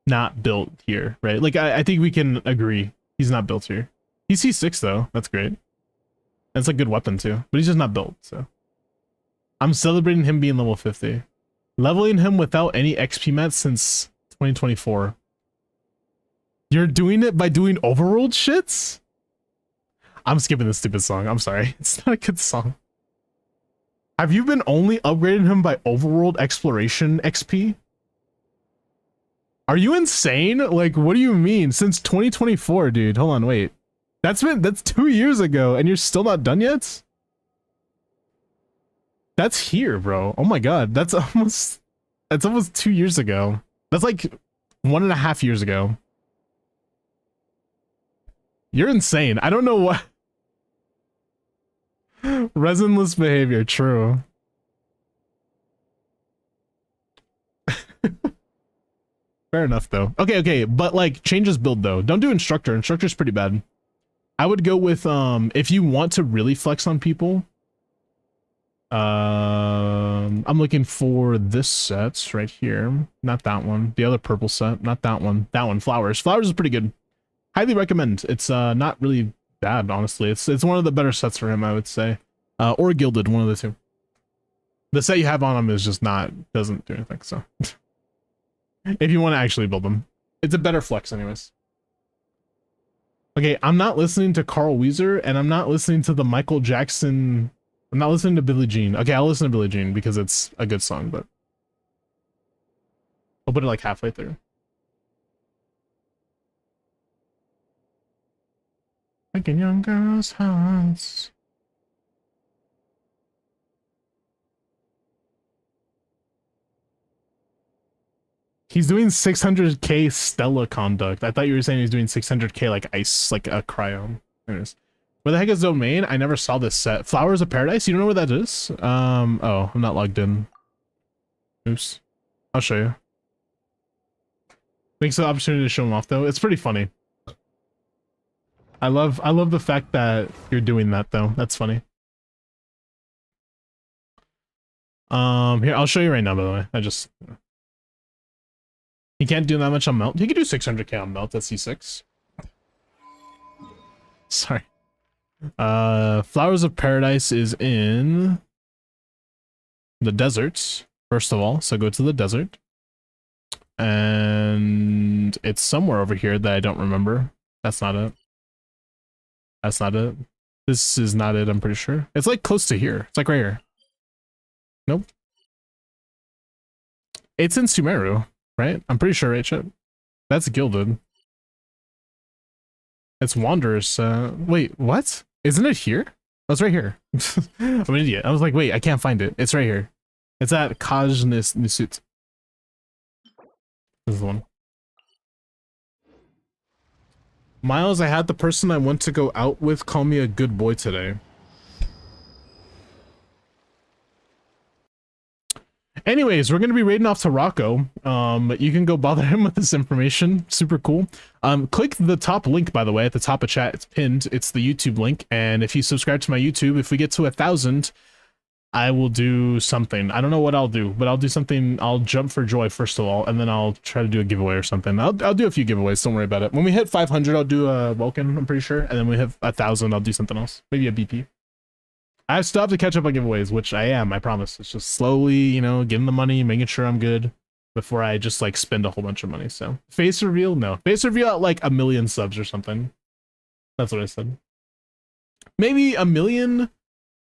Speaker 1: not built here, right? Like I think we can agree he's not built here. He's C6 though. That's great. That's a good weapon too, but he's just not built. So I'm celebrating him being level 50, leveling him without any XP mats since 2024. You're doing it by doing overworld shits? I'm skipping this stupid song. I'm sorry. It's not a good song. Have you been only upgrading him by overworld exploration XP? Are you insane? Like, what do you mean? Since 2024, dude. Hold on, wait. That's 2 years ago, and you're still not done yet? That's here, bro. Oh my god. That's almost 2 years ago. That's like 1.5 years ago. You're insane. I don't know what. Resinless behavior, true. Fair enough, though. Okay, but like, change his build, though. Don't do Instructor. Instructor's pretty bad. I would go with, if you want to really flex on people, I'm looking for this set right here. Not that one. The other purple set. Not that one. That one, Flowers. Flowers is pretty good. Highly recommend. It's not really bad, honestly. It's one of the better sets for him, I would say. Or Gilded, one of the two. The set you have on him is just doesn't do anything, so. If you want to actually build them. It's a better flex anyways. Okay, I'm not listening to Carl Weezer, and I'm not listening to the Michael Jackson. I'm not listening to Billie Jean. Okay, I'll listen to Billie Jean because it's a good song, but I'll put it like halfway through. Like in young girls' hearts. He's doing 600k Stella conduct. I thought you were saying he's doing 600k like ice, like a cryo. Anyways. Where the heck is Domain? I never saw this set. Flowers of Paradise? You don't know where that is? Oh, I'm not logged in. Oops. I'll show you. Thanks for the opportunity to show him off though. It's pretty funny. I love the fact that you're doing that though. That's funny. Here, I'll show you right now, by the way. He can't do that much on Melt. He could do 600k on Melt at C6. Sorry. Flowers of Paradise is in the desert, first of all. So go to the desert. and it's somewhere over here that I don't remember. That's not it. That's not it. This is not it, I'm pretty sure. It's like close to here. It's like right here. Nope. It's in Sumeru, right? I'm pretty sure, right, Chip? That's Gilded. It's Wanderers. Wait, what? Isn't it here? Oh, it's right here. I'm an idiot. I was like, wait, I can't find it. It's right here. It's at Kajnis Nisut. This is the one. Miles, I had the person I want to go out with call me a good boy today. Anyways, we're going to be raiding off to Rocco. You can go bother him with this information. Super cool. Click the top link, by the way, at the top of chat. It's pinned. It's the YouTube link. And if you subscribe to my YouTube, if we get to 1,000, I will do something. I don't know what I'll do, but I'll do something. I'll jump for joy, first of all, and then I'll try to do a giveaway or something. I'll do a few giveaways. Don't worry about it. When we hit 500, I'll do a Vulcan, I'm pretty sure. And then when we hit 1,000, I'll do something else. Maybe a BP. I still have to catch up on giveaways, which I am, I promise. It's just slowly, you know, getting the money, making sure I'm good before I just like spend a whole bunch of money. So face reveal, no. Face reveal at like 1 million subs or something. That's what I said. Maybe 1 million?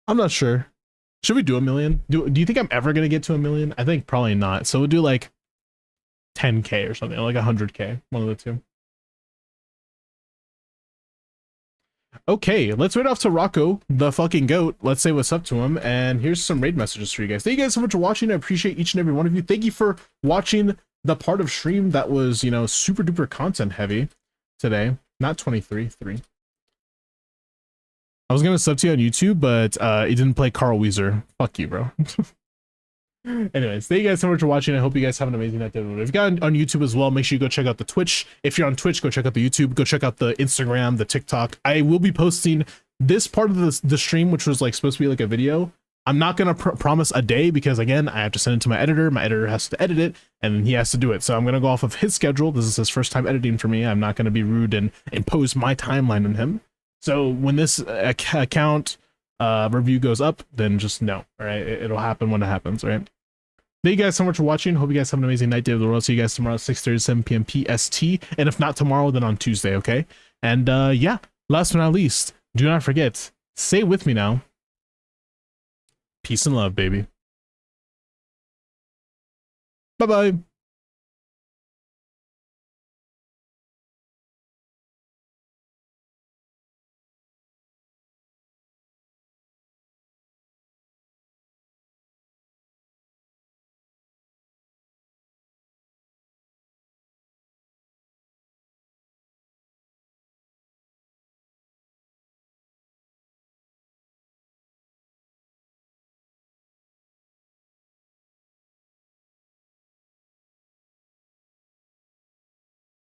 Speaker 1: I'm not sure. Should we do 1 million? Do you think I'm ever going to get to 1 million? I think probably not. So we'll do like 10K or something, or like 100K, one of the two. Okay, let's raid off to Rocco, the fucking goat. Let's say what's up to him, and here's some raid messages for you guys. Thank you guys so much for watching. I appreciate each and every one of you. Thank you for watching the part of stream that was, you know, super duper content heavy today. Not 23, 3. I was gonna sub to you on YouTube, but it didn't play Carl Weezer. Fuck you, bro. Anyways, thank you guys so much for watching. I hope you guys have an amazing night. If you got on YouTube as well, make sure you go check out the Twitch. If you're on Twitch, go check out the YouTube. Go check out the Instagram, the TikTok. I will be posting this part of the stream, which was like supposed to be like a video. I'm not gonna promise a day because again, I have to send it to my editor. My editor has to edit it, and he has to do it. So I'm gonna go off of his schedule. This is his first time editing for me. I'm not gonna be rude and impose my timeline on him. So when this account review goes up, then just know, all right? It'll happen when it happens, all right? Thank you guys so much for watching. Hope you guys have an amazing night, day of the world. See you guys tomorrow at 6:30, 7 p.m. PST. And if not tomorrow, then on Tuesday, okay? And yeah, last but not least, do not forget, say with me now, peace and love, baby. Bye-bye.